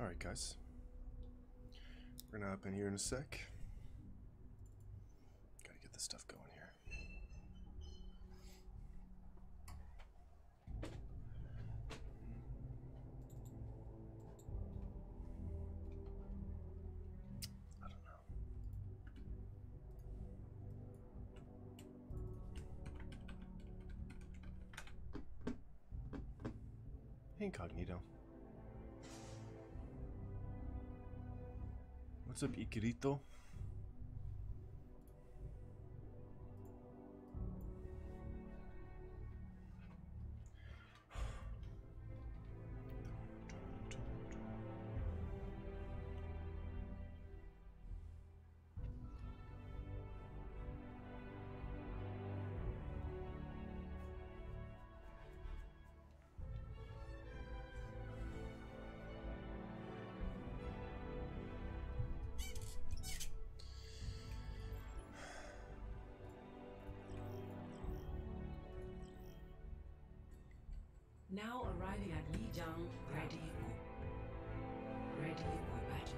Alright, guys. We're gonna hop in here in a sec. Gotta get this stuff going here. I don't know. Incognito. What's up, Ikirito? Now arriving at Lijiang, ready for battle.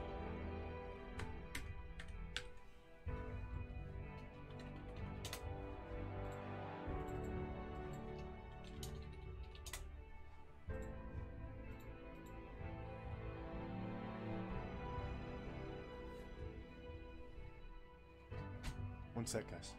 One sec, guys.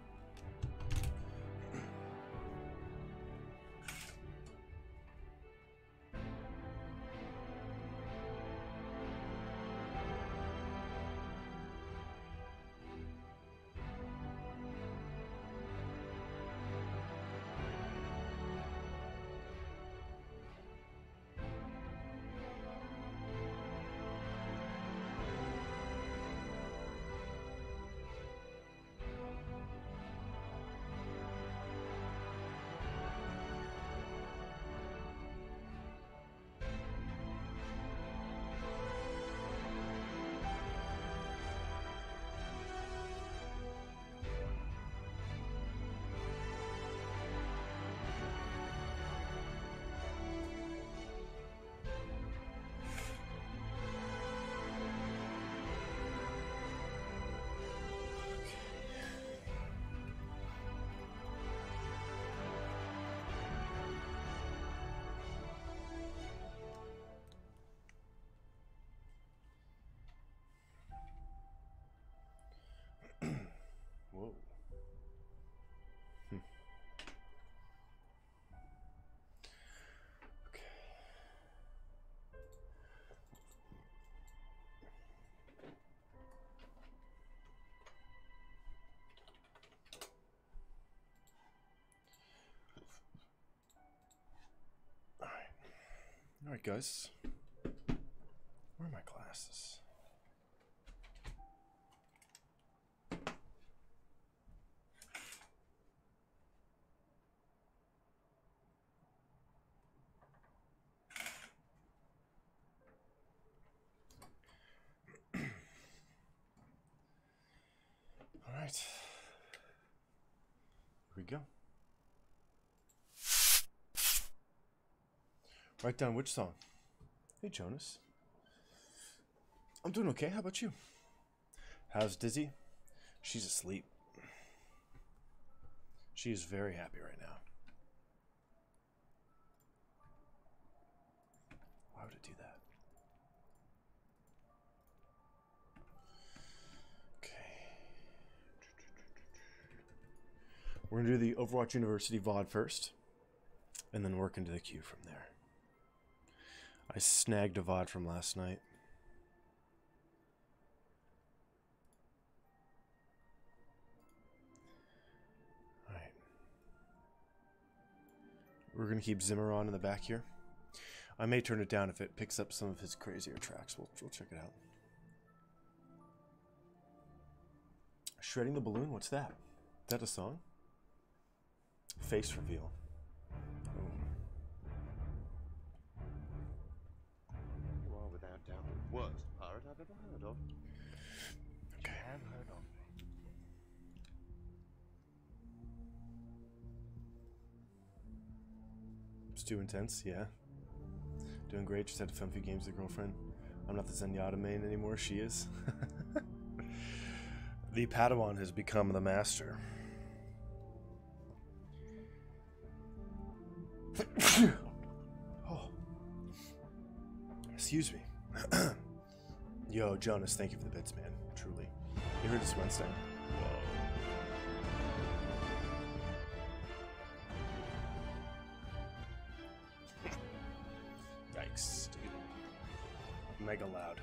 Whoa. Okay. All right, guys. Where are my glasses? All right. Here we go. Write down which song. Hey, Jonas. I'm doing okay. How about you? How's Dizzy? She's asleep. She is very happy right now. Why would it do that? Okay. We're going to do the Overwatch University VOD first, and then work into the queue from there. I snagged a VOD from last night. Alright. We're going to keep Zimmer on in the back here. I may turn it down if it picks up some of his crazier tracks. We'll check it out. Shredding the Balloon? What's that? Is that a song? Face reveal. You are without doubt the worst pirate I've ever heard of. Okay. I have heard of me. It's too intense, yeah. Doing great, just had to film a few games with a girlfriend. I'm not the Zenyatta main anymore, she is. The Padawan has become the master. Oh. Excuse me. Yo, Jonas, thank you for the bits, man. Truly. You heard this Wednesday. Yikes, dude. Mega loud.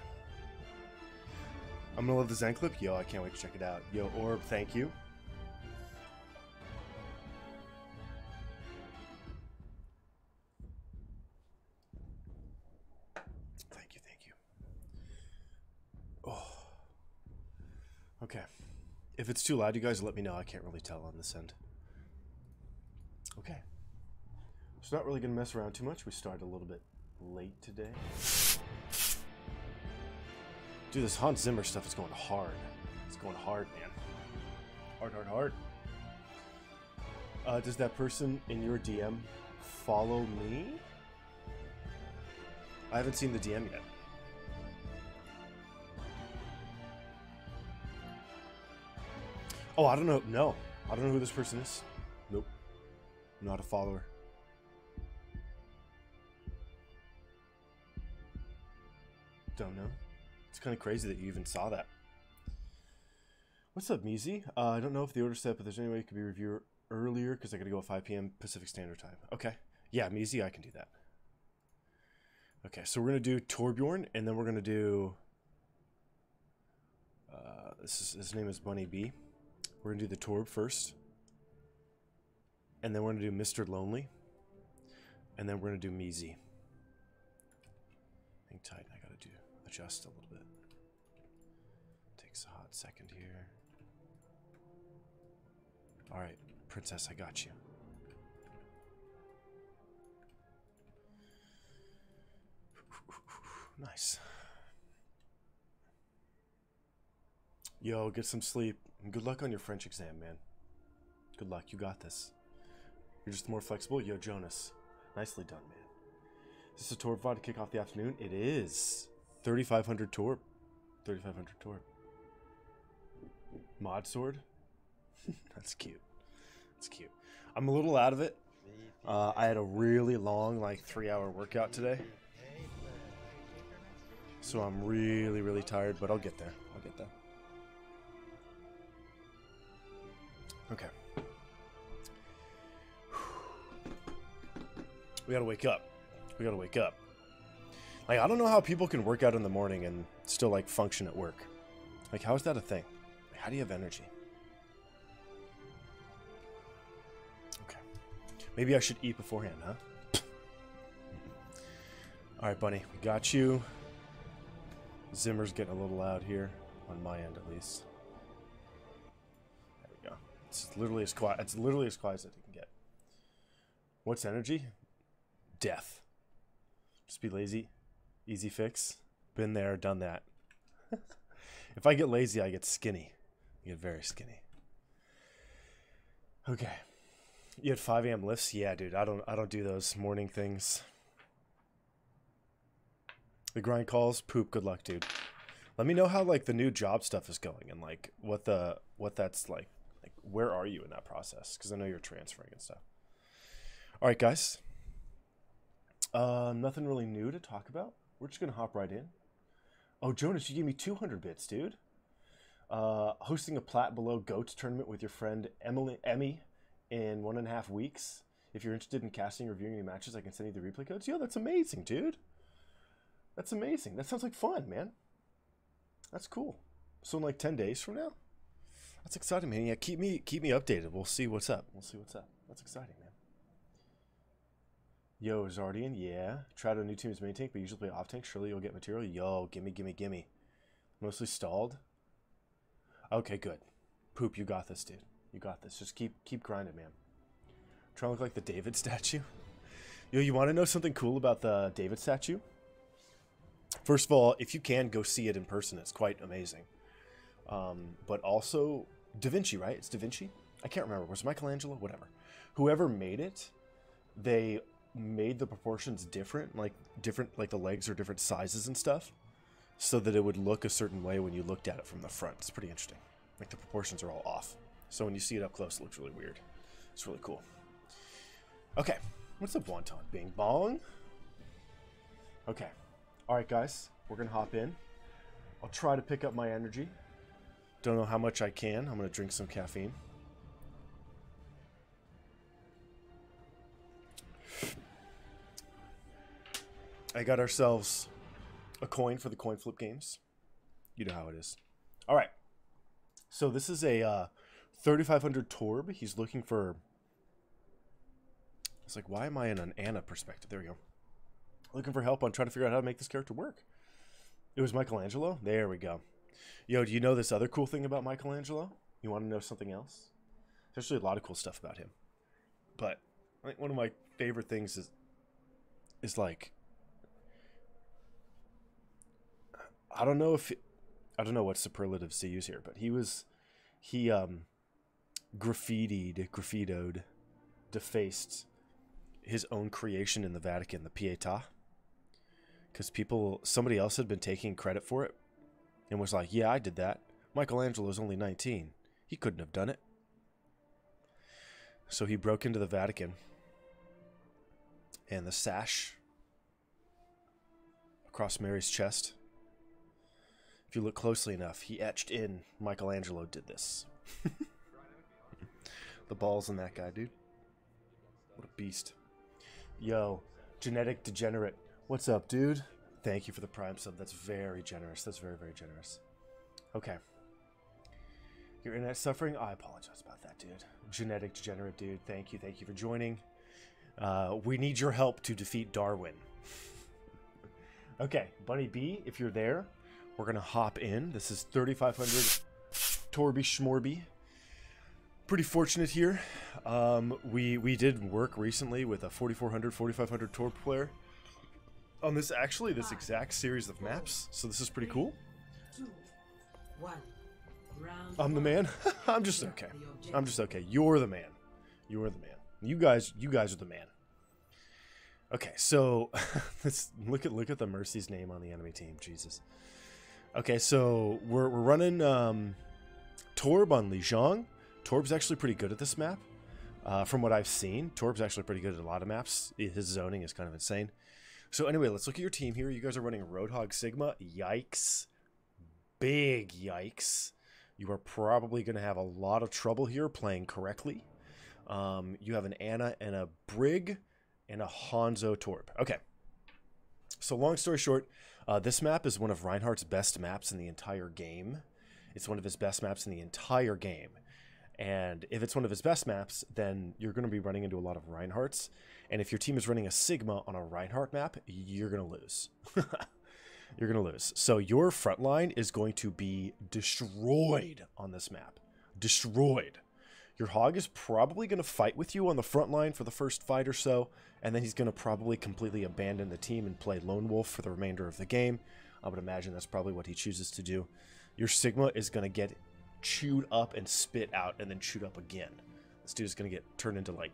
I'm gonna love the Zen clip. Yo, I can't wait to check it out. Yo, Orb, thank you. Thank you, thank you. Oh. Okay. If it's too loud, you guys let me know. I can't really tell on this end. Okay. So not really gonna mess around too much. We started a little bit late today. Dude, this Hans Zimmer stuff is going hard. It's going hard, man. Hard, hard, hard. Does that person in your DM follow me? I haven't seen the DM yet. Oh, I don't know. No. I don't know who this person is. Nope. Not a follower. Don't know. It's kind of crazy that you even saw that. What's up, Meezee? I don't know if the order set, but there's any way it could be reviewed earlier because I got to go at 5 p.m. Pacific Standard Time. Okay. Yeah, Meezee, I can do that. Okay, so we're going to do Torbjorn, and then we're going to do... his name is BunnyB. We're going to do the Torb first. And then we're going to do Mr. Lonely. And then we're going to do Meezee. Hang tight, I got to adjust a little bit. Takes a hot second here. Alright, Princess, I got you. Nice. Yo, get some sleep. And good luck on your French exam, man. Good luck, you got this. You're just more flexible. Yo, Jonas. Nicely done, man. Is this a Torb VOD to kick off the afternoon? It is. 3,500 Torb. 3,500 Torb. Mod sword? That's cute. That's cute. I'm a little out of it. I had a really long, like, 3-hour workout today. So I'm really, really tired, but I'll get there. I'll get there. Okay. We gotta wake up. We gotta wake up. Like, I don't know how people can work out in the morning and still, like, function at work. Like, how is that a thing? Like, how do you have energy? Okay. Maybe I should eat beforehand, huh? Alright, Bunny. We got you. Zimmer's getting a little loud here. On my end, at least. There we go. It's literally as quiet. It's literally as quiet as it can get. What's energy? Death. Just be lazy. Easy fix. Been there, done that. If I get lazy, I get skinny. I get very skinny. Okay. You had 5 a.m. lifts? Yeah, dude. I don't do those morning things. The grind calls, poop. Good luck, dude. Let me know how, like, the new job stuff is going and, like, what that's like. Like, where are you in that process? Because I know you're transferring and stuff. All right, guys. Nothing really new to talk about. We're just gonna hop right in. Oh, Jonas, you gave me 200 bits, dude. Hosting a Plat Below Goats tournament with your friend Emmy in 1.5 weeks. If you're interested in casting or reviewing any matches, I can send you the replay codes. Yo, that's amazing, dude. That's amazing. That sounds like fun, man. That's cool. So in like 10 days from now? That's exciting, man. Yeah, keep me updated. We'll see what's up. We'll see what's up. That's exciting, man. Yo, Zardian, yeah. Try to new team's main tank, but usually play off tank. Surely you'll get material. Yo, gimme. Mostly stalled. Okay, good. Poop, you got this, dude. You got this. Just keep grinding, man. Try to look like the David statue. Yo, you want to know something cool about the David statue? First of all, if you can, go see it in person. It's quite amazing. But also, Da Vinci, right? It's Da Vinci? I can't remember. Was it Michelangelo? Whatever. Whoever made it, they made the proportions different. Like the legs are different sizes and stuff. so that it would look a certain way when you looked at it from the front. It's pretty interesting. Like the proportions are all off. So when you see it up close, it looks really weird. It's really cool. Okay. What's up, Wonton? Bing bong? Okay. Alright, guys. We're going to hop in. I'll try to pick up my energy. Don't know how much I can. I'm going to drink some caffeine. I got ourselves a coin for the coin flip games. You know how it is. All right. So this is a 3,500 Torb. He's looking for... It's like, why am I in an Anna perspective? There we go. Looking for help on trying to figure out how to make this character work. It was Michelangelo? There we go. Yo, do you know this other cool thing about Michelangelo? You want to know something else? There's actually a lot of cool stuff about him. But I think one of my favorite things is like... I don't know what superlatives to use here, but he graffitoed, defaced his own creation in the Vatican, the Pietà, because somebody else had been taking credit for it and was like, yeah, I did that. Michelangelo's only 19. He couldn't have done it. So he broke into the Vatican, and the sash across Mary's chest, if you look closely enough, he etched in Michelangelo did this. The balls in that guy, dude. What a beast. Yo, Genetic Degenerate. What's up, dude? Thank you for the Prime sub. That's very generous. That's very, very generous. Okay. Your internet suffering? I apologize about that, dude. Genetic Degenerate, dude. Thank you. Thank you for joining. We need your help to defeat Darwin. Okay, BunnyB, if you're there, we're going to hop in. This is 3,500 Torby Schmorby. Pretty fortunate here. We did work recently with a 4,400, 4,500 Torb player on this exact series of maps. So this is pretty cool. 2, 1. I'm the man. I'm just okay. I'm just okay. You're the man. You're the man. You guys are the man. Okay, so let's look at the Mercy's name on the enemy team. Jesus. Okay, so we're running Torb on Lijiang. Torb's actually pretty good at this map. From what I've seen, Torb's actually pretty good at a lot of maps. His zoning is kind of insane. So anyway, let's look at your team here. You guys are running Roadhog Sigma. Yikes. Big yikes. You are probably going to have a lot of trouble here playing correctly. You have an Anna and a Brig and a Hanzo Torb. Okay. So long story short, this map is one of Reinhardt's best maps in the entire game. It's one of his best maps in the entire game. And if it's one of his best maps, then you're going to be running into a lot of Reinhardts. And if your team is running a Sigma on a Reinhardt map, you're going to lose. You're going to lose. So your front line is going to be destroyed on this map. Destroyed. Your Hog is probably going to fight with you on the front line for the first fight or so, and then he's going to probably completely abandon the team and play Lone Wolf for the remainder of the game. I would imagine that's probably what he chooses to do. Your Sigma is going to get chewed up and spit out and then chewed up again. This dude is going to get turned into, like,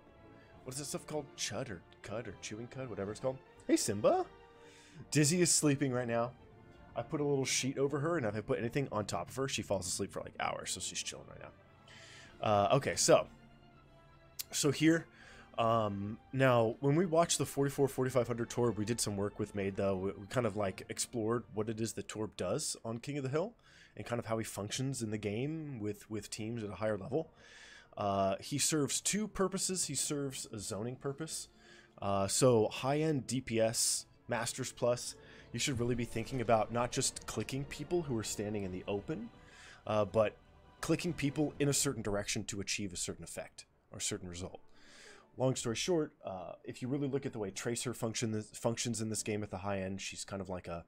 what is this stuff called? Chud or cud or chewing cud, whatever it's called. Hey, Simba. Dizzy is sleeping right now. I put a little sheet over her, and if I put anything on top of her, she falls asleep for like hours, so she's chilling right now. Okay, so here, now when we watched the 4,500 Torb, we did some work with Made, though. We kind of like explored what it is that Torb does on King of the Hill and kind of how he functions in the game with teams at a higher level. He serves two purposes. He serves a zoning purpose. So high-end DPS, Masters Plus, you should really be thinking about not just clicking people who are standing in the open, but clicking people in a certain direction to achieve a certain effect or a certain result. Long story short, if you really look at the way Tracer functions in this game at the high end, she's kind of like a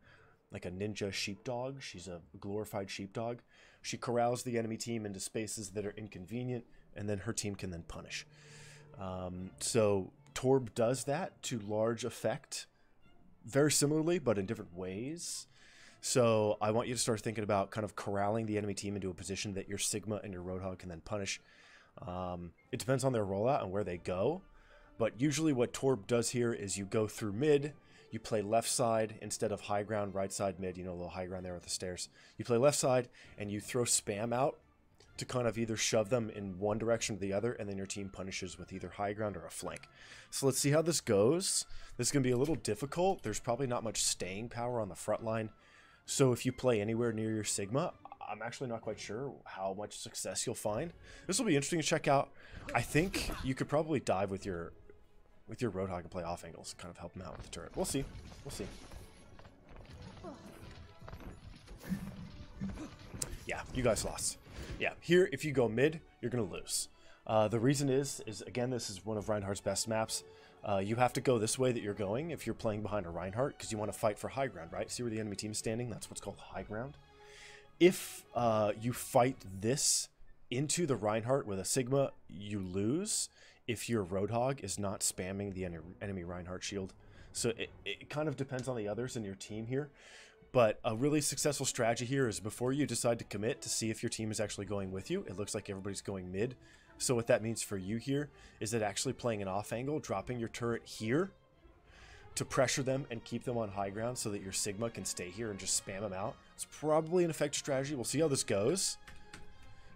ninja sheepdog. She's a glorified sheepdog. She corrals the enemy team into spaces that are inconvenient, and then her team can then punish. So Torb does that to large effect, very similarly, but in different ways. So I want you to start thinking about kind of corralling the enemy team into a position that your Sigma and your Roadhog can then punish. It depends on their rollout and where they go, but usually what Torb does here is you go through mid, you play left side instead of high ground, right side, mid, you know, a little high ground there with the stairs. You play left side, and you throw spam out to kind of either shove them in one direction or the other, and then your team punishes with either high ground or a flank. So let's see how this goes. This is going to be a little difficult. There's probably not much staying power on the front line. So if you play anywhere near your Sigma, I'm actually not quite sure how much success you'll find. This will be interesting to check out. I think you could probably dive with your Roadhog and play off angles, kind of help him out with the turret. We'll see. We'll see. Yeah, you guys lost. Yeah, here, if you go mid, you're going to lose. The reason is again, this is one of Reinhardt's best maps. You have to go this way that you're going if you're playing behind a Reinhardt, because you want to fight for high ground, right? See where the enemy team is standing? That's what's called high ground. If you fight this into the Reinhardt with a Sigma, you lose if your Roadhog is not spamming the enemy Reinhardt shield. So it kind of depends on the others in your team here. But a really successful strategy here is before you decide to commit to see if your team is actually going with you. It looks like everybody's going mid. So what that means for you here is that actually playing an off angle, dropping your turret here to pressure them and keep them on high ground so that your Sigma can stay here and just spam them out. It's probably an effective strategy. We'll see how this goes.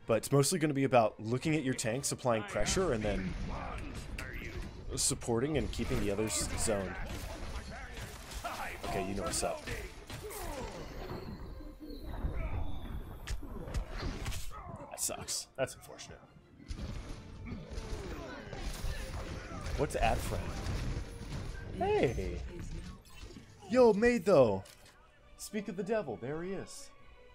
But it's mostly going to be about looking at your tanks, applying pressure, and then supporting and keeping the others zoned. Okay, you know what's up. That sucks. That's unfortunate. What's add friend? Hey! Yo, Maid though! Speak of the devil, there he is.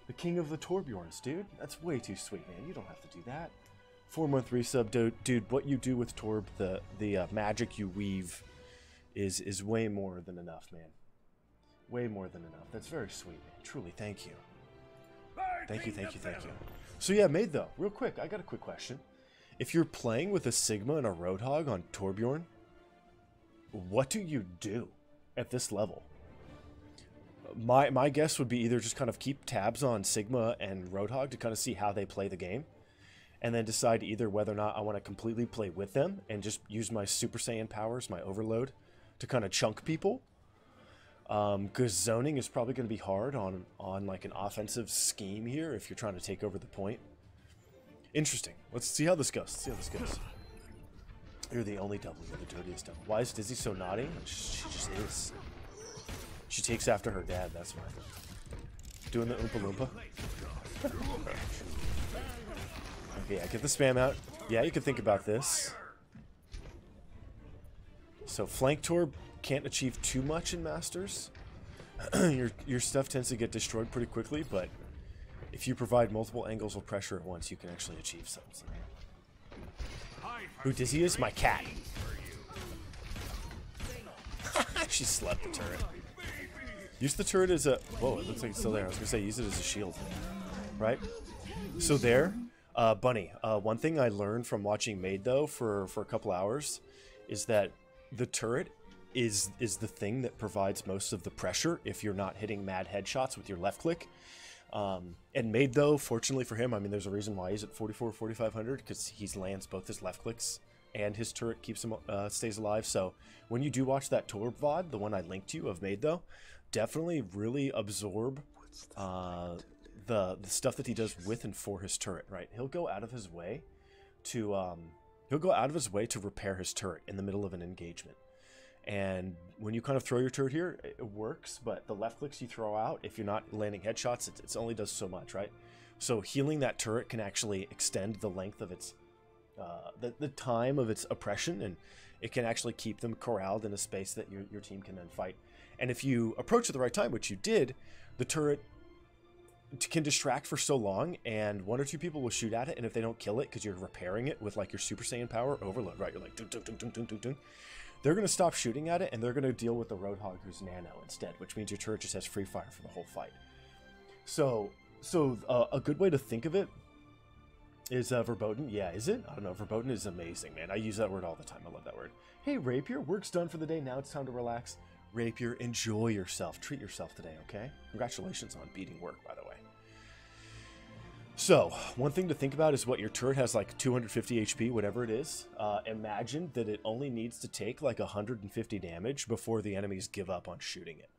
The king of the Torbjorns, dude. That's way too sweet, man. You don't have to do that. 4-month resub, dude. What you do with Torb, the magic you weave, is way more than enough, man. Way more than enough. That's very sweet, man. Truly, thank you. Thank you. So yeah, Maid though, real quick, I got a quick question. If you're playing with a Sigma and a Roadhog on Torbjorn, what do you do at this level? My guess would be either just kind of keep tabs on Sigma and Roadhog to kind of see how they play the game, and then decide either whether or not I want to completely play with them and just use my Super Saiyan powers, my overload, to kind of chunk people. Because zoning is probably going to be hard on like an offensive scheme here if you're trying to take over the point. Interesting. Let's see how this goes. You're the only devil. You're the dirtiest devil. Why is Dizzy so naughty? She just is. She takes after her dad, that's why. Doing the Oompa Loompa. Okay, yeah, get the spam out. Yeah, you can think about this. So flank Torb can't achieve too much in Masters. Your stuff tends to get destroyed pretty quickly, but if you provide multiple angles of pressure at once, you can actually achieve something. Who Dizzy is? My cat. She slept the turret. Use the turret as a... Whoa, it looks like it's still there. I was going to say use it as a shield. Right? So there, Bunny. One thing I learned from watching Maid, though, for a couple hours, is that the turret is the thing that provides most of the pressure if you're not hitting mad headshots with your left click. And Maid, though, fortunately for him, I mean, there's a reason why he's at 4,500, because he lands both his left clicks and his turret keeps him stays alive. So when you do watch that Torb VOD, the one I linked you of Maid, though, definitely really absorb the stuff that he does with and for his turret. Right, he'll go out of his way to repair his turret in the middle of an engagement. And when you kind of throw your turret here, it works, but the left clicks you throw out, if you're not landing headshots, it only does so much, right? So healing that turret can actually extend the length of its, the time of its oppression, and it can actually keep them corralled in a space that your team can then fight. And if you approach at the right time, which you did, the turret can distract for so long, and one or two people will shoot at it, and if they don't kill it, because you're repairing it with like your Super Saiyan power, overload, right? You're like, dun, dun, dun, dun, dun, dun, dun. They're going to stop shooting at it, and they're going to deal with the Roadhog who's nano instead, which means your turret just has free fire for the whole fight. So a good way to think of it is verboten. Yeah, is it? I don't know. Verboten is amazing, man. I use that word all the time. I love that word. Hey, Rapier, work's done for the day. Now it's time to relax. Rapier, enjoy yourself. Treat yourself today, okay? Congratulations on beating work, by the way. So, one thing to think about is what your turret has like 250 HP, whatever it is. Imagine that it only needs to take like 150 damage before the enemies give up on shooting it.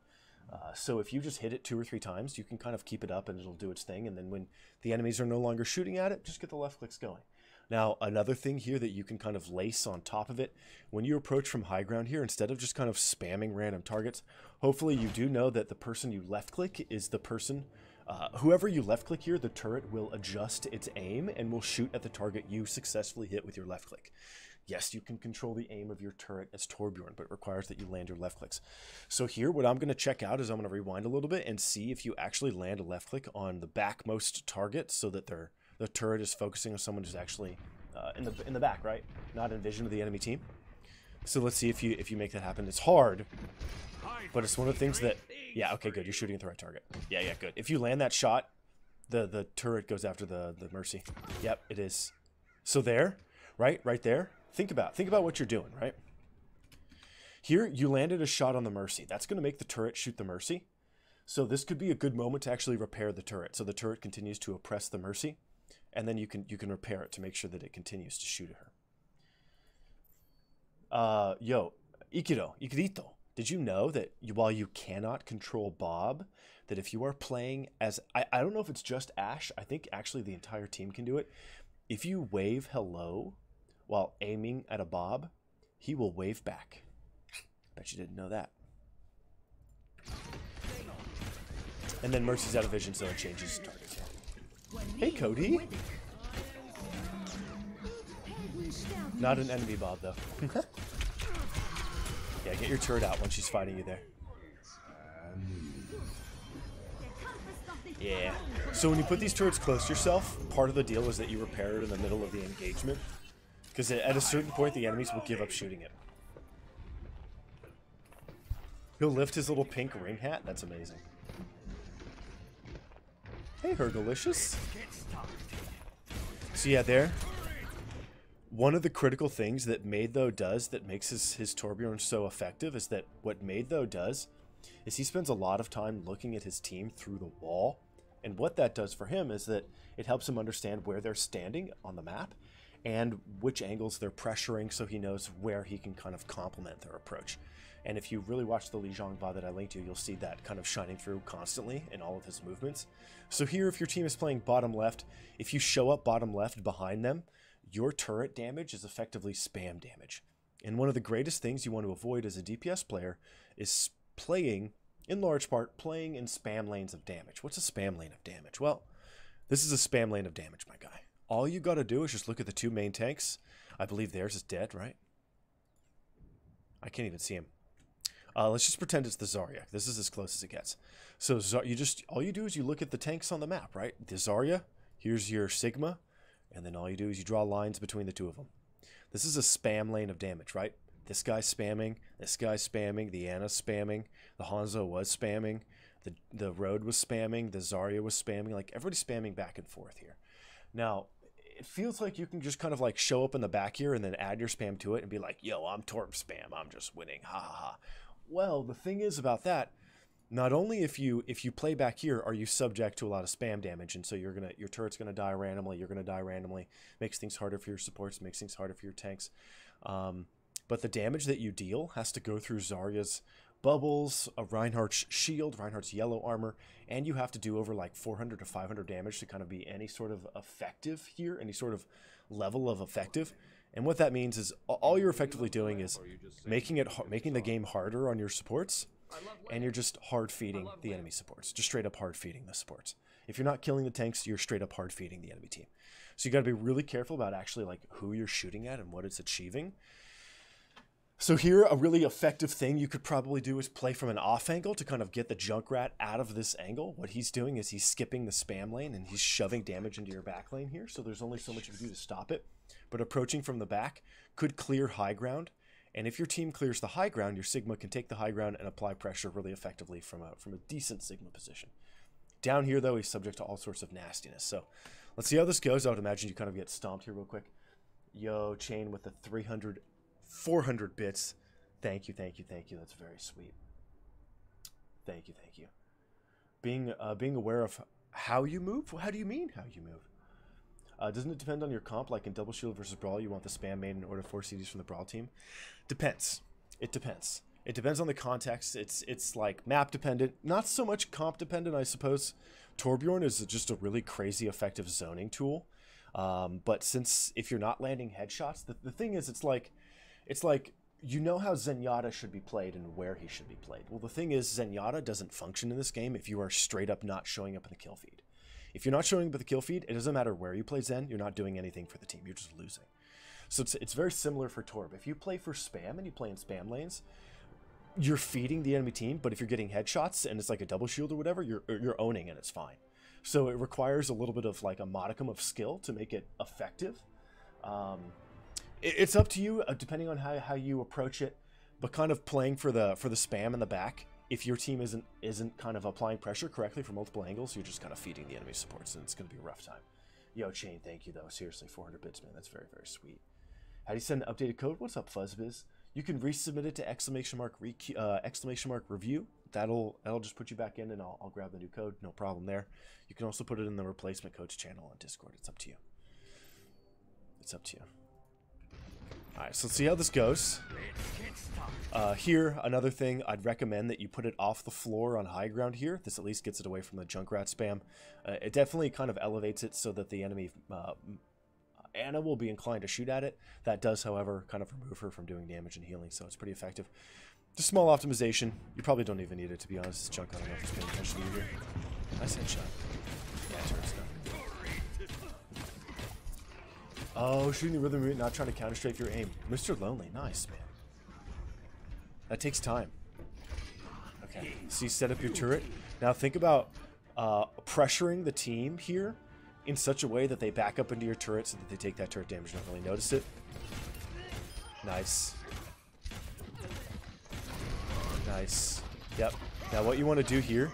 So if you just hit it 2 or 3 times, you can kind of keep it up and it'll do its thing. And then when the enemies are no longer shooting at it, just get the left clicks going. Now, another thing here that you can kind of lace on top of it, when you approach from high ground here, instead of just kind of spamming random targets, hopefully you do know that the person you left click is the person, whoever you left click here, the turret will adjust its aim and will shoot at the target you successfully hit with your left click. Yes, you can control the aim of your turret as Torbjorn, but it requires that you land your left clicks. So here, what I'm going to check out is I'm going to rewind a little bit and see if you actually land a left click on the backmost target so that the turret is focusing on someone who's actually in the back, right? Not in vision of the enemy team. So let's see if you make that happen. It's hard, but it's one of the things that... Yeah, okay, good. You're shooting at the right target. Yeah, good. If you land that shot, the turret goes after the Mercy. Yep, it is. So there, right there. Think about what you're doing, right? Here, you landed a shot on the Mercy. That's going to make the turret shoot the Mercy. So this could be a good moment to actually repair the turret. So the turret continues to oppress the Mercy, and then you can repair it to make sure that it continues to shoot at her. Yo, Ikirito, did you know that while you cannot control Bob, that if you are playing as... I don't know if it's just Ashe. I think actually the entire team can do it. If you wave hello while aiming at a Bob, he will wave back. Bet you didn't know that. And then Mercy's out of vision, so it changes targets. Hey, Cody. Not an enemy Bob, though. Yeah, get your turret out when she's fighting you there. Yeah. So when you put these turrets close to yourself, part of the deal is that you repair it in the middle of the engagement. Because at a certain point, the enemies will give up shooting it. He'll lift his little pink ring hat. That's amazing. Hey, Hergalicious. So yeah, there. One of the critical things that Maidtho does that makes his Torbjorn so effective is that what Maidtho does is he spends a lot of time looking at his team through the wall. And what that does for him is that it helps him understand where they're standing on the map and which angles they're pressuring, so he knows where he can kind of complement their approach. And if you really watch the Li Zhang VOD that I linked to, you'll see that kind of shining through constantly in all of his movements. So here, if your team is playing bottom left, if you show up bottom left behind them, your turret damage is effectively spam damage. And one of the greatest things you want to avoid as a DPS player is playing, in large part, playing in spam lanes of damage. What's a spam lane of damage? Well, this is a spam lane of damage, my guy. All you got to do is just look at the 2 main tanks. I believe theirs is dead, right? I can't even see him. Let's just pretend it's the Zarya. This is as close as it gets. So all you do is you look at the tanks on the map, right? The Zarya, here's your Sigma, and then all you do is you draw lines between the 2 of them. This is a spam lane of damage, right? This guy's spamming, the Ana's spamming, the Hanzo was spamming, the Road was spamming, the Zarya was spamming, like everybody's spamming back and forth here. Now, it feels like you can just kind of like show up in the back here and then add your spam to it and be like, yo, I'm Torb spam, I'm just winning, ha ha ha. Well, the thing is about that, not only if you play back here are you subject to a lot of spam damage, and so your turret's gonna die randomly, you're gonna die randomly, makes things harder for your supports, makes things harder for your tanks. But the damage that you deal has to go through Zarya's bubbles, a Reinhardt's shield, Reinhardt's yellow armor, and you have to do over like 400 to 500 damage to kind of be any sort of effective here, any sort of level of effective. And what that means is all you're effectively doing is making the game harder on your supports, and you're just hard feeding the enemy supports, just straight up hard feeding the supports. If you're not killing the tanks, you're straight up hard feeding the enemy team. So you got to be really careful about actually like who you're shooting at and what it's achieving. So here, a really effective thing you could probably do is play from an off angle to kind of get the Junkrat out of this angle. What he's doing is he's skipping the spam lane and he's shoving damage into your back lane here. So there's only so much you can do to stop it. But approaching from the back could clear high ground. And if your team clears the high ground, your Sigma can take the high ground and apply pressure really effectively from a decent Sigma position. Down here, though, he's subject to all sorts of nastiness. So let's see how this goes. I would imagine you kind of get stomped here real quick. Yo, Chain with the 400 bits. Thank you. That's very sweet. Thank you. Being aware of how you move? How do you mean how you move? Doesn't it depend on your comp? Like in Double Shield versus Brawl, you want the spam main in order to force CDs from the Brawl team? Depends. It depends. It depends on the context. It's like map dependent, not so much comp dependent, I suppose. Torbjorn is just a really crazy effective zoning tool. But since if you're not landing headshots, the thing is, it's like you know how Zenyatta should be played and where he should be played. Well, the thing is, Zenyatta doesn't function in this game if you are straight up not showing up in the kill feed. If you're not showing up in the kill feed, it doesn't matter where you play Zen, you're not doing anything for the team, you're just losing. So it's very similar for Torb. If you play for spam and you play in spam lanes, you're feeding the enemy team, but if you're getting headshots and it's like a double shield or whatever, you're owning and it's fine. So it requires a little bit of like a modicum of skill to make it effective. It's up to you, depending on how you approach it, but kind of playing for the spam in the back. If your team isn't kind of applying pressure correctly from multiple angles, you're just kind of feeding the enemy supports, and it's going to be a rough time. Yo, Chain, thank you, though. Seriously, 400 bits, man. That's very, very sweet. How do you send an updated code? What's up, Fuzzbiz? You can resubmit it to ! Review. That'll just put you back in, and I'll grab the new code. No problem there. You can also put it in the replacement codes channel on Discord. It's up to you. It's up to you. Alright, so let's see how this goes. Here, another thing, I'd recommend that you put it off the floor on high ground here. This at least gets it away from the Junkrat spam. It definitely kind of elevates it so that the enemy Anna will be inclined to shoot at it. That does, however, kind of remove her from doing damage and healing, so it's pretty effective. Just small optimization. You probably don't even need it, to be honest. It's Junk, I don't know if it's paying attention to you here. Nice headshot. Yeah, turret's done. Oh, shooting the rhythm, not trying to counter-strafe your aim. Mr. Lonely, nice, man. That takes time. Okay, so you set up your turret. Now think about pressuring the team here in such a way that they back up into your turret so that they take that turret damage and not really notice it. Nice. Nice. Yep. Now what you want to do here,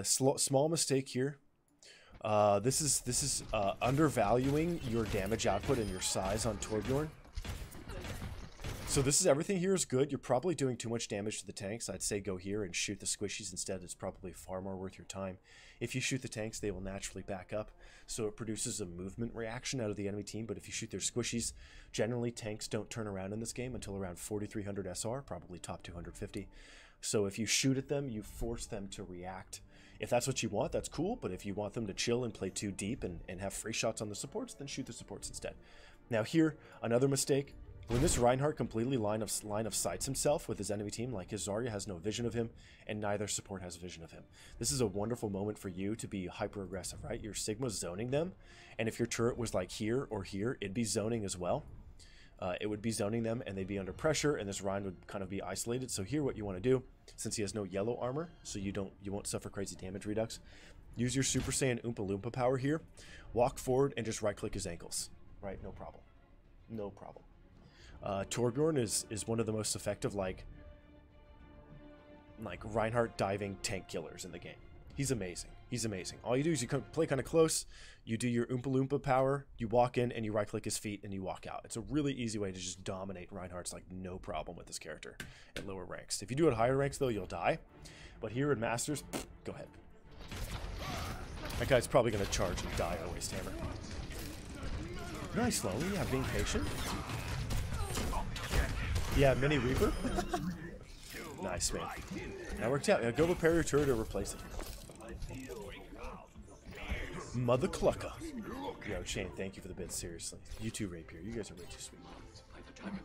small mistake here. This is undervaluing your damage output and your size on Torbjorn. So this is everything here is good. You're probably doing too much damage to the tanks. I'd say go here and shoot the squishies instead. It's probably far more worth your time. If you shoot the tanks, they will naturally back up. So it produces a movement reaction out of the enemy team. But if you shoot their squishies, generally tanks don't turn around in this game until around 4300 SR, probably top 250. So if you shoot at them, you force them to react. If that's what you want, that's cool. But if you want them to chill and play too deep and have free shots on the supports, then shoot the supports instead. Now here, another mistake. When this Reinhardt completely line of sights himself with his enemy team, like his Zarya has no vision of him, and neither support has vision of him. This is a wonderful moment for you to be hyper-aggressive, right? Your Sigma's zoning them, and if your turret was like here or here, it'd be zoning as well. It would be zoning them, and they'd be under pressure, and this Rein would kind of be isolated. So here what you want to do, since he has no yellow armor, so you won't suffer crazy damage redux, use your Super Saiyan Oompa Loompa power here, walk forward, and just right-click his ankles. Right? No problem. No problem. Torbjorn is one of the most effective like Reinhardt diving tank killers in the game. He's amazing. He's amazing. All you do is you play kind of close, you do your Oompa Loompa power, you walk in and you right click his feet and you walk out. It's a really easy way to just dominate Reinhardt's like no problem with this character at lower ranks. If you do it at higher ranks though, you'll die. But here in Masters, go ahead. That guy's probably going to charge and die on Waste Hammer. Nice, Lonely. Yeah, being patient. Yeah, Mini Reaper. Nice, man. That worked out. Yeah, go repair your turret or replace it. Mother Clucker. Yo, Shane, thank you for the bid. Seriously. You too, Rapier. You guys are way too sweet. Alright,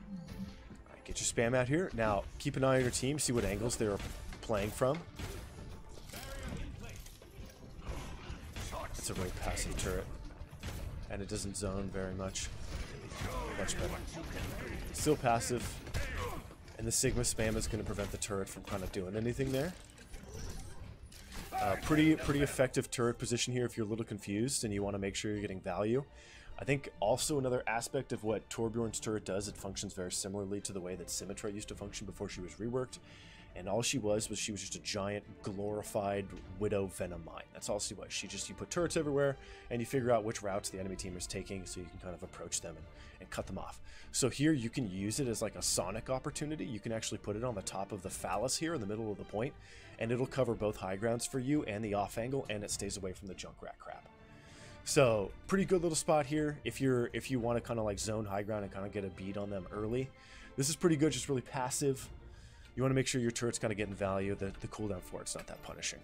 get your spam out here. Now, keep an eye on your team. See what angles they're playing from. That's a very passive turret. And it doesn't zone very much. Much better. Still passive. And the Sigma spam is going to prevent the turret from kind of doing anything there. Pretty effective turret position here if you're a little confused and you want to make sure you're getting value. I think also another aspect of what Torbjorn's turret does, it functions very similarly to the way that Symmetra used to function before she was reworked. And all she was just a giant glorified Widow Venom mine. That's all she was. You put turrets everywhere and you figure out which routes the enemy team is taking so you can kind of approach them and cut them off. So here you can use it as like a sonic opportunity. You can actually put it on the top of the phallus here in the middle of the point and it'll cover both high grounds for you and the off angle and it stays away from the Junkrat crap. So pretty good little spot here if you want to kind of like zone high ground and kind of get a beat on them early. This is pretty good, just really passive. You want to make sure your turret's kind of getting value. The cooldown for it's not that punishing.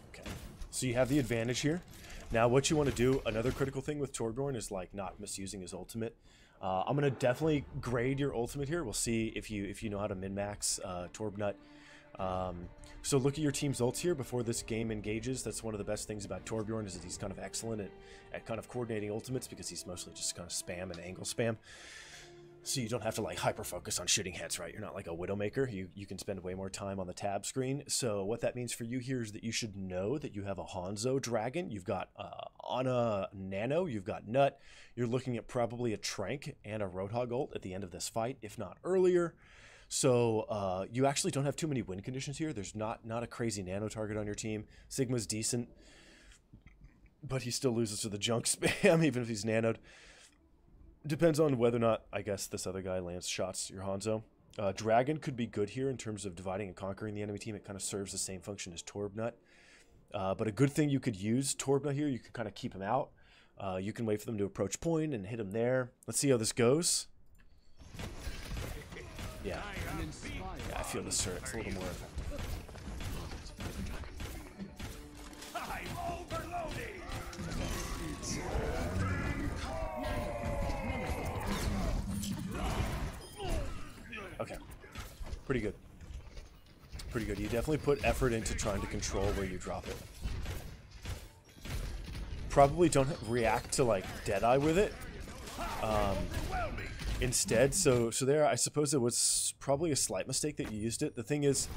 Okay, so you have the advantage here. Now what you want to do, another critical thing with Torbjorn is like not misusing his ultimate. I'm gonna definitely grade your ultimate here. We'll see if you know how to min-max Torbnut. So look at your team's ults here before this game engages. That's one of the best things about Torbjorn is that he's kind of excellent at kind of coordinating ultimates because he's mostly just kind of spam and angle spam. So you don't have to like hyper focus on shooting heads, right? You're not like a Widowmaker. You can spend way more time on the tab screen. So what that means for you here is that you should know that you have a Hanzo Dragon. You've got Ana Nano. You've got Nut. You're looking at probably a Trank and a Roadhog ult at the end of this fight, if not earlier. So you actually don't have too many win conditions here. There's not a crazy nano target on your team. Sigma's decent, but he still loses to the junk spam even if he's nanoed. Depends on whether or not, I guess, this other guy lands shots, your Hanzo. Dragon could be good here in terms of dividing and conquering the enemy team. It kind of serves the same function as Torbnut. But a good thing you could use Torbnut here, you can kind of keep him out. You can wait for them to approach point and hit him there. Let's see how this goes. Yeah, I feel this turret. It's a little more effective. Okay, pretty good. Pretty good. You definitely put effort into trying to control where you drop it. Probably don't react to like Deadeye with it. Instead, so there, I suppose it was probably a slight mistake that you used it. The thing is,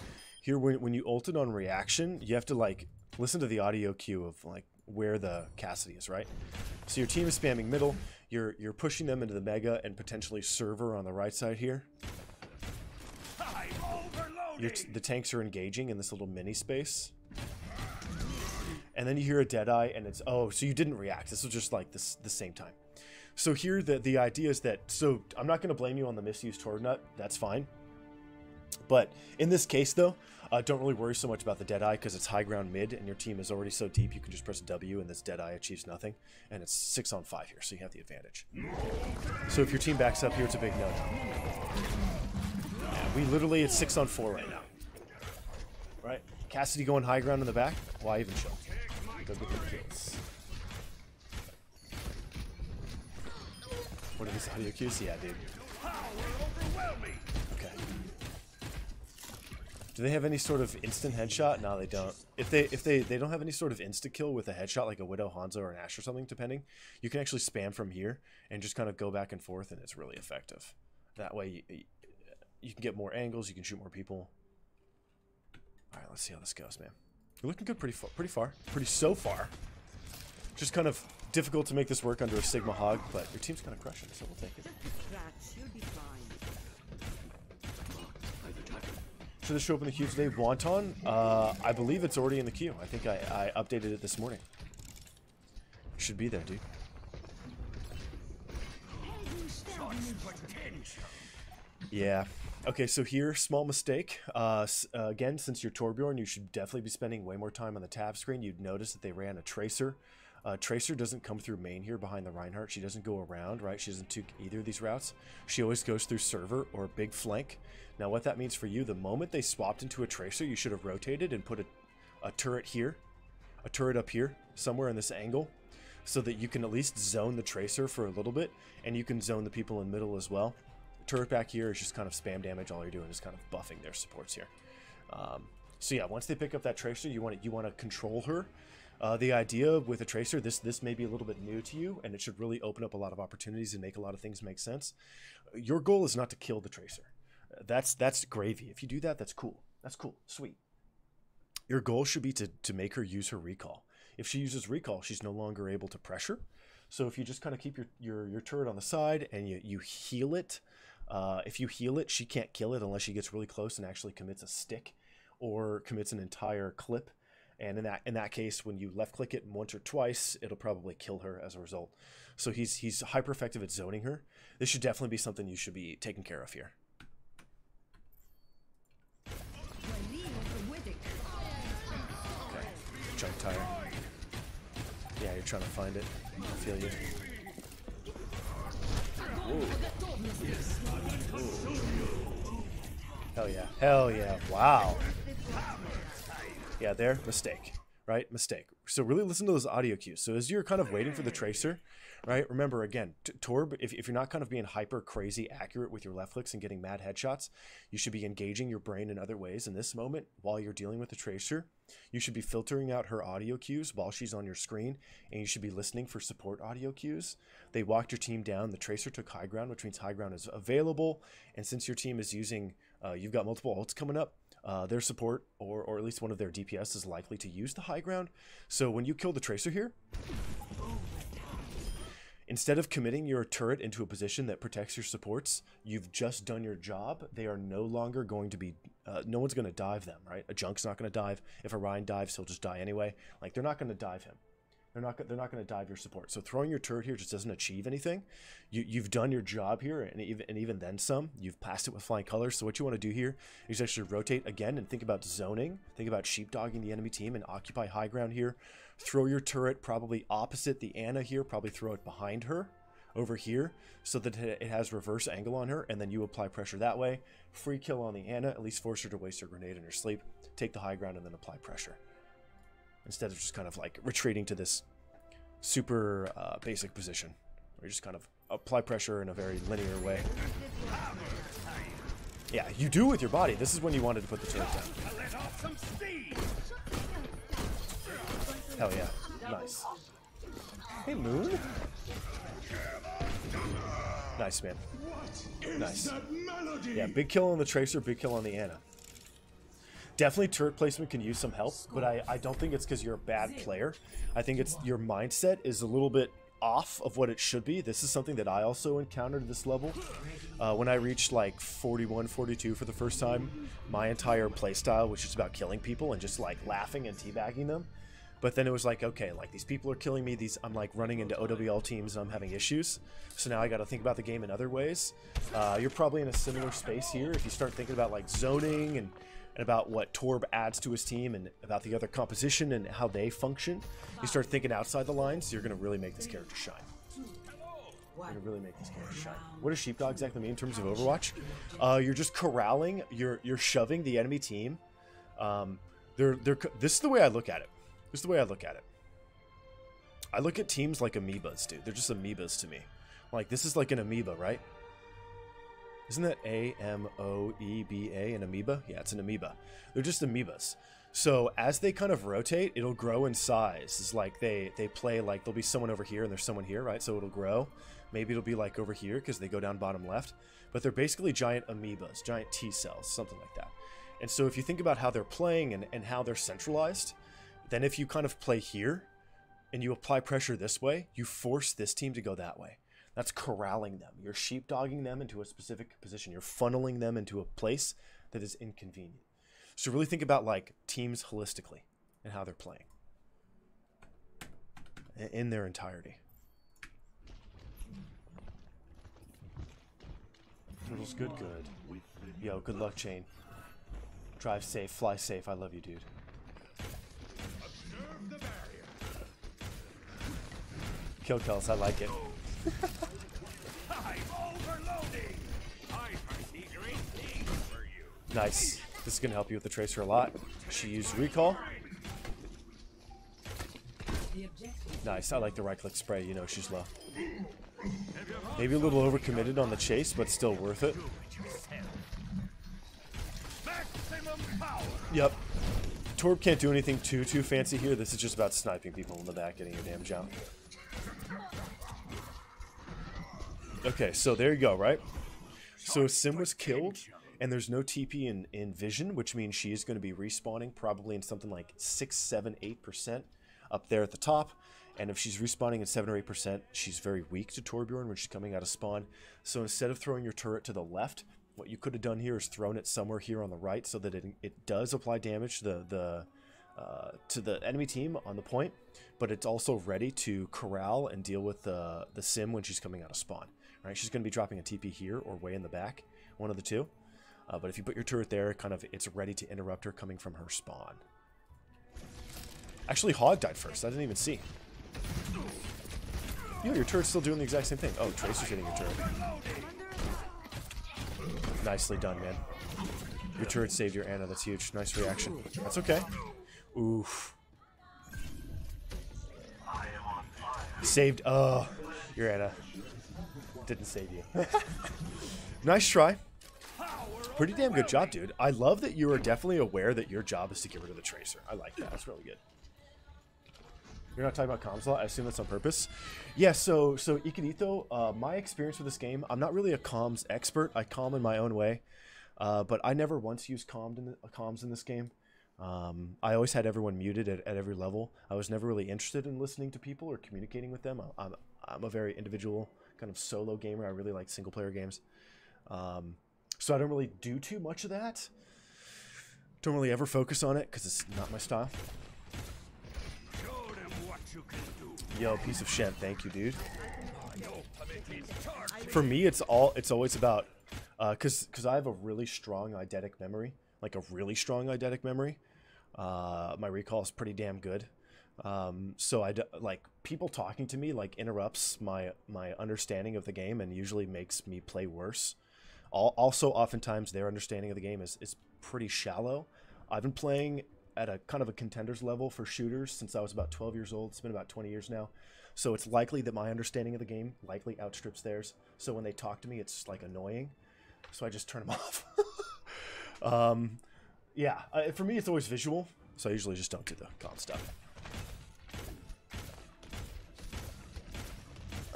here when you ulted on reaction, you have to like listen to the audio cue of like where the Cassidy is, right? So your team is spamming middle. You're pushing them into the mega and potentially server on the right side here. The tanks are engaging in this little mini space. And then you hear a Deadeye and it's, oh, so you didn't react. This was just like this the same time. So here the idea is that, so I'm not going to blame you on the misused Torbnut. That's fine. But in this case though, don't really worry so much about the Deadeye because it's high ground mid and your team is already so deep you can just press W and this Deadeye achieves nothing. And it's 6 on 5 here, so you have the advantage. So if your team backs up here, it's a big no-no. We literally, it's 6 on 4 right now. Right? Cassidy going high ground in the back. Why even show? Go get the kills. What are these audio cues? Yeah, dude. Okay. Do they have any sort of instant headshot? No, they don't. If they don't have any sort of insta kill with a headshot like a Widow, Hanzo, or an Ashe or something, depending, you can actually spam from here and just kind of go back and forth, and it's really effective. That way, you can get more angles, you can shoot more people. All right, let's see how this goes, man. You're looking good, pretty far, so far. Just kind of difficult to make this work under a Sigma Hog, but your team's kind of crushing, so we'll take it. Should this show up in the queue today? Wonton? I believe it's already in the queue. I think I updated it this morning. Should be there, dude. Yeah. Okay, so here, small mistake. Again, since you're Torbjorn, you should definitely be spending way more time on the tab screen. You'd notice that they ran a Tracer. Tracer doesn't come through main here behind the Reinhardt. She doesn't go around, right? She doesn't take either of these routes. She always goes through server or big flank. Now, what that means for you, the moment they swapped into a Tracer, you should have rotated and put a turret here, a turret up here, somewhere in this angle, so that you can at least zone the Tracer for a little bit, and you can zone the people in middle as well. Turret back here is just kind of spam damage. All you're doing is kind of buffing their supports here. So yeah, once they pick up that Tracer, you want to control her. The idea with a Tracer, this may be a little bit new to you, and it should really open up a lot of opportunities and make a lot of things make sense. Your goal is not to kill the Tracer. That's gravy. If you do that, that's cool. That's cool. Sweet. Your goal should be to make her use her recall. If she uses recall, she's no longer able to pressure. So if you just kind of keep your turret on the side and you heal it, if you heal it, she can't kill it unless she gets really close and actually commits a stick or commits an entire clip. And in that case, when you left click it once or twice, it'll probably kill her as a result. So he's hyper effective at zoning her. This should definitely be something you should be taking care of here. Okay. Jump tire. Yeah, you're trying to find it. I feel you. Ooh. Hell yeah. Hell yeah. Wow. Yeah, there. Mistake. Right? Mistake. So really listen to those audio cues. So as you're kind of waiting for the tracer, right? Remember, again, Torb, if you're not kind of being hyper crazy accurate with your left clicks and getting mad headshots, you should be engaging your brain in other ways. In this moment, while you're dealing with the tracer, you should be filtering out her audio cues while she's on your screen, and you should be listening for support audio cues. They walked your team down. The tracer took high ground, which means high ground is available. And since your team is using, you've got multiple ults coming up, their support, or at least one of their DPS is likely to use the high ground. So when you kill the tracer here, instead of committing your turret into a position that protects your supports, you've just done your job. They are no longer going to be, no one's going to dive them, right? A Junk's not going to dive. If Orion dives, he'll just die anyway. Like, they're not going to dive him. They're not going to dive your support. So throwing your turret here just doesn't achieve anything. You've done your job here, and even then some. You've passed it with flying colors. So what you want to do here is actually rotate again and think about zoning. Think about sheepdogging the enemy team and occupy high ground here. Throw your turret probably opposite the Ana here. Probably throw it behind her over here so that it has reverse angle on her, and then you apply pressure that way. Free kill on the Ana. At least force her to waste her grenade in her sleep. Take the high ground and then apply pressure, instead of just kind of like retreating to this super basic position where you just kind of apply pressure in a very linear way. Yeah, you do with your body. This is when you wanted to put the turret down. Hell yeah. Nice. Hey, Moon. Nice, man. Nice. Yeah, big kill on the Tracer, big kill on the Ana. Definitely turret placement can use some help, but I don't think it's because you're a bad player. I think it's your mindset is a little bit off of what it should be. This is something that I also encountered at this level. When I reached like 41, 42 for the first time, my entire playstyle was just about killing people and just like laughing and teabagging them. But then it was like, okay, like these people are killing me. I'm like running into OWL teams and I'm having issues. So now I got to think about the game in other ways. You're probably in a similar space here. If you start thinking about like zoning and about what Torb adds to his team and about the other composition and how they function, you start thinking outside the lines, you're going to really make this character shine. You're going to really make this character shine. What does Sheepdog exactly mean in terms of Overwatch? You're just corralling, you're shoving the enemy team. This is the way I look at it. This is the way I look at it. I look at teams like amoebas, dude. They're just amoebas to me. Like, this is like an amoeba, right? Isn't that A-M-O-E-B-A, an amoeba? Yeah, it's an amoeba. They're just amoebas. So as they kind of rotate, it'll grow in size. It's like they play like there'll be someone over here and there's someone here, right? So it'll grow. Maybe it'll be like over here because they go down bottom left. But they're basically giant amoebas, giant T cells, something like that. And so if you think about how they're playing and how they're centralized, then if you kind of play here and you apply pressure this way, you force this team to go that way. That's corralling them. You're sheepdogging them into a specific position. You're funneling them into a place that is inconvenient. So really think about like teams holistically and how they're playing in their entirety. Turtles, good. Yo, good luck, Chain. Drive safe, fly safe. I love you, dude. Kill kills, I like it. Nice. This is going to help you with the Tracer a lot. She used recall. Nice. I like the right click spray. You know she's low. Maybe a little overcommitted on the chase, but still worth it. Yep. Torb can't do anything too fancy here. This is just about sniping people in the back, getting your damage out. Okay, so there you go, right? So Sim was killed, and there's no TP in Vision, which means she is going to be respawning probably in something like 6, 7, 8% up there at the top. And if she's respawning at 7 or 8%, she's very weak to Torbjorn when she's coming out of spawn. So instead of throwing your turret to the left, what you could have done here is thrown it somewhere here on the right so that it does apply damage to the enemy team on the point, but it's also ready to corral and deal with the Sim when she's coming out of spawn. Right? She's going to be dropping a TP here or way in the back, one of the two. But if you put your turret there, kind of it's ready to interrupt her coming from her spawn. Actually, Hog died first. I didn't even see. Yo, your turret's still doing the exact same thing. Oh, Tracer's hitting your turret. Nicely done, man. Your turret saved your Ana. That's huge. Nice reaction. That's okay. Oof. Saved. Oh, your Ana didn't save you. Nice try. Pretty damn good job, dude. I love that you are definitely aware that your job is to get rid of the Tracer. I like that. That's really good. You're not talking about comms a lot? I assume that's on purpose. Yeah, so Ikirito, my experience with this game, I'm not really a comms expert. I comm in my own way. But I never once used comms in this game. I always had everyone muted at every level. I was never really interested in listening to people or communicating with them. I'm a very individual kind of solo gamer. I really like single player games. So I don't really do too much of that. Don't really ever focus on it because it's not my style. Yo, piece of shit. Thank you, dude. For me, it's always about because I have a really strong eidetic memory, like a really strong eidetic memory. My recall is pretty damn good. So like people talking to me like interrupts my understanding of the game and usually makes me play worse. Also, oftentimes their understanding of the game is pretty shallow. I've been playing at a kind of a contender's level for shooters since I was about 12 years old. It's been about 20 years now. So it's likely that my understanding of the game likely outstrips theirs. So when they talk to me, it's like annoying. So I just turn them off. Yeah, for me, it's always visual. So I usually just don't do the comm stuff.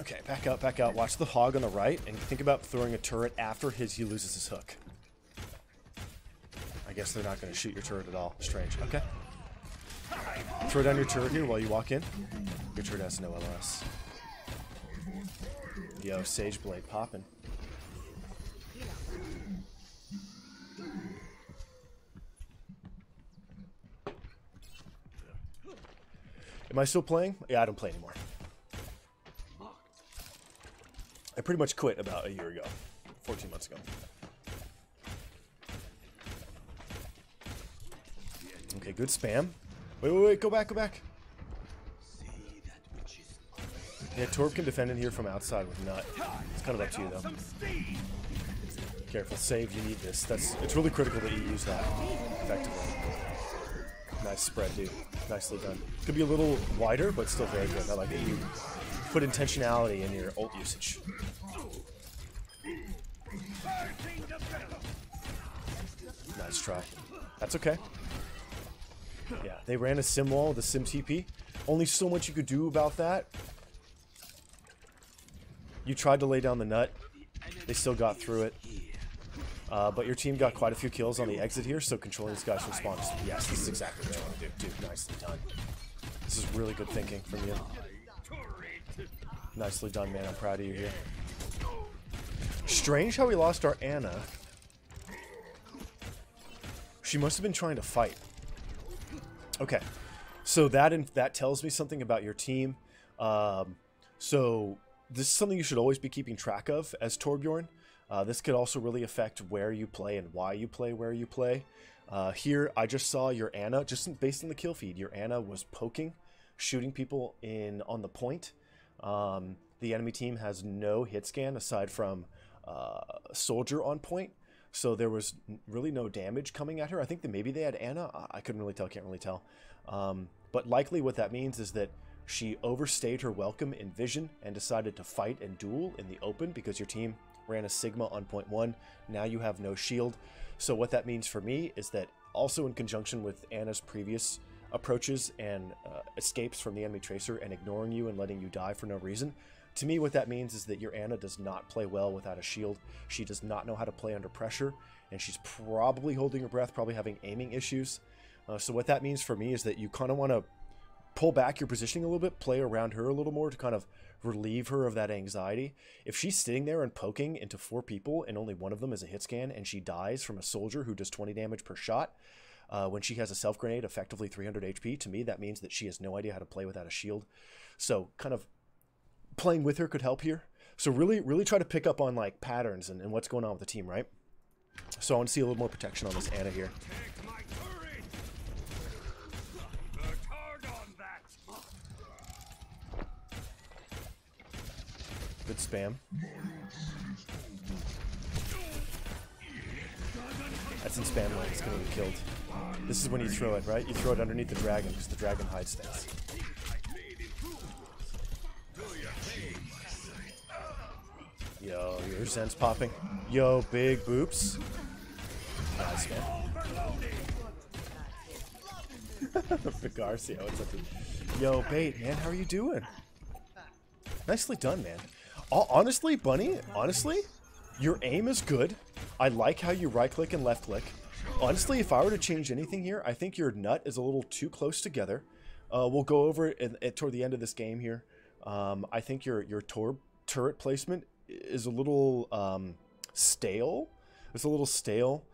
Okay, back out. Watch the Hog on the right and think about throwing a turret after he loses his hook. I guess they're not going to shoot your turret at all. Strange. Okay. Throw down your turret here while you walk in. Your turret has no LS. Yo, Sage Blade popping. Am I still playing? Yeah, I don't play anymore. I pretty much quit about a year ago. 14 months ago. Okay, good spam. Wait, go back. Yeah, Torb can defend in here from outside with Nut. It's kind of up to you, though. Careful, save, you need this. It's really critical that you use that effectively. Nice spread, dude. Nicely done. Could be a little wider, but still very good. I like it. You put intentionality in your ult usage. Nice try. That's okay. Yeah, they ran a sim wall with a sim TP. Only so much you could do about that. You tried to lay down the nut. They still got through it. But your team got quite a few kills on the exit here, so controlling this guy's response. Yes, this is exactly what you want to do. Dude, nicely done. This is really good thinking from you. Nicely done, man. I'm proud of you here. Strange how we lost our Ana. She must have been trying to fight. Okay, so that tells me something about your team. So this is something you should always be keeping track of as Torbjorn. This could also really affect where you play and why you play where you play. Here, I just saw your Ana, just based on the kill feed, your Ana was poking, shooting people on the point. The enemy team has no hit scan aside from Soldier on point. So there was really no damage coming at her. I think that maybe they had Ana. I couldn't really tell, can't really tell. But likely what that means is that she overstayed her welcome in vision and decided to fight and duel in the open because your team ran a Sigma on point 1. Now you have no shield. So what that means for me is that also in conjunction with Ana's previous approaches and escapes from the enemy tracer and ignoring you and letting you die for no reason, to me what that means is that your Ana does not play well without a shield. She does not know how to play under pressure, and she's probably holding her breath, probably having aiming issues. So what that means for me is that you kind of want to pull back your positioning a little bit, play around her a little more to kind of relieve her of that anxiety. If she's sitting there and poking into 4 people and only one of them is a hit scan and she dies from a soldier who does 20 damage per shot, when she has a self grenade effectively 300 HP, to me that means that she has no idea how to play without a shield. So kind of playing with her could help here. So really try to pick up on like patterns and what's going on with the team, right? So I want to see a little more protection on this Ana here. Good spam. That's in spam lane. It's going to get killed. This is when you throw it, right? You throw it underneath the dragon because the dragon hides things. Yo, your Zen's popping. Yo, big boops. Nice, man. Garcia, what's up, dude? Yo, Bait, man, how are you doing? Nicely done, man. Honestly, Bunny, honestly, your aim is good. I like how you right-click and left-click. Honestly, if I were to change anything here, I think your nut is a little too close together. We'll go over it toward the end of this game here. I think your turret placement is a little stale. It's a little stale.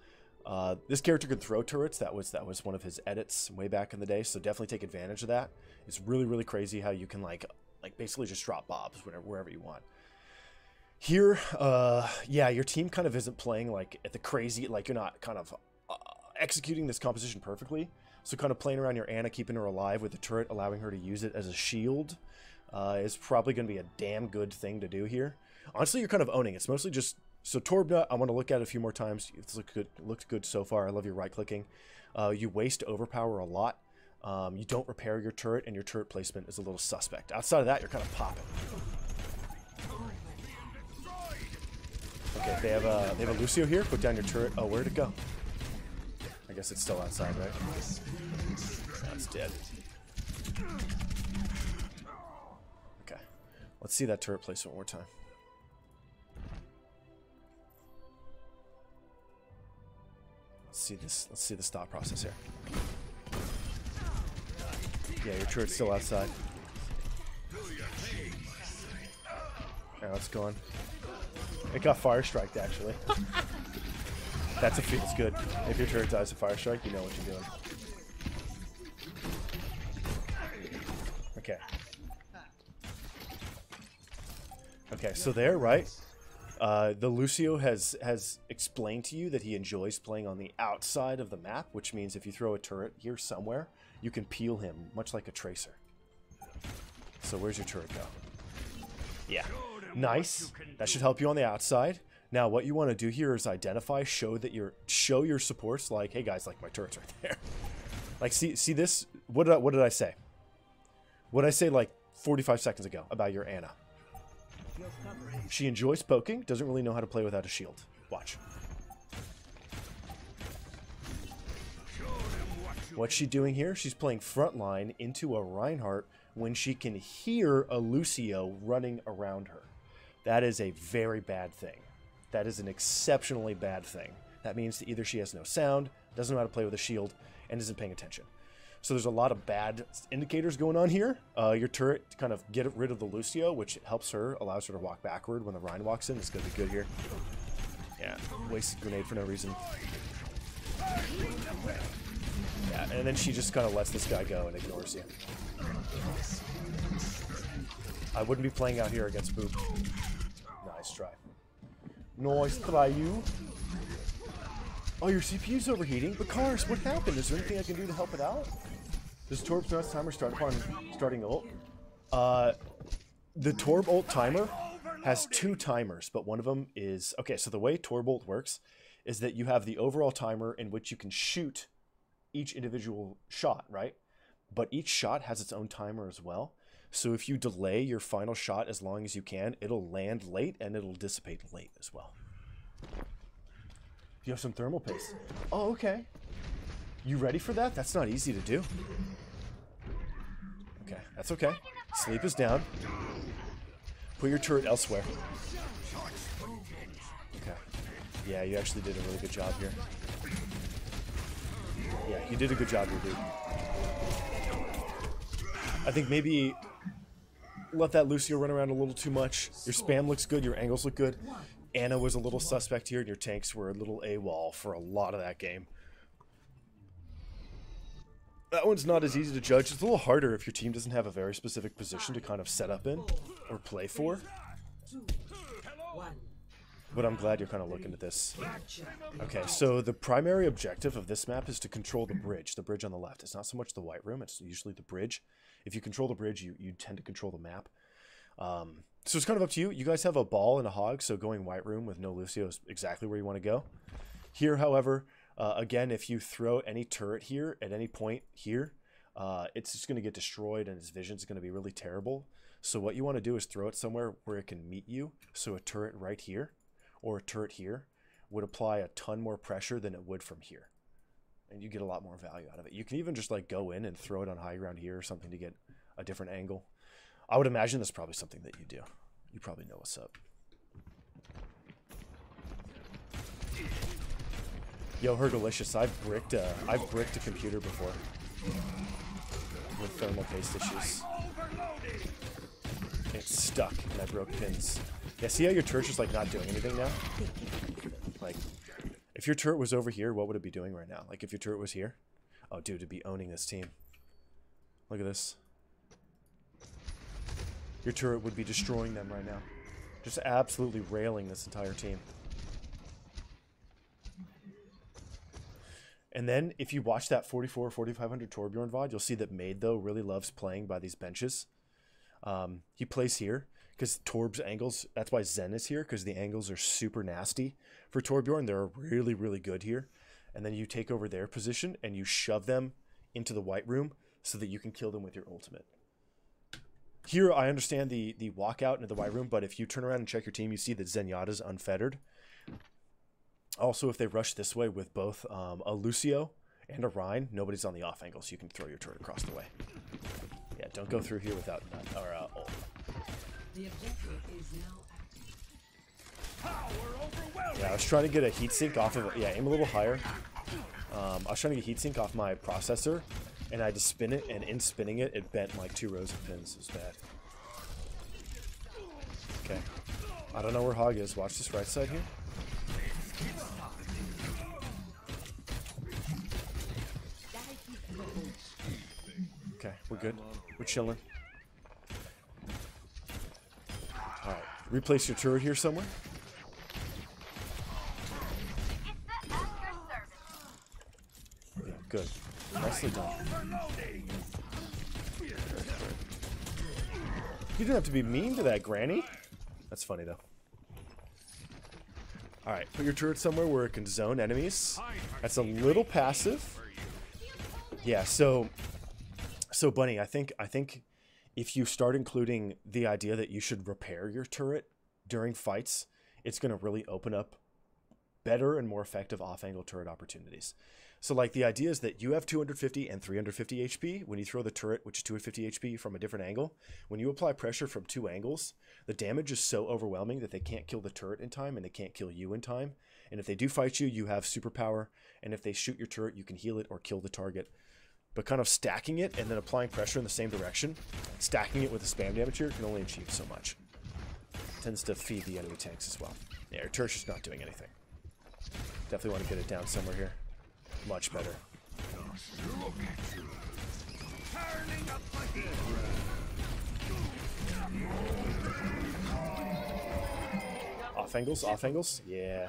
This character could throw turrets. That was one of his edits way back in the day. So definitely take advantage of that. It's really, really crazy how you can like basically just drop bobs wherever you want. Here, yeah, your team kind of isn't playing like at the crazy, like you're not kind of executing this composition perfectly. So kind of playing around your Ana, keeping her alive with the turret, allowing her to use it as a shield is probably going to be a damn good thing to do here. Honestly, you're kind of owning it. It's mostly just... So Torbnut, I want to look at it a few more times. It's looked good so far. I love your right-clicking. You waste overpower a lot. You don't repair your turret, and your turret placement is a little suspect. Outside of that, you're kind of popping. Okay, they have a Lucio here. Put down your turret. Oh, where'd it go? I guess it's still outside, right? That's dead. Okay, let's see that turret placement one more time. Let's see this thought process here. Yeah, your turret's still outside. Alright, let's go on. It got fire striked actually. That's good. If your turret dies to fire strike, you know what you're doing. Okay. Okay, so there, right? The Lucio has explained to you that he enjoys playing on the outside of the map, which means if you throw a turret here somewhere, you can peel him, much like a tracer. So where's your turret go? Yeah. Nice. That should help you on the outside. Now, what you want to do here is identify, show your supports, like, hey guys, like my turret's right there. Like, see this? What did I say? What did I say like 45 seconds ago about your Ana? She enjoys poking, doesn't really know how to play without a shield. Watch. What's she doing here? She's playing frontline into a Reinhardt when she can hear a Lucio running around her. That is a very bad thing. That is an exceptionally bad thing. That means that either she has no sound, doesn't know how to play with a shield, and isn't paying attention. So there's a lot of bad indicators going on here. Your turret to kind of get rid of the Lucio, which helps her, allows her to walk backward when the Rhine walks in. It's going to be good here. Yeah, wasted grenade for no reason. Yeah, and then she just kind of lets this guy go and ignores you. I wouldn't be playing out here against Boop. Nice try. Nice try, you. Oh, your CPU's overheating? But Cars, what happened? Is there anything I can do to help it out? Does Torb's Nuts timer start upon starting ult? The Torb ult timer has 2 timers, but one of them is... Okay, so the way Torb ult works is that you have the overall timer in which you can shoot each individual shot, right? But each shot has its own timer as well. So if you delay your final shot as long as you can, it'll land late and it'll dissipate late as well. You have some thermal paste. Oh, okay. You ready for that? That's not easy to do. Okay, that's okay. Sleep is down. Put your turret elsewhere. Okay. Yeah, you actually did a really good job here. Yeah, you did a good job here, dude. I think maybe let that Lucio run around a little too much. Your spam looks good, your angles look good. Ana was a little suspect here, and your tanks were a little AWOL for a lot of that game. That one's not as easy to judge. It's a little harder if your team doesn't have a very specific position to kind of set up in or play for. but I'm glad you're kind of looking at this. Okay, so the primary objective of this map is to control the bridge on the left. It's not so much the white room, it's usually the bridge. If you control the bridge, you tend to control the map. So it's kind of up to you. You guys have a ball and a hog, so going white room with no Lucio is exactly where you want to go. Here, however, again, if you throw any turret here at any point here, it's just going to get destroyed and its vision is going to be really terrible. So what you want to do is throw it somewhere where it can meet you. So a turret right here or a turret here would apply a ton more pressure than it would from here. And you get a lot more value out of it. You can even just like go in and throw it on high ground here or something to get a different angle. I would imagine that's probably something that you do. You probably know what's up. Yo, her delicious. I've bricked a computer before with thermal paste issues. It's stuck and I broke pins. Yeah, see how your turret's just like not doing anything now? Like, if your turret was over here, what would it be doing right now? Like if your turret was here? Oh, dude, it'd be owning this team. Look at this. Your turret would be destroying them right now. Just absolutely railing this entire team. And then, if you watch that 4400 Torbjorn VOD, you'll see that Maid, though, really loves playing by these benches. He plays here, because Torb's angles, that's why Zen is here, because the angles are super nasty. For Torbjorn, they're really, really good here. And then you take over their position, and you shove them into the white room, so that you can kill them with your ultimate. Here, I understand the walkout into the white room, but if you turn around and check your team, you see that Zenyatta's unfettered. Also, if they rush this way with both a Lucio and a Rhine, nobody's on the off angle, so you can throw your turret across the way. Yeah, don't go through here without ult. The objective is now active. Yeah, I was trying to get a heatsink off of it. Yeah, aim a little higher. I was trying to get a heatsink off my processor, and I had to spin it, and in spinning it, it bent like 2 rows of pins. It was bad. Okay. I don't know where Hog is. Watch this right side here. Okay, we're good. We're chilling. Alright, replace your turret here somewhere. Yeah, good. Nicely done. You didn't have to be mean to that, Granny. That's funny, though. Alright, put your turret somewhere where it can zone enemies. That's a little passive. Yeah, so Bunny, I think if you start including the idea that you should repair your turret during fights, it's going to really open up better and more effective off-angle turret opportunities. So like the idea is that you have 250 and 350 HP. When you throw the turret, which is 250 HP from a different angle, when you apply pressure from 2 angles, the damage is so overwhelming that they can't kill the turret in time and they can't kill you in time. And if they do fight you, you have superpower. And if they shoot your turret, you can heal it or kill the target. But kind of stacking it and then applying pressure in the same direction, stacking it with a spam damage here can only achieve so much. Tends to feed the enemy tanks as well. Yeah, your turret's just not doing anything. Definitely want to get it down somewhere here. Much better. Off angles, off angles? Yeah.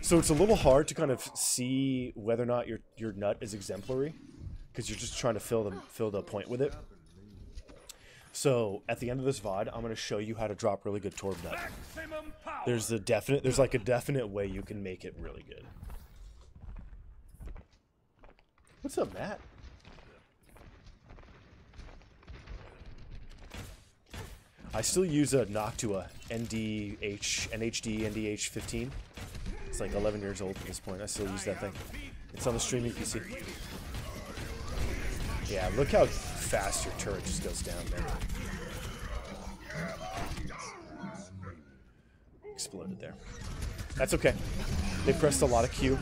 So it's a little hard to kind of see whether or not your nut is exemplary, because you're just trying to fill the point with it. So at the end of this VOD, I'm going to show you how to drop really good Torb nut. There's like a definite way you can make it really good. What's up, Matt? I still use a Noctua NHD NDH 15. It's like 11 years old at this point. I still use that thing. It's on the streaming PC. Yeah, look how fast your turret just goes down, man. Exploded there. That's okay. They pressed a lot of Q.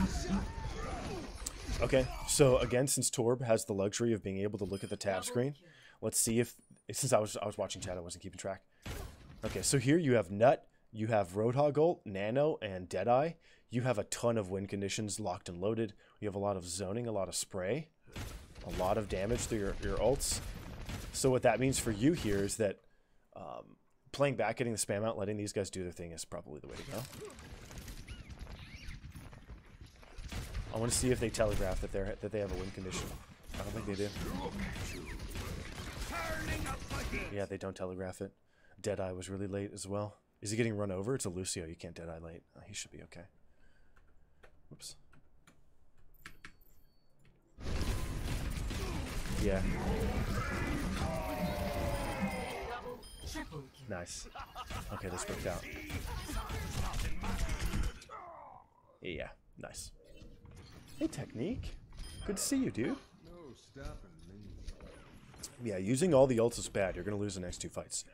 Okay, so again, since Torb has the luxury of being able to look at the tab screen, let's see if, since I was watching chat, I wasn't keeping track. Okay, so here you have Nut, you have Roadhog ult, Nano, and Deadeye. You have a ton of win conditions locked and loaded. You have a lot of zoning, a lot of spray, a lot of damage through your ults. So what that means for you here is that playing back, getting the spam out, letting these guys do their thing is probably the way to go. I want to see if they telegraph that they have a win condition. I don't think they do. Yeah, they don't telegraph it. Deadeye was really late as well. Is he getting run over? It's a Lucio. You can't Deadeye late. Oh, he should be okay. Whoops. Yeah. Nice. Okay, this worked out. Yeah, nice. Hey, Technique. Good to see you, dude. Yeah, using all the ults is bad. You're going to lose the next 2 fights.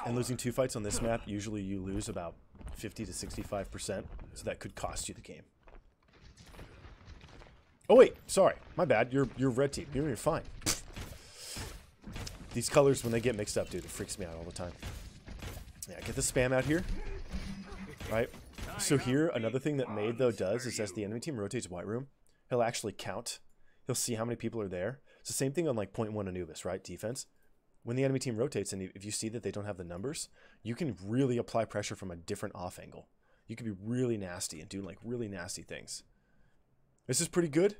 And losing 2 fights on this map, usually you lose about 50 to 65%. So that could cost you the game. Oh, wait. Sorry. My bad. You're red team. You're fine. These colors, when they get mixed up, dude, it freaks me out all the time. Yeah, get the spam out here. Right? So here, another thing that Made, though, does is as the enemy team rotates White Room, he'll actually count. He'll see how many people are there. It's the same thing on, like, point 1 Anubis, right? Defense. When the enemy team rotates, and if you see that they don't have the numbers, you can really apply pressure from a different off angle. You can be really nasty and do, like, really nasty things. This is pretty good,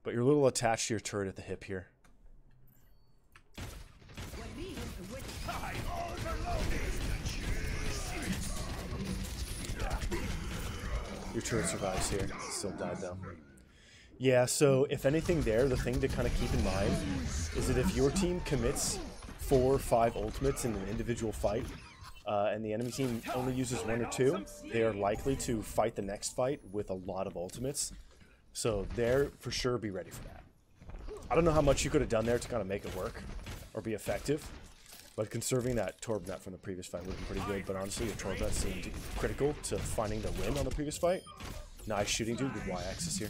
but you're a little attached to your turret at the hip here. Your turret survives here. Still died though. Yeah, so if anything there, the thing to kind of keep in mind is that if your team commits 4 or 5 ultimates in an individual fight, and the enemy team only uses 1 or 2, they are likely to fight the next fight with a lot of ultimates. So there, for sure, be ready for that. I don't know how much you could have done there to kind of make it work or be effective. But conserving that Torb net from the previous fight would have been pretty good. But honestly, your Torb net seemed critical to finding the win on the previous fight. Nice shooting, dude. Good Y-axis here.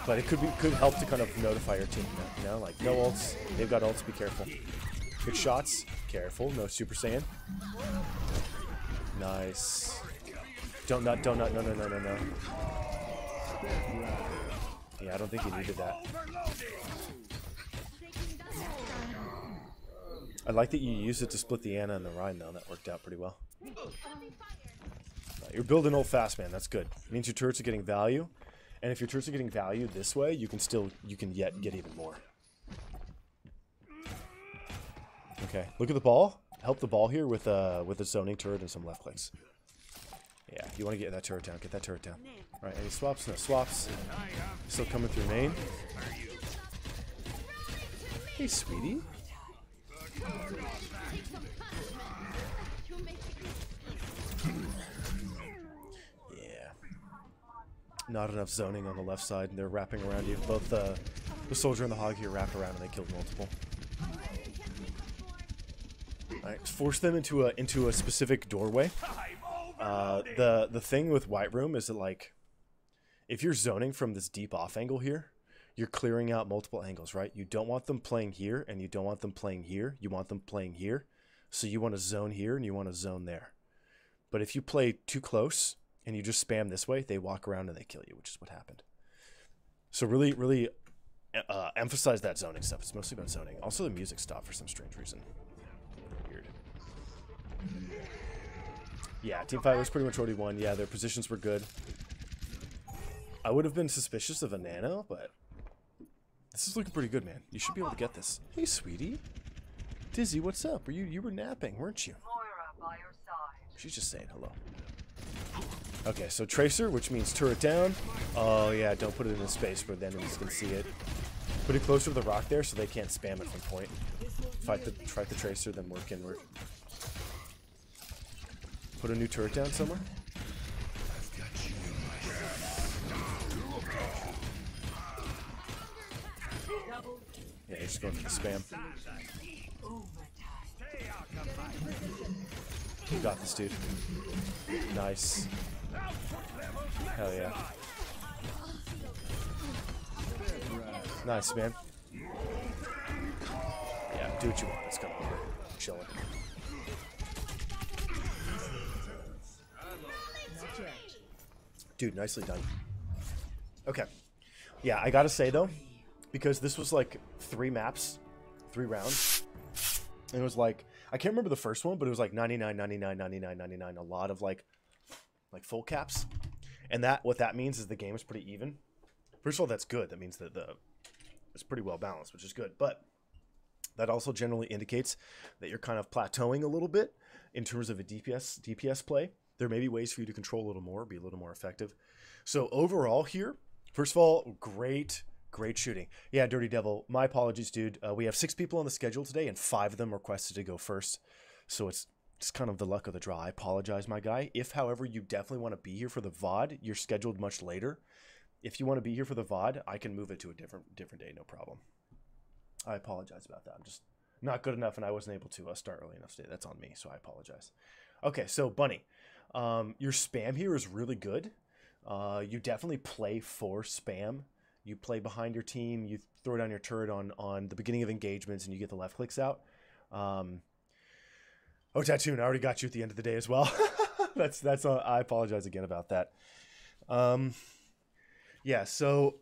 But it could help to kind of notify your team, you know? Like, no ults. They've got ults. Be careful. Good shots. Careful. No Super Saiyan. Nice. Don't nut. No. Yeah, I don't think you needed that. I like that you used it to split the Ana and the Rhine, though. That worked out pretty well. You're building ult fast, man. That's good. It means your turrets are getting value. And if your turrets are getting value this way, you can yet get even more. Okay, look at the ball. Help the ball here with a zoning turret and some left clicks. Yeah, you want to get that turret down. Get that turret down. All right, any swaps? No swaps. Still coming through main. Hey, sweetie. Yeah. Not enough zoning on the left side. They're wrapping around you. Both the soldier and the hog here wrapped around and they killed multiple. Alright, force them into a specific doorway. The thing with White Room is that, like, if you're zoning from this deep off angle here, you're clearing out multiple angles, right? You don't want them playing here, and you don't want them playing here. You want them playing here. So you want to zone here, and you want to zone there. But if you play too close, and you just spam this way, they walk around and they kill you, which is what happened. So really emphasize that zoning stuff. It's mostly about zoning. Also, the music stopped for some strange reason. Weird. Yeah, Team 5 was pretty much already won. Yeah, their positions were good. I would have been suspicious of a nano, but this is looking pretty good, man. You should be able to get this. Hey, sweetie. Dizzy, what's up? You were napping, weren't you? By your side. She's just saying hello. Okay, so Tracer, which means turret down. Oh, yeah, don't put it in a space where the enemies can see it. Put it closer to the rock there so they can't spam it from point. Fight the Tracer, then work inward. Put a new turret down somewhere. Yeah, you're just going for the spam. You got this, dude. Nice. Hell yeah. Nice, man. Yeah, do what you want. It's kind of over. Chilling. Dude, nicely done. Okay. Yeah, I gotta say, though, because this was like 3 maps, 3 rounds, And it was like, I can't remember the first one, but it was like 99, 99, 99, 99. A lot of like full caps. And what that means is the game is pretty even. First of all, that's good. That means that it's pretty well balanced, which is good. But that also generally indicates that you're kind of plateauing a little bit in terms of a DPS play. There may be ways for you to control a little more, be a little more effective. So overall here, first of all, great shooting. Yeah, Dirty Devil, my apologies, dude. We have 6 people on the schedule today, and 5 of them requested to go first. So it's kind of the luck of the draw. I apologize, my guy. If, however, you definitely want to be here for the VOD, you're scheduled much later. If you want to be here for the VOD, I can move it to a different day, no problem. I apologize about that. I'm just not good enough, and I wasn't able to start early enough today. That's on me, so I apologize. Okay, so Bunny, your spam here is really good. You definitely play for spam. You play behind your team. You throw down your turret on the beginning of engagements, and you get the left clicks out. Oh, Tattoon, I already got you at the end of the day as well. that's. I apologize again about that. Yeah. So,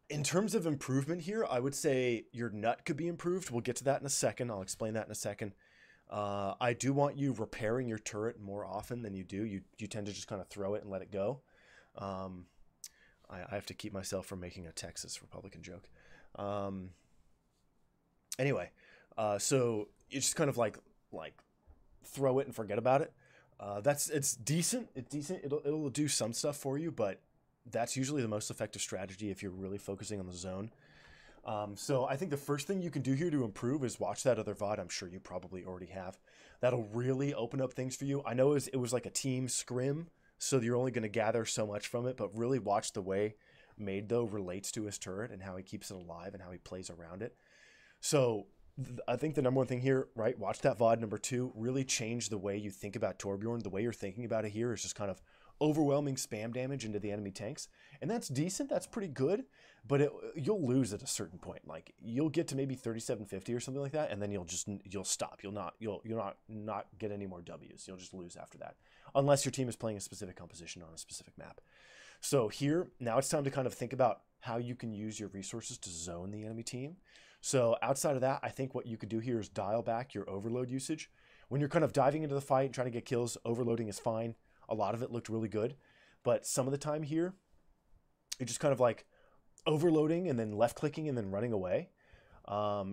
in terms of improvement here, I would say your nut could be improved. We'll get to that in a second. I'll explain that in a second. I do want you repairing your turret more often than you do. You tend to just kind of throw it and let it go. I have to keep myself from making a Texas Republican joke. Anyway, so you just kind of like throw it and forget about it. It's decent. It's decent. It'll do some stuff for you, but that's usually the most effective strategy if you're really focusing on the zone. So I think the first thing you can do here to improve is watch that other VOD. I'm sure you probably already have. That'll really open up things for you. I know it was like a team scrim, so you're only going to gather so much from it, but really watch the way Made-Though relates to his turret and how he keeps it alive and how he plays around it. So I think the number one thing here, right, watch that VOD. Number 2, really change the way you think about Torbjorn. The way you're thinking about it here is just kind of overwhelming spam damage into the enemy tanks. And that's decent. That's pretty good. But you'll lose at a certain point. Like, you'll get to maybe 3750 or something like that, and then you'll stop. You'll not get any more W's. You'll just lose after that, unless your team is playing a specific composition on a specific map. So here, now it's time to kind of think about how you can use your resources to zone the enemy team. So outside of that, I think what you could do here is dial back your overload usage. When you're kind of diving into the fight and trying to get kills, overloading is fine. A lot of it looked really good. But some of the time here, you're just kind of like overloading and then left clicking and then running away.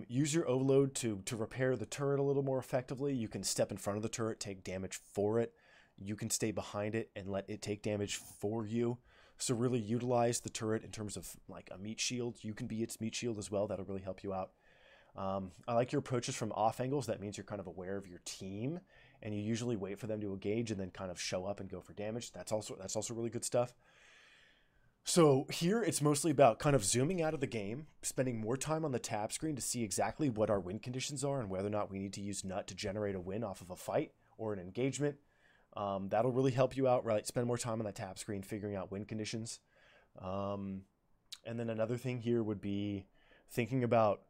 Use your overload to repair the turret a little more effectively. You can step in front of the turret, take damage for it. You can stay behind it and let it take damage for you. So really utilize the turret in terms of like a meat shield. You can be its meat shield as well. That'll really help you out. I like your approaches from off angles. That means you're kind of aware of your team, and you usually wait for them to engage and then kind of show up and go for damage. That's also really good stuff. So here it's mostly about kind of zooming out of the game, spending more time on the tab screen to see exactly what our win conditions are and whether or not we need to use nut to generate a win off of a fight or an engagement. That'll really help you out, right? Spend more time on that tab screen figuring out win conditions. And then another thing here would be thinking about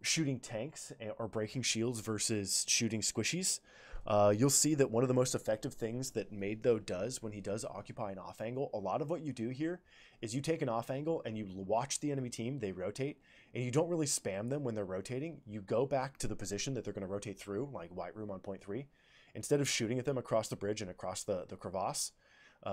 shooting tanks or breaking shields versus shooting squishies. You'll see that one of the most effective things that Made-Though does when he does occupy an off angle, a lot of what you do here is you take an off angle and you watch the enemy team, they rotate, and you don't really spam them when they're rotating. You go back to the position that they're going to rotate through, like White Room on point 3. Instead of shooting at them across the bridge and across the crevasse,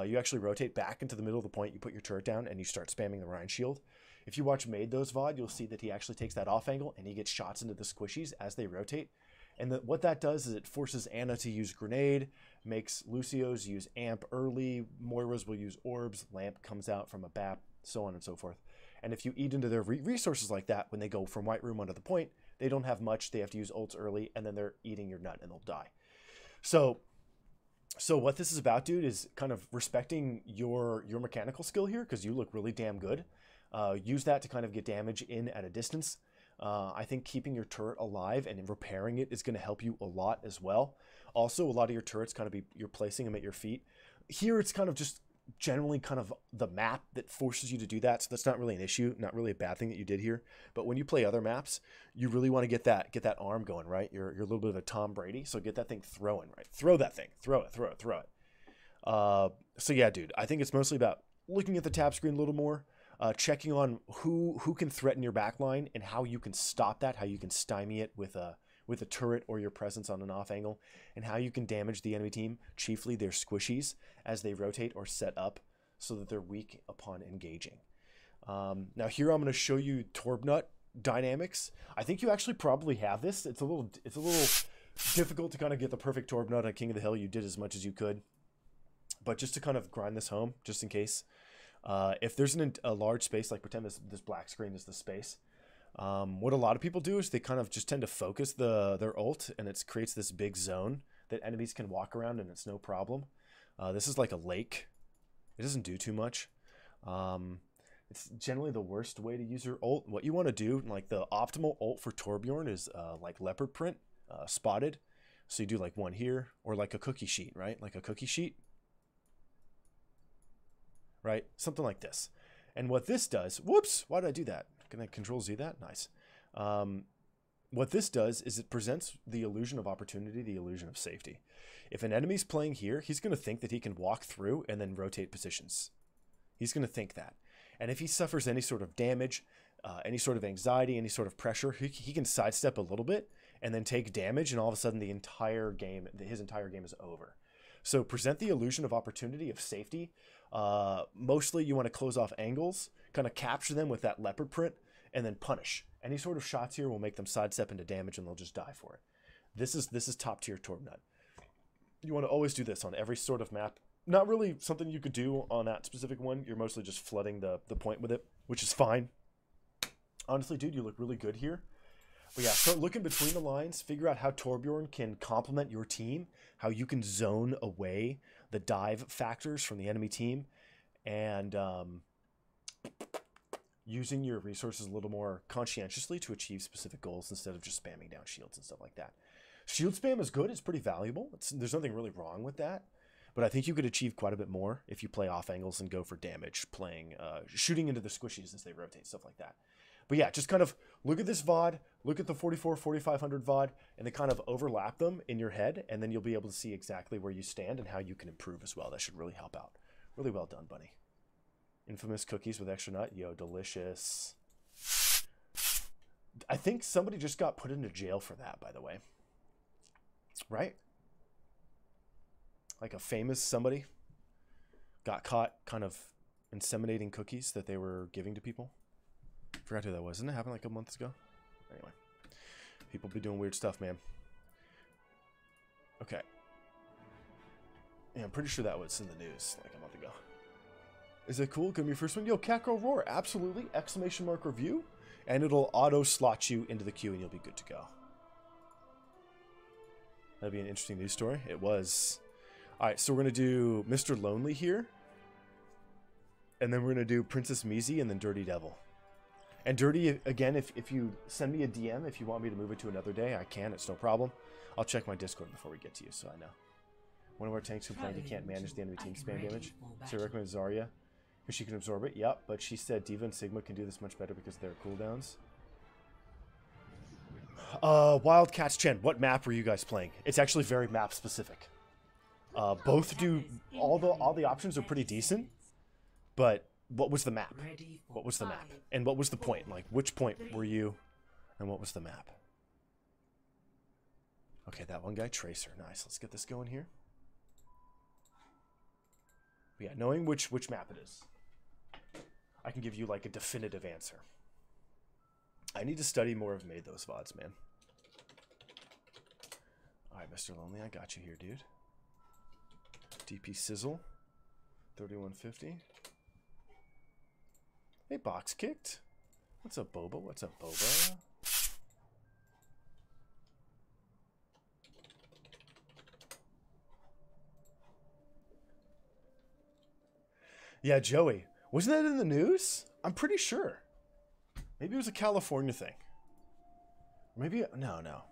you actually rotate back into the middle of the point, you put your turret down, and you start spamming the Rhine Shield. If you watch Made-Though's VOD, you'll see that he actually takes that off angle and he gets shots into the squishies as they rotate. And what that does is it forces Anna to use Grenade, makes Lucio's use Amp early, Moira's will use Orbs, Lamp comes out from a BAP, so on and so forth. And if you eat into their resources like that, when they go from White Room onto the point, they don't have much, they have to use ults early, and then they're eating your nut and they'll die. So what this is about, dude, is kind of respecting your mechanical skill here, because you look really damn good. Use that to kind of get damage in at a distance. I think keeping your turret alive and repairing it is going to help you a lot as well. Also, a lot of your turrets kind of you're placing them at your feet. Here, it's kind of just generally kind of the map that forces you to do that. So that's not really an issue, not really a bad thing that you did here. But when you play other maps, you really want to get that arm going, right? You're a little bit of a Tom Brady, so get that thing throwing, right? Throw that thing, throw it. So yeah, dude, I think it's mostly about looking at the tab screen a little more. Checking on who can threaten your backline and how you can stop that, how you can stymie it with with a turret or your presence on an off angle, and how you can damage the enemy team, chiefly their squishies, as they rotate or set up so that they're weak upon engaging. Now here I'm going to show you Torbnut dynamics. I think you actually probably have this. It's a little difficult to kind of get the perfect Torbnut on King of the Hill. You did as much as you could. But just to kind of grind this home, just in case, if there's a large space, like pretend this black screen is the space, what a lot of people do is they kind of just tend to focus their ult, and it creates this big zone that enemies can walk around, and it's no problem. This is like a lake. It doesn't do too much. It's generally the worst way to use your ult. What you want to do, like the optimal ult for Torbjorn is like leopard print, spotted. So you do like one here, or like a cookie sheet, right? Like a cookie sheet. Right? Something like this. And what this does, whoops, why did I do that? Can I Control Z that? Nice. What this does is it presents the illusion of opportunity, the illusion of safety. If an enemy's playing here, he's going to think that he can walk through and then rotate positions. He's going to think that. And if he suffers any sort of damage, any sort of anxiety, any sort of pressure, he can sidestep a little bit and then take damage, and all of a sudden his entire game is over. So present the illusion of opportunity, of safety. Mostly you want to close off angles, kind of capture them with that leopard print, and then punish. Any sort of shots here will make them sidestep into damage, and they'll just die for it. This is top tier Torbnut. You want to always do this on every sort of map. Not really something you could do on that specific one. You're mostly just flooding the point with it, which is fine. Honestly, dude, you look really good here. But yeah, start looking between the lines. Figure out how Torbjorn can complement your team, how you can zone away the dive factors from the enemy team, and using your resources a little more conscientiously to achieve specific goals instead of just spamming down shields and stuff like that. Shield spam is good. It's pretty valuable. There's nothing really wrong with that. But I think you could achieve quite a bit more if you play off angles and go for damage, shooting into the squishies as they rotate, stuff like that. But yeah, just kind of look at this VOD, look at the 4400-4500 VOD, and then kind of overlap them in your head, and then you'll be able to see exactly where you stand and how you can improve as well. That should really help out. Really well done, Bunny. Infamous cookies with extra nut. Yo, delicious. I think somebody just got put into jail for that, by the way. Right? Like a famous somebody got caught kind of inseminating cookies that they were giving to people. Forgot who that was. Didn't it happen like a month ago? Anyway. People be doing weird stuff, man. Okay. Yeah, I'm pretty sure that was in the news like a month ago. Is it cool? Gonna be your first one? Yo, Catgirl Roar. Absolutely. Exclamation mark review. And it'll auto slot you into the queue and you'll be good to go. That'd be an interesting news story. It was. Alright, so we're going to do Mr. Lonely here. And then we're going to do PrincessMeezee and then Dirty Devil. And Dirty, again, if you send me a DM, if you want me to move it to another day, I can. It's no problem. I'll check my Discord before we get to you, so I know. One of our tanks complained he can't manage the enemy team spam damage. So I recommend Zarya, because she can absorb it. Yep, but she said Diva and Sigma can do this much better because of their cooldowns. Wildcats Chen, what map were you guys playing? It's actually very map specific. Both do, all the options are pretty decent, but what was the map? What was the map? And what was the point? Like, which point were you, and what was the map? Okay, that one guy, Tracer. Nice. Let's get this going here. But yeah, knowing which map it is, I can give you like a definitive answer. I need to study more of Made Those VODs, man. Alright, Mr. Lonely, I got you here, dude. DP Sizzle. 3150. Hey, Box Kicked. What's up, Boba? What's up, Boba? Yeah, Joey. Wasn't that in the news? I'm pretty sure. Maybe it was a California thing. Maybe... No.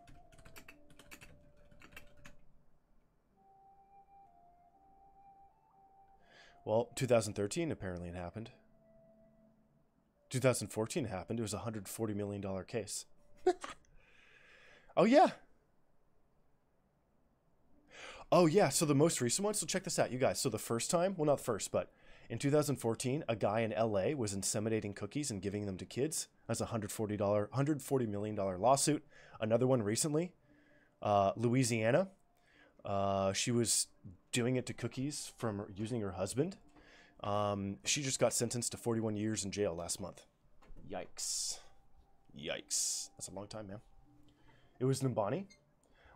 Well, 2013, apparently it happened. 2014 it happened. It was a $140 million case. Oh, yeah. Oh, yeah. So the most recent one. So check this out, you guys. So the first time, well, not first, but in 2014, a guy in LA was inseminating cookies and giving them to kids. That's a $140 million lawsuit. Another one recently. Louisiana. She was doing it to cookies from using her husband. She just got sentenced to 41 years in jail last month. Yikes. Yikes. That's a long time, man. It was Nimbani.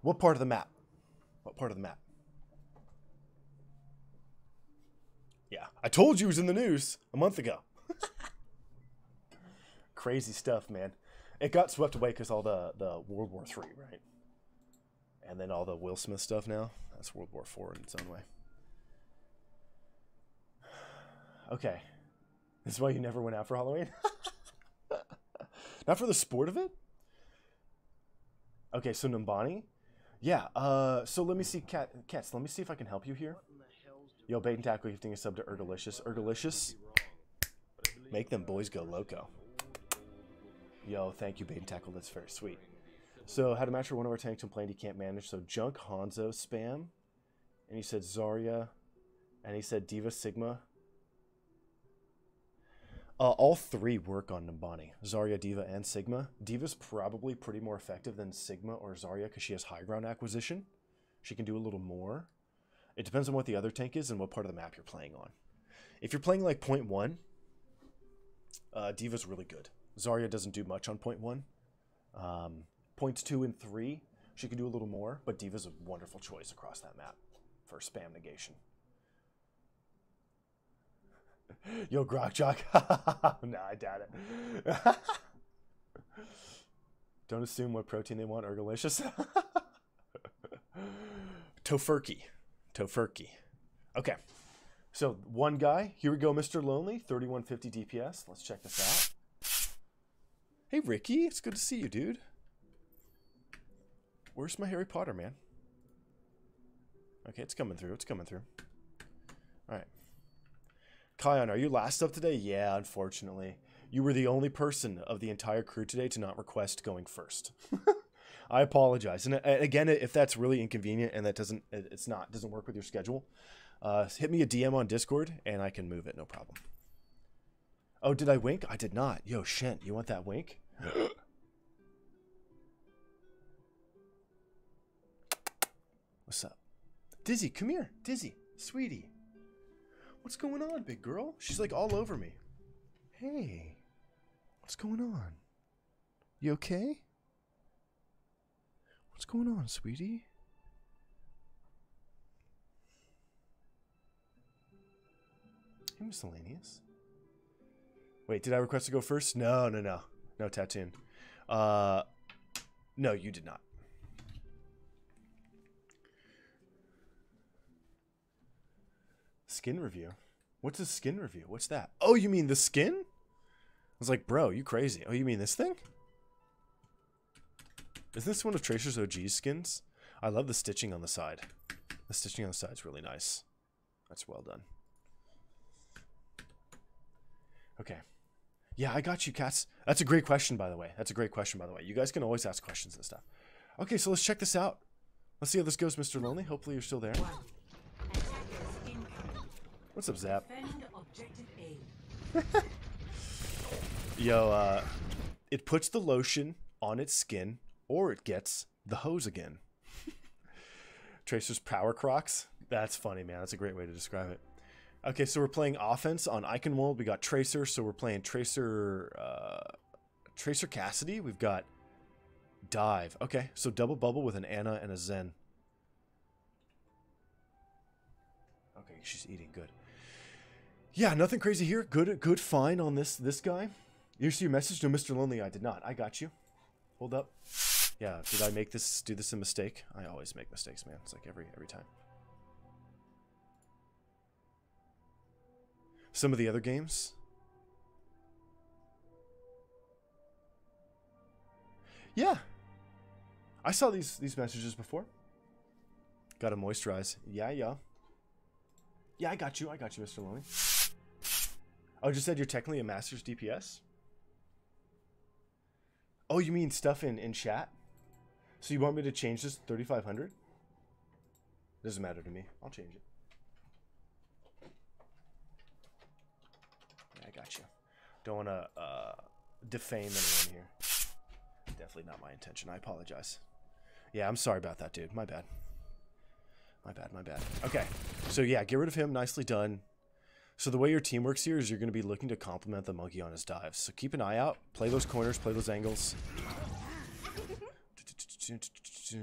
What part of the map? What part of the map? Yeah, I told you it was in the news a month ago. Crazy stuff, man. It got swept away because all the World War III, right? And then all the Will Smith stuff now. That's World War IV in its own way. Okay. This is why you never went out for Halloween? Not for the sport of it? Okay, so Nimbani. Yeah, so let me see, Cats, let me see if I can help you here. Yo, Bait and Tackle gifting a sub to Ergalicious. Ergalicious, make them boys go loco. Yo, thank you, Bait and Tackle, that's very sweet. So, had a match where one of our tanks complained he can't manage, so Junk Hanzo spam. And he said Zarya. And he said Diva Sigma. All three work on Nimbani. Zarya, Diva, and Sigma. Diva's probably pretty more effective than Sigma or Zarya because she has high ground acquisition. She can do a little more. It depends on what the other tank is and what part of the map you're playing on. If you're playing like point 1, Diva's really good. Zarya doesn't do much on point 1. Points 2 and 3, she can do a little more, but Diva's a wonderful choice across that map for spam negation. Yo, Grok Jock. No, I doubt it. Don't assume what protein they want, Ergalicious. Tofurkey. Tofurkey. Okay. So, one guy. Here we go, Mr. Lonely. 3150 DPS. Let's check this out. Hey, Ricky. It's good to see you, dude. Where's my Harry Potter, man? Okay, it's coming through. It's coming through. All right. Kion, are you last up today? Yeah, unfortunately. You were the only person of the entire crew today to not request going first. I apologize. And again, if that's really inconvenient and that doesn't work with your schedule, hit me a DM on Discord and I can move it, no problem. Oh, did I wink? I did not. Yo, Shent, you want that wink? What's up? Dizzy, come here. Dizzy, sweetie. What's going on, big girl? She's like all over me. Hey, what's going on? You okay? What's going on, sweetie? Hey, Miscellaneous. Wait, did I request to go first? No, no, no. No, Tattoon. No, you did not. Skin review? What's a skin review? What's that? Oh, you mean the skin? I was like, bro, you crazy. Oh, you mean this thing? Is this one of Tracer's OG's skins? I love the stitching on the side. The stitching on the side is really nice. That's well done. Okay. Yeah, I got you, Cats. That's a great question, by the way. That's a great question, by the way. You guys can always ask questions and stuff. Okay, so let's check this out. Let's see how this goes, Mr. Lonely. Hopefully you're still there. What's up, Zap? Yo, it puts the lotion on its skin, or it gets the hose again. Tracer's Power Crocs. That's funny, man. That's a great way to describe it. Okay, so we're playing offense on Icon World. We got Tracer, so we're playing Tracer Cassidy. We've got Dive. Okay, so double bubble with an Ana and a Zen. Okay, she's eating good. Yeah, nothing crazy here. Good fine on this guy. You see your message? No, Mr. Lonely, I did not. I got you. Hold up. Yeah, did I do this a mistake? I always make mistakes, man. It's like every time. Some of the other games. Yeah. I saw these messages before. Gotta moisturize. Yeah. Yeah, I got you, Mr. Lonely. Oh, just said you're technically a master's DPS? Oh, you mean stuff in chat? So you want me to change this to 3,500? Doesn't matter to me. I'll change it. Yeah, I got you. Don't want to defame anyone here. Definitely not my intention. I apologize. Yeah, I'm sorry about that, dude. My bad. My bad, my bad. Okay. So, yeah, get rid of him. Nicely done. So the way your team works here is you're going to be looking to complement the monkey on his dives. So keep an eye out. Play those corners. Play those angles.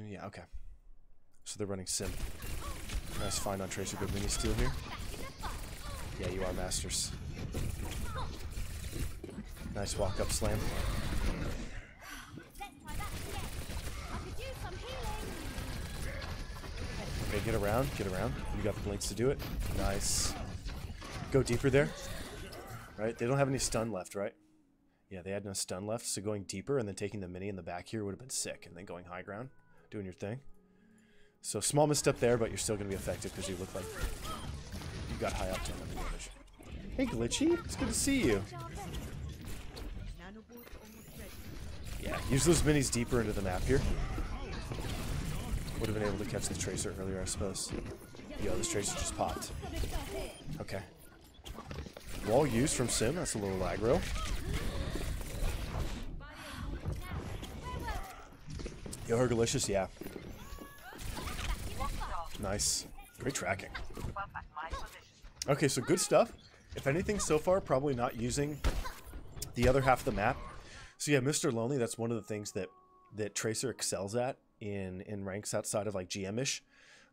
Yeah, okay. So they're running Sim. Nice find on Tracer. Good mini steal here. Yeah, you are masters. Nice walk up slam. Okay, get around. Get around. You got the blinks to do it. Nice. Go deeper there. Right? They don't have any stun left, right? Yeah, they had no stun left. So going deeper and then taking the mini in the back here would have been sick. And then going high ground. Doing your thing. So small misstep there, but you're still going to be effective because you look like you got high octane on the damage. Hey, Glitchy. It's good to see you. Yeah, use those minis deeper into the map here. Would have been able to catch the Tracer earlier, I suppose. Yo, this Tracer just popped. Okay. Wall used from Sim. That's a little aggro. Yo, Hergalicious, yeah. Nice. Great tracking. Okay, so good stuff. If anything, so far, probably not using the other half of the map. So yeah, Mr. Lonely, that's one of the things that Tracer excels at in ranks outside of like GM-ish.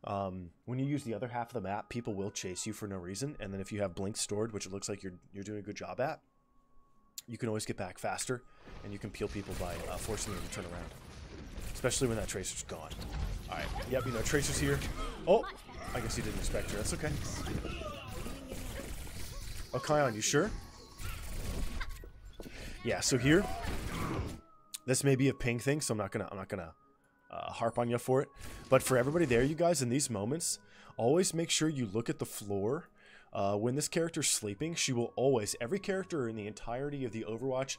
When you use the other half of the map, people will chase you for no reason. And then if you have Blink stored, which it looks like you're doing a good job at, you can always get back faster. And you can peel people by forcing them to turn around. Especially when that Tracer's gone. Alright, yep, you know, Tracer's here. Oh, I guess you didn't expect her. That's okay. Oh, Kion, you sure? Yeah, so here, this may be a ping thing, so I'm not gonna harp on you for it. But for everybody there, you guys, in these moments, always make sure you look at the floor. When this character's sleeping, she will always, every character in the entirety of the Overwatch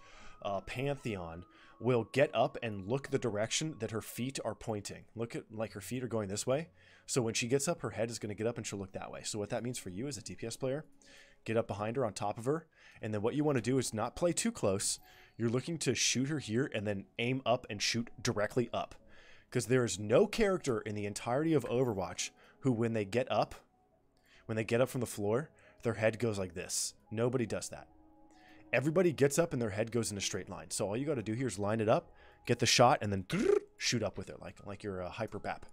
pantheon will get up and look the direction that her feet are pointing. Look at, like, her feet are going this way. So when she gets up, her head is going to get up and she'll look that way. So what that means for you as a DPS player, get up behind her, on top of her, and then what you want to do is not play too close. You're looking to shoot her here and then aim up and shoot directly up. Because there is no character in the entirety of Overwatch who, when they get up from the floor, their head goes like this. Nobody does that. Everybody gets up and their head goes in a straight line. So all you got to do here is line it up, get the shot, and then shoot up with it like you're a hyper BAP.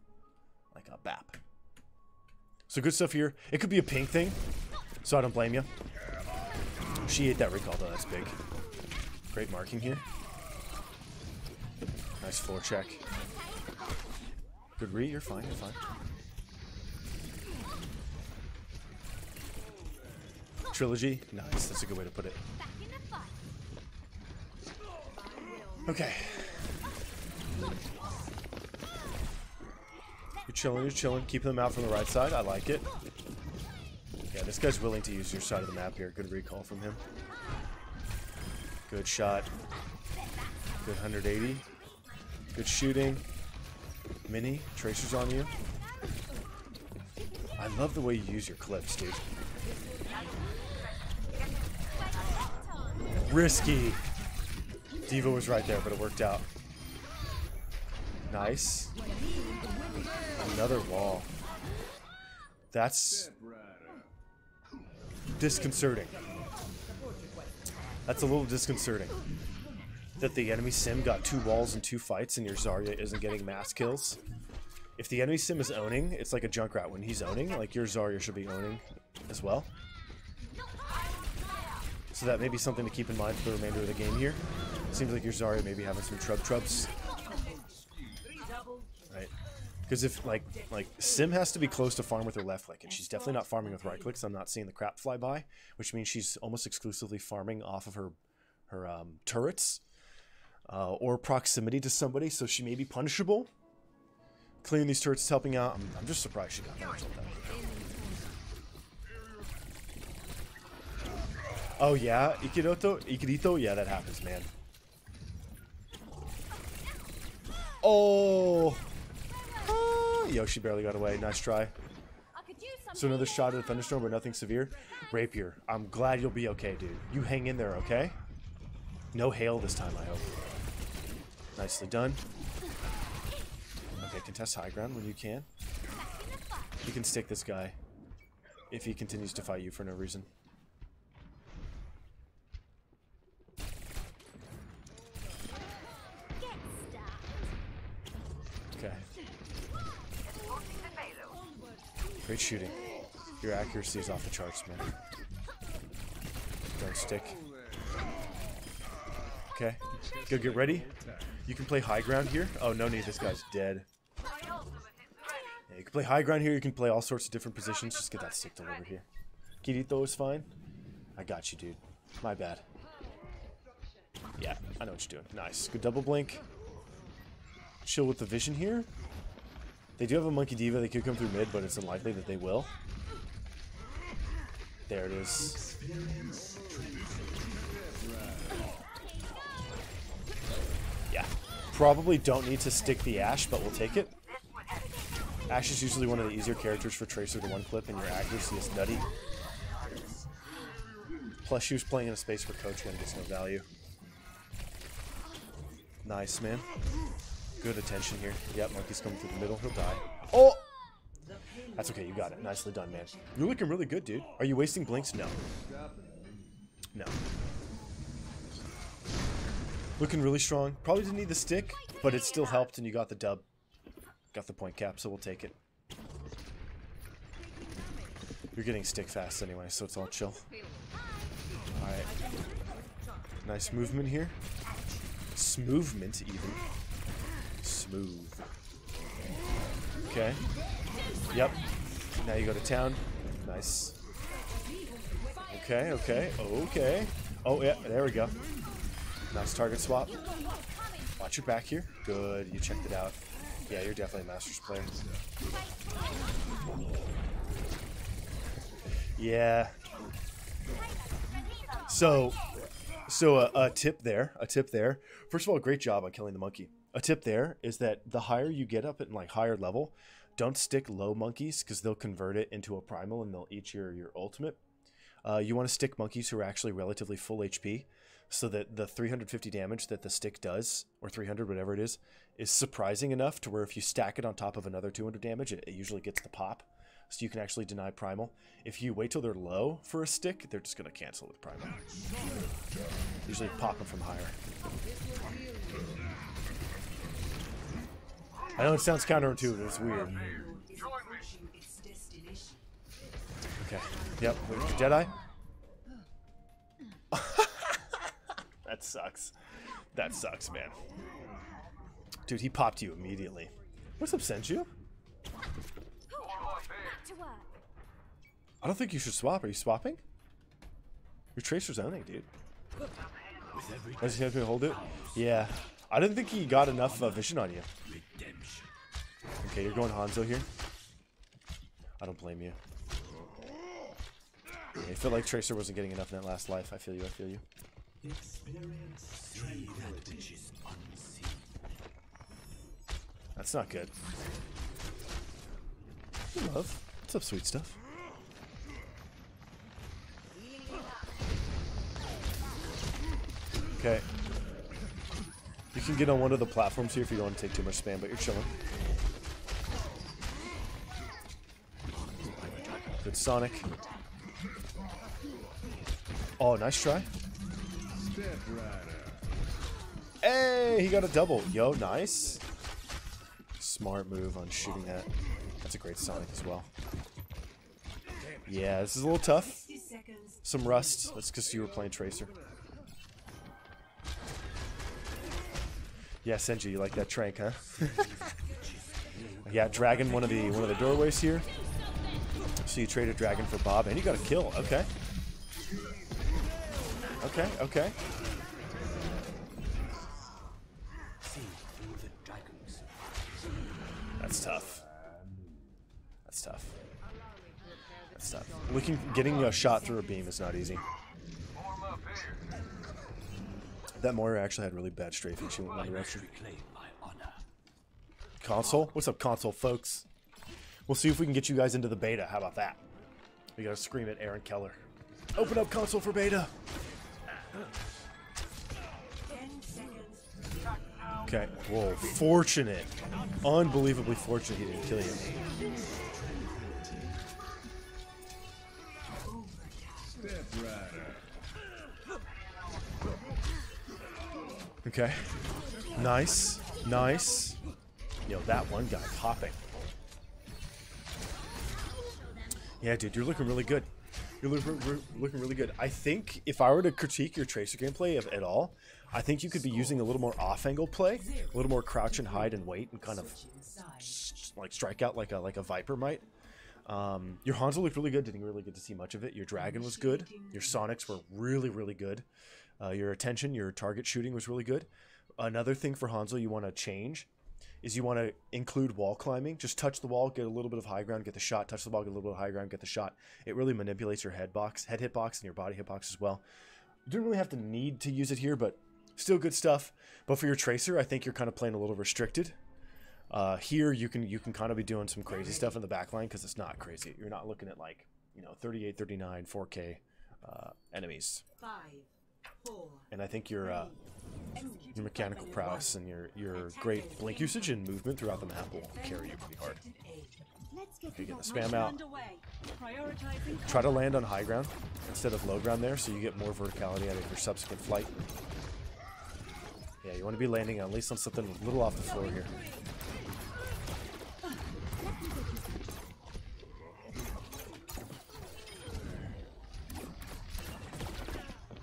Like a BAP. So good stuff here. It could be a ping thing, so I don't blame you. She ate that recall though, that's big. Great marking here. Nice floor check. Good re, you're fine, you're fine. Trilogy, nice, that's a good way to put it. Okay. You're chilling, keeping them out from the right side, I like it. Yeah, this guy's willing to use your side of the map here, good recall from him. Good shot. Good 180. Good shooting. Mini, Tracer's on you. I love the way you use your clips, dude. Risky. Diva was right there, but it worked out. Nice. Another wall. That's disconcerting. That's a little disconcerting. That the enemy sim got 2 walls in 2 fights and your Zarya isn't getting mass kills. If the enemy sim is owning, it's like a Junkrat. When he's owning, like your Zarya should be owning as well. So that may be something to keep in mind for the remainder of the game here. Seems like your Zarya may be having some trubs. Right? Because if, like Sim has to be close to farm with her left click, and she's definitely not farming with right click, so I'm not seeing the crap fly by, which means she's almost exclusively farming off of her turrets or proximity to somebody, so she may be punishable. Clearing these turrets is helping out. I'm just surprised she got that result. Oh yeah, Ikirito? Yeah, that happens, man. Oh! Yo, she barely got away. Nice try. So another shot at a thunderstorm, but nothing severe. Rapier, I'm glad you'll be okay, dude. You hang in there, okay? No hail this time, I hope. Nicely done. Okay, contest high ground when you can. You can stick this guy if he continues to fight you for no reason. Okay. Great shooting. Your accuracy is off the charts, man. Don't stick. Okay. Go get ready. You can play high ground here. Oh, no need. This guy's dead. Yeah, you can play high ground here. You can play all sorts of different positions. Just get that stick delivered here. Kirito is fine. I got you, dude. My bad. Yeah, I know what you're doing. Nice. Good double blink. Chill with the vision here. They do have a Monkey Diva. They could come through mid, but it's unlikely that they will. There it is. Yeah. Probably don't need to stick the Ashe, but we'll take it. Ashe is usually one of the easier characters for Tracer to one clip, and your accuracy is nutty. Plus, she was playing in a space where Coach Gun gets no value. Nice, man. Good attention here. Yep, Monkey's coming through the middle. He'll die. Oh! That's okay, you got it. Nicely done, man. You're looking really good, dude. Are you wasting blinks? No. No. Looking really strong. Probably didn't need the stick, but it still helped, and you got the dub. Got the point cap, so we'll take it. You're getting stick fast anyway, so it's all chill. Alright. Nice movement here. Smoothment, even. Smooth. Okay. Yep. Now you go to town. Nice. Okay, okay, okay. Oh, yeah, there we go. Nice target swap. Watch your back here. Good, you checked it out. Yeah, you're definitely a Masters player. Yeah. So a tip there. First of all, great job on killing the monkey. A tip there is that the higher you get up at like higher level, don't stick low monkeys because they'll convert it into a primal and they'll eat your ultimate. You want to stick monkeys who are actually relatively full HP, so that the 350 damage that the stick does, or 300, whatever it is surprising enough to where if you stack it on top of another 200 damage, it usually gets the pop. So you can actually deny primal. If you wait till they're low for a stick, they're just going to cancel with primal. Usually pop them from higher. I know it sounds counterintuitive, it's weird. Okay. Yep. Jedi. That sucks. That sucks, man. Dude, he popped you immediately. What's up, Senju? I don't think you should swap. Are you swapping? Your Tracer's owning, dude. Does he have to hold it? Yeah. I didn't think he got enough vision on you. Okay, you're going Hanzo here. I don't blame you. Yeah, I feel like Tracer wasn't getting enough in that last life. I feel you, I feel you. That's not good. Love. What's up, sweet stuff? Okay. You can get on one of the platforms here if you don't want to take too much spam, but you're chilling. Good Sonic. Oh, nice try. Hey, he got a double. Yo, nice. Smart move on shooting that. That's a great Sonic as well. Yeah, this is a little tough. Some rust. That's because you were playing Tracer. Yeah, Senju, you like that trank, huh? Yeah, Dragon, one of the doorways here. So you traded Dragon for Bob, and you got a kill. Okay. Okay, okay. That's tough. That's tough. That's tough. Getting a shot through a beam is not easy. That Moira actually had really bad strafing. She went one direction. Console? What's up, console folks? We'll see if we can get you guys into the beta. How about that? We gotta scream at Aaron Keller. Open up console for beta. 10 seconds. Okay. Whoa. Fortunate. Unbelievably fortunate he didn't kill you. Okay. Nice. Nice. Yo, that one guy popping. Yeah, dude, you're looking really good. You're looking really good. I think if I were to critique your Tracer gameplay at all, I think you could be using a little more off-angle play, a little more crouch and hide and wait, and kind of like strike out like a Viper might. Your Hanzo looked really good. Didn't really get to see much of it. Your Dragon was good. Your Sonics were really, really good. Your attention, your target shooting was really good. Another thing for Hanzo you want to change is you want to include wall climbing. Just touch the wall, get a little bit of high ground, get the shot. Touch the wall, get a little bit of high ground, get the shot. It really manipulates your head hitbox, and your body hitbox as well. You don't really have to need to use it here, but still good stuff. But for your Tracer, I think you're kind of playing a little restricted. Here you can kind of be doing some crazy stuff in the back line because it's not crazy. You're not looking at like 38, 39, 4K enemies. 5, 4, and I think your mechanical prowess and your great blink usage and movement throughout the map will carry you pretty hard. You get the spam out. Try to land on high ground instead of low ground there, so you get more verticality out of your subsequent flight. Yeah, you want to be landing at least on something a little off the floor here.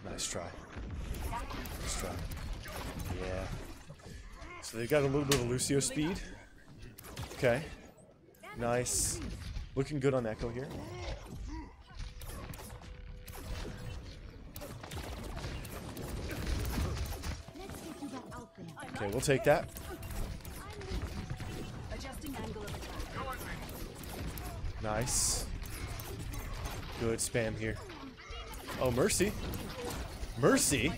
Nice try. Nice try. Yeah. So they got a little bit of Lucio speed. Okay. Nice. Looking good on Echo here. Okay, we'll take that. Nice. Good spam here. Oh, Mercy. Mercy?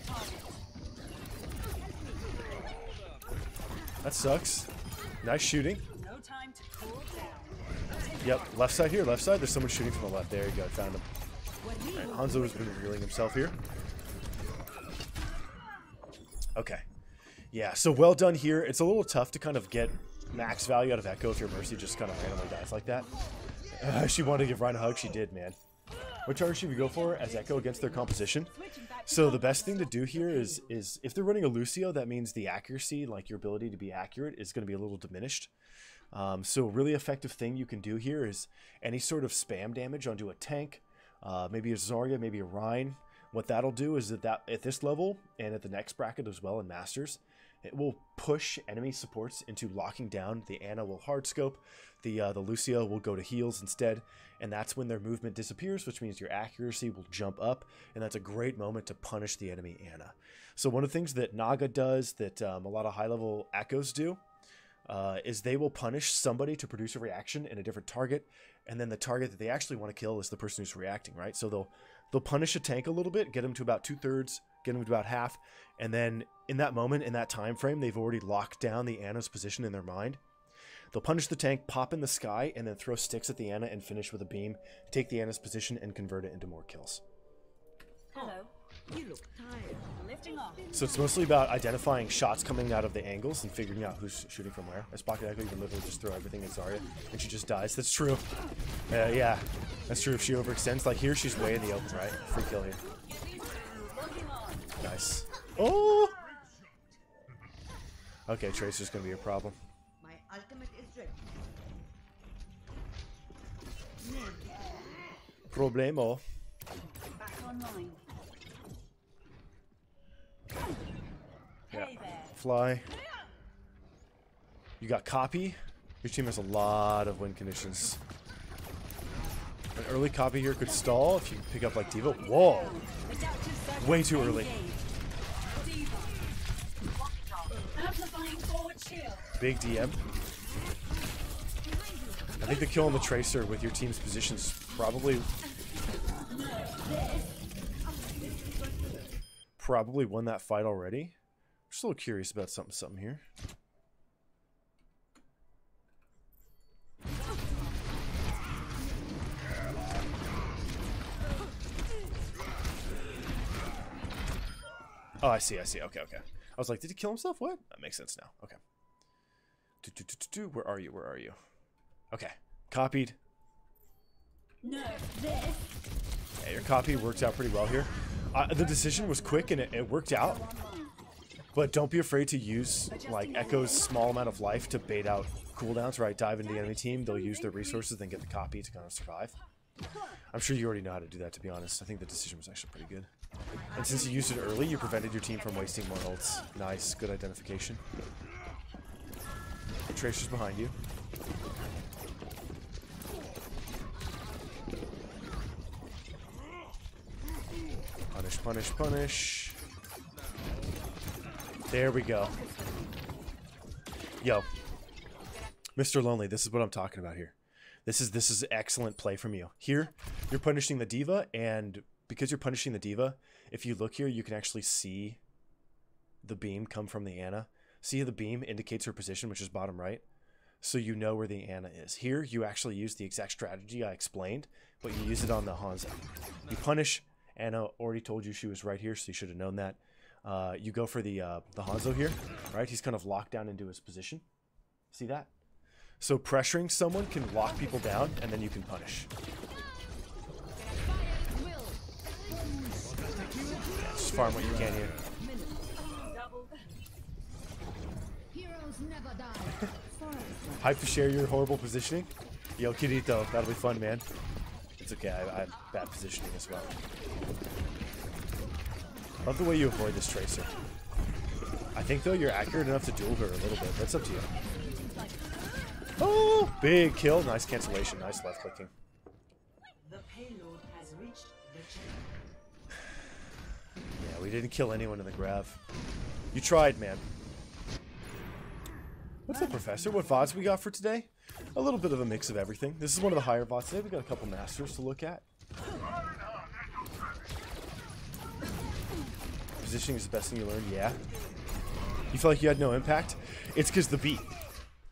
That sucks. Nice shooting. Yep, left side here, left side. There's someone shooting from the left. There you go, found him. Right, Hanzo has been revealing himself here. Okay. Yeah, so well done here. It's a little tough to kind of get max value out of Echo if your Mercy just kind of randomly dies like that. She wanted to give Ryan a hug. She did, man. What charge should we go for as Echo against their composition? So the best thing to do here is if they're running a Lucio, that means the accuracy, like your ability to be accurate, is going to be a little diminished. So a really effective thing you can do here is any sort of spam damage onto a tank, maybe a Zarya, maybe a Rhine. What that'll do is that at this level and at the next bracket as well in Masters, it will push enemy supports into locking down. The Ana will hard scope, the Lucio will go to heals instead, and that's when their movement disappears, which means your accuracy will jump up, and that's a great moment to punish the enemy Ana. So one of the things that Naga does that a lot of high-level Echoes do is they will punish somebody to produce a reaction in a different target, and then the target that they actually want to kill is the person who's reacting, right? So they'll punish a tank a little bit, get them to about 2/3, get them to about half, and then in that moment, in that time frame, they've already locked down the Ana's position in their mind. They'll punish the tank, pop in the sky, and then throw sticks at the Ana and finish with a beam, take the Ana's position, and convert it into more kills. Hello. You look tired. Lifting off. So it's mostly about identifying shots coming out of the angles and figuring out who's shooting from where. As Pocket Echo, you can literally just throw everything at Zarya, and she just dies. That's true. Yeah, that's true if she overextends. Like here, she's way in the open, right? Free kill here. Nice. Oh! Okay, Tracer's gonna be a problem. My ultimate is ready. Problemo. Back online. Yeah. Hey there. Fly. You got copy. Your team has a lot of win conditions. An early copy here could stall if you pick up like Diva. Whoa! Way too early. Big DM. I think the kill on the Tracer with your team's positions probably won that fight already. I'm just a little curious about something here. Oh, I see. Okay. I was like, did he kill himself? What? That makes sense now. Okay. Where are you? Where are you? Okay. Copied. No, this. Yeah, your copy worked out pretty well here. The decision was quick and it worked out. But don't be afraid to use like Echo's small amount of life to bait out cooldowns, right? Dive into the enemy team. They'll use their resources, then get the copy to kind of survive. I'm sure you already know how to do that, to be honest. I think the decision was actually pretty good. And since you used it early, you prevented your team from wasting more ults. Nice, good identification. Tracer's behind you. Punish, punish, punish. There we go. Yo. Mr. Lonely, this is what I'm talking about here. This is excellent play from you. Here, you're punishing the diva, and because you're punishing the diva, if you look here, you can actually see the beam come from the Ana. See how the beam indicates her position, which is bottom right? So you know where the Ana is. Here, you actually use the exact strategy I explained, but you use it on the Hanzo. You punish. Ana already told you she was right here, so you should have known that. You go for the Hanzo here, right? He's kind of locked down into his position. See that? So pressuring someone can lock people down, and then you can punish. Yeah, just farm what you can here. Hype to share your horrible positioning? Yo, Kirito, that'll be fun, man. It's okay, I have bad positioning as well. Love the way you avoid this Tracer. I think, though, you're accurate enough to duel her a little bit. That's up to you. Oh, big kill. Nice cancellation. Nice left clicking. The payload has reached the chamber. Yeah, we didn't kill anyone in the grav. You tried, man. What's up, Professor? What VODs we got for today? A little bit of a mix of everything. This is one of the higher VODs today. We got a couple masters to look at. Positioning is the best thing you learned? Yeah. You feel like you had no impact? It's because the beat.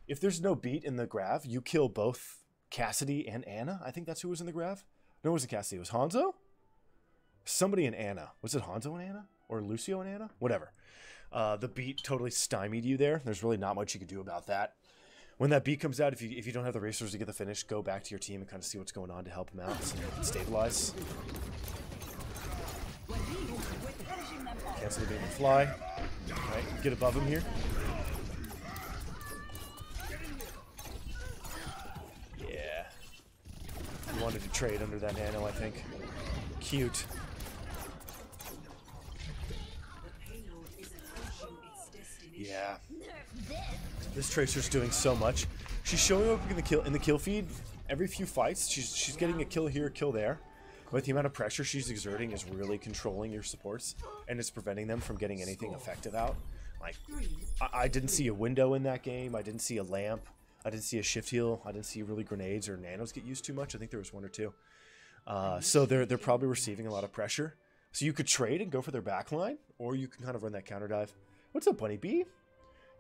If there's no beat in the grav, you kill both Cassidy and Ana. I think that's who was in the grav. No, it wasn't Cassidy. It was Hanzo? Somebody in Ana. Was it Hanzo and Ana? Or Lucio and Ana? Whatever. The beat totally stymied you there. There's really not much you can do about that. When that beat comes out, if you don't have the resources to get the finish, go back to your team and kind of see what's going on to help them out so they can stabilize. Cancel the beam and fly. Alright, get above him here. Yeah. You wanted to trade under that nano, I think. Cute. Yeah. This Tracer's doing so much. She's showing up in the kill feed every few fights. She's getting a kill here, a kill there. But the amount of pressure she's exerting is really controlling your supports, and it's preventing them from getting anything effective out. Like, I didn't see a window in that game. I didn't see a lamp. I didn't see a shift heal. I didn't see really grenades or nanos get used too much. I think there was one or two. So they're probably receiving a lot of pressure. So you could trade and go for their backline, or you can kind of run that counter dive. What's up, BunnyB?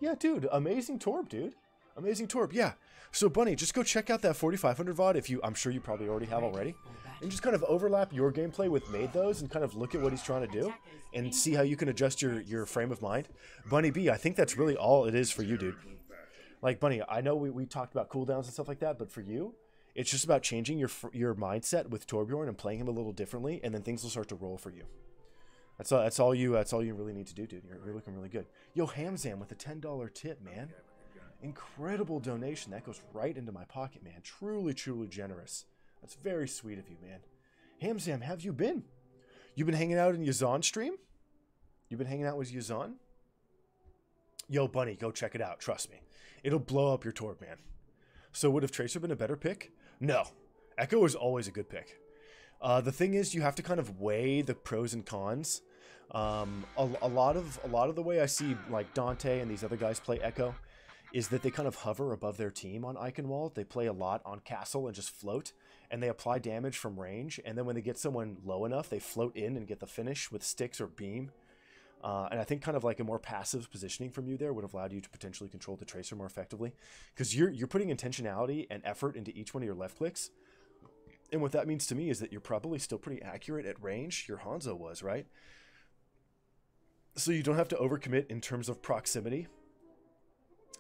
Yeah, dude, amazing Torb, dude. Amazing Torb, yeah. So, Bunny, just go check out that 4500 VOD I'm sure you probably already have already. And just kind of overlap your gameplay with Made Those and kind of look at what he's trying to do and see how you can adjust your frame of mind. BunnyB, I think that's really all it is for you, dude. Like, Bunny, I know we talked about cooldowns and stuff like that, but for you, it's just about changing your mindset with Torbjorn and playing him a little differently, and then things will start to roll for you. That's all you really need to do, dude. You're looking really good. Yo, Hamzam with a $10 tip, man. Incredible donation. That goes right into my pocket, man. Truly, truly generous. That's very sweet of you, man. Hamzam, have you been? You been hanging out in Yazan stream? You been hanging out with Yazan? Yo, Bunny, go check it out. Trust me. It'll blow up your Torb, man. So would have Tracer been a better pick? No. Echo is always a good pick. The thing is, you have to kind of weigh the pros and cons. A lot of the way I see like Dante and these other guys play Echo is that they kind of hover above their team on Icon Wall. They play a lot on Castle and just float, and they apply damage from range. And then when they get someone low enough, they float in and get the finish with sticks or beam. And I think kind of like a more passive positioning from you there would have allowed you to potentially control the Tracer more effectively, because you're putting intentionality and effort into each one of your left clicks. And what that means to me is that you're probably still pretty accurate at range. Your Hanzo was, right? So you don't have to overcommit in terms of proximity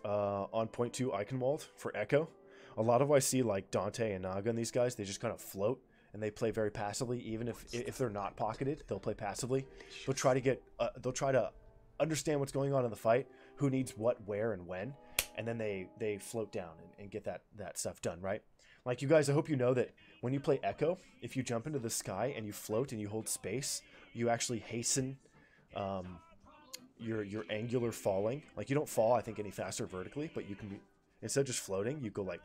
on point 2 Eichenwald for Echo. A lot of what I see like Dante and Naga and these guys, they just kind of float and they play very passively. Even if they're not pocketed, they'll play passively. They'll try to understand what's going on in the fight, who needs what, where, and when, and then they float down and get that stuff done, right? Like you guys, I hope you know that when you play Echo, if you jump into the sky and you float and you hold space, you actually hasten your angular falling. Like you don't fall, I think, any faster vertically, but you can be, instead of just floating, you go like,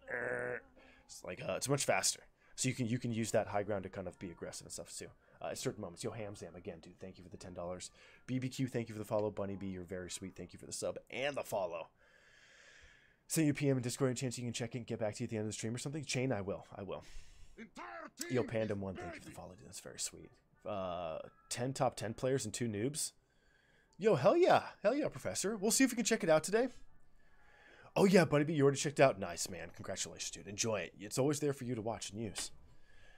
it's much faster. So you can use that high ground to kind of be aggressive and stuff too. At certain moments. Yo, Hamzam, again, dude, thank you for the $10. BBQ, thank you for the follow. BunnyB, you're very sweet. Thank you for the sub and the follow. Send you PM in Discord, any chance you can check in, get back to you at the end of the stream or something? Chain, I will. Yo, Pandem1, thank you for the follow, dude. That's very sweet. 10 top 10 players and 2 noobs. Yo, hell yeah, Professor. We'll see if we can check it out today. Oh yeah, BunnyB, you already checked out. Nice, man. Congratulations, dude. Enjoy it. It's always there for you to watch and use.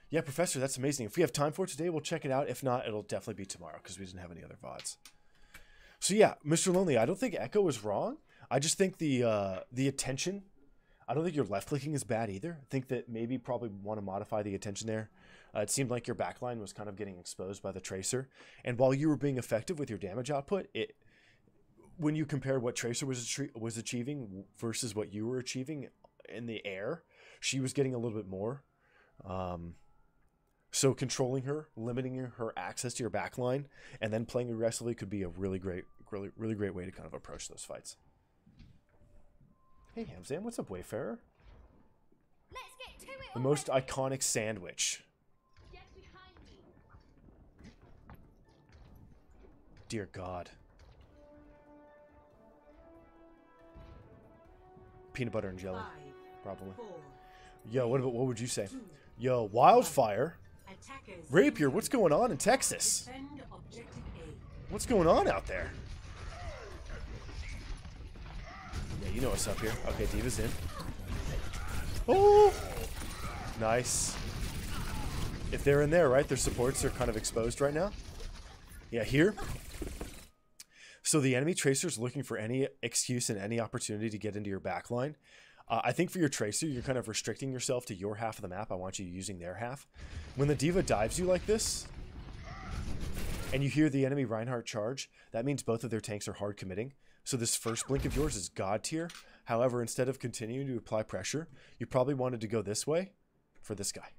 Yeah, Professor, that's amazing. If we have time for it today, we'll check it out. If not, it'll definitely be tomorrow because we didn't have any other VODs. So yeah, Mr. Lonely, I don't think Echo is wrong. I just think the attention, I don't think your left clicking is bad either. I think that maybe probably want to modify the attention there. It seemed like your backline was kind of getting exposed by the Tracer. And while you were being effective with your damage output, when you compare what Tracer was achieving versus what you were achieving in the air, she was getting a little bit more. So controlling her, limiting her access to your backline, and then playing aggressively could be a really great way to kind of approach those fights. Hey Hamzam, what's up, Wayfarer? Let's get to it. The most iconic sandwich. Get behind me. Dear God. Peanut butter and jelly, 5, probably. 4, Yo, what would you say? Yo, wildfire. attackers. Rapier, what's going on in Texas? Defend objective A. What's going on out there? Yeah, you know what's up here. Okay, D.Va's in. Oh! Nice. If they're in there, right, their supports are kind of exposed right now. Yeah, here. So the enemy Tracer's looking for any excuse and any opportunity to get into your backline. I think for your Tracer, you're kind of restricting yourself to your half of the map. I want you using their half. When the D.Va dives you like this, and you hear the enemy Reinhardt charge, that means both of their tanks are hard committing. So this first blink of yours is God tier. However, instead of continuing to apply pressure, you probably wanted to go this way for this guy.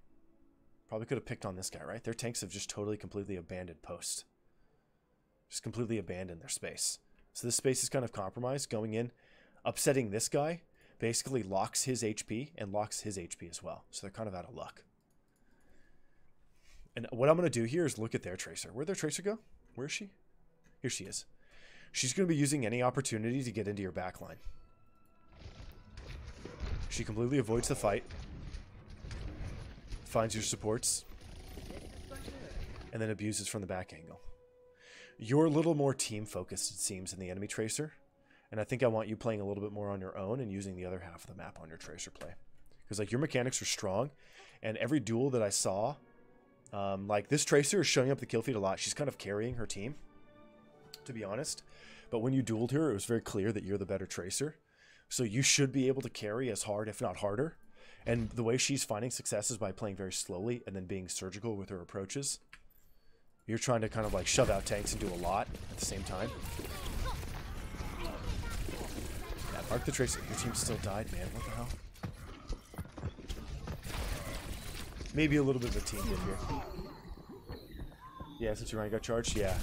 Probably could have picked on this guy, right? Their tanks have just totally, completely abandoned post. Just completely abandoned their space. So this space is kind of compromised. Going in, upsetting this guy, basically locks his HP and locks his HP as well. So they're kind of out of luck. And what I'm going to do here is look at their Tracer. Where'd their Tracer go? Where is she? Here she is. She's going to be using any opportunity to get into your backline. She completely avoids the fight. Finds your supports. And then abuses from the back angle. You're a little more team focused, it seems, than the enemy Tracer. And I think I want you playing a little bit more on your own and using the other half of the map on your Tracer play. Because like your mechanics are strong. And every duel that I saw, like this Tracer is showing up the kill feed a lot. She's kind of carrying her team, to be honest. But when you dueled her, it was very clear that you're the better Tracer. So you should be able to carry as hard, if not harder. And the way she's finding success is by playing very slowly and then being surgical with her approaches. You're trying to kind of like shove out tanks and do a lot at the same time. Yeah, mark the Tracer. Your team still died, man. What the hell? Maybe a little bit of a team hit here. Yeah, since your Ryan got charged, yeah.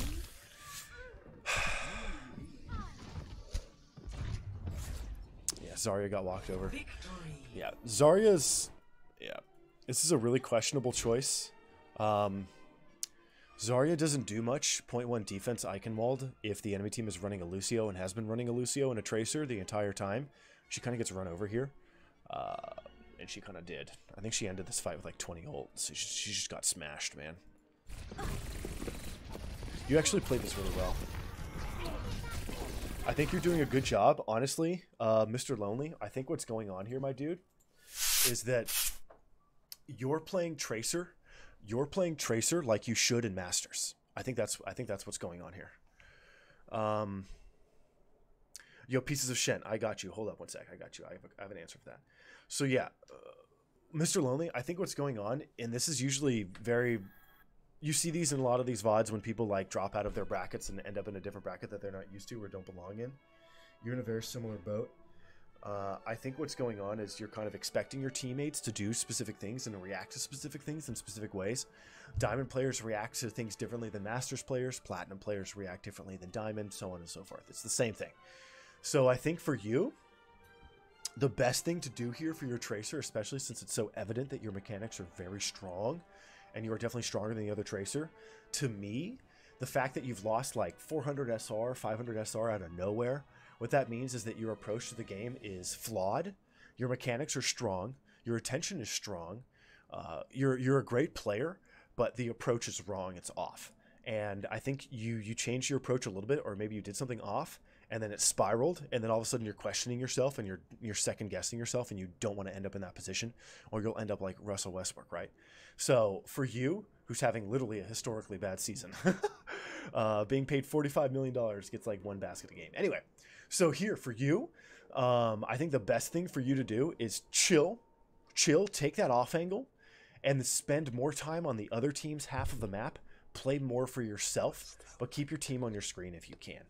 Yeah, Zarya got walked over. Yeah, Zarya's... Yeah, this is a really questionable choice. Zarya doesn't do much. 0.1 defense Eichenwald if the enemy team is running a Lucio and has been running a Lucio and a Tracer the entire time. She kind of gets run over here. And she kind of did. I think she ended this fight with like 20 ults. She just got smashed, man. You actually played this really well. I think you're doing a good job, honestly, Mr. Lonely. I think what's going on here, my dude, is that you're playing Tracer. You're playing Tracer like you should in Masters. I think that's what's going on here. Yo, pieces of shit. I got you. Hold up one sec. I got you. I have an answer for that. So yeah, Mr. Lonely, I think what's going on, and this is usually very, you see these in a lot of these VODs when people like drop out of their brackets and end up in a different bracket that they're not used to or don't belong in. You're in a very similar boat. I think what's going on is you're kind of expecting your teammates to do specific things and react to specific things in specific ways. Diamond players react to things differently than Masters players. Platinum players react differently than Diamond, so on and so forth. It's the same thing. So I think for you, the best thing to do here for your Tracer, especially since it's so evident that your mechanics are very strong, and you are definitely stronger than the other Tracer, to me, the fact that you've lost like 400 SR, 500 SR out of nowhere, what that means is that your approach to the game is flawed, your mechanics are strong, your attention is strong, you're a great player, but the approach is wrong, it's off. And I think you changed your approach a little bit, or maybe you did something off, and then it spiraled, and then all of a sudden you're questioning yourself, and you're second guessing yourself, and you don't want to end up in that position, or you'll end up like Russell Westbrook, right? So for you, who's having literally a historically bad season, being paid $45 million gets like one basket a game. Anyway, so here for you, I think the best thing for you to do is chill, take that off angle, and spend more time on the other team's half of the map. Play more for yourself, but keep your team on your screen if you can.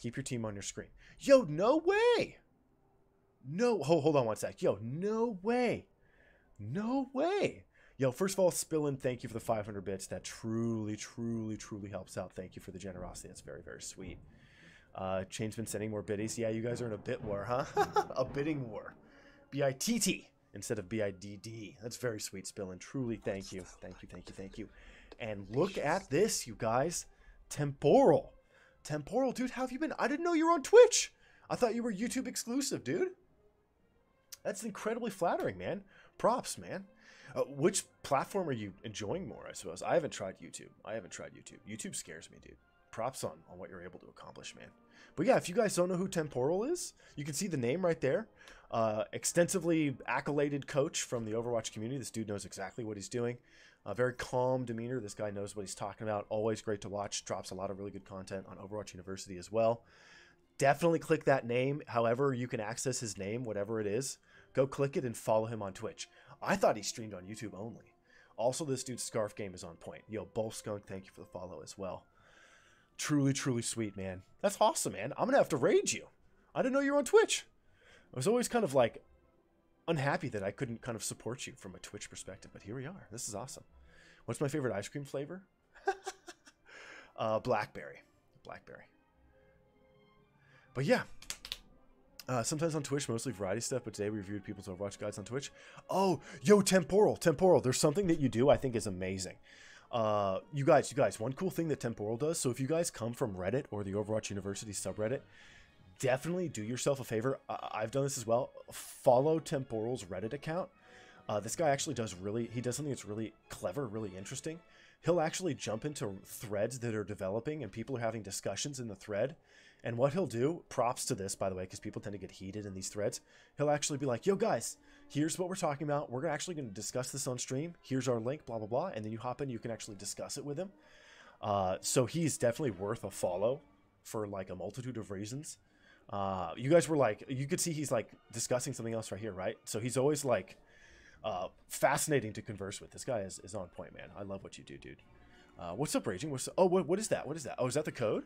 Keep your team on your screen. Yo, no way. No, hold on one sec. Yo, no way. No way. Yo, first of all, Spillin, thank you for the 500 bits. That truly, truly, truly helps out. Thank you for the generosity. That's very, very sweet. Chain's been sending more biddies. Yeah, you guys are in a bit war, huh? A bidding war. B-I-T-T instead of B-I-D-D. That's very sweet, Spillin. Truly, thank you. Thank you, thank you, thank you. And look at this, you guys. Temporal. Temporal, dude, how have you been? I didn't know you were on Twitch. I thought you were YouTube exclusive, dude. That's incredibly flattering, man. Props, man. Which platform are you enjoying more, I suppose? I haven't tried YouTube. YouTube scares me, dude. Props on what you're able to accomplish, man. But yeah, if you guys don't know who Temporal is, you can see the name right there. Extensively accoladed coach from the Overwatch community. This dude knows exactly what he's doing. Very calm demeanor. This guy knows what he's talking about. Always great to watch. Drops a lot of really good content on Overwatch University as well. Definitely click that name. However you can access his name, whatever it is. Go click it and follow him on Twitch. I thought he streamed on YouTube only. Also, this dude's scarf game is on point. Yo, Bolskunk, thank you for the follow as well. Truly, truly sweet, man. That's awesome, man. I'm going to have to raid you. I didn't know you were on Twitch. I was always kind of like unhappy that I couldn't kind of support you from a Twitch perspective, but here we are. This is awesome. What's my favorite ice cream flavor? Blackberry. But yeah, sometimes on Twitch, mostly variety stuff, but today we reviewed people's Overwatch guides on Twitch. Oh, yo, Temporal. There's something that you do I think is amazing. You guys, one cool thing that Temporal does, so if you guys come from Reddit or the Overwatch University subreddit, definitely do yourself a favor. I've done this as well. Follow Temporal's Reddit account. This guy actually does something that's really clever, really interesting. He'll actually jump into threads that are developing and people are having discussions in the thread. And what he'll do, props to this, by the way, because people tend to get heated in these threads. He'll actually be like, yo, guys, here's what we're talking about. We're actually going to discuss this on stream. Here's our link, blah, blah, blah. And then you hop in, you can actually discuss it with him. So he's definitely worth a follow for like a multitude of reasons. You guys were like, you could see he's like discussing something else right here, right? So he's always like fascinating to converse with. This guy is on point, man. I love what you do, dude. What's up, Raging? What is that? What is that? Oh, is that the code?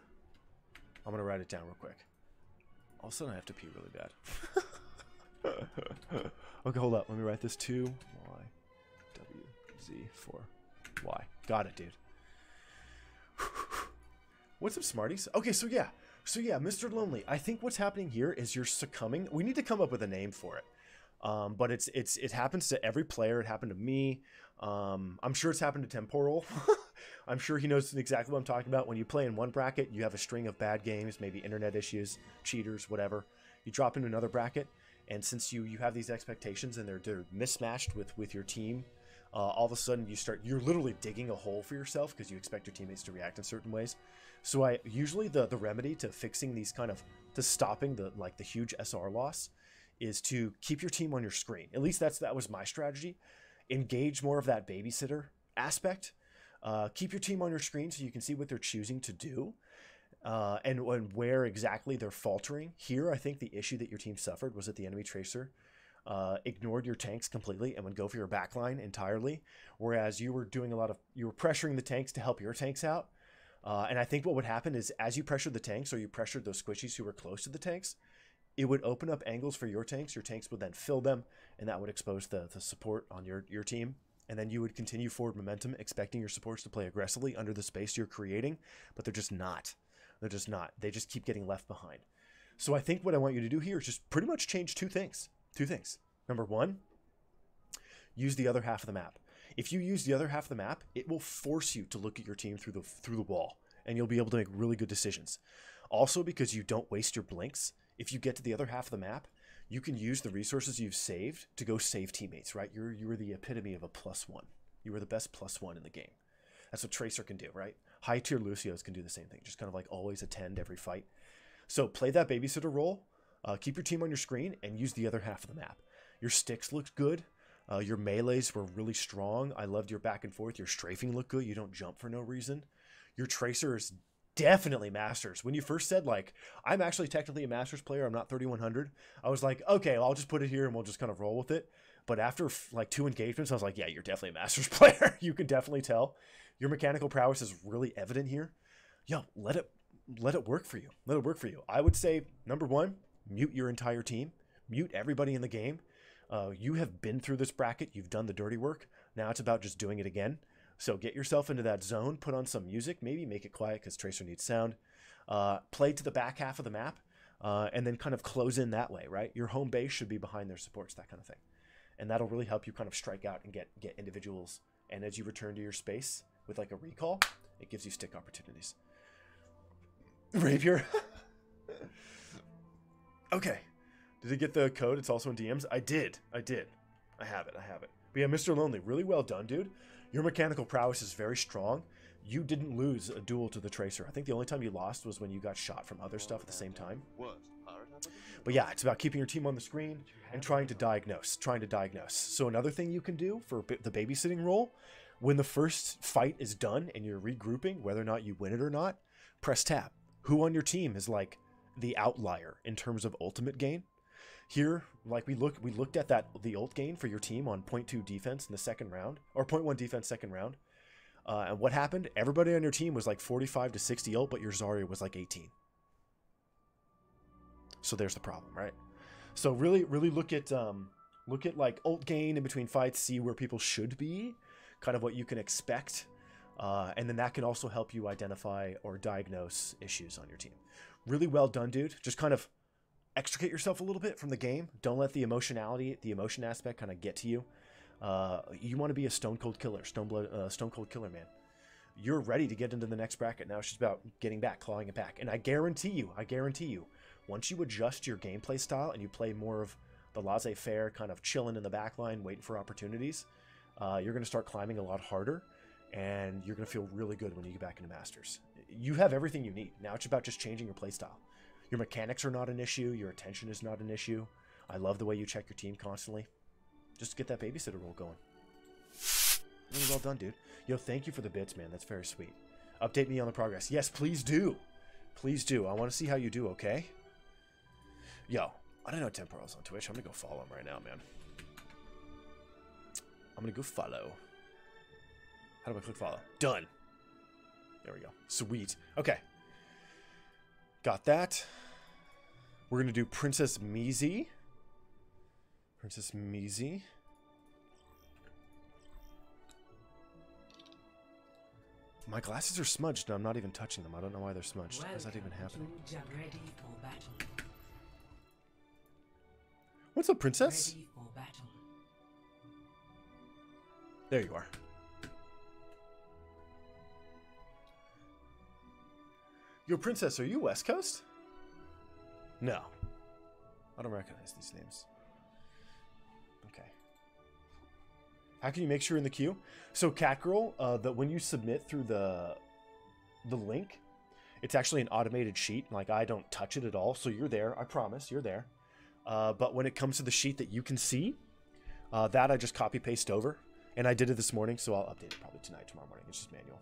I'm going to write it down real quick. All of a sudden, I have to pee really bad. Okay, hold up. Let me write this 2YWZ4Y. Got it, dude. What's up, Smarties? Okay, so yeah, Mr. Lonely. I think what's happening here is you're succumbing. We need to come up with a name for it. But it happens to every player. It happened to me. I'm sure it's happened to Temporal. I'm sure he knows exactly what I'm talking about. When you play in one bracket, you have a string of bad games, maybe internet issues, cheaters, whatever. You drop into another bracket, and since you have these expectations and they're mismatched with your team, all of a sudden you're literally digging a hole for yourself because you expect your teammates to react in certain ways. So usually the remedy to fixing these to stopping the huge SR loss is to keep your team on your screen. At least that was my strategy. Engage more of that babysitter aspect. Keep your team on your screen so you can see what they're choosing to do. and where exactly they're faltering. Here, I think the issue that your team suffered was that the enemy tracer ignored your tanks completely and would go for your backline entirely, whereas you were pressuring the tanks to help your tanks out. And I think what would happen is as you pressured the tanks, or you pressured those squishies who were close to the tanks, it would open up angles for your tanks. Your tanks would then fill them, and that would expose the support on your team. And then you would continue forward momentum, expecting your supports to play aggressively under the space you're creating, but they're just not. They're just not. They just keep getting left behind. So I think what I want you to do here is just pretty much change two things. Two things. Number one, use the other half of the map. If you use the other half of the map, it will force you to look at your team through the wall, and you'll be able to make really good decisions. Also, because you don't waste your blinks, if you get to the other half of the map, you can use the resources you've saved to go save teammates, right? You were the epitome of a +1. You were the best +1 in the game. That's what Tracer can do, right? High tier Lucios can do the same thing, just kind of like always attend every fight. So play that babysitter role, keep your team on your screen, and use the other half of the map. Your sticks looked good. Your melees were really strong. I loved your back and forth. Your strafing looked good. You don't jump for no reason. Your Tracer is definitely Masters. When you first said, like, I'm actually technically a Masters player, I'm not 3100, I was like, okay, well, I'll just put it here and we'll just kind of roll with it. But after like 2 engagements, I was like, yeah, you're definitely a Masters player. You can definitely tell. Your mechanical prowess is really evident here. Yo, let it work for you. Let it work for you. I would say, number one, mute your entire team. Mute everybody in the game. You have been through this bracket. You've done the dirty work. Now it's about just doing it again. So get yourself into that zone. Put on some music. Maybe make it quiet because Tracer needs sound. Play to the back half of the map. And then kind of close in that way, right? Your home base should be behind their supports, that kind of thing. And that'll really help you kind of strike out and get individuals. And as you return to your space with like a recall, it gives you stick opportunities. Rapier. Okay. Did you get the code? It's also in DMs. I did. I have it. But yeah, Mr. Lonely, really well done, dude. Your mechanical prowess is very strong. You didn't lose a duel to the Tracer. I think the only time you lost was when you got shot from other stuff at the same time. But yeah, it's about keeping your team on the screen and trying to diagnose. So another thing you can do for the babysitting role, when the first fight is done and you're regrouping, whether or not you win it or not, press tab. Who on your team is like the outlier in terms of ultimate gain? Here, like we looked at the ult gain for your team on 0.2 defense in the second round, or 0.1 defense second round. And what happened? Everybody on your team was like 45 to 60 ult, but your Zarya was like 18. So there's the problem, right? So really look at like ult gain in between fights, see where people should be, kind of what you can expect, and then that can also help you identify or diagnose issues on your team. Really well done, dude. Just kind of extricate yourself a little bit from the game. Don't let the emotion aspect kind of get to you. You want to be a stone cold killer, stone cold killer, man. You're ready to get into the next bracket. Now it's just about getting back, clawing it back. And I guarantee you, once you adjust your gameplay style and you play more of the laissez-faire, kind of chilling in the back line, waiting for opportunities, you're going to start climbing a lot harder, and you're going to feel really good when you get back into Masters. You have everything you need. Now it's about just changing your play style. Your mechanics are not an issue. Your attention is not an issue. I love the way you check your team constantly. Just get that babysitter role going. Really well done, dude. Yo, thank you for the bits, man. That's very sweet. Update me on the progress. Yes, please do. Please do. I want to see how you do, okay? Yo, I don't know Temporal's on Twitch. I'm going to go follow him right now, man. I'm going to go follow. How do I click follow? Done. There we go. Sweet. Okay. Got that. We're going to do PrincessMeezee. PrincessMeezee. My glasses are smudged and I'm not even touching them. I don't know why they're smudged. How is that even happening? What's up, princess? There you are. Yo, princess, are you West Coast? No. I don't recognize these names. Okay. How can you make sure you're in the queue? So, Catgirl, that when you submit through the link, it's actually an automated sheet. Like, I don't touch it at all. So you're there. I promise. You're there. But when it comes to the sheet that you can see, that I just copy-paste over. And I did it this morning, so I'll update it probably tonight, tomorrow morning. It's just manual.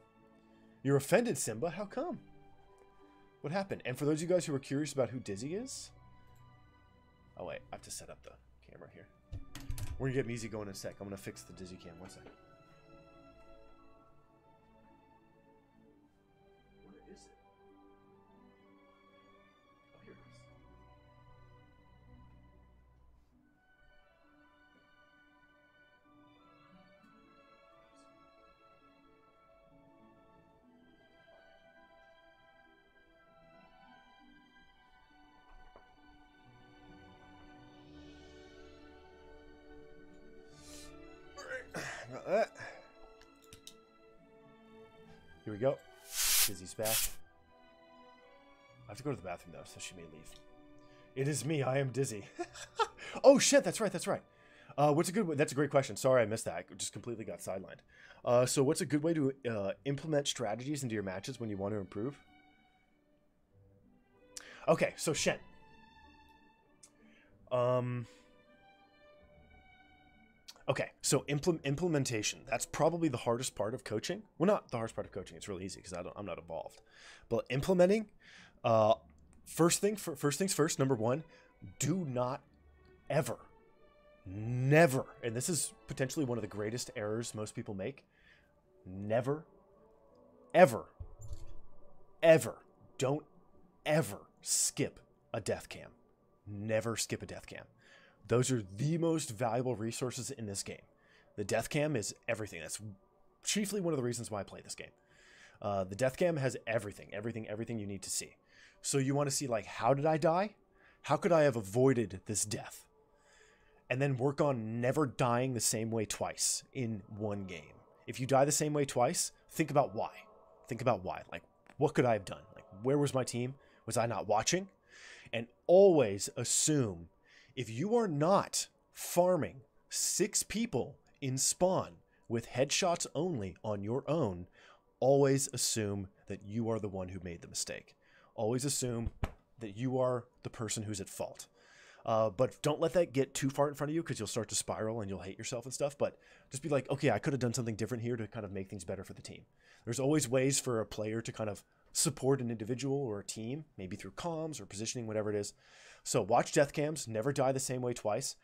You're offended, Simba? How come? What happened? And for those of you guys who are curious about who Dizzy is... Oh, wait. I have to set up the camera here. We're going to get Meezee going in a sec. I'm going to fix the Dizzy cam. 1 second. Where is it? Oh, here it is. Got that. Here we go. Dizzy's back. I have to go to the bathroom though, so she may leave. It is me. I am Dizzy. Oh shit! That's right. That's right. What's a good way? That's a great question. Sorry, I missed that. I just completely got sidelined. So what's a good way to implement strategies into your matches when you want to improve? Okay, so Shen. Okay, so implementation. That's probably the hardest part of coaching. Well, not the hardest part of coaching. It's really easy because I'm not involved. But implementing, first things first. Number one, do not ever, never, and this is potentially one of the greatest errors most people make. Never, ever, don't ever skip a death cam. Never skip a death cam. Those are the most valuable resources in this game. The death cam is everything. That's chiefly one of the reasons why I play this game. The death cam has everything you need to see. So you want to see, like, how did I die? How could I have avoided this death? And then work on never dying the same way twice in one game. If you die the same way twice, think about why. Think about why. Like, what could I have done? Like, where was my team? Was I not watching? And always assume, if you are not farming 6 people in spawn with headshots only on your own, always assume that you are the one who made the mistake. Always assume that you are the person who's at fault. But don't let that get too far in front of you because you'll start to spiral and you'll hate yourself and stuff. But just be like, okay, I could have done something different here to kind of make things better for the team. There's always ways for a player to kind of support an individual or a team, maybe through comms or positioning, whatever it is. So watch death cams, never die the same way twice,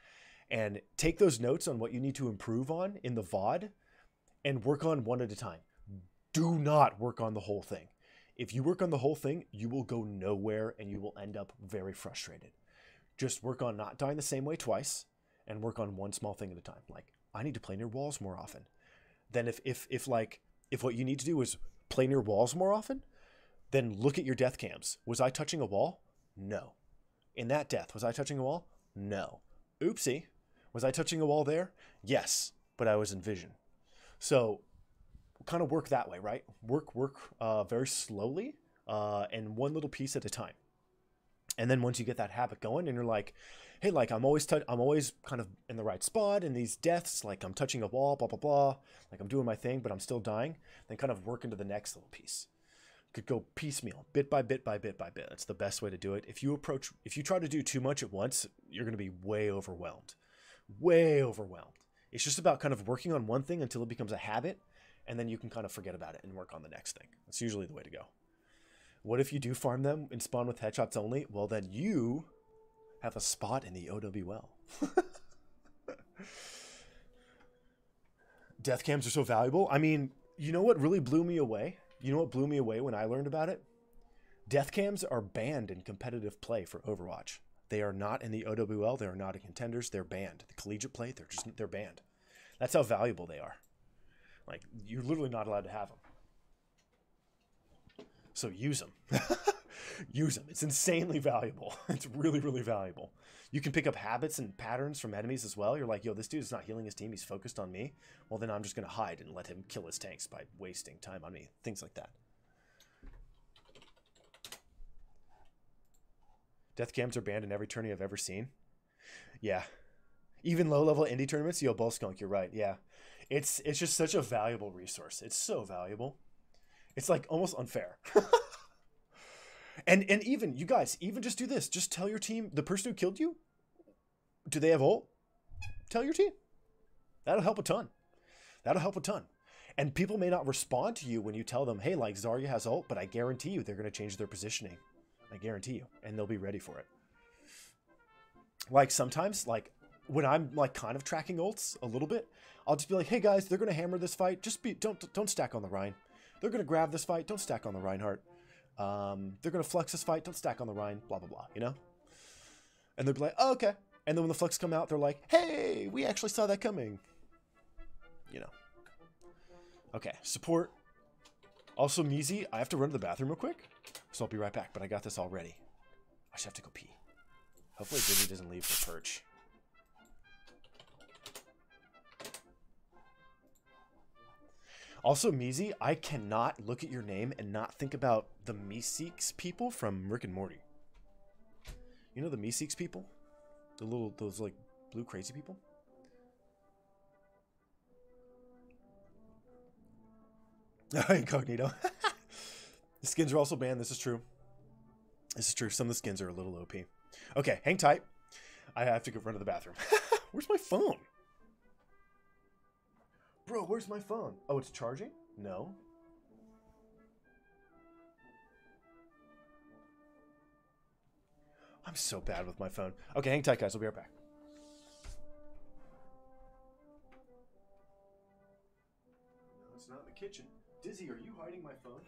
and take those notes on what you need to improve on in the VOD and work on one at a time. Do not work on the whole thing. If you work on the whole thing, you will go nowhere and you will end up very frustrated. Just work on not dying the same way twice and work on one small thing at a time. Like, I need to play near walls more often. Then if what you need to do is play near walls more often, then look at your death cams. Was I touching a wall? No. In that death, was I touching a wall? No. Oopsie. Was I touching a wall there? Yes, but I was in vision. So kind of work that way, right? Work very slowly and one little piece at a time. And then once you get that habit going and you're like, hey, like I'm always kind of in the right spot in these deaths, like I'm touching a wall, blah, blah, blah, like I'm doing my thing, but I'm still dying, then kind of work into the next little piece. Could go piecemeal, bit by bit by bit by bit. That's the best way to do it. If you try to do too much at once, you're going to be way overwhelmed. Way overwhelmed. It's just about kind of working on one thing until it becomes a habit, and then you can kind of forget about it and work on the next thing. That's usually the way to go. What if you do farm them and spawn with headshots only? Well, then you have a spot in the OWL. Death cams are so valuable. I mean, you know what really blew me away? You know what blew me away when I learned about it? Death cams are banned in competitive play for Overwatch. They are not in the OWL. They are not in contenders. They're banned. The collegiate play, they're banned. That's how valuable they are. Like, you're literally not allowed to have them. So use them. Use them. It's insanely valuable. It's really, really valuable. You can pick up habits and patterns from enemies as well. You're like, yo, this dude is not healing his team. He's focused on me. Well, then I'm just going to hide and let him kill his tanks by wasting time on me. Things like that. Death cams are banned in every tourney I've ever seen. Yeah. Even low-level indie tournaments. Yo, Bullskunk, you're right. Yeah. It's just such a valuable resource. It's so valuable. It's like almost unfair. and even, you guys, even just do this. Just tell your team, the person who killed you, do they have ult? Tell your team. That'll help a ton. That'll help a ton. And people may not respond to you when you tell them, hey, like Zarya has ult, but I guarantee you they're going to change their positioning. I guarantee you. And they'll be ready for it. Like sometimes, like when I'm like kind of tracking ults a little bit, I'll just be like, hey guys, they're going to hammer this fight. Just don't stack on the Rhine. They're going to grab this fight. Don't stack on the Reinhardt. They're going to flex this fight. Don't stack on the Rhine. Blah, blah, blah. You know? And they'll be like, oh, okay. And then when the flex come out, they're like, hey, we actually saw that coming. You know. Okay, support. Also, Meezee, I have to run to the bathroom real quick. So I'll be right back, but I got this already. I just have to go pee. Hopefully Dizzy doesn't leave for perch. Also, Meezee, I cannot look at your name and not think about the Meeseeks people from Rick and Morty. You know the Meeseeks people? Those like blue crazy people? Incognito. The skins are also banned. This is true. This is true. Some of the skins are a little OP. Okay, hang tight. I have to go run to the bathroom. Where's my phone? Bro, where's my phone? Oh, it's charging? No. I'm so bad with my phone. Okay, hang tight, guys. I'll be right back. No, it's not in the kitchen. Dizzy, are you hiding my phone?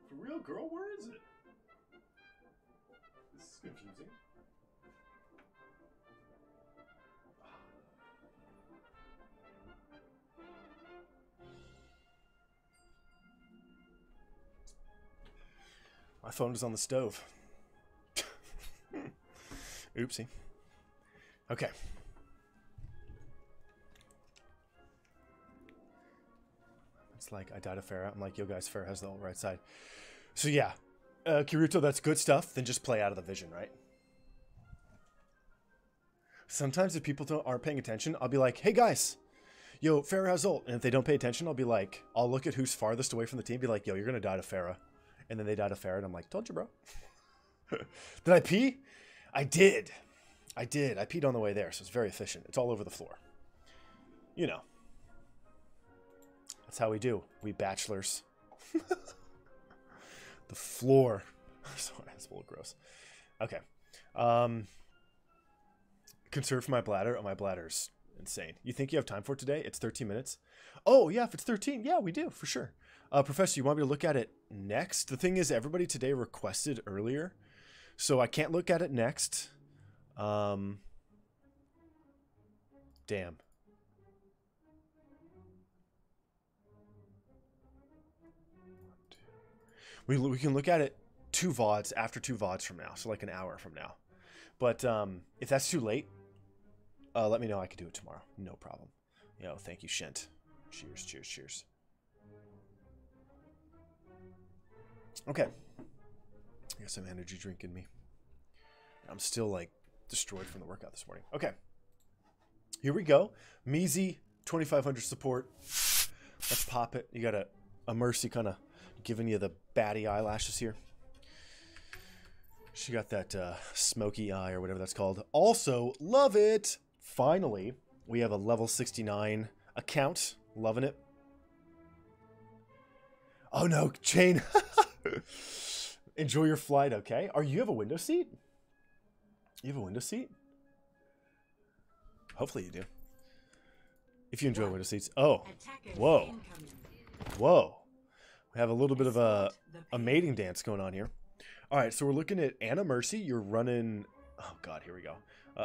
For real, girl? Where is it? This is confusing. My phone is on the stove. Oopsie. Okay. It's like, I died of Pharah. I'm like, yo guys, Pharah has the right side. So yeah. Kiruto, that's good stuff. Then just play out of the vision, right? Sometimes if people aren't paying attention, I'll be like, hey guys, yo, Pharah has ult. And if they don't pay attention, I'll be like, I'll look at who's farthest away from the team, be like, yo, you're going to die to Pharah. And then they died of Pharah, and I'm like, told you, bro. Did I pee? I did. I did. I peed on the way there, so it's very efficient. It's all over the floor. You know. That's how we do. We bachelors. The floor. Sorry, that's a little gross. Okay. Conserve for my bladder. Oh, my bladder's insane. You think you have time for it today? It's 13 minutes. Oh, yeah, if it's 13, yeah, we do, for sure. Professor, you want me to look at it next? The thing is, everybody today requested earlier, so I can't look at it next. Damn. We can look at it 2 VODs after 2 VODs from now, so like an hour from now. But if that's too late, let me know. I could do it tomorrow. No problem. Yo, thank you, Shent. Cheers, cheers, cheers. Okay. I got some energy drink in me. I'm still like destroyed from the workout this morning. Okay. Here we go. Meezee, 2,500 support. Let's pop it. You got a Mercy kind of giving you the batty eyelashes here. She got that smoky eye or whatever that's called. Also, love it. Finally, we have a level 69 account. Loving it. Oh no, Chain. Enjoy your flight, okay? You have a window seat? You have a window seat? Hopefully you do. If you enjoy window seats. Oh. Whoa. Whoa. We have a little bit of a mating dance going on here. All right, so we're looking at Anna Mercy. You're running... Oh, God, here we go.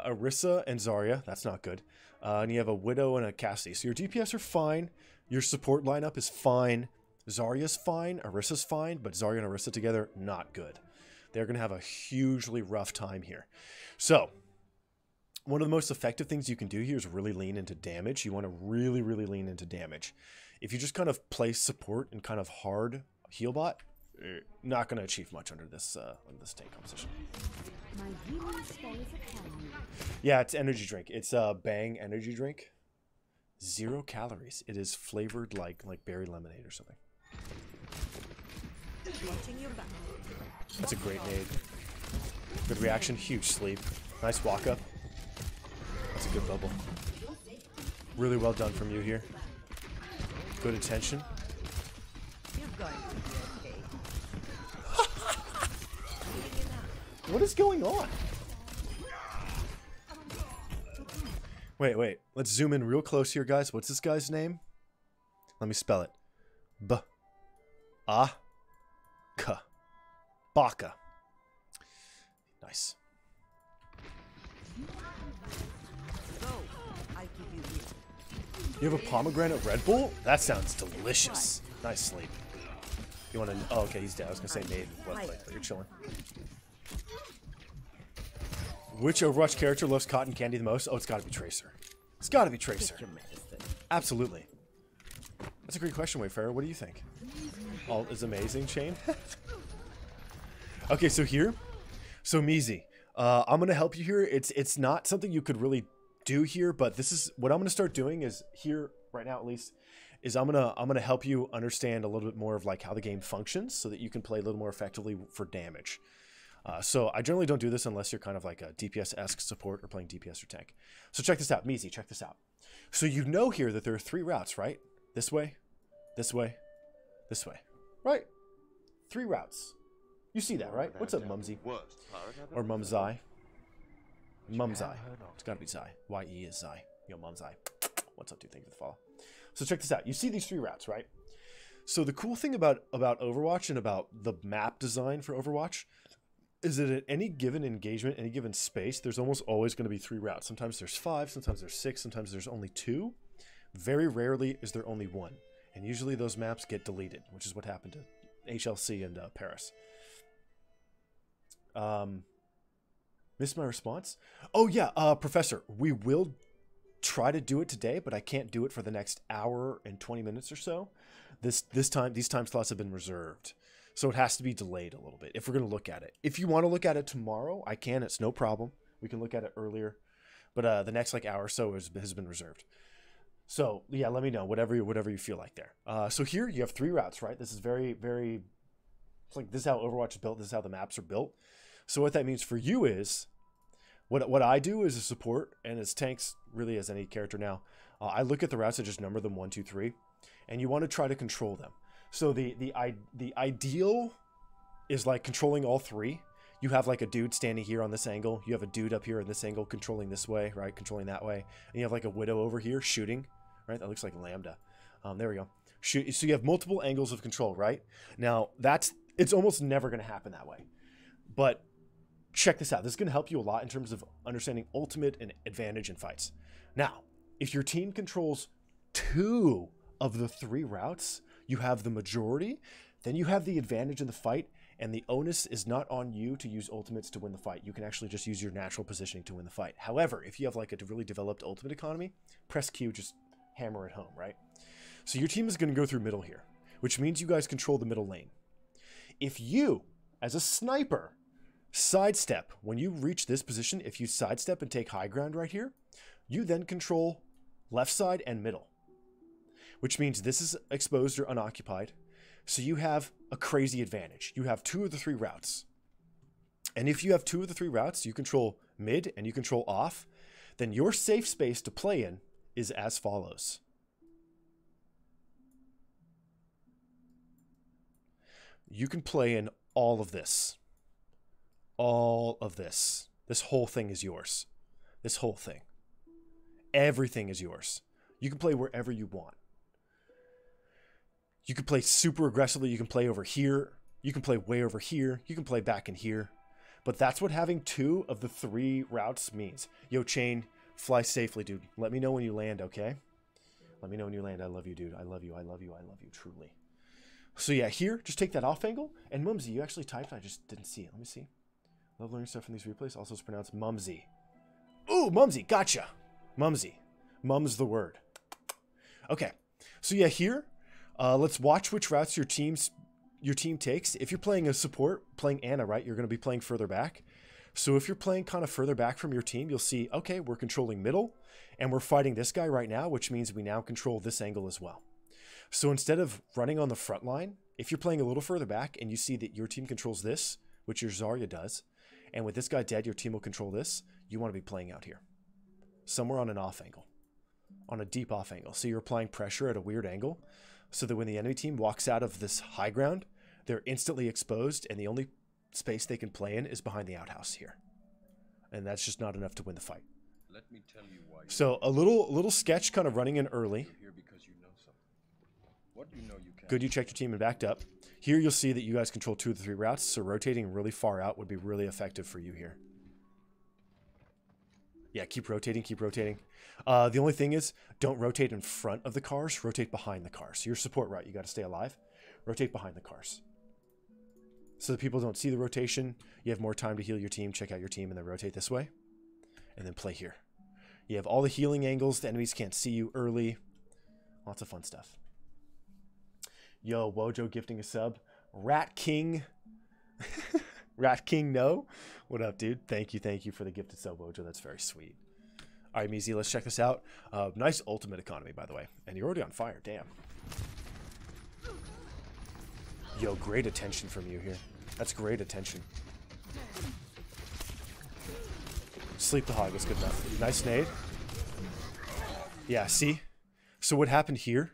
Orisa and Zarya. That's not good. And you have a Widow and a Cassidy. So your DPS are fine. Your support lineup is fine. Zarya's fine. Orisa's fine. But Zarya and Orisa together, not good. They're going to have a hugely rough time here. So, one of the most effective things you can do here is really lean into damage. You want to really, really lean into damage. If you just kind of play support and kind of hard heal bot, you're not going to achieve much under this tank composition. Yeah, it's energy drink. It's a Bang energy drink. 0 calories. It is flavored like berry lemonade or something. That's a great nade. Good reaction. Huge sleep. Nice walk up. That's a good bubble. Really well done from you here. Good attention. What is going on? Wait. Let's zoom in real close here, guys. What's this guy's name? Let me spell it. B-A-K. Baka. Nice. You have a pomegranate Red Bull? That sounds delicious. Nice sleep. You want to... Oh, okay, he's dead. I was going to say nade. But you're chilling. Which Overwatch character loves cotton candy the most? Oh, it's got to be Tracer. It's got to be Tracer. Absolutely. That's a great question, Wayfarer. What do you think? All is amazing, Shane. Okay, so here. So, Meezee. I'm going to help you here. It's not something you could really do here, but this is what I'm going to start doing is here right now, at least, is I'm going to help you understand a little bit more of like how the game functions so that you can play a little more effectively for damage. So I generally don't do this unless you're kind of like a DPS-esque support or playing DPS or tank. So check this out, Meezee, check this out. So you know here that there are 3 routes, right? This way, this way, this way, right? 3 routes. You see that, right? What's up, Mumsy? Or Mumzai? Mumzai. It's gotta be Zai. Y-E is Zai. Yo, Mumzai. What's up, dude? Thank you for the follow. So check this out. You see these 3 routes, right? So the cool thing about Overwatch and about the map design for Overwatch is that at any given engagement, any given space, there's almost always going to be 3 routes. Sometimes there's 5, sometimes there's 6, sometimes there's only 2. Very rarely is there only 1. And usually those maps get deleted, which is what happened to HLC and Paris. Missed my response? Oh yeah, Professor, we will try to do it today, but I can't do it for the next hour and 20 minutes or so. These time slots have been reserved. So it has to be delayed a little bit if we're going to look at it. If you want to look at it tomorrow, I can. It's no problem. We can look at it earlier. But the next like hour or so has been reserved. So yeah, let me know whatever you feel like there. So here you have 3 routes, right? This is very, very... It's like this is how Overwatch is built. This is how the maps are built. So what that means for you is... What I do as a support, and as tanks, really as any character now, I look at the routes and just number them 1, 2, 3. And you want to try to control them. So the ideal is like controlling all 3. You have like a dude standing here on this angle. You have a dude up here in this angle controlling this way, right? Controlling that way. And you have like a Widow over here shooting, right? That looks like Lambda. There we go. Shoot. So you have multiple angles of control, right? Now it's almost never going to happen that way. But check this out. This is going to help you a lot in terms of understanding ultimate and advantage in fights. Now, if your team controls 2 of the 3 routes, you have the majority, then you have the advantage in the fight, and the onus is not on you to use ultimates to win the fight. You can actually just use your natural positioning to win the fight. However, if you have like a really developed ultimate economy, press Q, just hammer it home, right? So your team is going to go through middle here, which means you guys control the middle lane. If you, as a sniper, sidestep, when you reach this position, if you sidestep and take high ground right here, you then control left side and middle, which means this is exposed or unoccupied. So you have a crazy advantage. You have 2 of the 3 routes. And if you have 2 of the 3 routes, you control mid and you control off, then your safe space to play in is as follows. You can play in all of this. All of this. This whole thing is yours. This whole thing. Everything is yours. You can play wherever you want. You can play super aggressively. You can play over here. You can play way over here. You can play back in here. But that's what having 2 of the 3 routes means. Yo, Chain, fly safely, dude. Let me know when you land, okay? Let me know when you land. I love you, dude. I love you. I love you. I love you, truly. So yeah, here, just take that off angle. And Mumsy, you actually typed. I just didn't see it. Let me see. Love learning stuff from these replays. Also, it's pronounced Mumsy. Ooh, Mumsy. Gotcha. Mumsy. Mum's the word. Okay. So yeah, here, let's watch which routes your team takes. If you're playing a support, playing Ana, right, you're going to be playing further back. So if you're playing kind of further back from your team, you'll see, okay, we're controlling middle, and we're fighting this guy right now, which means we now control this angle as well. So instead of running on the front line, if you're playing a little further back and you see that your team controls this, which your Zarya does, and with this guy dead, your team will control this, you want to be playing out here. Somewhere on an off angle. On a deep off angle. So you're applying pressure at a weird angle, so that when the enemy team walks out of this high ground, they're instantly exposed, and the only space they can play in is behind the outhouse here. And that's just not enough to win the fight. Let me tell you why. So a little sketch kind of running in early. You're here because you know something. What do you know you can? Good, you checked your team and backed up. Here you'll see that you guys control 2 of the 3 routes, so rotating really far out would be really effective for you here. Yeah, keep rotating, keep rotating. The only thing is, don't rotate in front of the cars, rotate behind the cars. So your support route, you got to stay alive. Rotate behind the cars. So that people don't see the rotation. You have more time to heal your team, check out your team, and then rotate this way. And then play here. You have all the healing angles. The enemies can't see you early. Lots of fun stuff. Yo, Wojo gifting a sub. Rat King. Rat King, no. What up, dude? Thank you for the gifted sub, Wojo. That's very sweet. All right, Meezee, let's check this out. Nice ultimate economy, by the way. And you're already on fire. Damn. Yo, great attention from you here. That's great attention. Sleep the hog was good enough. Nice nade. Yeah, see? So what happened here?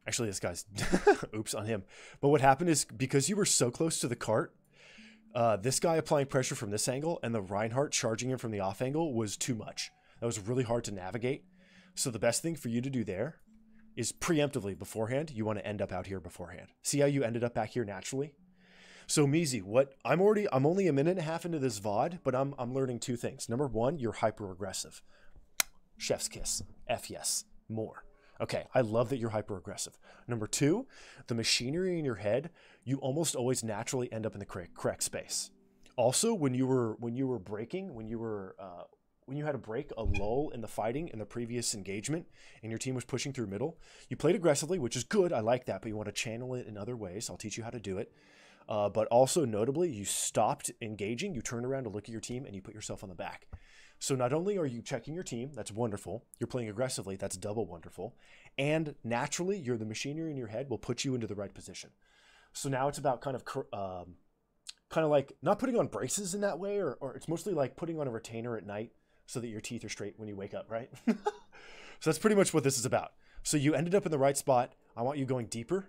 Actually, this guy's... Oops, on him. But what happened is, because you were so close to the cart, this guy applying pressure from this angle and the Reinhardt charging him from the off angle was too much. That was really hard to navigate. So the best thing for you to do there is preemptively beforehand, you want to end up out here beforehand. See how you ended up back here naturally? So Meezee, what I'm only a minute and a half into this VOD, but I'm learning 2 things. Number 1, you're hyper aggressive. Chef's kiss. F yes. More. Okay, I love that you're hyper aggressive. Number 2, the machinery in your head, you almost always naturally end up in the correct space. Also, when you were breaking, when you had a break, a lull in the fighting in the previous engagement, and your team was pushing through middle, you played aggressively, which is good. I like that, but you want to channel it in other ways. I'll teach you how to do it. But also, notably, you stopped engaging, you turned around to look at your team, and you put yourself on the back. So not only are you checking your team, that's wonderful. You're playing aggressively, that's double wonderful. And naturally, the machinery in your head will put you into the right position. So now it's about kind of like not putting on braces in that way, or it's mostly like putting on a retainer at night so that your teeth are straight when you wake up, right? So that's pretty much what this is about. So you ended up in the right spot. I want you going deeper.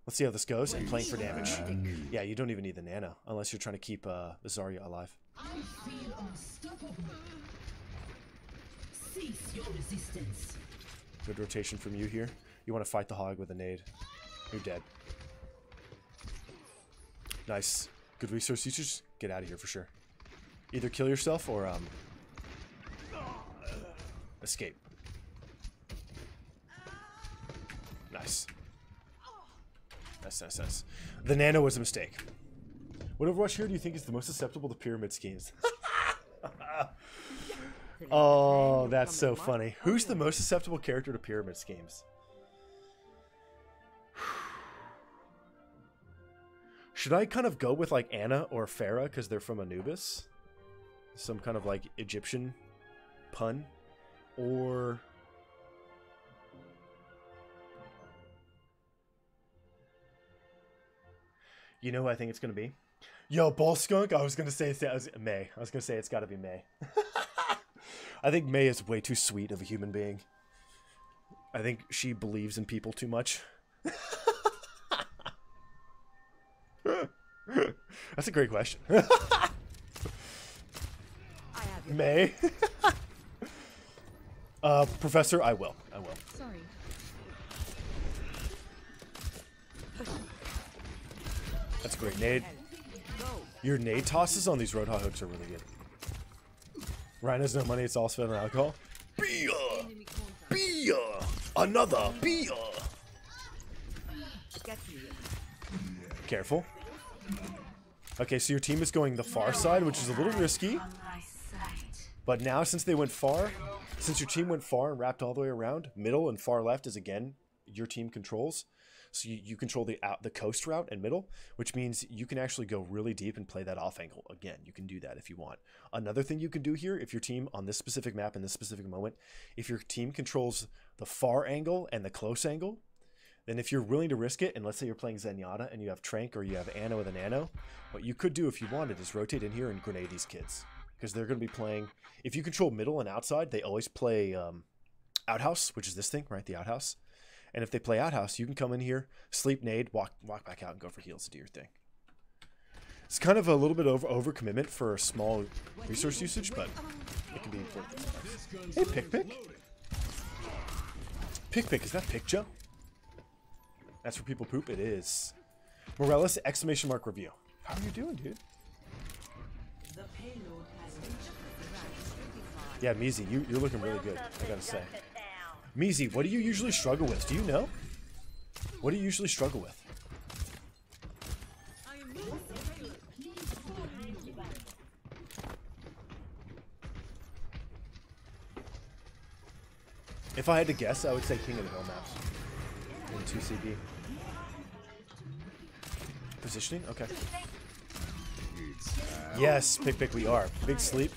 Let's see how this goes, and playing for damage. Yeah, you don't even need the nano, unless you're trying to keep the Zarya alive. I feel unstoppable. Cease your resistance. Good rotation from you here. You want to fight the hog with a nade. You're dead. Nice. Good resource usage. Get out of here for sure. Either kill yourself or escape. Nice. Nice. The nano was a mistake. What Overwatch hero do you think is the most susceptible to pyramid schemes? Oh, that's so funny. Who's the most susceptible character to pyramid schemes? Should I kind of go with like Ana or Farah because they're from Anubis? Some kind of like Egyptian pun? Or... You know who I think it's going to be? Yo, Ball Skunk? I was going to say May. I was going to say it's got to be May. I think May is way too sweet of a human being. I think she believes in people too much. That's a great question. May? Professor, I will. Sorry. That's a great nade. Your nade tosses on these Roadhog hooks are really good. Ryan has no money, it's all spent on alcohol. Beer! Beer! Another beer! Careful. Okay, so your team is going the far side, which is a little risky. But now, since they went far, since your team went far and wrapped all the way around, middle and far left is again your team controls. So you control the coast route and middle, which means you can actually go really deep and play that off angle. Again, you can do that if you want. Another thing you can do here, if your team on this specific map in this specific moment, if your team controls the far angle and the close angle, then if you're willing to risk it, and let's say you're playing Zenyatta and you have Trank or you have Ana with a Nano, what you could do if you wanted is rotate in here and grenade these kids. Because they're going to be playing, if you control middle and outside, they always play outhouse, which is this thing, right? The outhouse. And if they play outhouse, you can come in here, sleep nade, walk back out and go for heals to do your thing. It's kind of a little bit over commitment for a small resource usage, but it can be important sometimes. Hey, Pick, is that Pick Joe? That's where people poop? It is. Morellis, exclamation mark review. How are you doing, dude? Yeah, Meezee, you're looking really good, I gotta say. Meezee, what do you usually struggle with? Do you know? What do you usually struggle with? If I had to guess, I would say King of the Hill maps. In 2CB. Positioning? Okay. Yes, Pick, we are. Big sleep.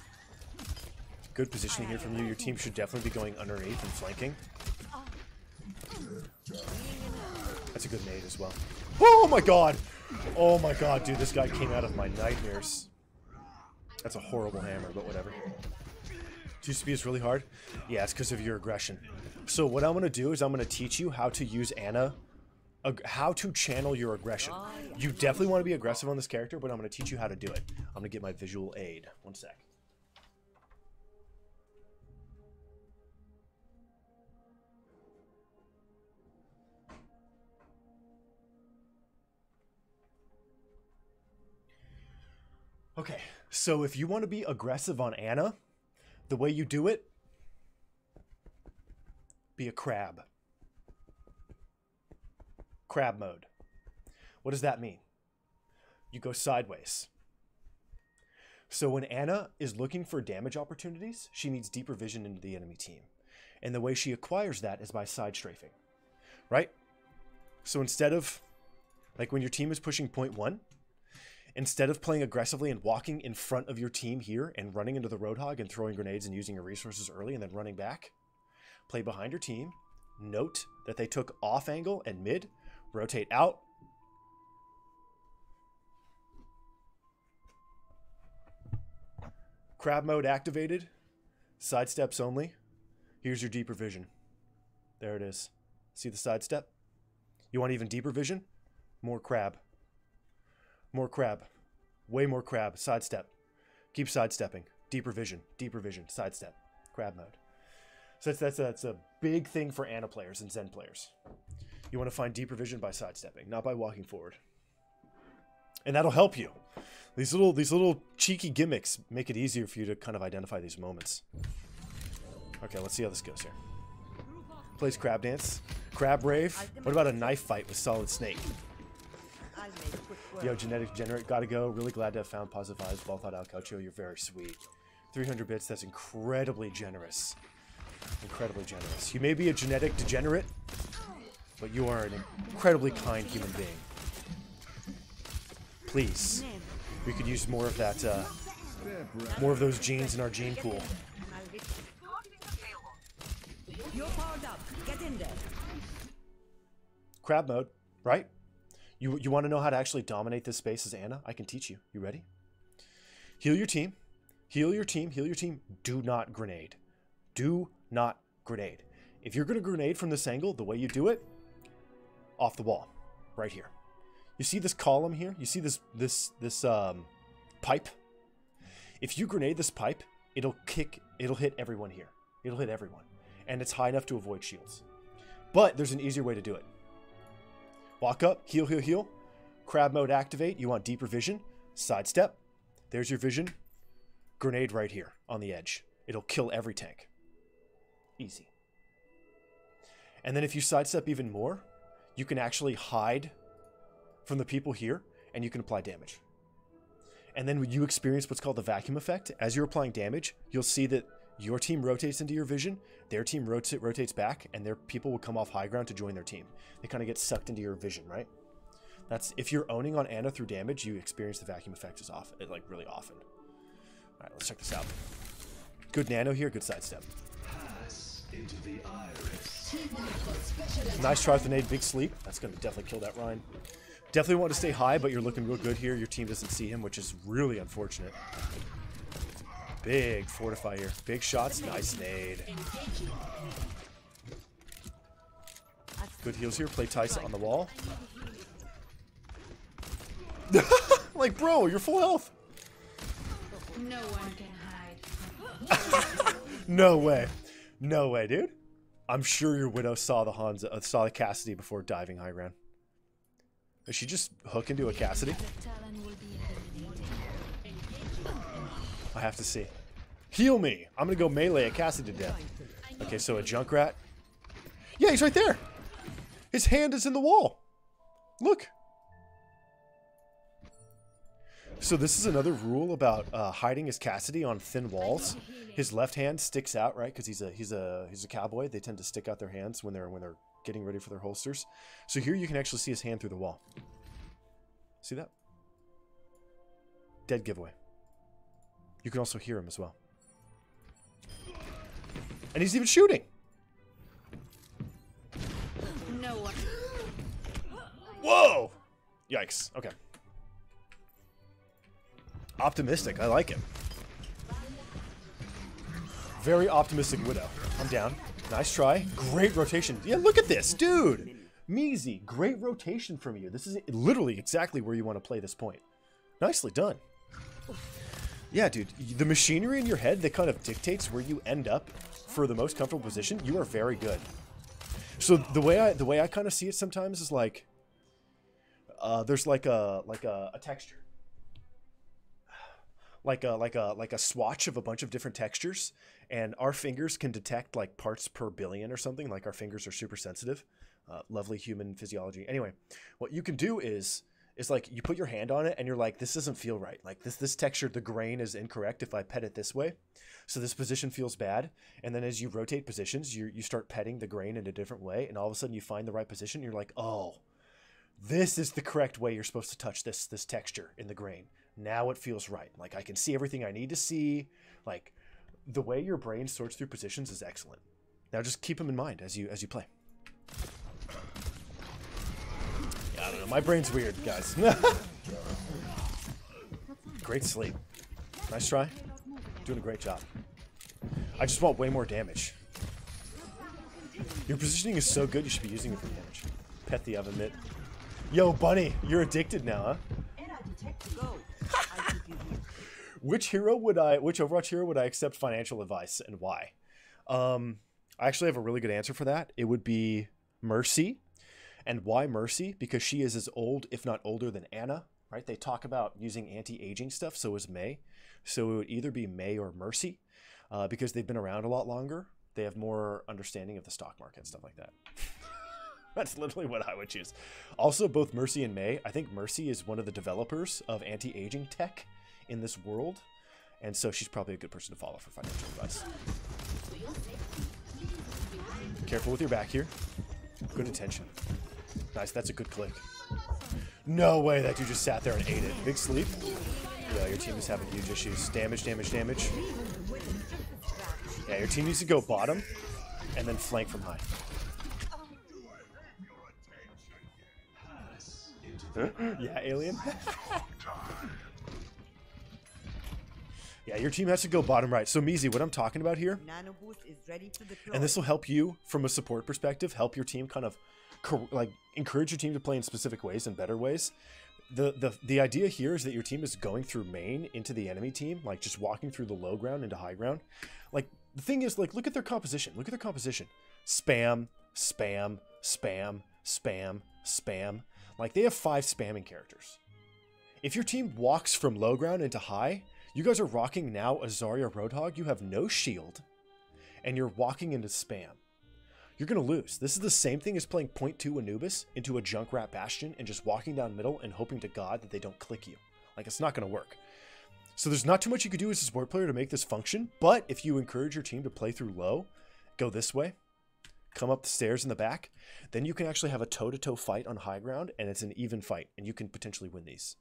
Good positioning here from you. Your team should definitely be going underneath and flanking. That's a good nade as well. Oh my god! Oh my god, dude, this guy came out of my nightmares. That's a horrible hammer, but whatever. 2CB is really hard? Yeah, it's because of your aggression. So what I'm going to do is I'm going to teach you how to use Ana, how to channel your aggression. You definitely want to be aggressive on this character, but I'm going to teach you how to do it. I'm going to get my visual aid. One sec. Okay, so if you want to be aggressive on Ana, the way you do it, be a crab. Crab mode. What does that mean? You go sideways. So when Ana is looking for damage opportunities, she needs deeper vision into the enemy team. And the way she acquires that is by side strafing, right? So instead of, like when your team is pushing point 1, instead of playing aggressively and walking in front of your team here and running into the Roadhog and throwing grenades and using your resources early and then running back, play behind your team, note that they took off angle and mid, rotate out, crab mode activated, sidesteps only. Here's your deeper vision. There it is. See the sidestep? You want even deeper vision? More crab. More crab. Way more crab. Sidestep. Keep sidestepping. Deeper vision. Deeper vision. Sidestep. Crab mode. So that's a big thing for Ana players and Zen players. You want to find deeper vision by sidestepping, not by walking forward. And that'll help you. These little cheeky gimmicks make it easier for you to kind of identify these moments. Okay, let's see how this goes here. Plays crab dance. Crab rave. What about a knife fight with solid snake? Yo, genetic degenerate, gotta go. Really glad to have found positive vibes. Well thought out, Cocho. You're very sweet. 300 bits, that's incredibly generous. Incredibly generous. You may be a genetic degenerate, but you are an incredibly kind human being. Please, we could use more of that, more of those genes in our gene pool. You're powered up. Get in there. Crab mode, right? You want to know how to actually dominate this space as Ana? I can teach you. You ready? Heal your team. Heal your team. Heal your team. Do not grenade. Do not grenade. If you're going to grenade from this angle, the way you do it, off the wall, right here. You see this column here? You see this pipe? If you grenade this pipe, it'll hit everyone here. It'll hit everyone. And it's high enough to avoid shields. But there's an easier way to do it. Walk up, heal, heal, heal. crab mode activate, you want deeper vision, sidestep. There's your vision. Grenade right here on the edge. It'll kill every tank. Easy. And then if you sidestep even more, you can actually hide from the people here, and you can apply damage. And then when you experience what's called the vacuum effect, as you're applying damage, you'll see that your team rotates into your vision, their team rotates back, and their people will come off high ground to join their team. They kind of get sucked into your vision, right? That's if you're owning on Ana through damage, you experience the vacuum effect like really often. All right, let's check this out. Good nano here, good sidestep. Into the iris. Nice try with the nade, big sleep. That's going to definitely kill that Rhine. Definitely want to stay high, but you're looking real good here. Your team doesn't see him, which is really unfortunate. Big fortify here. Big shots, nice nade. Good heals here. Play Tyson on the wall. Like, bro, you're full health. No one can hide. No way. No way, dude. I'm sure your Widow saw the Hanzo, saw the Cassidy before diving high ground. Did she just hook into a Cassidy? I have to see. Heal me. I'm going to go melee a Cassidy to death. Okay, so a Junkrat. Yeah, he's right there. His hand is in the wall. Look. So this is another rule about hiding his Cassidy on thin walls. His left hand sticks out, right? Because he's a cowboy. They tend to stick out their hands when they're getting ready for their holsters. So here you can actually see his hand through the wall. See that? Dead giveaway. You can also hear him as well. And he's even shooting. No one. Whoa! Yikes. Okay. Optimistic. I like it. Very optimistic Widow. I'm down. Nice try. Great rotation. Yeah, look at this, dude. Meezee, great rotation from you. This is literally exactly where you want to play this point. Nicely done. Yeah, dude. The machinery in your head that kind of dictates where you end up for the most comfortable position. You are very good. So the way I kind of see it sometimes is like there's like a texture. Like a swatch of a bunch of different textures, and our fingers can detect like parts per billion or something. Like our fingers are super sensitive. Lovely human physiology. Anyway, what you can do is like you put your hand on it and you're like, this doesn't feel right. Like this texture, the grain is incorrect if I pet it this way. So this position feels bad. And then as you rotate positions, you start petting the grain in a different way, and all of a sudden you find the right position. You're like, oh, this is the correct way you're supposed to touch this texture in the grain. Now it feels right. Like I can see everything I need to see. Like the way your brain sorts through positions is excellent. Now just keep them in mind as you play. Yeah, I don't know. My brain's weird, guys. Great sleep. Nice try. Doing a great job. I just want way more damage. Your positioning is so good, you should be using it for damage. Pet the oven mitt. Yo, Bunny, you're addicted now, huh? Which Overwatch hero would I accept financial advice, and why? I actually have a really good answer for that. It would be Mercy. And why Mercy? Because she is as old, if not older, than Ana, right? They talk about using anti-aging stuff, so is Mei. So it would either be Mei or Mercy, because they've been around a lot longer. They have more understanding of the stock market and stuff like that. That's literally what I would choose. Also, both Mercy and Mei, I think Mercy is one of the developers of anti-aging tech in this world, and so she's probably a good person to follow for financial advice. Careful with your back here. Good attention. Nice, that's a good click. No way that you just sat there and ate it. Big sleep. Yeah, your team is having huge issues. Damage, damage, damage. Yeah, your team needs to go bottom and then flank from high. Yeah, alien. Yeah, your team has to go bottom right. So Meezee, what I'm talking about here, and this will help you from a support perspective, help your team kind of like encourage your team to play in specific ways and better ways. The idea here is that your team is going through main into the enemy team, like just walking through the low ground into high ground. Like the thing is, like, look at their composition. Look at their composition. Spam, spam, spam, spam, spam. Like, they have 5 spamming characters. If your team walks from low ground into high, you guys are rocking now a Zarya Roadhog. You have no shield, and you're walking into spam. You're going to lose. This is the same thing as playing 0.2 Anubis into a Junkrat Bastion and just walking down middle and hoping to God that they don't click you. Like, it's not going to work. So there's not too much you could do as a support player to make this function, but if you encourage your team to play through low, go this way, come up the stairs in the back, then you can actually have a toe-to-toe fight on high ground, and it's an even fight, and you can potentially win these,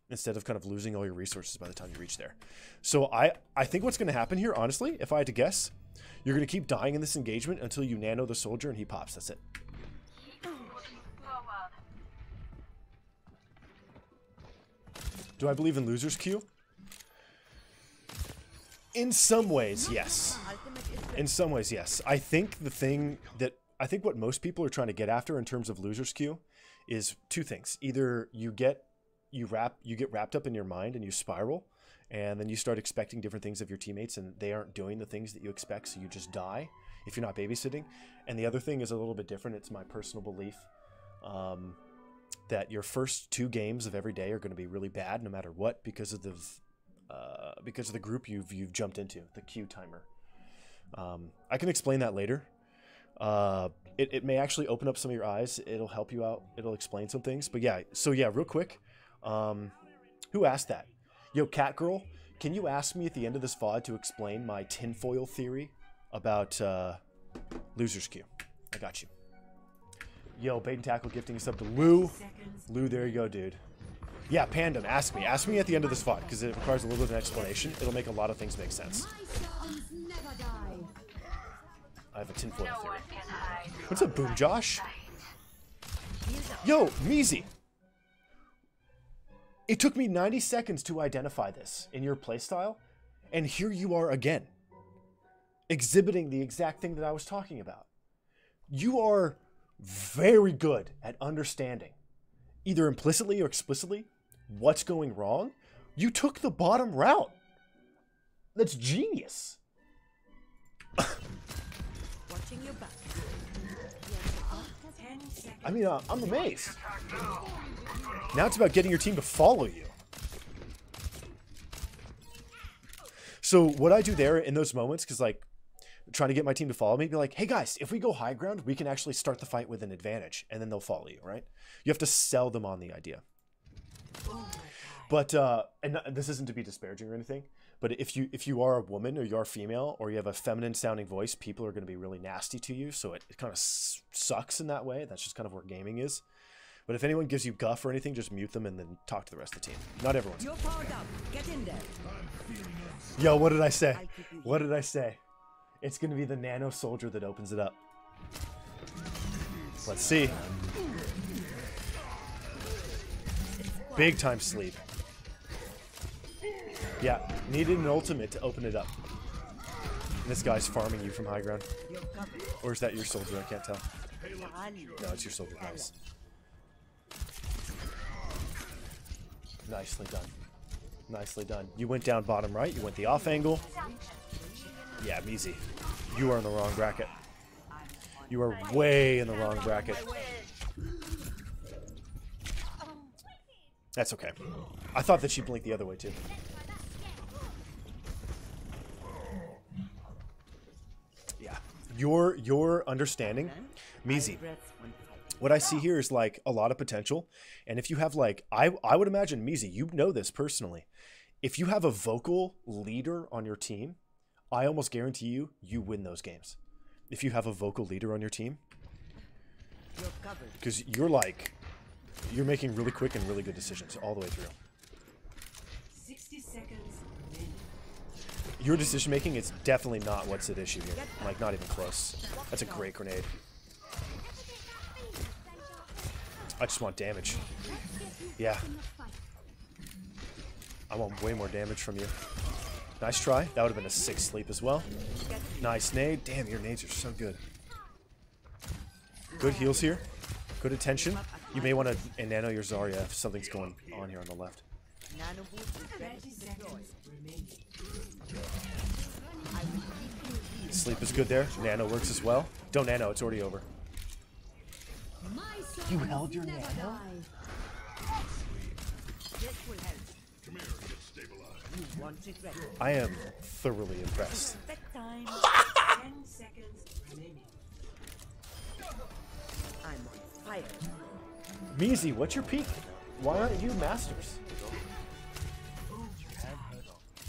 instead of kind of losing all your resources by the time you reach there. So I think what's going to happen here, honestly, if I had to guess, you're going to keep dying in this engagement until you nano the soldier and he pops. That's it. Do I believe in losers queue? In some ways, yes. In some ways, yes. I think what most people are trying to get after in terms of losers queue is 2 things. Either you get wrapped up in your mind and you spiral, and then you start expecting different things of your teammates and they aren't doing the things that you expect, so you just die if you're not babysitting. And the other thing is a little bit different. It's my personal belief that your first 2 games of every day are going to be really bad no matter what, because of the group you've jumped into, the queue timer. I can explain that later. It may actually open up some of your eyes. It'll help you out. It'll explain some things. But yeah, so yeah, real quick. Who asked that? Yo, Cat Girl, can you ask me at the end of this VOD to explain my tinfoil theory about losers queue? I got you. Yo, Bait and Tackle gifting a sub to Lou. Lou, there you go, dude. Yeah, Pandem, ask me. Ask me at the end of this VOD, because it requires a little bit of an explanation. It'll make a lot of things make sense. I have a tinfoil theory. What's up, Boom Josh? Yo, Meezee. It took me 90 seconds to identify this in your playstyle, and here you are again, exhibiting the exact thing that I was talking about. You are very good at understanding, either implicitly or explicitly, what's going wrong. You took the bottom route. That's genius. Watching your back. I mean, I'm amazed. Now it's about getting your team to follow you. So what I do there in those moments, because like trying to get my team to follow me, be like, hey guys, if we go high ground, we can actually start the fight with an advantage, and then they'll follow you, right? You have to sell them on the idea. But and this isn't to be disparaging or anything, but if you are a woman or you are female or you have a feminine sounding voice, people are going to be really nasty to you. So it kind of sucks in that way. That's just kind of where gaming is. But if anyone gives you guff or anything, just mute them and then talk to the rest of the team. Not everyone's. You're powered up. Get in there. Yo, what did I say? What did I say? It's going to be the nano soldier that opens it up. Let's see. Big time sleep. Yeah, needed an ultimate to open it up. And this guy's farming you from high ground. Or is that your soldier? I can't tell. No, it's your soldier. Nice. Nicely done. Nicely done. You went down bottom right. You went the off angle. Yeah, Meezee. You are in the wrong bracket. You are way in the wrong bracket. That's okay. I thought that she blinked the other way too. Yeah. Your understanding, Meezee. What I see here is like a lot of potential. And if you have like, I would imagine, Meezee, you know this personally. If you have a vocal leader on your team, I almost guarantee you win those games. If you have a vocal leader on your team. Because you're making really quick and really good decisions all the way through. 60 seconds. Your decision making is definitely not what's at issue here. Like, not even close. That's a great grenade. I just want damage. Yeah. I want way more damage from you. Nice try. That would have been a 6 sleep as well. Nice nade. Damn, your nades are so good. Good heals here. Good attention. You may want to nano your Zarya if something's going on here on the left. Sleep is good there. Nano works as well. Don't nano, it's already over. You held your nano? This will help. You want it ready. I am thoroughly impressed. Bedtime. 10 seconds remaining. I'm on fire. Meezee, what's your peak? Why aren't you masters?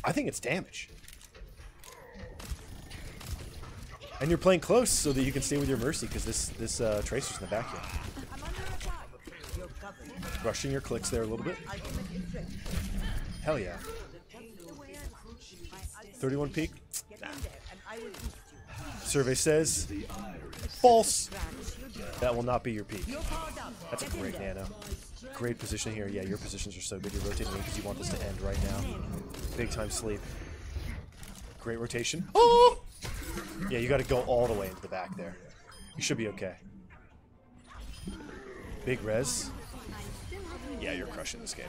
I think it's damage. And you're playing close so that you can stay with your Mercy, because this Tracer's in the back here. I'm under attack. You're covered. Rushing your clicks there a little bit. Hell yeah. 31 peak? Get in there and I will boost you. Survey says false. That will not be your peak. That's a great nano. Great position here. Yeah, your positions are so good. You're rotating because you want this to end right now. Big time sleep. Great rotation. Oh! Yeah, you got to go all the way into the back there. You should be okay. Big res. Yeah, you're crushing this game.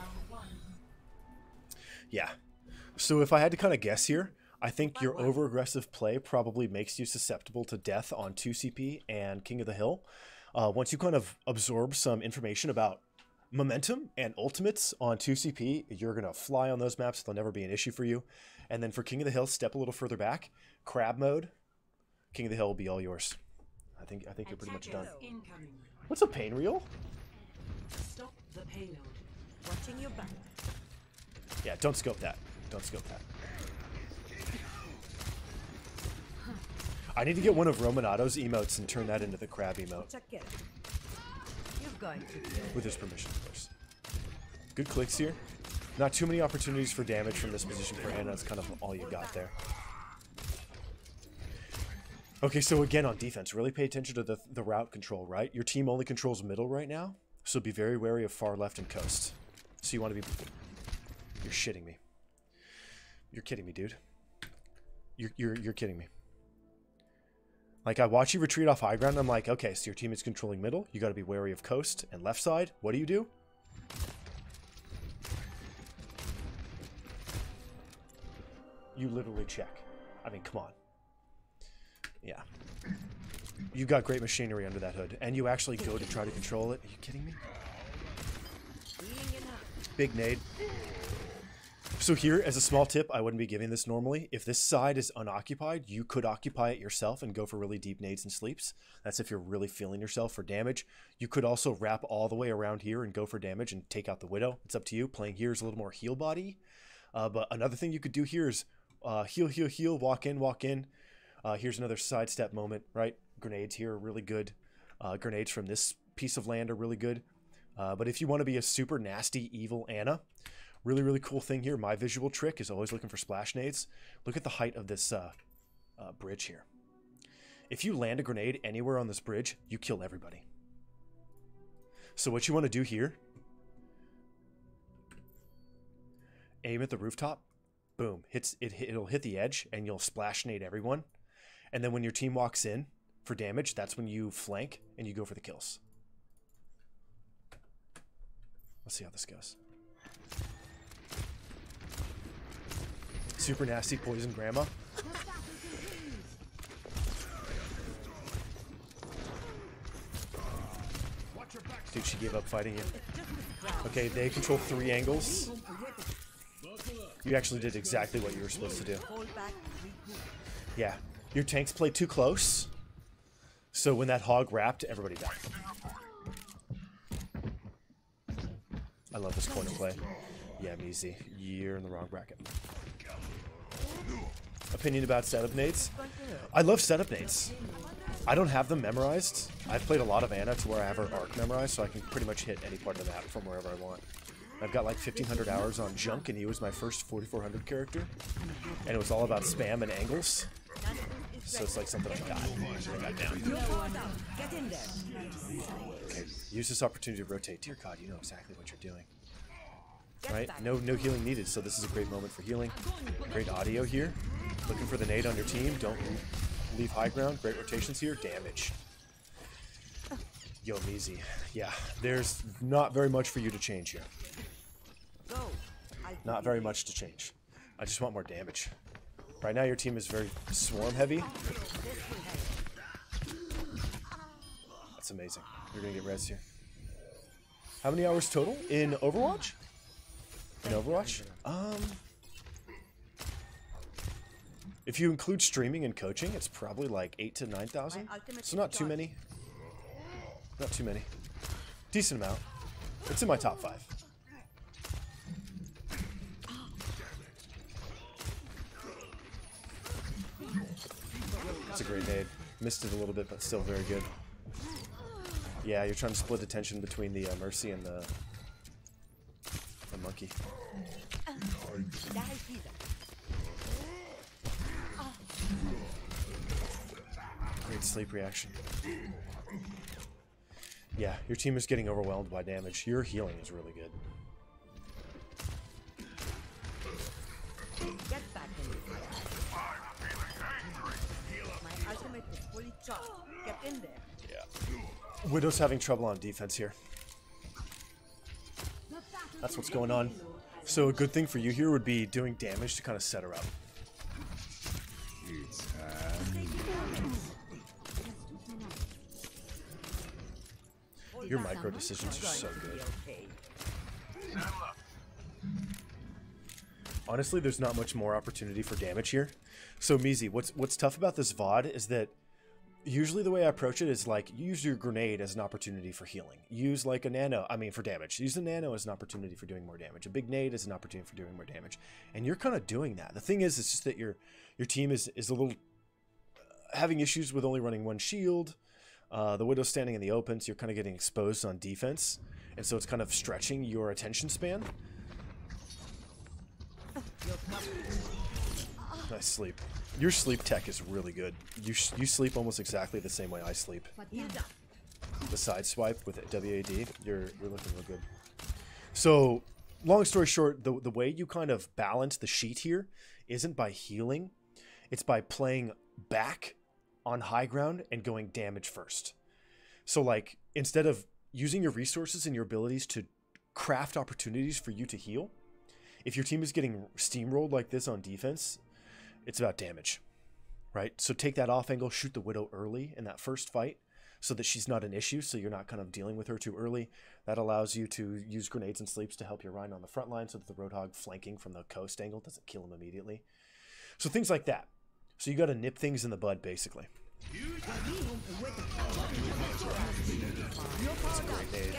Yeah. So if I had to kind of guess here, I think your over-aggressive play probably makes you susceptible to death on 2CP and King of the Hill. Once you kind of absorb some information about momentum and ultimates on 2CP, you're going to fly on those maps. They'll never be an issue for you. And then for King of the Hill, step a little further back. Crab mode. King of the Hill will be all yours. I think you're pretty much done. Incoming. What's a pain reel? Stop the payload. Watching your back. Yeah, don't scope that. Don't scope that. I need to get one of Romanato's emotes and turn that into the crab emote. Check it. You're going to With his permission, of course. Good clicks here. Not too many opportunities for damage from this position for Ana. That's kind of all you got there. Okay, so again on defense, really pay attention to the route control, right? Your team only controls middle right now, so be very wary of far left and coast. So you want to be... You're shitting me. You're kidding me, dude. You're kidding me. Like, I watch you retreat off high ground, and I'm like, okay, so your team is controlling middle. You got to be wary of coast and left side. What do? You literally check. I mean, come on. Yeah. You got great machinery under that hood, and you actually go to try to control it. Are you kidding me? Big nade. So here, as a small tip, I wouldn't be giving this normally. If this side is unoccupied, you could occupy it yourself and go for really deep nades and sleeps. That's if you're really feeling yourself for damage. You could also wrap all the way around here and go for damage and take out the Widow. It's up to you. Playing here is a little more heal body. But another thing you could do here is heal, walk in. Here's another sidestep moment, right? Grenades here are really good. Grenades from this piece of land are really good. But if you want to be a super nasty, evil Ana, really cool thing here. My visual trick is always looking for splash nades. Look at the height of this bridge here. If you land a grenade anywhere on this bridge, you kill everybody. So what you want to do here, aim at the rooftop, boom, it'll hit the edge, and you'll splash nade everyone. And then when your team walks in for damage, that's when you flank and you go for the kills. Let's see how this goes. Super nasty poison grandma. Dude, she gave up fighting you. Okay, they control 3 angles. You actually did exactly what you were supposed to do. Yeah, your tanks played too close. So when that hog wrapped, everybody died. I love this corner play. Yeah, Meezee, you're in the wrong bracket. Opinion about setup nades? I love setup nades. I don't have them memorized. I've played a lot of Ana to where I have her arc memorized, so I can pretty much hit any part of the map from wherever I want. I've got like 1,500 hours on Junk, and he was my first 4,400 character. And it was all about spam and angles. So it's like something I got down. Okay, use this opportunity to rotate. Dear God, you know exactly what you're doing. Right? No healing needed, so this is a great moment for healing. Great audio here. Looking for the nade on your team. Don't leave high ground. Great rotations here. Damage. Yo, Meezee. Yeah, there's not very much for you to change here. Not very much to change. I just want more damage. Right now your team is very swarm heavy. That's amazing. You're gonna get res here. How many hours total in Overwatch? In Overwatch? If you include streaming and coaching, it's probably like 8,000 to 9,000. So not too many. Not too many. Decent amount. It's in my top 5. It's a great nade. Missed it a little bit, but still very good. Yeah, you're trying to split attention between the Mercy and the monkey. Great sleep reaction. Yeah, your team is getting overwhelmed by damage. Your healing is really good. Get back in the fire. My ultimate is fully charged. Get in there. Yeah. Widow's having trouble on defense here. That's what's going on. So a good thing for you here would be doing damage to kind of set her up. Your micro decisions are so good. Honestly, there's not much more opportunity for damage here. So Meezee, what's tough about this VOD is that usually the way I approach it is like, use your grenade as an opportunity for healing. Use like a nano, for damage. Use a nano as an opportunity for doing more damage. A big nade as an opportunity for doing more damage. And you're kind of doing that. The thing is, it's just that your team is a little having issues with only running one shield. The Widow's standing in the open, so you're kind of getting exposed on defense. And so it's kind of stretching your attention span. Nice sleep. Your sleep tech is really good. You sleep almost exactly the same way I sleep. The side swipe with WAD, you're looking real good. So, long story short, the way you kind of balance the sheet here isn't by healing. It's by playing back on high ground and going damage first. So like, instead of using your resources and your abilities to craft opportunities for you to heal, if your team is getting steamrolled like this on defense, it's about damage, right? So take that off angle, shoot the Widow early in that first fight so that she's not an issue, so you're not kind of dealing with her too early. That allows you to use grenades and sleeps to help your Rhine on the front line so that the Roadhog flanking from the coast angle doesn't kill him immediately. So things like that. So you got to nip things in the bud, basically. That's a great nade.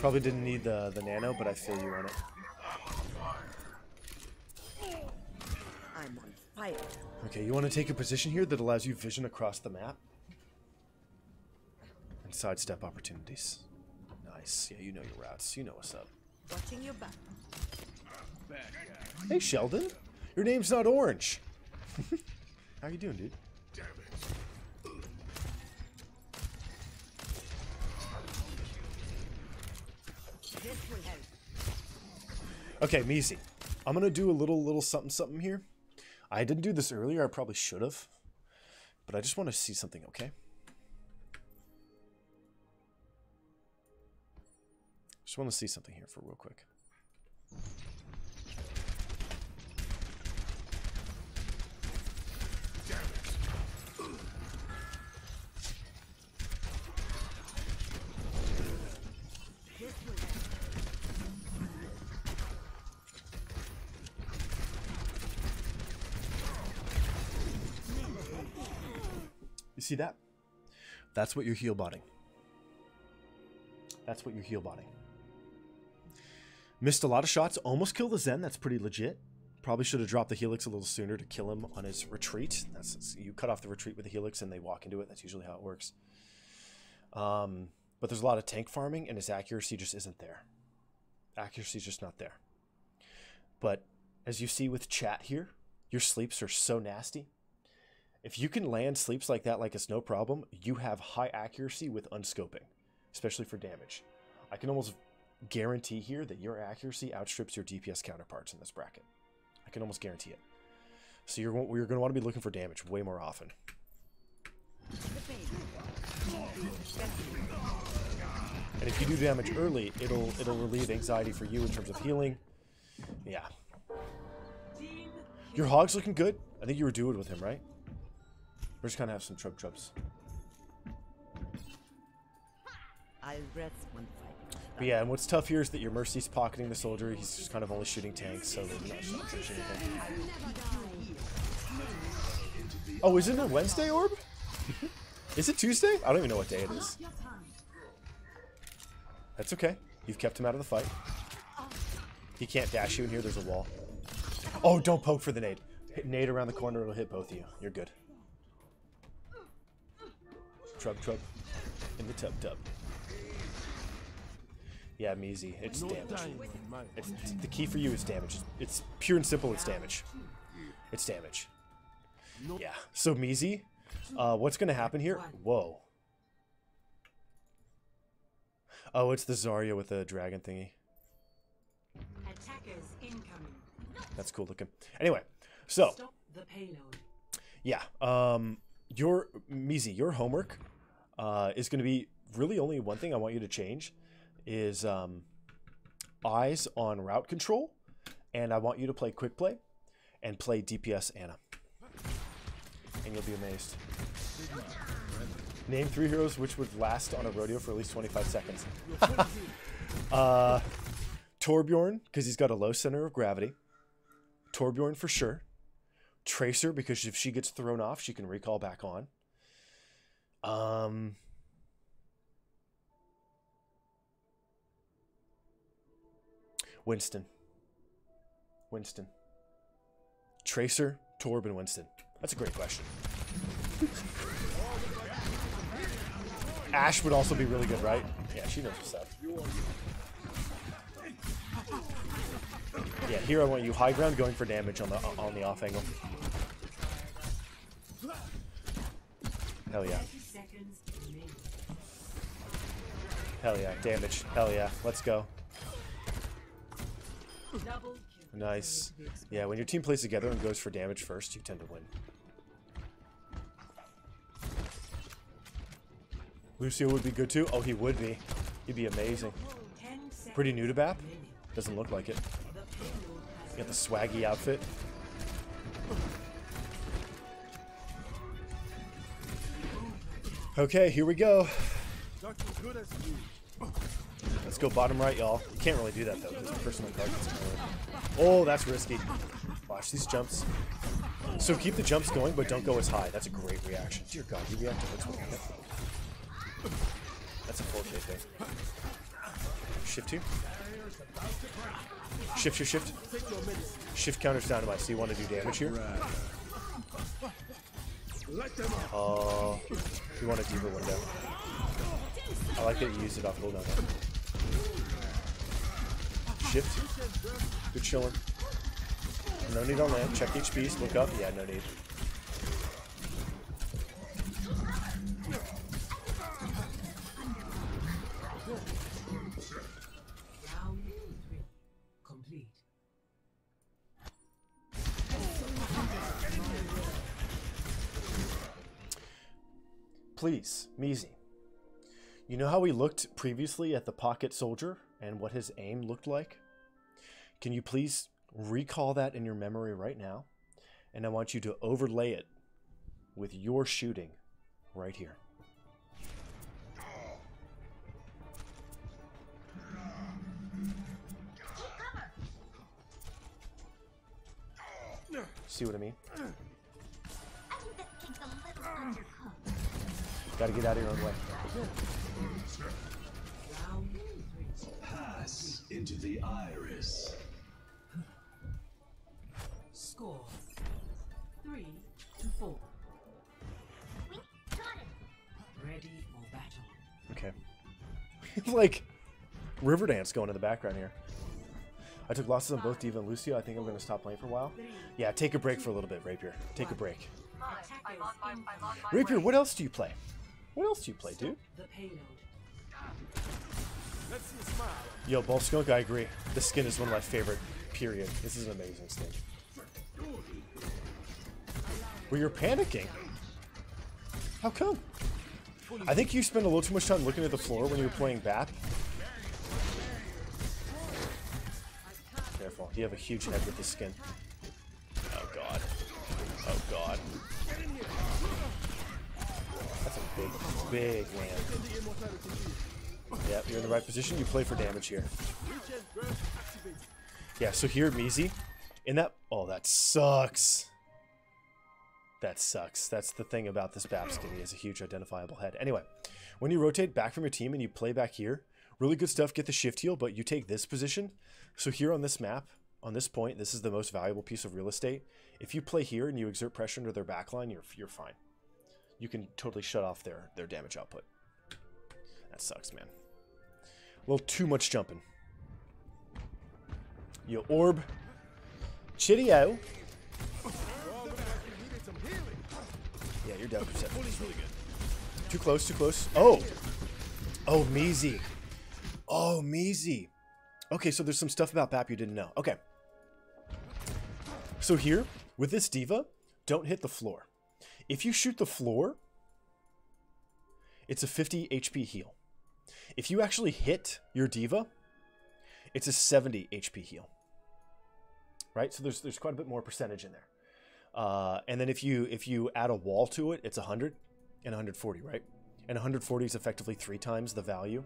Probably didn't need the nano, but I feel you on it. I'm on fire. Okay, you want to take a position here that allows you vision across the map and sidestep opportunities. Nice. Yeah, you know your routes. You know what's up. Watching your back. Hey, Sheldon. Your name's not Orange. How you doing, dude? This will help. Okay, Meezee. I'm gonna do a little something here. I didn't do this earlier. I probably should have, but I just want to see something. Okay. Just want to see something here for real quick. You see that? That's what you're heal botting. That's what you're heal botting. Missed a lot of shots. Almost killed the Zen. That's pretty legit. Probably should have dropped the Helix a little sooner to kill him on his retreat. You cut off the retreat with the Helix and they walk into it. That's usually how it works. But there's a lot of tank farming and his accuracy just isn't there. Accuracy's just not there. But as you see with chat here, your sleeps are so nasty. If you can land sleeps like that like it's no problem, you have high accuracy with unscoping, especially for damage. I can almost guarantee here that your accuracy outstrips your DPS counterparts in this bracket. I can almost guarantee it. So you're going to want to be looking for damage way more often. And if you do damage early, it'll relieve anxiety for you in terms of healing. Yeah. Your Hog's looking good. I think you were doing with him, right? We're just gonna have some trubs. I'll rest one fight. But yeah, and what's tough here is that your Mercy's pocketing the soldier. He's just kind of only shooting tanks, so they're not shooting anything. Oh, is it a Wednesday orb? Is it Tuesday? I don't even know what day it is. That's okay. You've kept him out of the fight. He can't dash you in here. There's a wall. Oh, don't poke for the nade. Hit nade around the corner. It'll hit both of you. You're good. Trub. In the tub. Yeah, Meezee. It's damage. The key for you is damage. It's pure and simple. It's damage. It's damage. Yeah. So Meezee, what's going to happen here? Whoa. Oh, it's the Zarya with the dragon thingy. Attackers incoming. That's cool looking. Anyway, so Stop the payload. yeah, your Meezee, your homework is going to be really only one thing I want you to change is eyes on route control, and I want you to play quick play and play DPS Anna, and you'll be amazed. Name 3 heroes which would last on a rodeo for at least 25 seconds. Torbjorn, because he's got a low center of gravity. Torbjorn for sure. Tracer, because if she gets thrown off, she can recall back on. Winston. Tracer, Torb, and Winston. That's a great question. Ashe would also be really good, right? Yeah, she knows what's up. Yeah, here I want you high ground going for damage on the off angle. Hell yeah. Hell yeah, damage. Hell yeah, let's go. Nice. Yeah, when your team plays together and goes for damage first, you tend to win. Lucio would be good too. Oh, he would be. He'd be amazing. Pretty new to BAP? Doesn't look like it. Got the swaggy outfit. Okay, here we go. Let's go bottom right, y'all. You can't really do that though, because personal targets. Oh, that's risky. Watch these jumps. So keep the jumps going, but don't go as high. That's a great reaction. Dear God, you react to hits with me. That's a 4K thing. Shift here. Shift. Shift counters dynamite, so you want to do damage here. Oh, you want a deeper window. I like that you use it off cooldown. Shift. Good chilling. No need on land. Check HPs. Look up. Yeah, no need. Please, Meezee. You know how we looked previously at the pocket soldier and what his aim looked like? Can you please recall that in your memory right now? And I want you to overlay it with your shooting right here. See what I mean? Gotta get out of your own way. Pass into the iris. Score 3-4. Ready for battle. Okay. Like Riverdance going in the background here. I took losses on both Diva and Lucio. I think I'm going to stop playing for a while. Yeah, take a break for a little bit, Rapier. Take a break. Rapier, what else do you play? What else do you play, dude? Yo, Ball Skunk, I agree. The skin is one of my favorite, period. This is an amazing skin. Well, you're panicking. How come? I think you spend a little too much time looking at the floor when you're playing BAP. Careful, you have a huge head with the skin. Oh god. Oh god. That's a big, big land. Yep, you're in the right position. You play for damage here. Yeah, so here, Meezee, in that... Oh, that sucks. That sucks. That's the thing about this Babskin. He has a huge identifiable head. Anyway, when you rotate back from your team and you play back here, really good stuff, get the shift heal, but you take this position. So here on this map, on this point, this is the most valuable piece of real estate. If you play here and you exert pressure into their backline, you're fine. You can totally shut off their damage output. That sucks, man. A little too much jumping. Yo, orb. Chitty-o. Yeah, your depth perception is really good. Too close, too close. Oh! Oh, Meezee. Oh, Meezee. Okay, so there's some stuff about BAP you didn't know. Okay. So here, with this diva, don't hit the floor. If you shoot the floor, it's a 50 HP heal. If you actually hit your diva, it's a 70 HP heal. Right? So there's quite a bit more percentage in there. And then if you add a wall to it, it's 100 and 140, right? And 140 is effectively 3 times the value.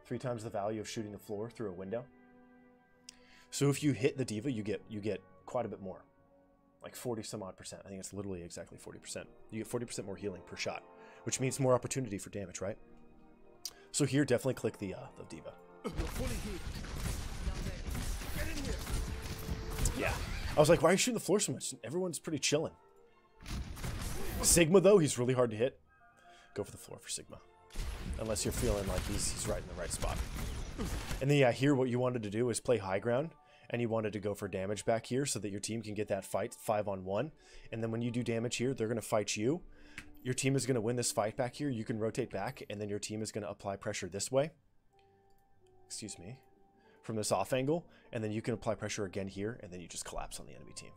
3 times the value of shooting the floor through a window. So if you hit the diva, you get quite a bit more. Like 40 some odd percent. I think it's literally exactly 40%. You get 40% more healing per shot, which means more opportunity for damage, right? So here, definitely click the diva. Yeah. I was like, why are you shooting the floor so much? Everyone's pretty chilling. Sigma, though, he's really hard to hit. Go for the floor for Sigma. Unless you're feeling like he's right in the right spot. And then, yeah, here what you wanted to do is play high ground. And you wanted to go for damage back here so that your team can get that fight 5-on-1. And then when you do damage here, they're going to fight you. Your team is going to win this fight back here. You can rotate back, and then your team is going to apply pressure this way. Excuse me. From this off angle. And then you can apply pressure again here, and then you just collapse on the enemy team.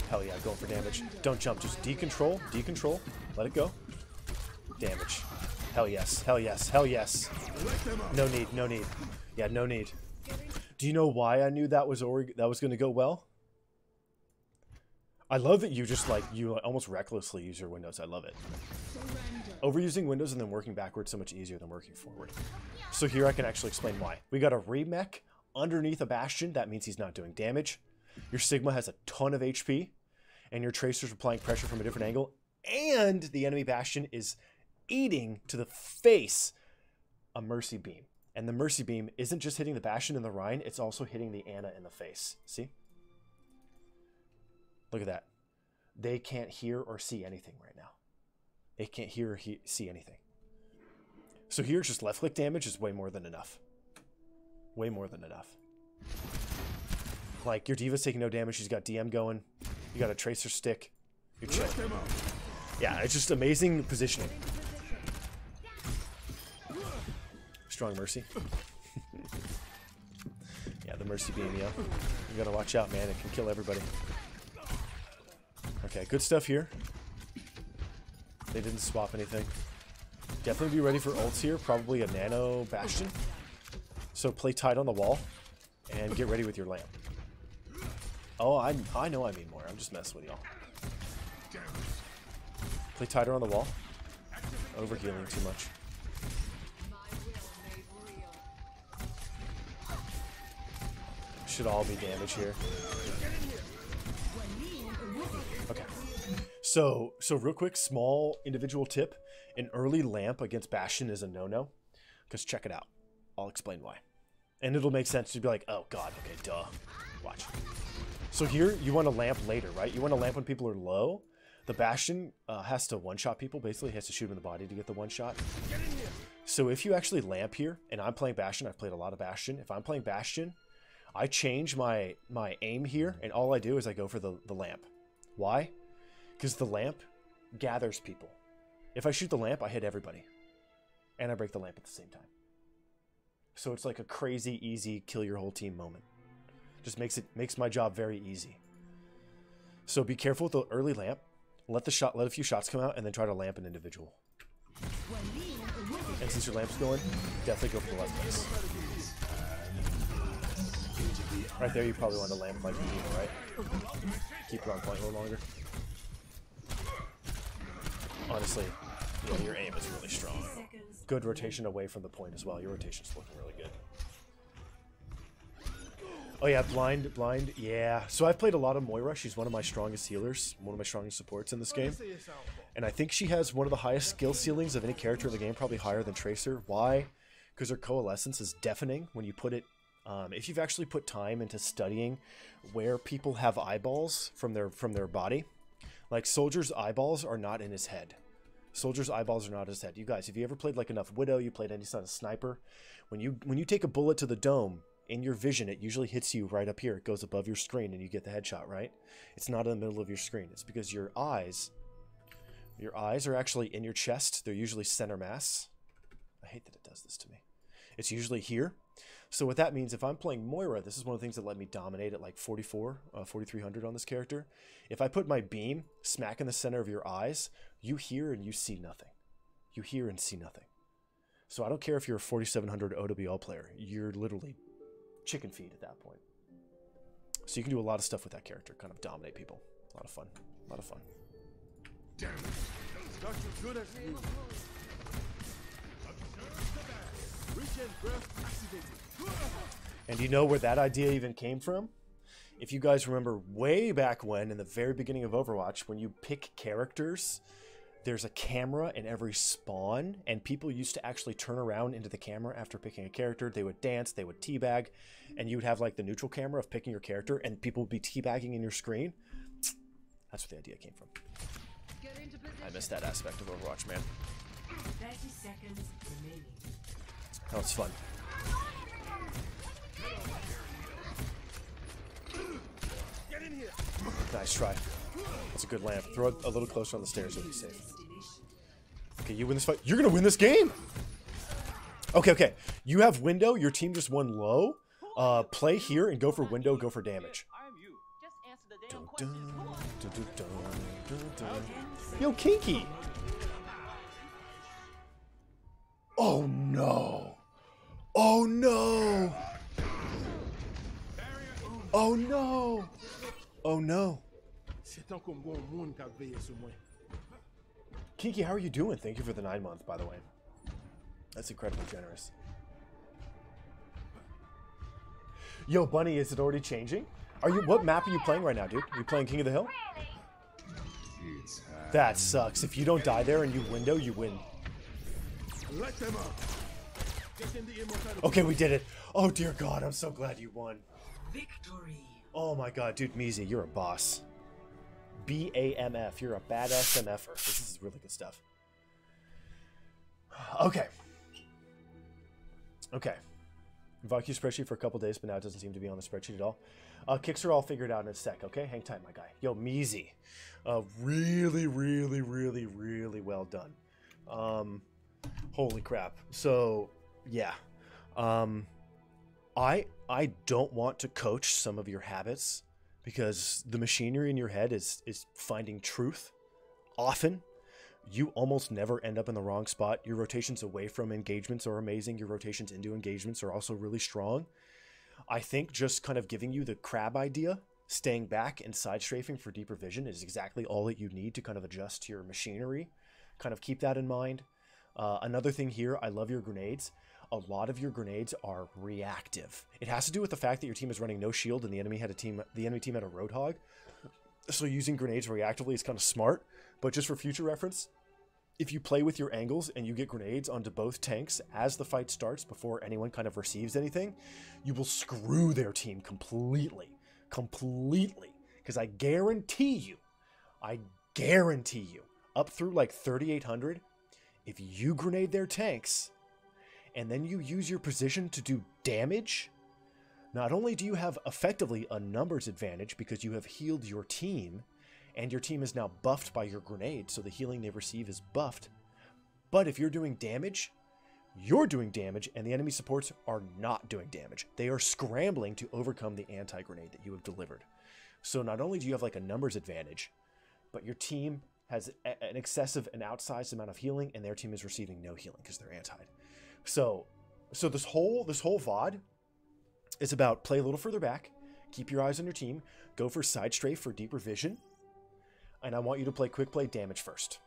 Hell yeah, going for damage. Don't jump, just decontrol, decontrol. Let it go. Damage. Hell yes, hell yes, hell yes. No need, no need. Yeah, no need. Do you know why I knew that was going to go well? I love that you just you almost recklessly use your windows. I love it. Overusing windows and then working backwards so much easier than working forward. So here I can actually explain why. We got a remech underneath a bastion. That means he's not doing damage. Your Sigma has a ton of HP, and your Tracer's applying pressure from a different angle, and the enemy bastion is eating to the face a Mercy Beam. And the Mercy Beam isn't just hitting the Bastion and the Rhine, it's also hitting the Ana in the face. See? Look at that. They can't hear or see anything right now. They can't hear or see anything. So here, just left-click damage is way more than enough. Way more than enough. Like, your Diva's taking no damage, she's got DM going. You got a Tracer stick. You're chilling. Yeah, it's just amazing positioning. Strong Mercy. Yeah, the Mercy Beam, yo. You gotta watch out, man. It can kill everybody. Okay, good stuff here. They didn't swap anything. Definitely be ready for ults here. Probably a Nano Bastion. So play tight on the wall and get ready with your lamp. Oh, I know I mean more. I'm just messing with y'all. Play tighter on the wall. Overhealing too much. Should all be damage here. Okay. So real quick, small individual tip. An early lamp against Bastion is a no-no. Because check it out. I'll explain why. And it'll make sense to be like, oh god, okay, duh. Watch. So here, you want to lamp later, right? You want to lamp when people are low. The Bastion has to one-shot people, basically. He has to shoot them in the body to get the one-shot. So if you actually lamp here, and I'm playing Bastion, I've played a lot of Bastion. If I'm playing Bastion, I change my aim here, and all I do is I go for the lamp. Why? Because the lamp gathers people. If I shoot the lamp, I hit everybody. And I break the lamp at the same time. So it's like a crazy, easy, kill your whole team moment. Just makes my job very easy. So be careful with the early lamp. Let a few shots come out, and then try to lamp an individual. And since your lamp's going, definitely go for the left place. Right there, you probably want to lamp like Medina, right? Keep her on point a little longer. Honestly, yeah, your aim is really strong. Good rotation away from the point as well. Your rotation's looking really good. Oh yeah, blind, yeah. So I've played a lot of Moira. She's one of my strongest healers, one of my strongest supports in this game. And I think she has one of the highest skill ceilings of any character in the game, probably higher than Tracer. Why? Because her coalescence is deafening when you put it... if you've actually put time into studying where people have eyeballs from their body, like Soldier's eyeballs are not in his head. Soldier's eyeballs are not in his head. You guys, if you ever played like enough Widow, you played any sort of sniper, when you take a bullet to the dome, in your vision, it usually hits you right up here. It goes above your screen and you get the headshot, right? It's not in the middle of your screen. It's because your eyes are actually in your chest. They're usually center mass. I hate that it does this to me. It's usually here. So what that means, if I'm playing Moira, this is one of the things that let me dominate at like 4,300 on this character. If I put my beam smack in the center of your eyes, you hear and you see nothing. You hear and see nothing. So I don't care if you're a 4,700 OWL player. You're literally chicken feed at that point. So you can do a lot of stuff with that character, kind of dominate people. A lot of fun. A lot of fun. Damn it. Not as good as you. And you know where that idea even came from? If you guys remember way back when, in the very beginning of Overwatch, when you pick characters, there's a camera in every spawn, and people used to actually turn around into the camera after picking a character. They would dance, they would teabag, and you would have like the neutral camera of picking your character, and people would be teabagging in your screen. That's where the idea came from. I missed that aspect of Overwatch, man. 30 seconds remaining. That was fun. Nice try. That's a good lamp. Throw it a little closer on the stairs, you'll be safe. Okay, you win this fight. You're gonna win this game! Okay. You have window, your team just won low. Play here and go for window, go for damage. Yo, Kinky! Oh no! Oh no! Oh no! Oh no! Kiki, how are you doing? Thank you for the 9 month, by the way. That's incredibly generous. Yo, Bunny, is it already changing? What map are you playing right now, dude? Are you playing King of the Hill? That sucks. If you don't die there and you window, you win. Okay, we did it. Oh dear God, I'm so glad you won. Victory. Oh my God, dude, Meezee, you're a boss. BAMF, you're a badass MFer. This is really good stuff. Okay. Valkyrie spreadsheet for a couple days, but now it doesn't seem to be on the spreadsheet at all. Kicks are all figured out in a sec, okay? Hang tight, my guy. Yo, Meezee. Really well done. Holy crap. So, yeah. I don't want to coach some of your habits because the machinery in your head is finding truth. Often, you almost never end up in the wrong spot. Your rotations away from engagements are amazing. Your rotations into engagements are also really strong. I think just kind of giving you the crab idea, staying back and side strafing for deeper vision is exactly all that you need to kind of adjust your machinery. Kind of keep that in mind. Another thing here, I love your grenades. A lot of your grenades are reactive. It has to do with the fact that your team is running no shield and the enemy team had a Roadhog. So using grenades reactively is kind of smart, but just for future reference, if you play with your angles and you get grenades onto both tanks as the fight starts before anyone kind of receives anything, you will screw their team completely. Because I guarantee you, up through like 3,800, if you grenade their tanks, and then you use your position to do damage, not only do you have effectively a numbers advantage because you have healed your team, and your team is now buffed by your grenade, so the healing they receive is buffed, but if you're doing damage, and the enemy supports are not doing damage. They are scrambling to overcome the anti-grenade that you have delivered. So not only do you have like a numbers advantage, but your team has an excessive and outsized amount of healing, and their team is receiving no healing because they're anti'd. So this whole VOD is about play a little further back, keep your eyes on your team, go for side strafe for deeper vision, and I want you to play quick play damage first.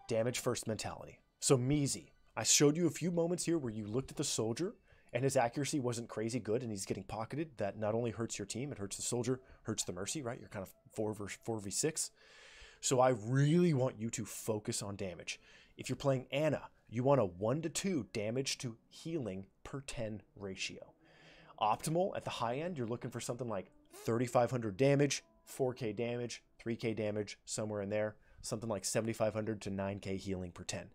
damage first mentality. So Meezee, I showed you a few moments here where you looked at the soldier and his accuracy wasn't crazy good and he's getting pocketed. That not only hurts your team, it hurts the soldier, hurts the mercy, right? You're kind of 4v6. So I really want you to focus on damage. If you're playing Ana, you want a 1-to-2 damage to healing per 10 ratio. Optimal at the high end, you're looking for something like 3,500 damage, 4k damage, 3k damage, somewhere in there. Something like 7,500 to 9k healing per 10.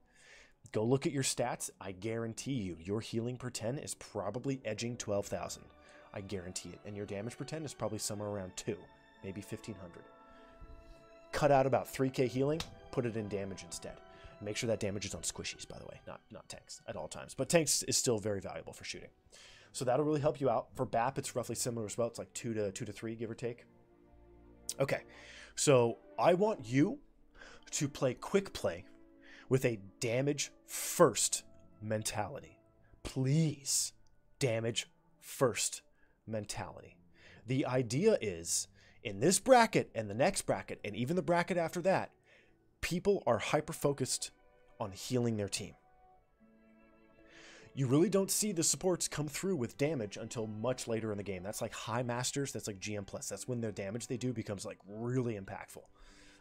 Go look at your stats. I guarantee you, your healing per 10 is probably edging 12,000. I guarantee it. And your damage per 10 is probably somewhere around 2, maybe 1,500. Cut out about 3k healing, put it in damage instead. Make sure that damage is on squishies, by the way, not tanks at all times. But tanks is still very valuable for shooting. So that'll really help you out. For BAP, it's roughly similar as well. It's like 2 to 3, give or take. Okay, so I want you to play quick play with a damage first mentality. Please, damage first mentality. The idea is, in this bracket and the next bracket and even the bracket after that, people are hyper-focused on healing their team. You really don't see the supports come through with damage until much later in the game. That's like high masters, that's like GM+. That's when the damage they do becomes like really impactful.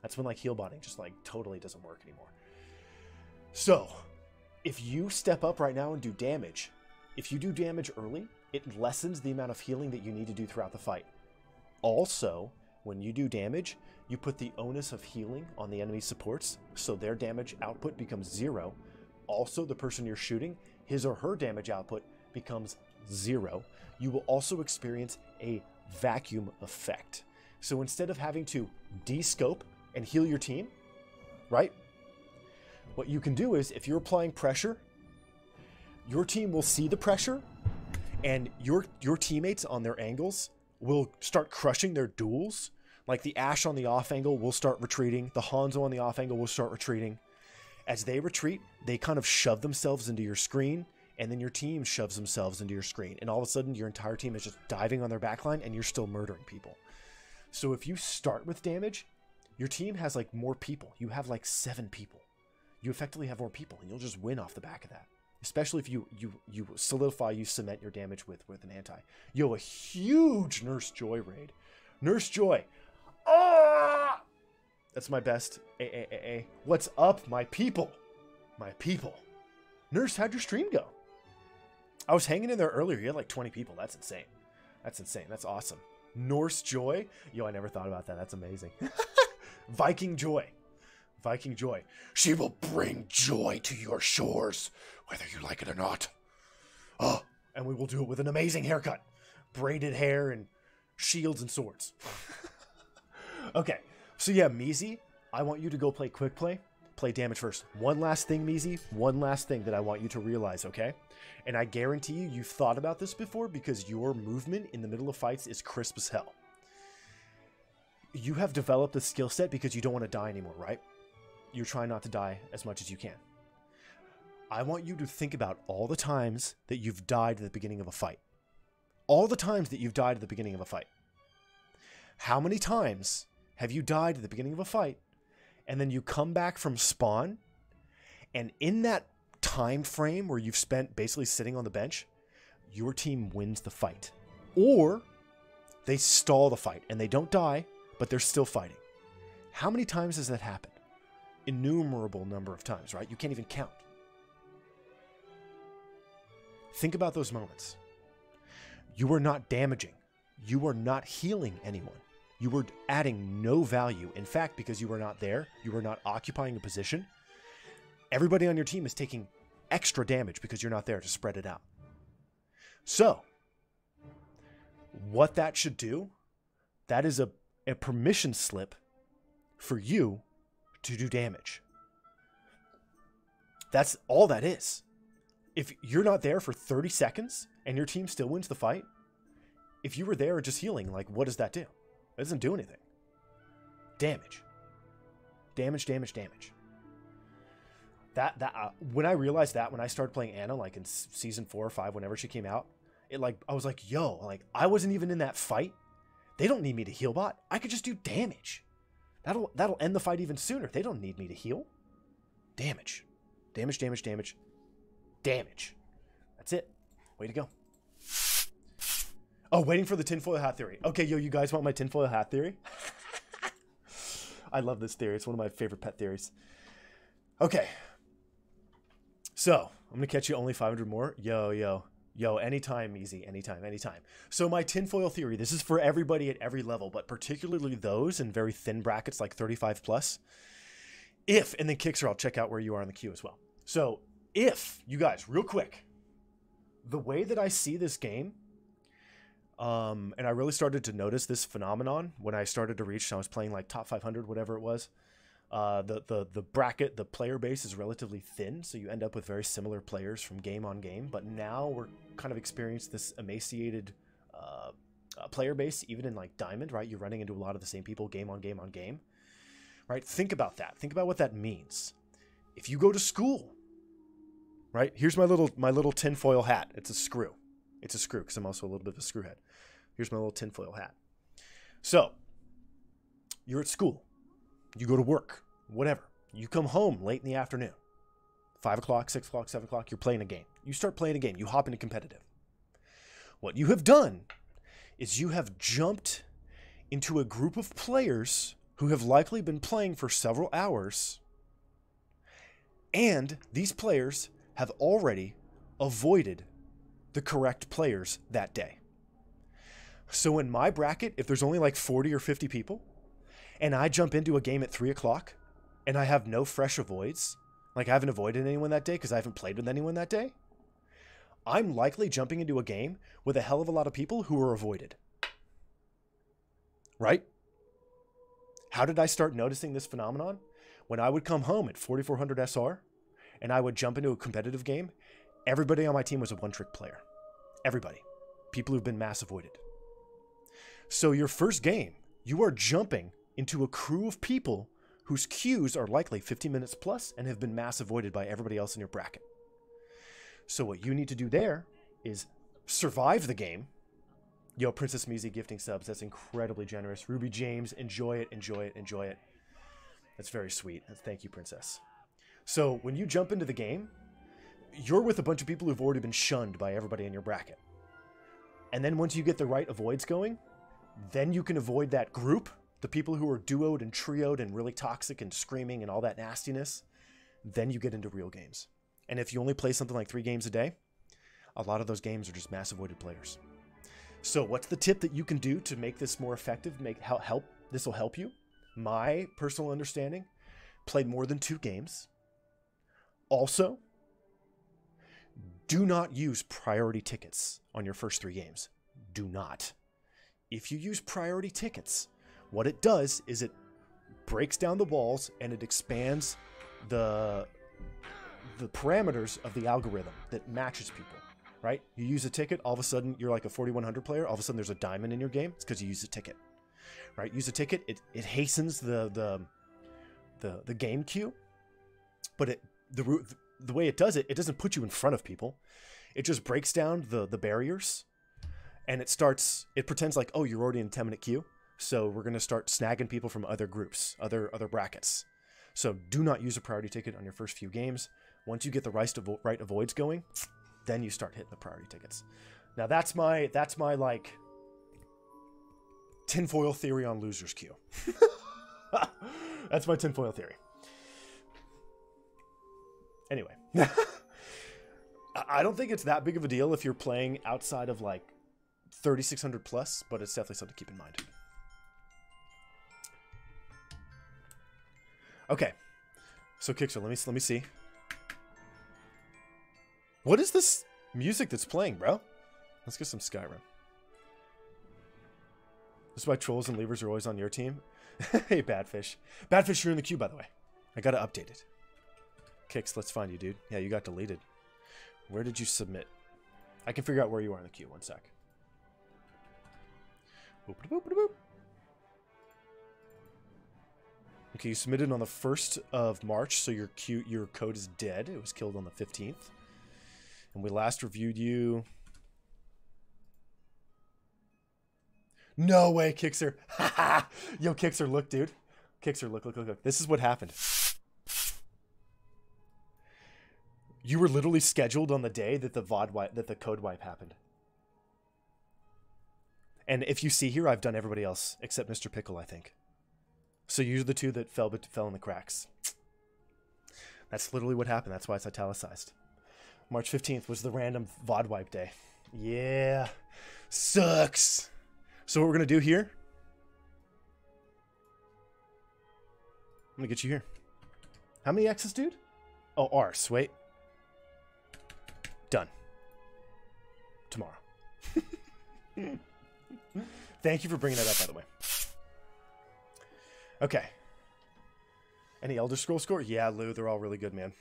That's when like heal botting just like totally doesn't work anymore. So, if you step up right now and do damage, if you do damage early, it lessens the amount of healing that you need to do throughout the fight. Also, when you do damage, you put the onus of healing on the enemy supports, so their damage output becomes 0. Also, the person you're shooting, his or her damage output becomes 0. You will also experience a vacuum effect. So instead of having to de-scope and heal your team, right? What you can do is, if you're applying pressure, your team will see the pressure, and your teammates on their angles will start crushing their duels. Like the Ashe on the off angle will start retreating. The Hanzo on the off angle will start retreating. As they retreat, they kind of shove themselves into your screen, and then your team shoves themselves into your screen. And all of a sudden, your entire team is just diving on their backline, and you're still murdering people. So if you start with damage, your team has like more people. You have like 7 people. You effectively have more people, and you'll just win off the back of that. Especially if you solidify, you cement your damage with an anti. Yo, a huge Nurse Joy raid. Nurse Joy. Ah! That's my best. What's up, my people? My people. Nurse, how'd your stream go? I was hanging in there earlier. You had like 20 people. That's insane. That's insane. That's awesome. Norse Joy. Yo, I never thought about that. That's amazing. Viking Joy. Viking Joy. She will bring joy to your shores, whether you like it or not. Oh, and we will do it with an amazing haircut. Braided hair and shields and swords. Okay, so yeah, Meezee, I want you to go play quick play. Play damage first. One last thing, Meezee. One last thing that I want you to realize, okay? And I guarantee you, you've thought about this before because your movement in the middle of fights is crisp as hell. You have developed a skill set because you don't want to die anymore, right? You're trying not to die as much as you can. I want you to think about all the times that you've died at the beginning of a fight. All the times that you've died at the beginning of a fight. How many times have you died at the beginning of a fight, and then you come back from spawn, and in that time frame where you've spent basically sitting on the bench, your team wins the fight? Or they stall the fight, and they don't die, but they're still fighting. How many times has that happened? Innumerable number of times, right? You can't even count. Think about those moments. You are not damaging. You are not healing anyone. You were adding no value. In fact, because you were not there, you were not occupying a position, everybody on your team is taking extra damage because you're not there to spread it out. So, what that should do, that is a permission slip for you to do damage. That's all that is. If you're not there for 30 seconds and your team still wins the fight, if you were there just healing, like, what does that do? It doesn't do anything. Damage. Damage, damage, damage. When I realized that, when I started playing Ana, like in season 4 or 5, whenever she came out, I was like, yo, like, I wasn't even in that fight. They don't need me to heal bot. I could just do damage. That'll end the fight even sooner. They don't need me to heal. Damage. Damage, damage, damage. Damage. That's it. Way to go. Oh, waiting for the tinfoil hat theory. Okay, yo, you guys want my tinfoil hat theory? I love this theory. It's one of my favorite pet theories. Okay. So, I'm going to catch you only 500 more. Yo, anytime, easy. Anytime. So my tinfoil theory, this is for everybody at every level, but particularly those in very thin brackets like 35 plus. If, and then Kixer, I'll check out where you are in the queue as well. So if, you guys, real quick, the way that I see this game, and I really started to notice this phenomenon when I started to reach, I was playing like top 500, whatever it was. The bracket, the player base is relatively thin, so you end up with very similar players from game on game. But now we're kind of experiencing this emaciated player base, even in like Diamond, right? You're running into a lot of the same people game on game on game, right? Think about that. Think about what that means. If you go to school, right? Here's my little tinfoil hat. It's a screw. It's a screw because I'm also a little bit of a screwhead. Here's my little tinfoil hat. So you're at school. You go to work, whatever. You come home late in the afternoon, 5 o'clock, 6 o'clock, 7 o'clock, you're playing a game. You start playing a game. You hop into competitive. What you have done is you have jumped into a group of players who have likely been playing for several hours, and these players have already avoided the correct players that day. So in my bracket, if there's only like 40 or 50 people, and I jump into a game at 3 o'clock, and I have no fresh avoids, like I haven't avoided anyone that day because I haven't played with anyone that day, I'm likely jumping into a game with a hell of a lot of people who are avoided. Right? How did I start noticing this phenomenon? When I would come home at 4400 SR, and I would jump into a competitive game, everybody on my team was a one-trick player. Everybody. People who've been mass avoided. So your first game, you are jumping into a crew of people whose queues are likely 50 minutes plus and have been mass avoided by everybody else in your bracket. So what you need to do there is survive the game. Yo, PrincessMeezee gifting subs. That's incredibly generous. Ruby James, enjoy it, enjoy it, enjoy it. That's very sweet. Thank you, Princess. So when you jump into the game, you're with a bunch of people who've already been shunned by everybody in your bracket. And then once you get the right avoids going, then you can avoid that group, the people who are duoed and trioed and really toxic and screaming and all that nastiness. Then you get into real games. And if you only play something like 3 games a day, a lot of those games are just mass avoided players. So what's the tip that you can do to make this more effective? This will help you. My personal understanding, play more than 2 games. Also, do not use priority tickets on your first 3 games. Do not. If you use priority tickets, what it does is it breaks down the walls and it expands the parameters of the algorithm that matches people, right? You use a ticket, all of a sudden you're like a 4100 player, all of a sudden there's a diamond in your game. It's because you use a ticket, right? Use a ticket, it hastens the game queue, but the way it does it, it doesn't put you in front of people. It just breaks down the barriers, and it pretends like, oh, you're already in a 10-minute queue, so we're going to start snagging people from other groups, other brackets. So do not use a priority ticket on your first few games. Once you get the right avoids going, then you start hitting the priority tickets. Now that's my like tinfoil theory on losers queue. That's my tinfoil theory. Anyway, I don't think it's that big of a deal if you're playing outside of like 3600 plus, but it's definitely something to keep in mind. Okay, so Kixer, let me see. What is this music that's playing, bro? Let's get some Skyrim. This is why trolls and levers are always on your team. Hey, Badfish. Badfish, you're in the queue, by the way. I gotta update it. Kix, let's find you, dude. Yeah, you got deleted. Where did you submit? I can figure out where you are in the queue. One sec. Boop, boop, boop, boop. Okay, you submitted on the 1st of March, so your code is dead. It was killed on the 15th. And we last reviewed you. No way, Kixer. Yo, Kixer, look, dude. Kixer, look. This is what happened. You were literally scheduled on the day that the code wipe happened. And if you see here, I've done everybody else except Mr. Pickle, I think. So you're the two that fell in the cracks. That's literally what happened. That's why it's italicized. March 15th was the random VOD wipe day. Yeah. Sucks. So what we're going to do here, I'm going to get you here. How many X's, dude? Oh, arse. Wait. Done. Tomorrow. Thank you for bringing that up, by the way. Okay. Any Elder Scrolls score? Yeah, Lou, they're all really good, man.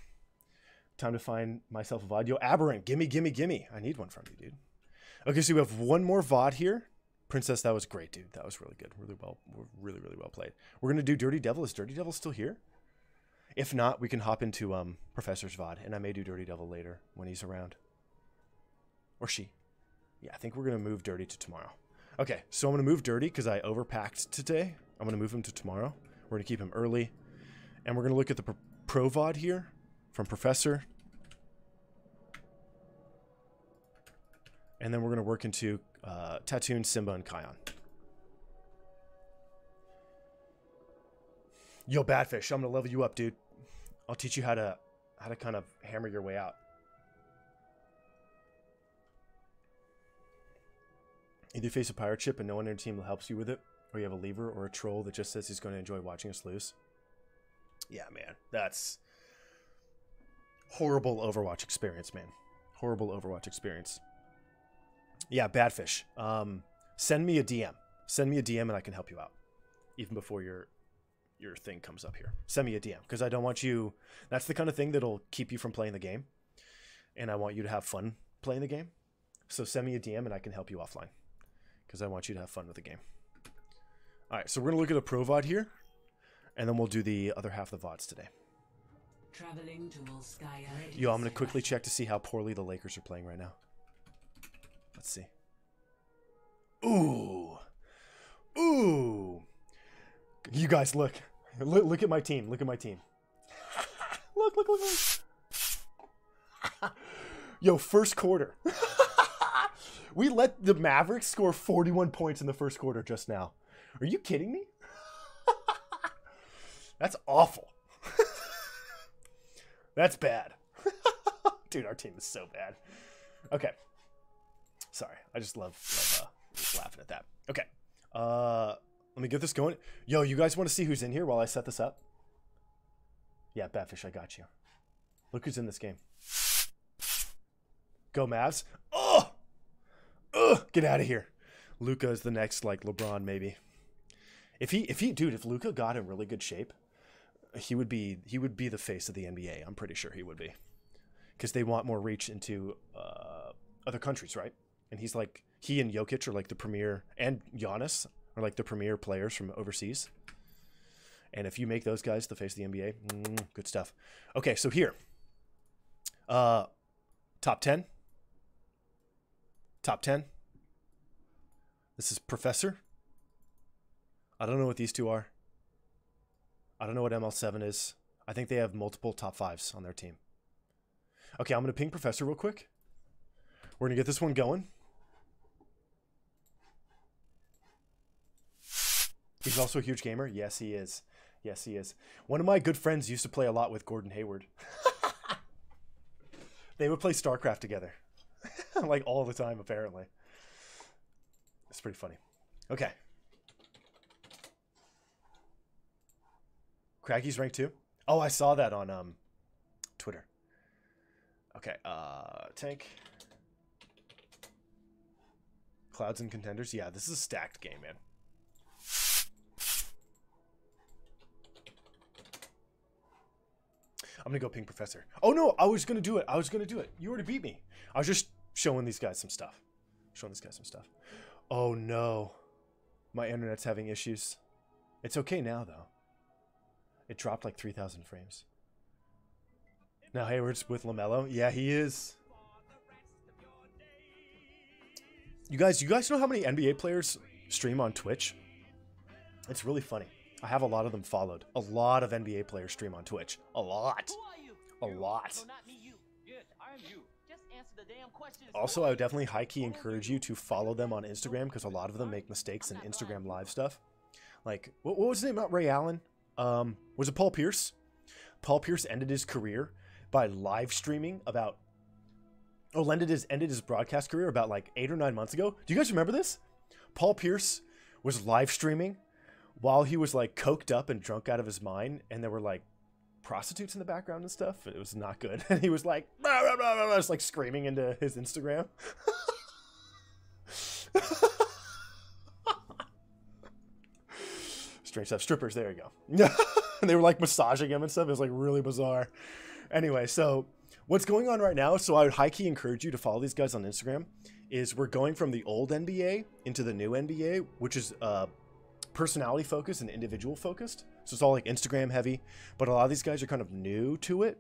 Time to find myself a VOD. Yo, Aberrant, gimme, gimme, gimme. I need one from you, dude. Okay, so we have one more VOD here. Princess, that was great, dude. That was really good. Really well played. We're going to do Dirty Devil. Is Dirty Devil still here? If not, we can hop into Professor's VOD, and I may do Dirty Devil later when he's around. Or she. Yeah, I think we're going to move Dirty to tomorrow. Okay, so I'm going to move Dirty because I overpacked today. I'm going to move him to tomorrow. We're going to keep him early. And we're going to look at the Pro VOD here from Professor. And then we're going to work into Tato, Simba, and Kion. Yo, Badfish, I'm going to level you up, dude. I'll teach you how to kind of hammer your way out. Either face a pirate ship and no one in your team helps you with it, or you have a lever or a troll that just says he's going to enjoy watching us lose. Yeah, man. That's horrible Overwatch experience, man. Horrible Overwatch experience. Yeah, Badfish. Send me a DM. Send me a DM and I can help you out. Even before your thing comes up here. Send me a DM. Because I don't want you... That's the kind of thing that'll keep you from playing the game. And I want you to have fun playing the game. So send me a DM and I can help you offline. Because I want you to have fun with the game. Alright, so we're going to look at a Pro VOD here. And then we'll do the other half of the VODs today. Traveling to Volskaya. Yo, I'm going to quickly check to see how poorly the Lakers are playing right now. Let's see. Ooh. Ooh. You guys, look. Look at my team. Look at my team. Look. Yo, first quarter. We let the Mavericks score 41 points in the first quarter just now. Are you kidding me? That's awful. That's bad. Dude, our team is so bad. Okay. Sorry. I just love laughing at that. Okay. Let me get this going. Yo, you guys want to see who's in here while I set this up? Yeah, Batfish, I got you. Look who's in this game. Go Mavs. Oh! Ugh! Get out of here. Luka is the next, like, LeBron, maybe. If Luka got in really good shape, he would be the face of the NBA. I'm pretty sure he would be. Because they want more reach into other countries, right? And he and Jokic are like the premier, and Giannis are like the premier players from overseas. And if you make those guys the face of the NBA, good stuff. Okay, so here. Top 10. Top 10. This is Professor. I don't know what these two are. I don't know what ML7 is. I think they have multiple top 5s on their team. Okay, I'm going to ping Professor real quick. We're going to get this one going. He's also a huge gamer. Yes, he is. Yes, he is. One of my good friends used to play a lot with Gordon Hayward. They would play StarCraft together. Like all the time, apparently. It's pretty funny. Okay. Craggy's ranked 2. Oh, I saw that on Twitter. Okay, tank. Clouds and contenders. Yeah, this is a stacked game, man. I'm gonna go ping Professor. Oh no, I was gonna do it. You already beat me. I was just showing these guys some stuff. Oh no. My internet's having issues. It's okay now though. It dropped like 3,000 frames. Now Hayward's with LaMelo. Yeah, he is. You guys know how many NBA players stream on Twitch? It's really funny. I have a lot of them followed. A lot of NBA players stream on Twitch. A lot. A lot. Also, I would definitely high-key encourage you to follow them on Instagram because a lot of them make mistakes in Instagram live stuff. Like, what was his name? Not Ray Allen. Was it Paul Pierce? Paul Pierce ended his career by live streaming about... Oh, ended his broadcast career about like 8 or 9 months ago. Do you guys remember this? Paul Pierce was live streaming while he was like coked up and drunk out of his mind, and there were like prostitutes in the background and stuff. It was not good. And he was like, blah, blah, blah, blah, just like screaming into his Instagram. Strange stuff. Strippers, there you go. And they were like massaging him and stuff. It was like really bizarre. Anyway, so what's going on right now, so I would high-key encourage you to follow these guys on Instagram, is we're going from the old NBA into the new NBA, which is personality focused and individual focused. So it's all like Instagram heavy, but a lot of these guys are kind of new to it.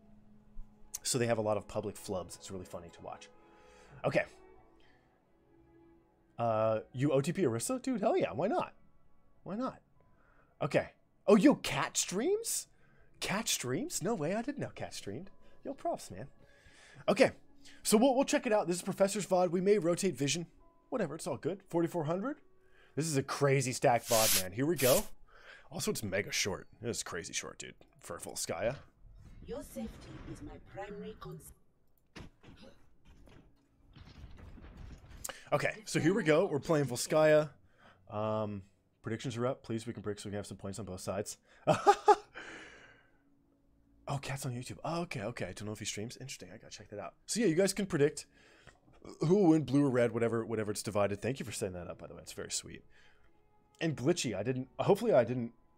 So they have a lot of public flubs. It's really funny to watch. Okay. You OTP Arissa? Dude, hell yeah. Why not? Why not? Okay. Oh, yo, Cat streams? Cat streams? No way. I didn't know Cat streamed. Yo, props, man. Okay. So we'll check it out. This is Professor's VOD. We may rotate vision. Whatever. It's all good. 4,400. This is a crazy stack VOD, man. Here we go. Also, it's mega short. It's crazy short, dude, for Volskaya. Your safety is my primary concern. Okay, so here we go. We're playing Volskaya. Predictions are up. Please, we can predict so we can have some points on both sides. Oh, Cat's on YouTube. Oh, okay. I don't know if he streams. Interesting. I gotta check that out. So yeah, you guys can predict who will win, blue or red, whatever it's divided. Thank you for setting that up, by the way. It's very sweet. And Glitchy,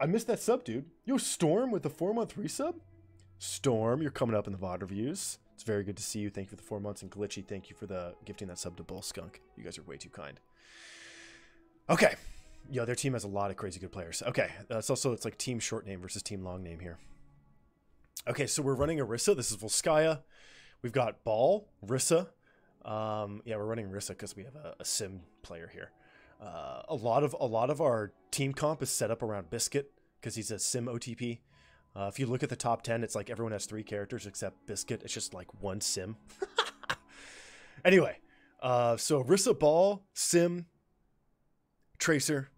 I missed that sub, dude. Yo, Storm with the 4-month resub. Storm, you're coming up in the VOD reviews. It's very good to see you. Thank you for the 4 months. And Glitchy, thank you for the gifting that sub to Bull Skunk. You guys are way too kind. Okay. Yo, their team has a lot of crazy good players. Okay. It's like team short name versus team long name here. Okay, so we're running Arissa. This is Volskaya. We've got Ball, Rissa. Yeah, we're running Rissa because we have a sim player here. A lot of our team comp is set up around Biscuit because he's a sim OTP. If you look at the top 10, it's like everyone has 3 characters except Biscuit. It's just like one sim. Anyway, so Rissa, Ball, Sim, Tracer,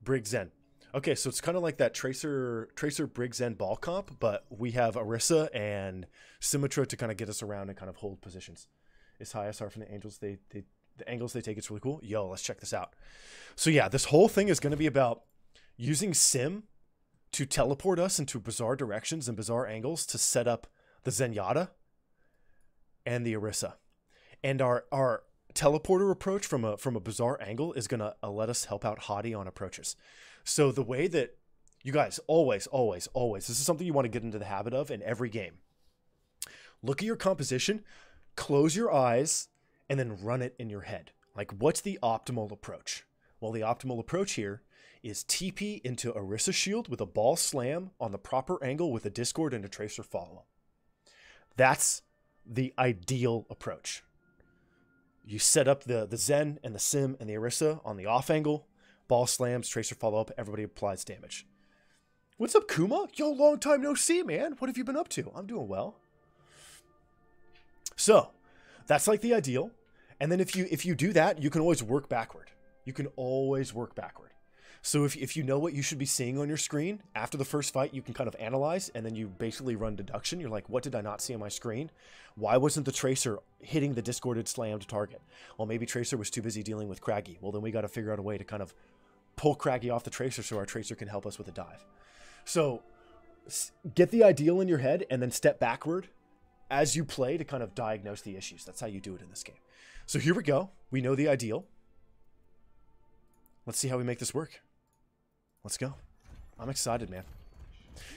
Brig, Zen. Okay, so it's kind of like that Tracer, Brig, Zen, Ball comp, but we have Arissa and Symmetra to kind of get us around and kind of hold positions. It's high SR from the Angels. The angles they take, it's really cool. Yo, let's check this out. So yeah, this whole thing is going to be about using Sim to teleport us into bizarre directions and bizarre angles to set up the Zenyatta and the Arissa. And our teleporter approach from a bizarre angle is going to let us help out Hottie on approaches. So the way that you guys always, this is something you want to get into the habit of in every game. Look at your composition, close your eyes, and then run it in your head. Like, what's the optimal approach? Well, the optimal approach here is TP into Arissa shield with a Ball slam on the proper angle with a Discord and a Tracer follow-up. That's the ideal approach. You set up the Zen and the Sim and the Arissa on the off angle, Ball slams, Tracer follow-up, everybody applies damage. What's up, Kuma? Yo, long time no see, man. What have you been up to? I'm doing well. So, that's like the ideal. And then if you do that, you can always work backward. You can always work backward. So if you know what you should be seeing on your screen, after the first fight, you can kind of analyze, and then you basically run deduction. You're like, what did I not see on my screen? Why wasn't the Tracer hitting the discorded slam to target? Well, maybe Tracer was too busy dealing with Craggy. Well, then we got to figure out a way to kind of pull Craggy off the Tracer so our Tracer can help us with a dive. So get the ideal in your head and then step backward as you play to kind of diagnose the issues. That's how you do it in this game. So here we go. We know the ideal. Let's see how we make this work. Let's go. I'm excited, man.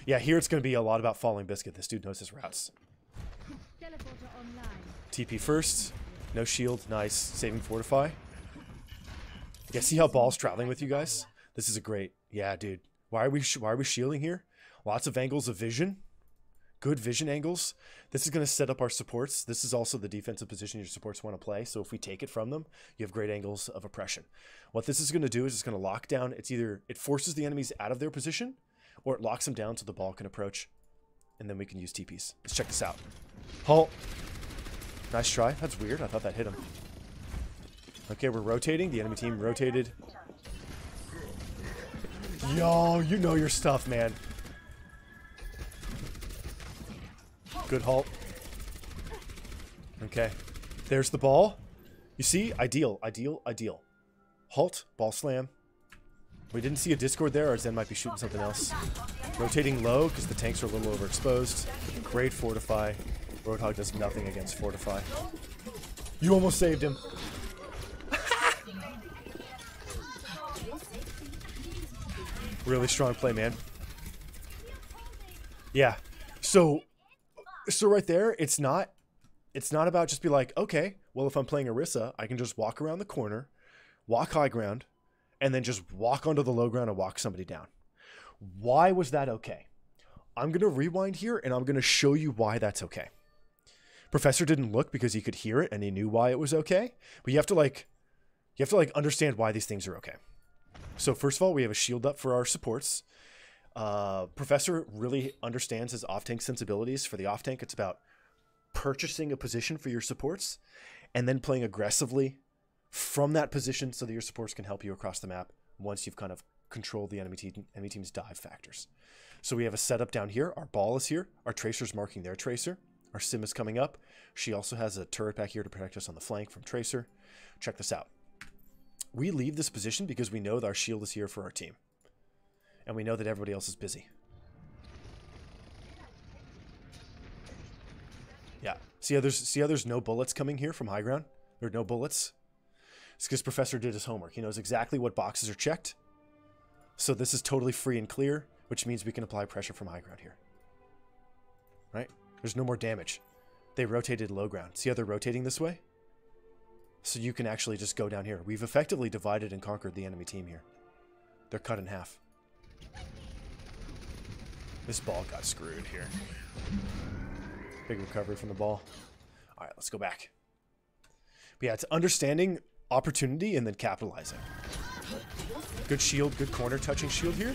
Yeah, here it's going to be a lot about following Biscuit. This dude knows his routes. TP first. No shield. Nice. Saving Fortify. Yeah, see how Ball's traveling with you guys? This is a great... Yeah, dude. Why are we shielding here? Lots of angles of vision. Good vision angles. This is going to set up our supports. This is also the defensive position your supports want to play. So if we take it from them, you have great angles of oppression. What this is going to do is it's going to lock down. It forces the enemies out of their position, or it locks them down so the Ball can approach. And then we can use TPs. Let's check this out. Halt. Nice try. That's weird. I thought that hit him. Okay, we're rotating. The enemy team rotated. Yo, you know your stuff, man. Good halt. Okay. There's the ball. You see? Ideal, ideal, ideal. Halt. Ball slam. We didn't see a Discord there. Our Zen might be shooting something else. Rotating low because the tanks are a little overexposed. Great fortify. Roadhog does nothing against fortify. You almost saved him. Really strong play, man. Yeah. So right there, it's not about just be like, okay, well, if I'm playing Orisa, I can just walk around the corner, walk high ground, and then just walk onto the low ground and walk somebody down. Why was that okay? I'm going to rewind here, and I'm going to show you why that's okay. Professor didn't look because he could hear it, and he knew why it was okay. But you have to understand why these things are okay. So first of all, we have a shield up for our supports. Professor really understands his off-tank sensibilities. For the off-tank, it's about purchasing a position for your supports and then playing aggressively from that position so that your supports can help you across the map once you've kind of controlled the enemy team's dive factors. So we have a setup down here. Our ball is here. Our tracer's marking their tracer. Our sim is coming up. She also has a turret back here to protect us on the flank from tracer. Check this out. We leave this position because we know that our shield is here for our team. And we know that everybody else is busy. Yeah. See how there's no bullets coming here from high ground? There are no bullets. It's because Professor did his homework. He knows exactly what boxes are checked. So this is totally free and clear, which means we can apply pressure from high ground here. Right? There's no more damage. They rotated low ground. See how they're rotating this way? So you can actually just go down here. We've effectively divided and conquered the enemy team here. They're cut in half. This ball got screwed here. Big recovery from the ball. All right, let's go back. But yeah, it's understanding opportunity and then capitalizing. Good shield, good corner touching shield here.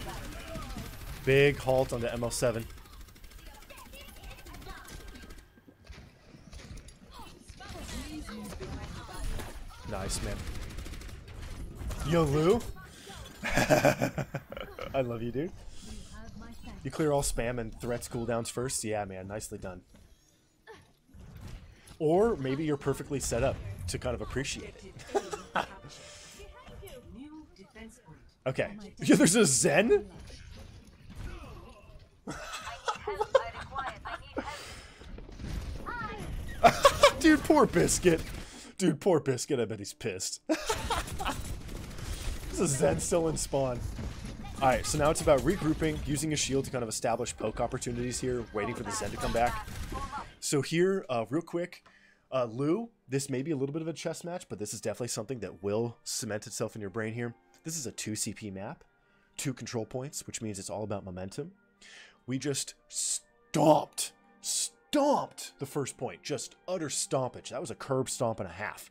Big halt on the ML7. Nice, man. Yo, Lou. I love you, dude. You clear all spam and threats cooldowns first? Yeah, man. Nicely done. Or maybe you're perfectly set up to kind of appreciate it. Okay. Yeah, there's a Zen? Dude, poor Biscuit. Dude, poor Biscuit. I bet he's pissed. This is Zen still in spawn. Alright, so now it's about regrouping, using a shield to kind of establish poke opportunities here, waiting for the Zen to come back. So here, real quick, Lou, this may be a little bit of a chess match, but this is definitely something that will cement itself in your brain here. This is a 2 CP map, 2 control points, which means it's all about momentum. We just stomped the first point, just utter stompage. That was a curb stomp and a half.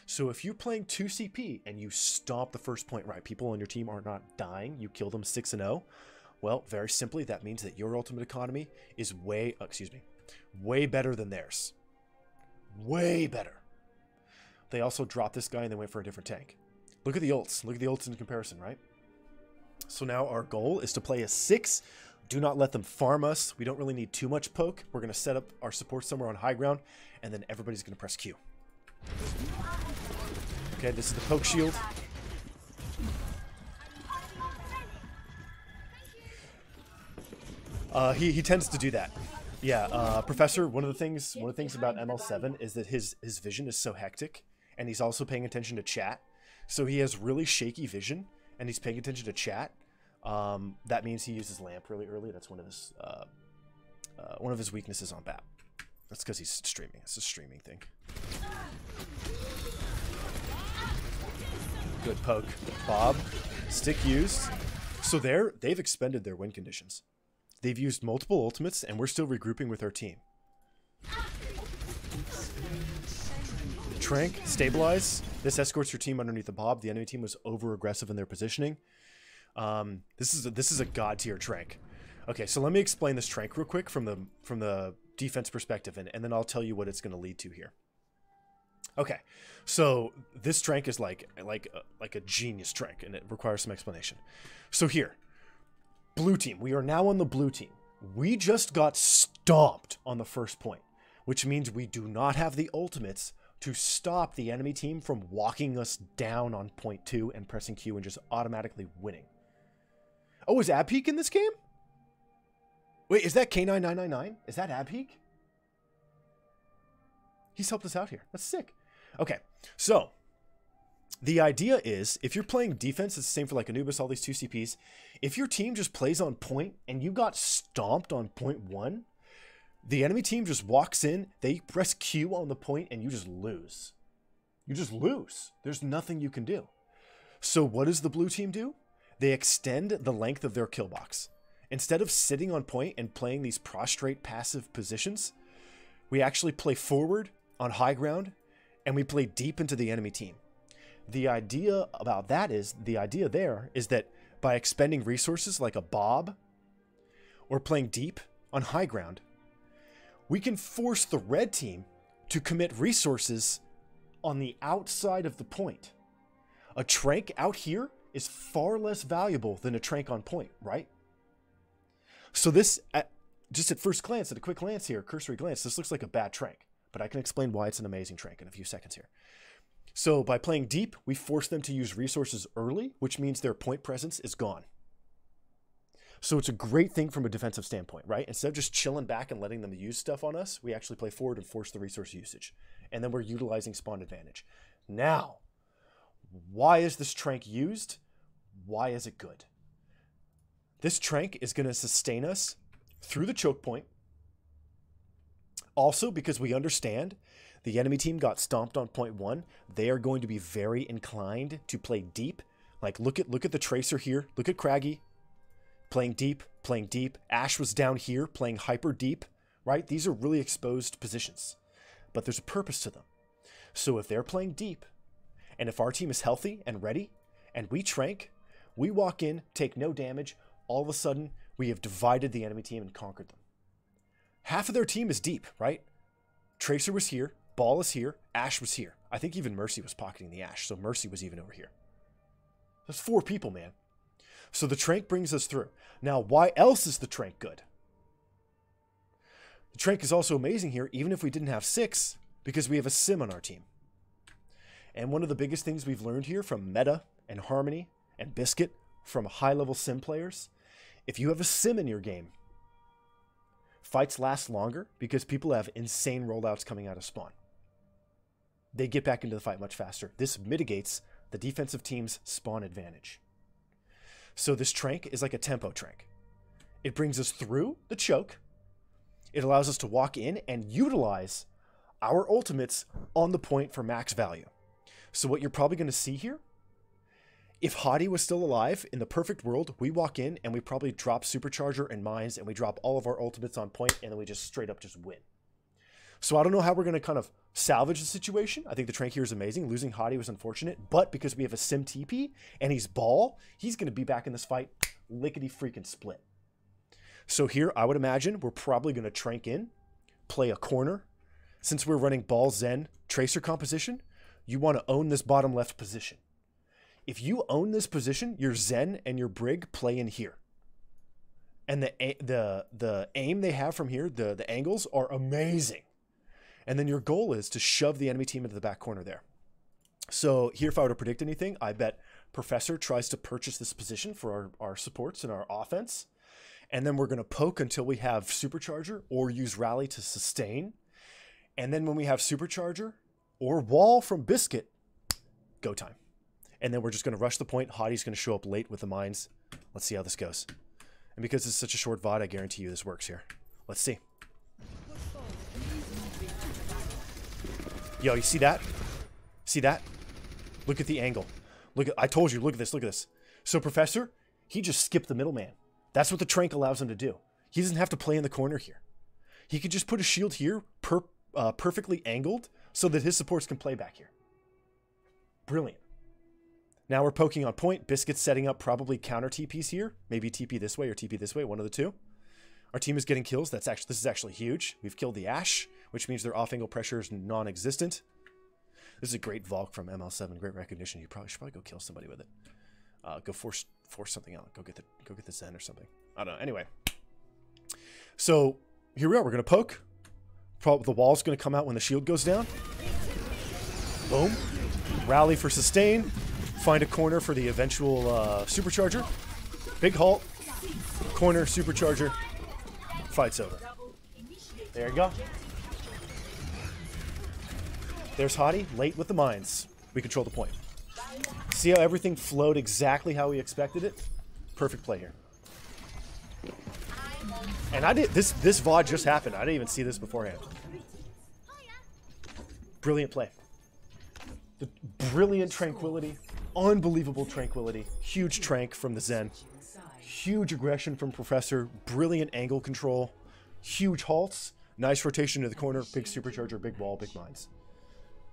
So if you're playing 2 CP and you stomp the first point right, people on your team are not dying, you kill them 6-0, well, very simply, that means that your ultimate economy is way better than theirs. Way better. They also dropped this guy and they went for a different tank. Look at the ults. Look at the ults in comparison, right? So now our goal is to play a 6. Do not let them farm us. We don't really need too much poke. We're going to set up our support somewhere on high ground, and then everybody's going to press Q. Okay, this is the poke shield. He tends to do that. Yeah, Professor, one of the things about ML7 is that his vision is so hectic, and he's also paying attention to chat. So he has really shaky vision, and he's paying attention to chat. That means he uses lamp really early. That's one of his weaknesses on BAP. That's because he's streaming. It's a streaming thing. Good poke. Bob. Stick used. So they've expended their win conditions. They've used multiple ultimates, and we're still regrouping with our team. Trank, stabilize. This escorts your team underneath the Bob. The enemy team was over-aggressive in their positioning. This is a god tier Trank. Okay, so let me explain this Trank real quick from the defense perspective, and then I'll tell you what it's going to lead to here. Okay, so this trank is like a genius trank, and it requires some explanation. So here, blue team. We are now on the blue team. We just got stomped on the first point, which means we do not have the ultimates to stop the enemy team from walking us down on point 2 and pressing Q and just automatically winning. Oh, is Abpeak in this game? Wait, is that K9999? Is that Abpeak? He's helped us out here. That's sick. Okay, so the idea is if you're playing defense, it's the same for like Anubis, all these 2 CPs. If your team just plays on point and you got stomped on point 1, the enemy team just walks in, they press Q on the point, and you just lose. You just lose. There's nothing you can do. So what does the blue team do? They extend the length of their kill box. Instead of sitting on point and playing these prostrate passive positions, we actually play forward on high ground, and we play deep into the enemy team. The idea about that is, the idea there is that by expending resources like a Bob or playing deep on high ground, we can force the red team to commit resources on the outside of the point. A trank out here is far less valuable than a trank on point, right? So this, just at first glance, at a quick glance here, cursory glance, this looks like a bad trank, but I can explain why it's an amazing trank in a few seconds here. So by playing deep, we force them to use resources early, which means their point presence is gone. So it's a great thing from a defensive standpoint, right? Instead of just chilling back and letting them use stuff on us, we actually play forward and force the resource usage. And then we're utilizing spawn advantage. Now, why is this trank used? Why is it good? This trank is going to sustain us through the choke point. Also, because we understand the enemy team got stomped on point 1, they are going to be very inclined to play deep. Like, look at the Tracer here. Look at Craggy. Playing deep, playing deep. Ash was down here playing hyper deep, right? These are really exposed positions, but there's a purpose to them. So if they're playing deep, and if our team is healthy and ready, and we trank, we walk in, take no damage, all of a sudden, we have divided the enemy team and conquered them. Half of their team is deep, right? Tracer was here, Ball is here, Ash was here. I think even Mercy was pocketing the Ash, so Mercy was even over here. That's 4 people, man. So the trank brings us through. Now, why else is the trank good? The trank is also amazing here, even if we didn't have 6, because we have a sim on our team. And one of the biggest things we've learned here from Meta and Harmony and Biscuit from high-level sim players, if you have a sim in your game, fights last longer because people have insane rollouts coming out of spawn. They get back into the fight much faster. This mitigates the defensive team's spawn advantage. So this trank is like a tempo trank. It brings us through the choke. It allows us to walk in and utilize our ultimates on the point for max value. So what you're probably going to see here, if Hottie was still alive, in the perfect world, we walk in and we probably drop Supercharger and Mines and we drop all of our ultimates on point and then we just straight up just win. So I don't know how we're going to kind of salvage the situation. I think the trank here is amazing. Losing Hottie was unfortunate, but because we have a sim TP and he's Ball, he's going to be back in this fight lickety freaking split. So here, I would imagine we're probably going to trank in, play a corner. Since we're running Ball Zen Tracer composition, you want to own this bottom left position. If you own this position, your Zen and your Brig play in here. And the aim they have from here, the angles are amazing. And then your goal is to shove the enemy team into the back corner there. So here, if I were to predict anything, I bet Professor tries to purchase this position for our supports and our offense. And then we're going to poke until we have Supercharger or use Rally to sustain. And then when we have Supercharger or Wall from Biscuit, go time. And then we're just going to rush the point. Hottie's going to show up late with the mines. Let's see how this goes. And because it's such a short VOD, I guarantee you this works here. Let's see. Yo, you see that? See that? Look at the angle. Look at, I told you, look at this, look at this. So Professor, he just skipped the middleman. That's what the trank allows him to do. He doesn't have to play in the corner here. He could just put a shield here, perfectly angled, so that his supports can play back here. Brilliant. Now we're poking on point. Biscuit's setting up probably counter TPs here. Maybe TP this way or TP this way, one of the two. Our team is getting kills. This is actually huge. We've killed the Ash, which means their off-angle pressure is non-existent. This is a great Valk from ML7. Great recognition. You should probably go kill somebody with it. Go force something out. Go get the Zen or something. I don't know. Anyway. So here we are. We're gonna poke. Probably the wall's gonna come out when the shield goes down. Boom. Rally for sustain. Find a corner for the eventual supercharger. Big halt. Corner, supercharger. Fight's over. There you go. There's Hottie, late with the mines. We control the point. See how everything flowed exactly how we expected it? Perfect play here. And I did this VOD just happened. I didn't even see this beforehand. Brilliant play. The brilliant tranquility. Unbelievable tranquility. Huge trank from the Zen. Huge aggression from Professor. Brilliant angle control. Huge halts. Nice rotation to the corner. Big supercharger, big wall, big mines.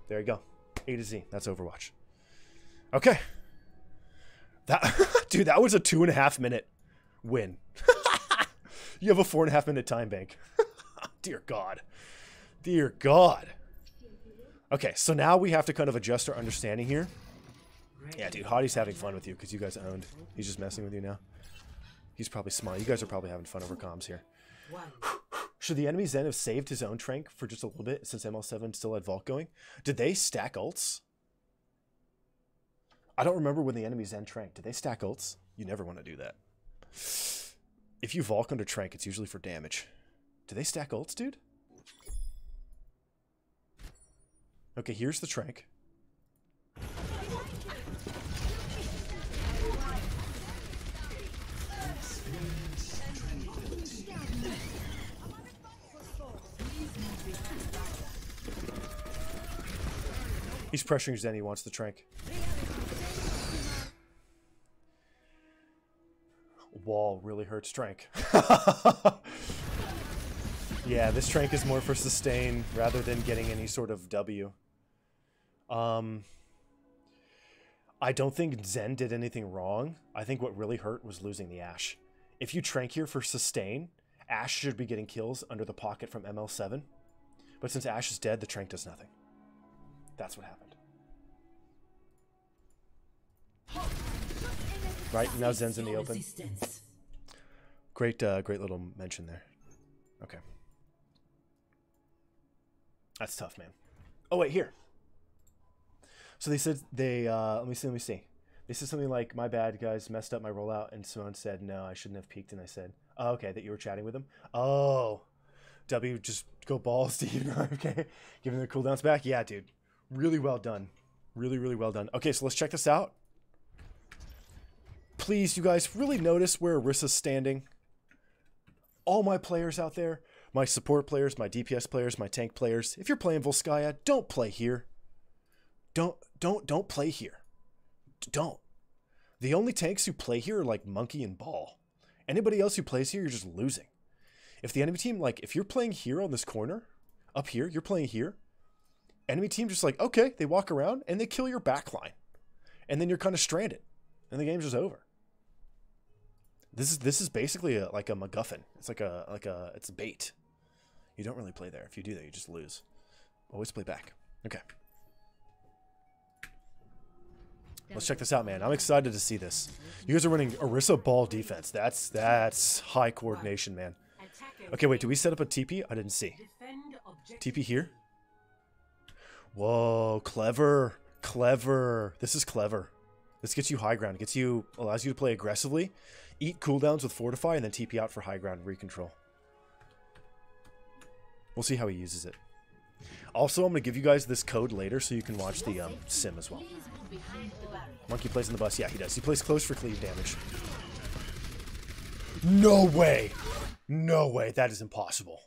There you go. A to Z. That's Overwatch. Okay. Dude, that was a 2.5 minute win. You have a 4.5 minute time bank. Dear God. Dear God. Okay, so now we have to kind of adjust our understanding here. Yeah, dude, Hottie's having fun with you because you guys owned. He's just messing with you now. He's probably smart. You guys are probably having fun over comms here. Should the enemy Zen have saved his own trank for just a little bit since ML7 still had Vault going? Did they stack ults? I don't remember when the enemy Zen trank. Did they stack ults? You never want to do that. If you Valk under trank, it's usually for damage. Do they stack ults, dude? Okay, here's the trank. He's pressuring Zen. He wants the trank. Wall really hurts trank. Yeah, this trank is more for sustain rather than getting any sort of W. I don't think Zen did anything wrong. I think what really hurt was losing the Ashe. If you trank here for sustain, Ashe should be getting kills under the pocket from ML7. But since Ashe is dead, the trank does nothing. That's what happened. Right, now Zen's in the open. Great, great little mention there. Okay. That's tough, man. Oh, wait, here. So they said they, let me see. They said something like, my bad, guys, messed up my rollout. And Simone said, no, I shouldn't have peeked. And I said, oh, okay, that you were chatting with him. Oh, W, just go balls to you. Okay, giving the cooldowns back. Yeah, dude. Really well done. Really, really well done. Okay, so let's check this out. Please, you guys, really notice where Arissa's standing. All my players out there, my support players, my DPS players, my tank players, if you're playing Volskaya, don't play here. Don't play here. Don't. The only tanks who play here are like Monkey and Ball. Anybody else who plays here, you're just losing. If the enemy team, like, if you're playing here on this corner, up here, you're playing here, enemy team just like, okay, they walk around and they kill your backline. And then you're kind of stranded. And the game's just over. This is basically like a MacGuffin. It's it's bait. You don't really play there. If you do that, you just lose. Always play back. Okay. Let's check this out, man. I'm excited to see this. You guys are running Orisa ball defense. That's high coordination, man. Okay, wait. Do we set up a TP? I didn't see. TP here? Whoa, clever. Clever. This is clever. This gets you high ground. Allows you to play aggressively, eat cooldowns with Fortify, and then TP out for high ground recontrol. We'll see how he uses it. Also, I'm going to give you guys this code later so you can watch the sim as well. Monkey plays on the bus. Yeah, he does. He plays close for cleave damage. No way. No way. That is impossible.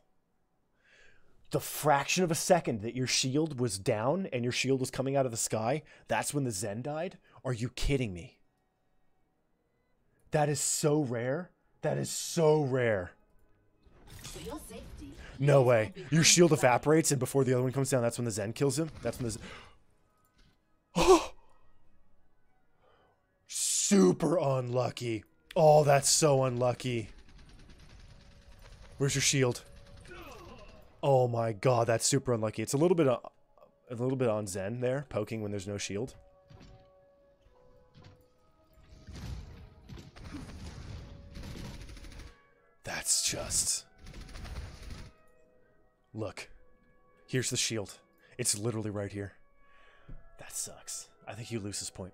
The fraction of a second that your shield was down and your shield was coming out of the sky, that's when the Zen died? Are you kidding me? That is so rare. That is so rare. No way. Your shield evaporates and before the other one comes down, that's when the Zen kills him? That's when the Zen... Oh! Super unlucky. Oh, that's so unlucky. Where's your shield? Oh my god, that's super unlucky. It's a little bit a little bit on Zen there, poking when there's no shield. That's just... Look. Here's the shield. It's literally right here. That sucks. I think you lose this point.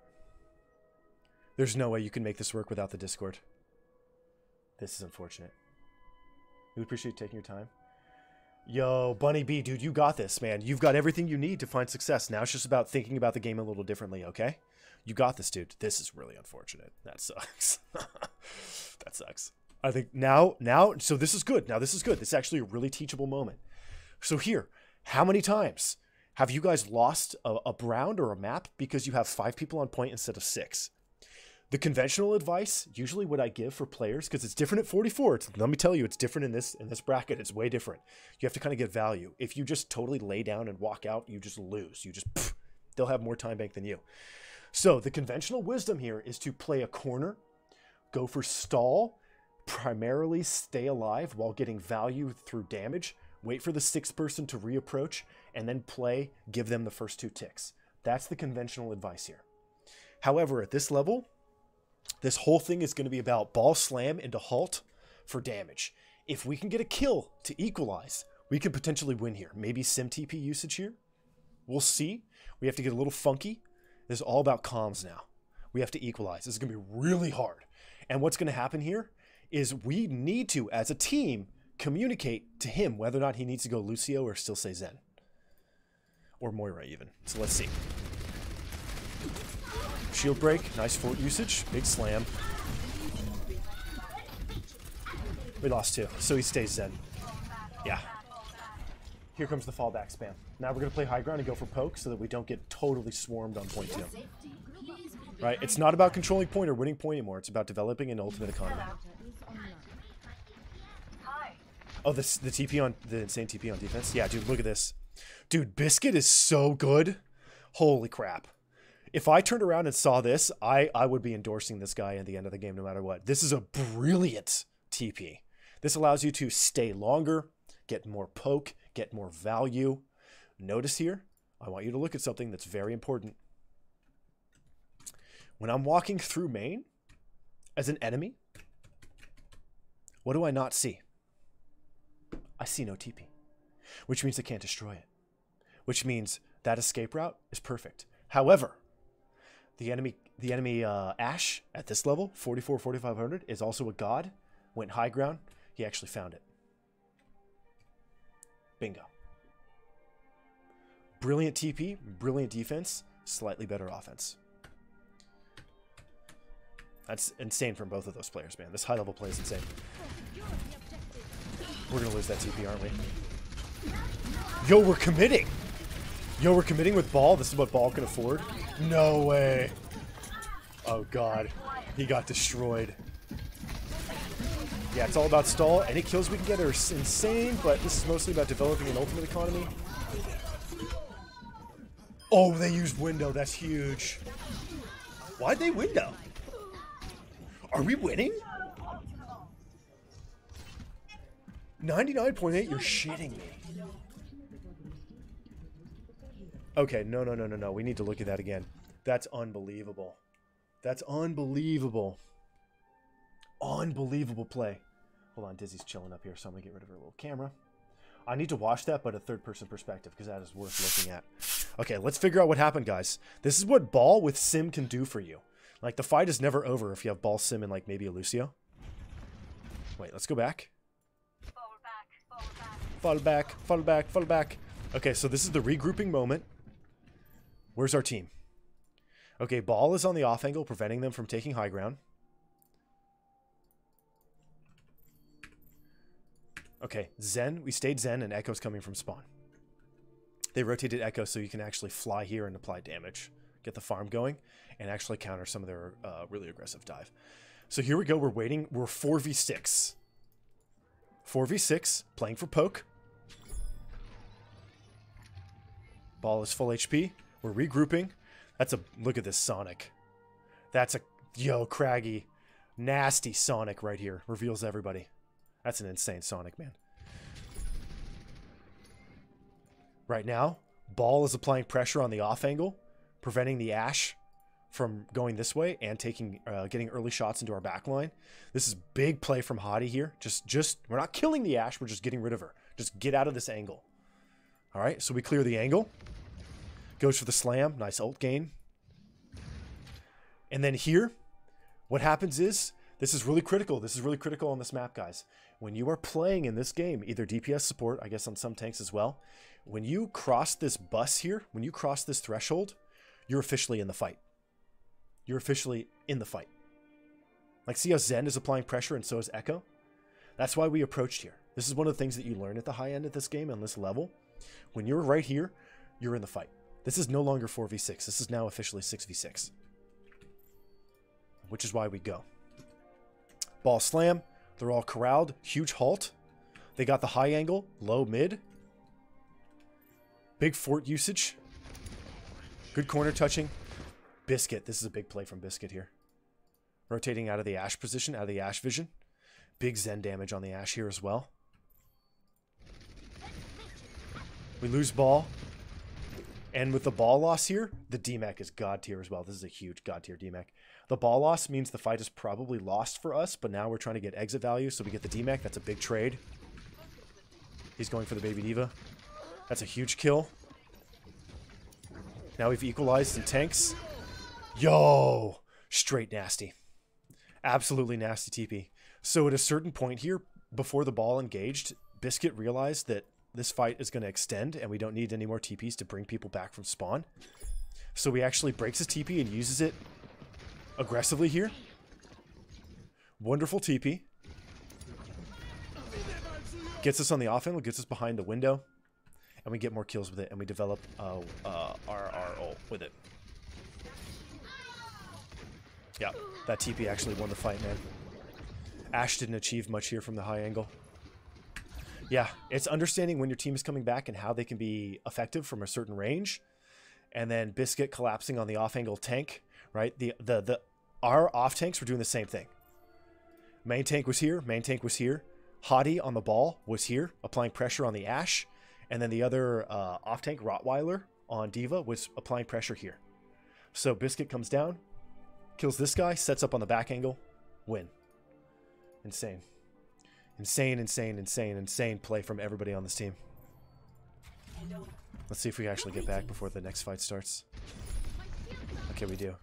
There's no way you can make this work without the Discord. This is unfortunate. We appreciate you taking your time. Yo, BunnyB, dude, you got this, man. You've got everything you need to find success. Now it's just about thinking about the game a little differently, okay? You got this, dude. This is really unfortunate. That sucks. That sucks. I think now, so this is good. Now this is good. This is actually a really teachable moment. So here, how many times have you guys lost a round or a map because you have 5 people on point instead of 6? The conventional advice, usually what I give for players, because it's different at 44. Let me tell you, it's different in this bracket. It's way different. You have to kind of get value. If you just totally lay down and walk out, you just lose. You just, they'll have more time bank than you. So the conventional wisdom here is to play a corner, go for stall, primarily stay alive while getting value through damage, wait for the 6th person to reapproach, and then play, give them the first 2 ticks. That's the conventional advice here. However, at this level, this whole thing is going to be about ball slam into halt for damage. If we can get a kill to equalize, we could potentially win here. Maybe Sim TP usage here. We'll see. We have to get a little funky. This is all about comms now. We have to equalize. This is going to be really hard. And what's going to happen here is we need to, as a team, communicate to him whether or not he needs to go Lucio or still say Zen. Or Moira even. So let's see. Shield break, nice fort usage, big slam. We lost 2, so he stays Zen. Yeah. Here comes the fallback spam. Now we're going to play high ground and go for poke so that we don't get totally swarmed on point 2. Right? It's not about controlling point or winning point anymore. It's about developing an ultimate economy. Oh, the TP on, the insane TP on defense? Yeah, dude, look at this. Dude, Biscuit is so good. Holy crap. If I turned around and saw this, I would be endorsing this guy at the end of the game no matter what. This is a brilliant TP. This allows you to stay longer, get more poke, get more value. Notice here, I want you to look at something that's very important. When I'm walking through main as an enemy, what do I not see? I see no TP, which means I can't destroy it, which means that escape route is perfect. However, the enemy Ashe at this level, 44,500, is also a god. Went high ground. He actually found it. Bingo. Brilliant TP, brilliant defense, slightly better offense. That's insane from both of those players, man. This high-level play is insane. We're going to lose that TP, aren't we? Yo, we're committing. Yo, we're committing with Ball. This is what Ball can afford. No way. Oh, God. He got destroyed. Yeah, it's all about stall. Any kills we can get are insane, but this is mostly about developing an ultimate economy. Oh, they used window. That's huge. Why'd they window? Are we winning? 99.8? You're shitting me. Okay, no. We need to look at that again. That's unbelievable. That's unbelievable. Unbelievable play. Hold on, Dizzy's chilling up here, so I'm going to get rid of her little camera. I need to watch that, but a third-person perspective, because that is worth looking at. Okay, let's figure out what happened, guys. This is what Ball with Sim can do for you. Like, the fight is never over if you have Ball, Sim, and, like, maybe a Lucio. Wait, let's go back. Fall back. Okay, so this is the regrouping moment. Where's our team? Okay, Ball is on the off angle, preventing them from taking high ground. Okay, Zen, we stayed Zen, and Echo's coming from spawn. They rotated Echo so you can actually fly here and apply damage, get the farm going, and actually counter some of their really aggressive dive. So here we go, we're waiting, we're 4v6. 4v6, playing for poke. Ball is full HP. We're regrouping. That's a, look at this Sonic. That's a, yo, Craggy, nasty Sonic right here. Reveals everybody. That's an insane Sonic, man. Right now, Ball is applying pressure on the off angle, preventing the Ashe from going this way and getting early shots into our back line. This is big play from Hottie here. Just we're not killing the Ashe, we're just getting rid of her. Just get out of this angle. All right, so we clear the angle. Goes for the slam. Nice ult gain. And then here, what happens is, this is really critical. This is really critical on this map, guys. When you are playing in this game, either DPS support, I guess on some tanks as well, when you cross this bus here, when you cross this threshold, you're officially in the fight. You're officially in the fight. Like, see how Zen is applying pressure and so is Echo? That's why we approached here. This is one of the things that you learn at the high end of this game on this level. When you're right here, you're in the fight. This is no longer 4v6. This is now officially 6v6. Which is why we go. Ball slam. They're all corralled. Huge halt. They got the high angle. Low mid. Big fort usage. Good corner touching. Biscuit. This is a big play from Biscuit here. Rotating out of the Ashe position, out of the Ashe vision. Big Zen damage on the Ashe here as well. We lose ball. And with the ball loss here, the DMAC is god tier as well. This is a huge god tier DMAC. The ball loss means the fight is probably lost for us, but now we're trying to get exit value, so we get the DMAC. That's a big trade. He's going for the Baby Diva. That's a huge kill. Now we've equalized in tanks. Yo! Straight nasty. Absolutely nasty TP. So at a certain point here, before the ball engaged, Biscuit realized that this fight is going to extend and we don't need any more TPs to bring people back from spawn. So he actually breaks his TP and uses it aggressively here. Wonderful TP. Gets us on the off angle, gets us behind the window, and we get more kills with it, and we develop our ult with it. Yeah, that TP actually won the fight, man. Ashe didn't achieve much here from the high angle. Yeah, it's understanding when your team is coming back and how they can be effective from a certain range. And then Biscuit collapsing on the off-angle tank, right? Our off-tanks were doing the same thing. Main tank was here. Main tank was here. Hottie on the ball was here, applying pressure on the Ashe. And then the other off-tank, Rottweiler, on D.Va was applying pressure here. So Biscuit comes down, kills this guy, sets up on the back angle, win. Insane. Insane play from everybody on this team. Let's see if we actually get back before the next fight starts. Okay, we do.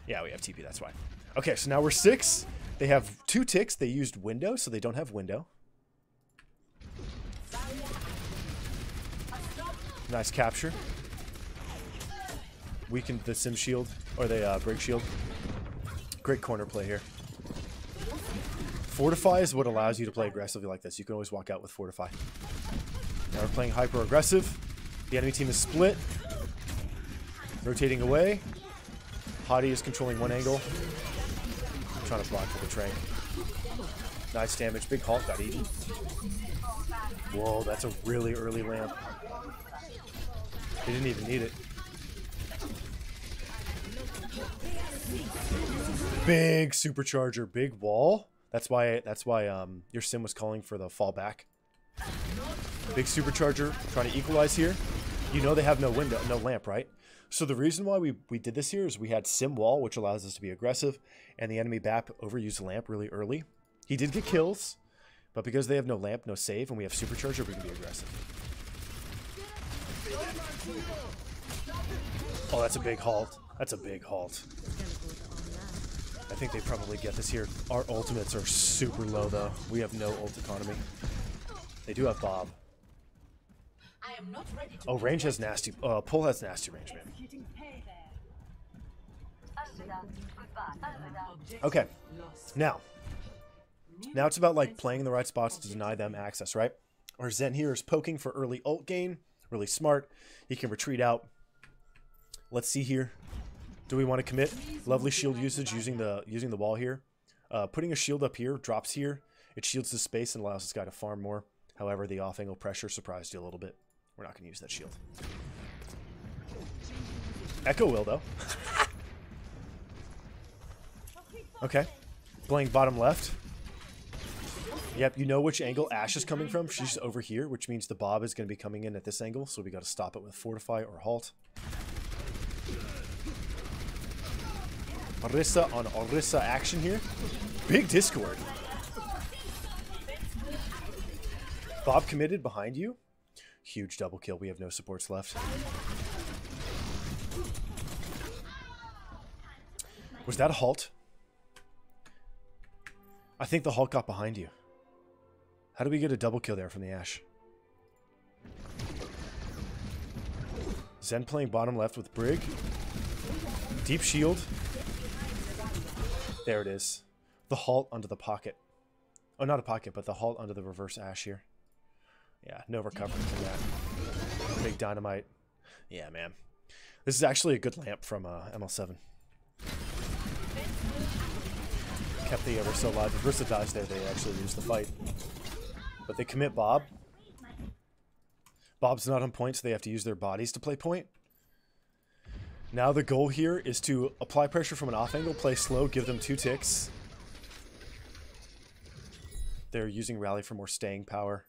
Yeah, we have TP, that's why. Okay, so now we're 6. They have 2 ticks. They used window, so they don't have window. Nice capture. Weakened the sim shield, or the break shield. Great corner play here. Fortify is what allows you to play aggressively like this. You can always walk out with Fortify. Now we're playing hyper aggressive. The enemy team is split. Rotating away. Hottie is controlling one angle. Trying to block for the train. Nice damage. Big Hulk got eaten. Whoa, that's a really early lamp. They didn't even need it. Big supercharger, big wall. That's why your sim was calling for the fallback. Big supercharger, trying to equalize here. You know they have no window, no lamp, right? So the reason why we did this here is we had sim wall, which allows us to be aggressive, and the enemy BAP overused the lamp really early. He did get kills, but because they have no lamp, no save, and we have supercharger, we can be aggressive. Oh, that's a big halt. That's a big halt. I think they probably get this here. Our ultimates are super low, though. We have no ult economy. They do have Bob. Oh, range has nasty... pull has nasty range, man. Okay. Now it's about, like, playing in the right spots to deny them access, right? Our Zen here is poking for early ult gain. Really smart. He can retreat out. Let's see here. Do we want to commit? Lovely shield usage using the wall here. Putting a shield up here, drops here. It shields the space and allows this guy to farm more. However, the off-angle pressure surprised you a little bit. We're not going to use that shield. Echo will, though. Okay. Playing bottom left. Yep, you know which angle Ashe is coming from. She's over here, which means the Bob is going to be coming in at this angle, so we got to stop it with Fortify or Halt. Orisa on Orisa action here. Big Discord. Bob committed behind you. Huge double kill. We have no supports left. Was that a Halt? I think the Halt got behind you. How do we get a double kill there from the Ashe? Zen playing bottom left with Brig. Deep shield. There it is. The Halt under the pocket. Oh, not a pocket, but the Halt under the reverse Ashe here. Yeah, no recovery from that. Big dynamite. Yeah, man. This is actually a good lamp from ML7. Kept the Orisa alive. If Orisa dies there, they actually lose the fight. But they commit Bob. Bob's not on point, so they have to use their bodies to play point. Now the goal here is to apply pressure from an off angle, play slow, give them 2 ticks. They're using Rally for more staying power.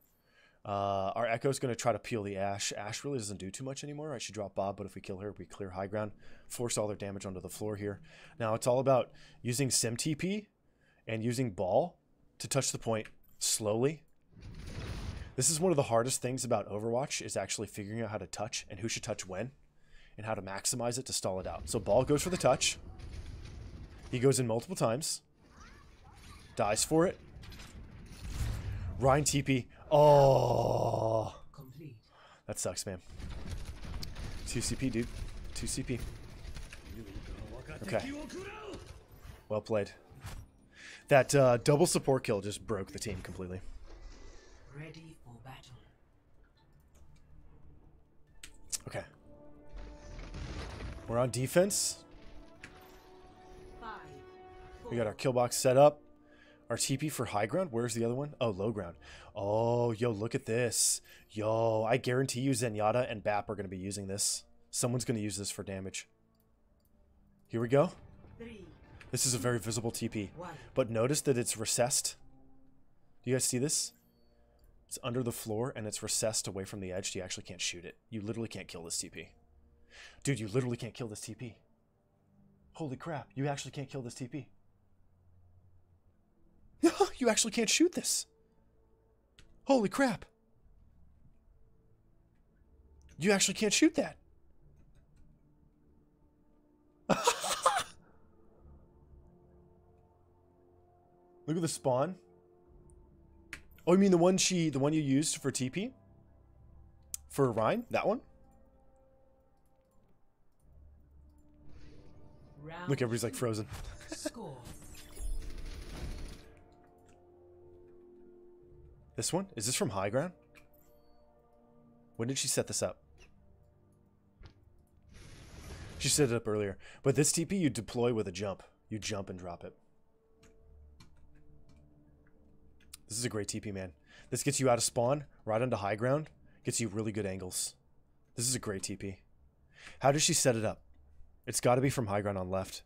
Our Echo's going to try to peel the Ashe. Ashe really doesn't do too much anymore. I should drop Bob, but if we kill her, we clear high ground. Force all their damage onto the floor here. Now it's all about using Sim TP and using Ball to touch the point slowly. This is one of the hardest things about Overwatch, is actually figuring out how to touch and who should touch when and how to maximize it to stall it out. So Ball goes for the touch. He goes in multiple times. Dies for it. Ryan TP. Oh. That sucks, man. 2 CP, dude. 2 CP. Okay. Well played. That double support kill just broke the team completely. Ready for battle. Okay. We're on defense. 5, 4, We got our kill box set up. Our TP for high ground. Where's the other one? Oh, low ground. Oh, yo, look at this. Yo, I guarantee you Zenyatta and BAP are going to be using this. Someone's going to use this for damage. Here we go. 3, This is a very visible TP. 1. But notice that it's recessed. Do you guys see this? It's under the floor and it's recessed away from the edge. You actually can't shoot it. You literally can't kill this TP. Dude, you literally can't kill this TP. Holy crap. You actually can't kill this TP. You actually can't shoot this. Holy crap. You actually can't shoot that. Look at the spawn. Oh, you mean the one you used for TP? For Ryan? That one? Round Look, everybody's like frozen. score. This one? Is this from high ground? When did she set this up? She set it up earlier. But this TP you deploy with a jump. You jump and drop it. This is a great TP, man. This gets you out of spawn, right onto high ground. Gets you really good angles. This is a great TP. How does she set it up? It's got to be from high ground on left.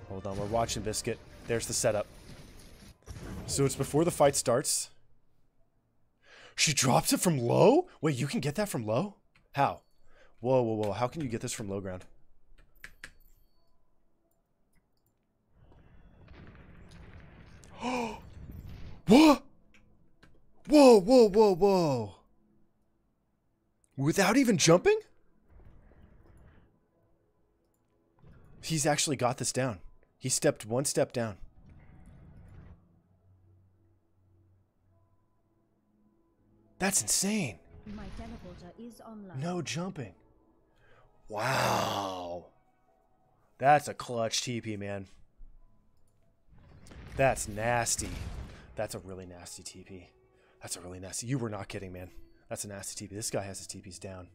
Hold on, we're watching Biscuit. There's the setup. So it's before the fight starts. She drops it from low? Wait, you can get that from low? How? Whoa, whoa, whoa. How can you get this from low ground? What? Whoa, whoa, whoa, whoa. Without even jumping? He's actually got this down. He stepped one step down. That's insane. My teleporter is online. No jumping. Wow. That's a clutch TP, man. That's nasty. That's a really nasty TP. That's a really nasty. You were not kidding, man. That's a nasty TP. This guy has his TPs down.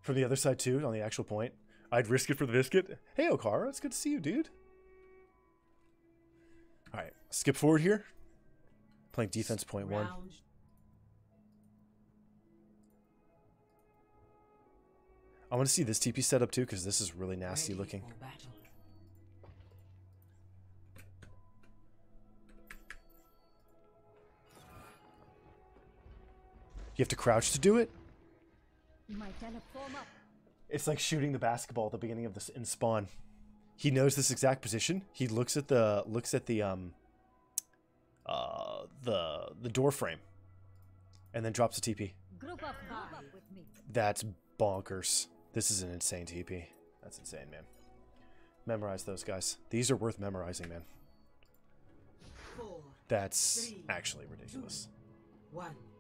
From the other side, too, on the actual point. I'd risk it for the biscuit. Hey, Okara. It's good to see you, dude. All right. Skip forward here. Playing defense point 1. I want to see this TP setup too, because this is really nasty looking. You have to crouch to do it? It's like shooting the basketball at the beginning of this in spawn. He knows this exact position. He looks at the door frame, and then drops a TP. That's bonkers. This is an insane TP. That's insane, man. Memorize those guys. These are worth memorizing, man. That's actually ridiculous.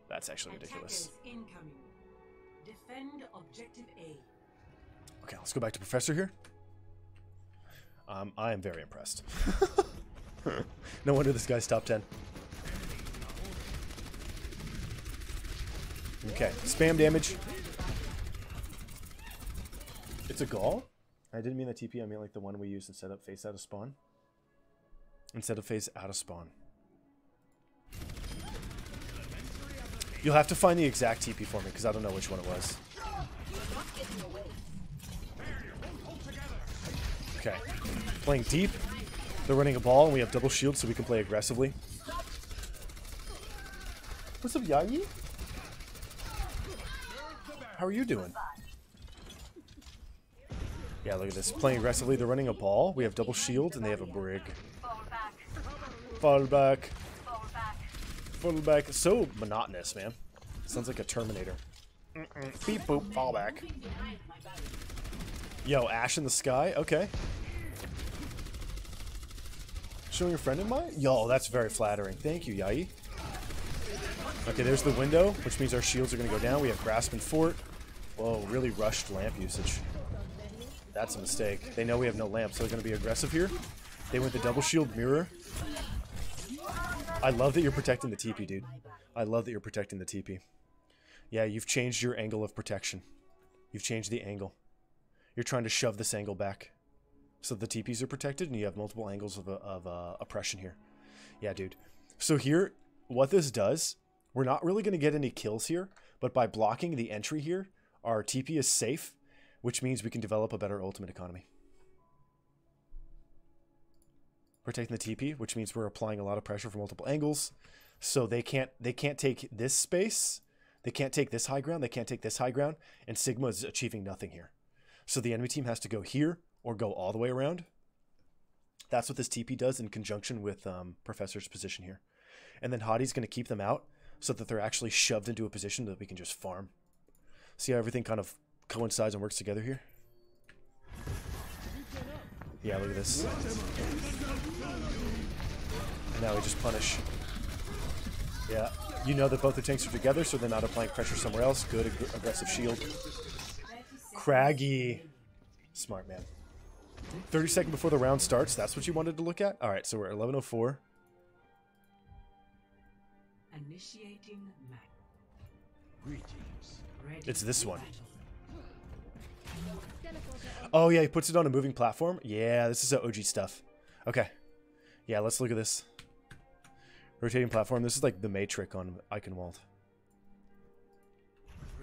That's actually ridiculous. Defend objective A. Okay, let's go back to Professor here. I am very impressed. No wonder this guy's top 10. Okay, spam damage. It's a Gaul? I didn't mean the TP, I mean like the one we used instead of face out of spawn. Instead of phase out of spawn. You'll have to find the exact TP for me, because I don't know which one it was. Okay. Playing deep. They're running a ball, and we have double shield, so we can play aggressively. What's up, Yagi? How are you doing? Yeah, look at this. Playing aggressively. They're running a ball. We have double shield, and they have a brig. Fall back. Fall back. So monotonous, man. Sounds like a Terminator. Beep boop. Fall back. Yo, Ash in the sky. Okay. Showing your friend in mine? Yo, that's very flattering. Thank you, Yai. Okay, there's the window, which means our shields are going to go down. We have Grasp and Fort. Whoa, really rushed lamp usage. That's a mistake. They know we have no lamp, so they're going to be aggressive here. They went the double shield mirror. I love that you're protecting the TP, dude. I love that you're protecting the TP. Yeah, you've changed your angle of protection. You've changed the angle. You're trying to shove this angle back so the TPs are protected, and you have multiple angles of oppression here. Yeah, dude. So here, what this does, we're not really going to get any kills here, but by blocking the entry here, our TP is safe, which means we can develop a better ultimate economy. Protecting the TP, which means we're applying a lot of pressure from multiple angles, so they can't take this space, they can't take this high ground, they can't take this high ground, and Sigma is achieving nothing here. So the enemy team has to go here or go all the way around. That's what this TP does in conjunction with Professor's position here. And then Hadi's going to keep them out so that they're actually shoved into a position that we can just farm. See how everything kind of coincides and works together here? Yeah, look at this. And now we just punish. Yeah, you know that both the tanks are together, so they're not applying pressure somewhere else. Good, aggressive shield. Craggy. Smart, man. 30 seconds before the round starts. That's what you wanted to look at? All right, so we're at 11:04. Initiating map. It's this one. Oh, yeah, he puts it on a moving platform. Yeah, this is OG stuff. Okay. Yeah, let's look at this. Rotating platform. This is like the Matrix on Eichenwald.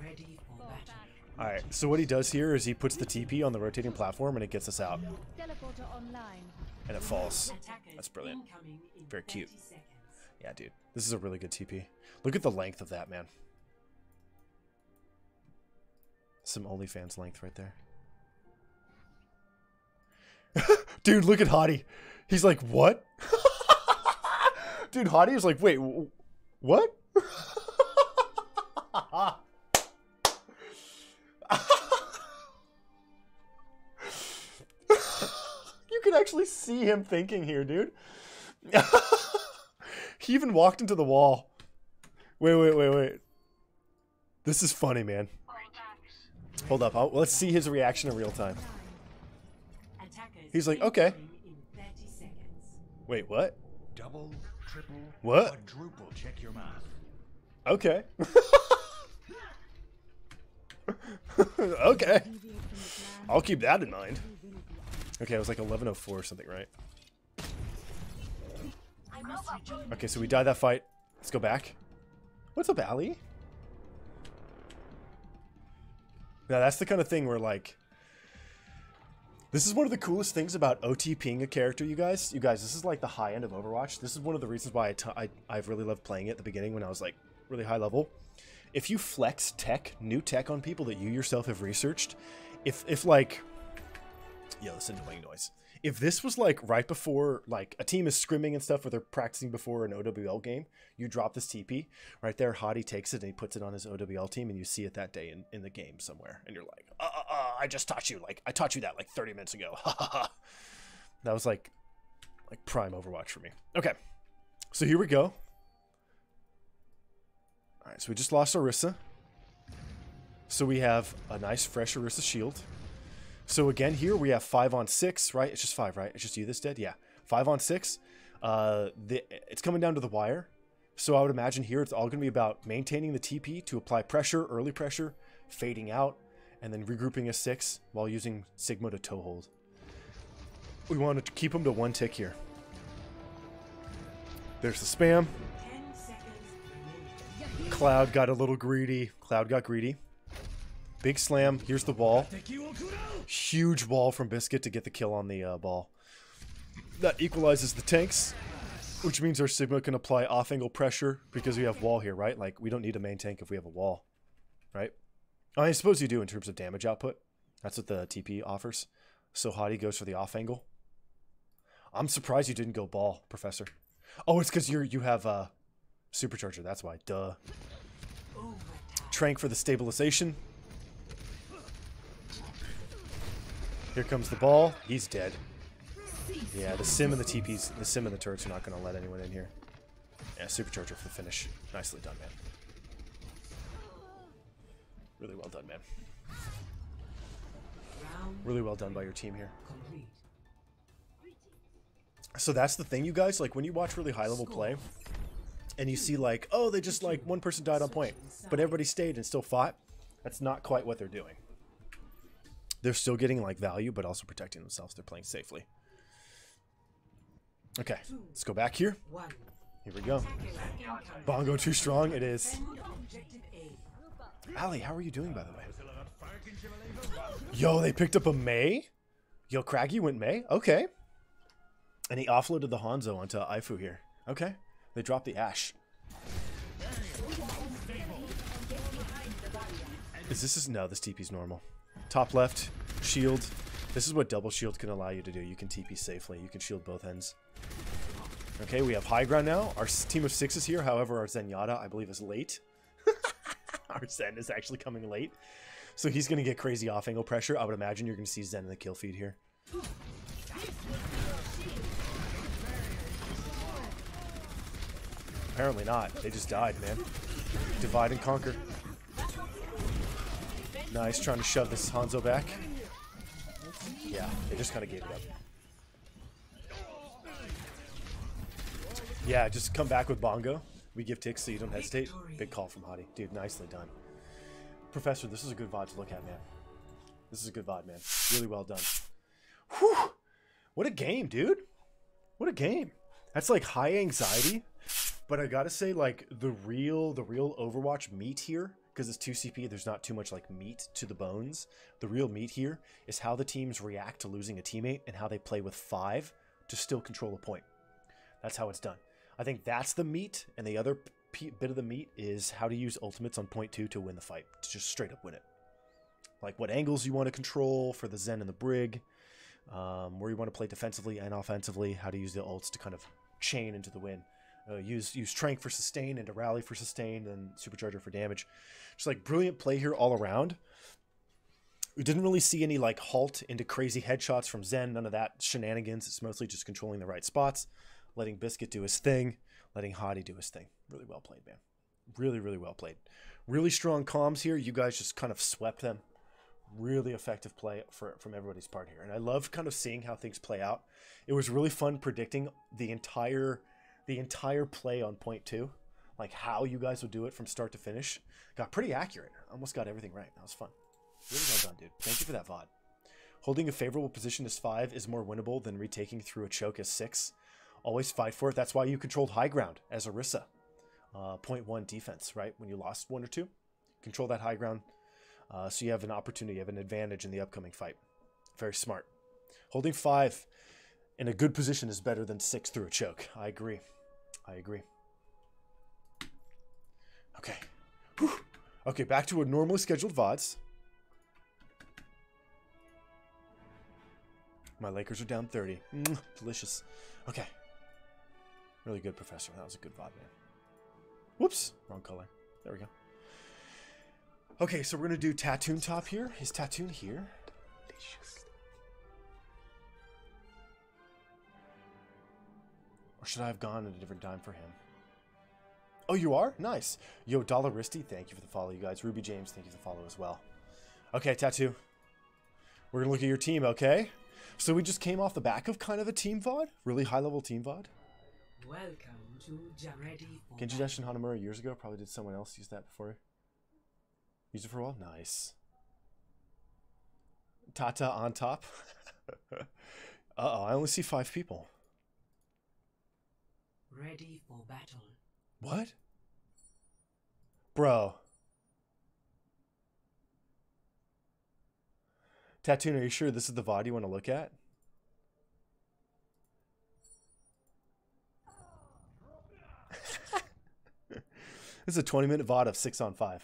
Ready for battle. Alright, so what he does here is he puts the TP on the rotating platform and it gets us out. And it falls. That's brilliant. Very cute. Yeah, dude. This is a really good TP. Look at the length of that, man. Some OnlyFans length right there. Dude, look at Hadi. He's like, what? Dude, Hadi is like, wait, what? You can actually see him thinking here, dude. He even walked into the wall. Wait. This is funny, man. Hold up. Let's see his reaction in real time. He's like, okay. Wait, what? Double, triple, what? quadruple check your math. Okay. Okay. I'll keep that in mind. Okay, it was like 11:04 or something, right? Okay, so we died that fight. Let's go back. What's up, Ali? Now, that's the kind of thing where, like, this is one of the coolest things about OTPing a character, you guys. You guys, this is like the high end of Overwatch. This is one of the reasons why I've really loved playing it at the beginning when I was, like, really high level. If you flex new tech on people that you yourself have researched, if like, yo, this annoying noise. If this was like right before, like, a team is scrimming and stuff, or they're practicing before an OWL game, you drop this TP right there. Hottie takes it and he puts it on his OWL team, and you see it that day in the game somewhere, and you're like, I just taught you, like, I taught you that like 30 minutes ago. That was like prime Overwatch for me. Okay, so here we go. All right, so we just lost Orisa. So we have a nice fresh Orisa shield. So again, here we have 5 on 6, right? It's just 5, right? It's just you that's dead? Yeah. 5 on 6. It's coming down to the wire. So I would imagine here it's all going to be about maintaining the TP to apply pressure, early pressure, fading out, and then regrouping a 6 while using Sigma to toe hold. We want to keep them to 1 tick here. There's the spam. 10 seconds. Cloud got a little greedy. Cloud got greedy. Big slam. Here's the wall. Huge wall from Biscuit to get the kill on the ball. That equalizes the tanks, which means our Sigma can apply off-angle pressure because we have wall here, right? Like, we don't need a main tank if we have a wall, right? I suppose you do in terms of damage output. That's what the TP offers. So Hottie goes for the off-angle. I'm surprised you didn't go ball, Professor. Oh, it's because you have a supercharger. That's why. Duh. Trank for the stabilization. Here comes the ball. He's dead. Yeah, the sim and the TPs, the sim and the turrets are not going to let anyone in here. Yeah, supercharger for the finish. Nicely done, man. Really well done, man. Really well done by your team here. So that's the thing, you guys. Like, when you watch really high level play, and you see, like, oh, they just, like, one person died on point, but everybody stayed and still fought. That's not quite what they're doing. They're still getting, like, value, but also protecting themselves. They're playing safely. Okay, let's go back here. Here we go. Bongo too strong. It is. Ali, how are you doing, by the way? Yo, they picked up a Mei? Yo, Craggy went Mei? Okay. And he offloaded the Hanzo onto Ifu here. Okay. They dropped the Ashe. No, this TP's normal. Top left, shield. This is what double shield can allow you to do. You can TP safely. You can shield both ends. Okay, we have high ground now. Our team of 6 is here. However, our Zenyatta, I believe, is late. Our Zen is actually coming late. So he's going to get crazy off-angle pressure. I would imagine you're going to see Zen in the kill feed here. Apparently not. They just died, man. Divide and conquer. Nice, trying to shove this Hanzo back. Yeah, they just kind of gave it up. Yeah, just come back with Bongo. We give ticks so you don't hesitate. Big call from Hottie. Dude, nicely done. Professor, this is a good VOD to look at, man. This is a good VOD, man. Really well done. Whew! What a game, dude. What a game. That's like high anxiety. But I gotta say, like, the real Overwatch meat here, because it's 2 CP, there's not too much, like, meat to the bones. The real meat here is how the teams react to losing a teammate and how they play with 5 to still control a point. That's how it's done. I think that's the meat, and the other bit of the meat is how to use ultimates on point 2 to win the fight, to just straight up win it. Like, what angles you want to control for the Zen and the Brig, where you want to play defensively and offensively, how to use the ults to kind of chain into the win. Use Trank for sustain and a rally for sustain and supercharger for damage. Just like brilliant play here all around. We didn't really see any like halt into crazy headshots from Zen. None of that shenanigans. It's mostly just controlling the right spots, letting Biscuit do his thing, letting Hottie do his thing. Really well played, man. Really, really well played. Really strong comms here. You guys just kind of swept them. Really effective play from everybody's part here. And I love kind of seeing how things play out. It was really fun predicting the entire play on point 2, like how you guys would do it from start to finish. Got pretty accurate. Almost got everything right. That was fun. Really well done, dude. Thank you for that VOD. Holding a favorable position as 5 is more winnable than retaking through a choke as 6. Always fight for it. That's why you controlled high ground as Orisa. Point 1 defense, right? When you lost 1 or 2, control that high ground. So you have an opportunity, you have an advantage in the upcoming fight. Very smart. Holding 5 in a good position is better than 6 through a choke. I agree. I agree. Okay. Whew. Okay, back to a normally scheduled VODs. My Lakers are down 30. Delicious. Okay. Really good, Professor. That was a good VOD, man. Whoops. Wrong color. There we go. Okay, so we're going to do Tattoo top here. Is Tattoo here? Delicious. Or should I have gone at a different time for him? Oh, you are? Nice. Yo, Dollaristi, thank you for the follow, you guys. Ruby James, thank you for the follow as well. Okay, Tattoo. We're going to look at your team, okay? So we just came off the back of kind of a team VOD. Really high-level team VOD. Welcome to Jaredi. Genji Dash and Hanamura years ago. Probably did someone else use that before. Use it for a while? Nice. Tata on top. Uh-oh, I only see 5 people. Ready for battle. What? Bro. Tattoon, are you sure this is the VOD you want to look at? This is a 20-minute VOD of 6-on-5.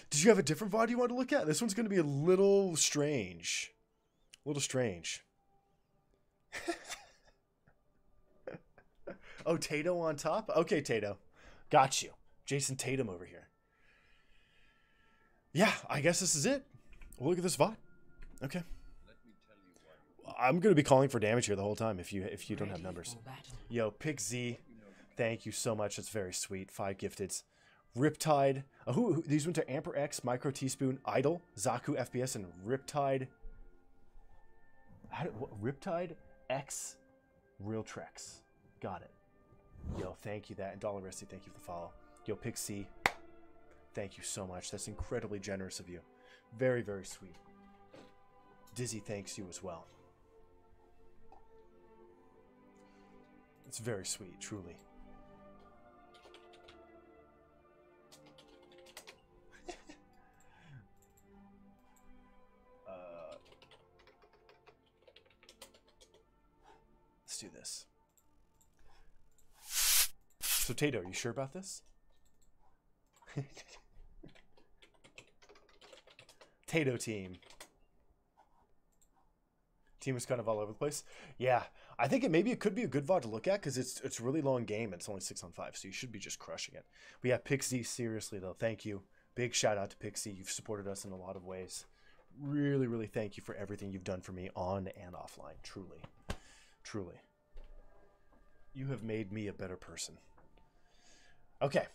Did you have a different VOD you want to look at? This one's going to be a little strange. A little strange. Oh, Tato on top? Okay, Tato. Got you. Jason Tatum over here. Yeah, I guess this is it. We'll look at this VOD. Okay. I'm going to be calling for damage here the whole time if you don't have numbers. Yo, Pick Z, thank you so much. That's very sweet. 5 gifteds. Riptide. Who these went to Amper X, Micro Teaspoon, Idol, Zaku FPS, and Riptide. Riptide X Real Trex. Got it. Yo, thank you that. And Dollar Risty, thank you for the follow. Yo, Pixie, thank you so much. That's incredibly generous of you. Very, very sweet. Dizzy thanks you as well. It's very sweet, truly. Let's do this. So, Tato, are you sure about this? Tato team. Team is kind of all over the place. Yeah, I think maybe it could be a good VOD to look at because it's a really long game and it's only 6-on-5, so you should be just crushing it. We have Pixie, seriously though, thank you. Big shout out to Pixie. You've supported us in a lot of ways. Really, really thank you for everything you've done for me on and offline. Truly. Truly. You have made me a better person. Okay.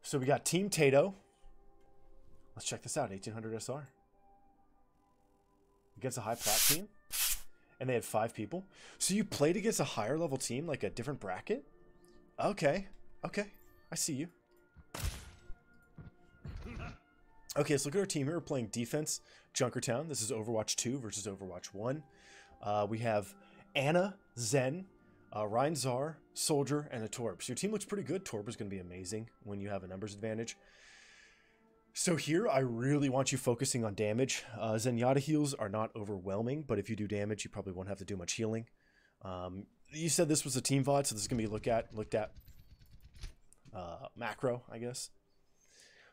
So we got Team Tato. Let's check this out. 1800 SR. Against a high plat team. And they had 5 people. So you played against a higher level team, like a different bracket? Okay. Okay. I see you. Okay, let's look at our team here. We're playing defense, Junkertown. This is Overwatch 2 versus Overwatch 1. We have Anna, Zen, Ryan Czar, Soldier, and a Torb. So your team looks pretty good. Torb is going to be amazing when you have a numbers advantage. So here, I really want you focusing on damage. Zenyatta heals are not overwhelming, but if you do damage, you probably won't have to do much healing. You said this was a team VOD, so this is going to be looked at macro, I guess.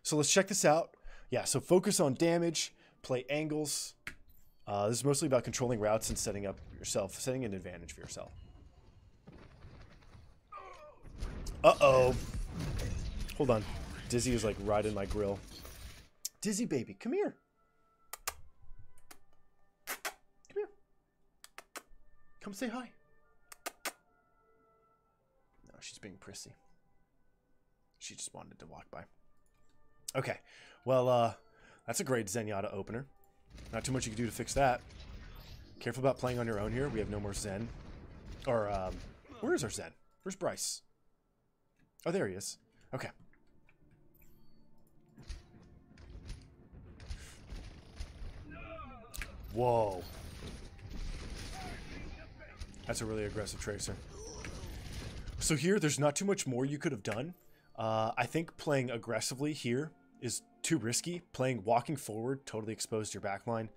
So let's check this out. Yeah, so focus on damage, play angles. This is mostly about controlling routes and setting up yourself, setting an advantage for yourself. Uh-oh. Hold on. Dizzy is like right in my grill. Dizzy baby, come here. Come here. Come say hi. No, she's being prissy. She just wanted to walk by. Okay. Well, that's a great Zenyatta opener. Not too much you can do to fix that. Careful about playing on your own here. We have no more Zen. Or, where is our Zen? Where's Bryce? Oh, there he is. Okay. Whoa. That's a really aggressive Tracer. So here, there's not too much more you could have done. I think playing aggressively here is too risky. Walking forward totally exposed your backline.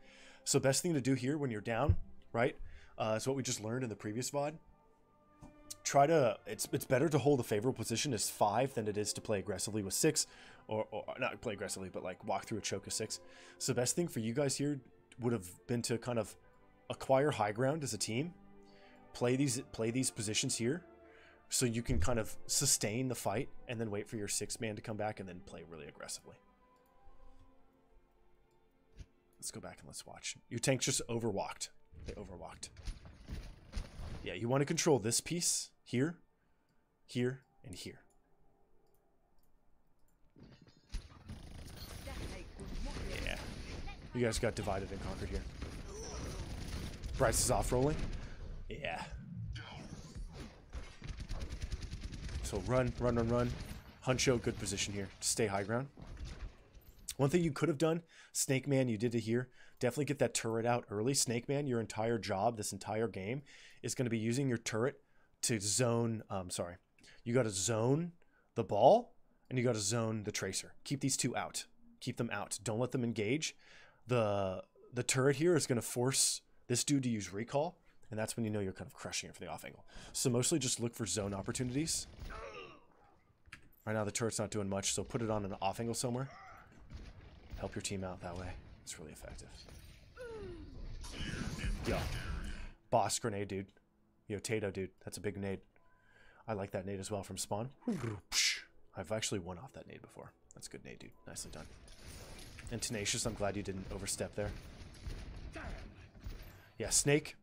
So best thing to do here when you're down, right, is what we just learned in the previous VOD. It's better to hold a favorable position as 5 than it is to play aggressively with 6, or not play aggressively, but like walk through a choke of 6. So the best thing for you guys here would have been to kind of acquire high ground as a team, play these positions here, so you can kind of sustain the fight and then wait for your 6-man to come back and then play really aggressively. Let's go back and let's watch. Your tanks just overwalked. They overwalked. Yeah, you want to control this piece here, here, and here. Yeah. You guys got divided and conquered here. Bryce is off rolling. Yeah. So run, run, run, run. Huncho, good position here. Stay high ground. One thing you could have done, Snake Man, you did it here. Definitely get that turret out early. Snake Man, your entire job, this entire game, is going to be using your turret to zone, you got to zone the ball and you got to zone the tracer. Keep these two out. Keep them out. Don't let them engage. The turret here is going to force this dude to use recall, and that's when you know you're kind of crushing it for the off angle. So mostly just look for zone opportunities. Right now the turret's not doing much, so put it on an off angle somewhere. Help your team out that way. It's really effective. Yo. Boss grenade, dude. Yo, Tato, dude. That's a big nade. I like that nade as well from spawn. I've actually won off that nade before. That's a good nade, dude. Nicely done. And Tenacious, I'm glad you didn't overstep there. Yeah, Snake.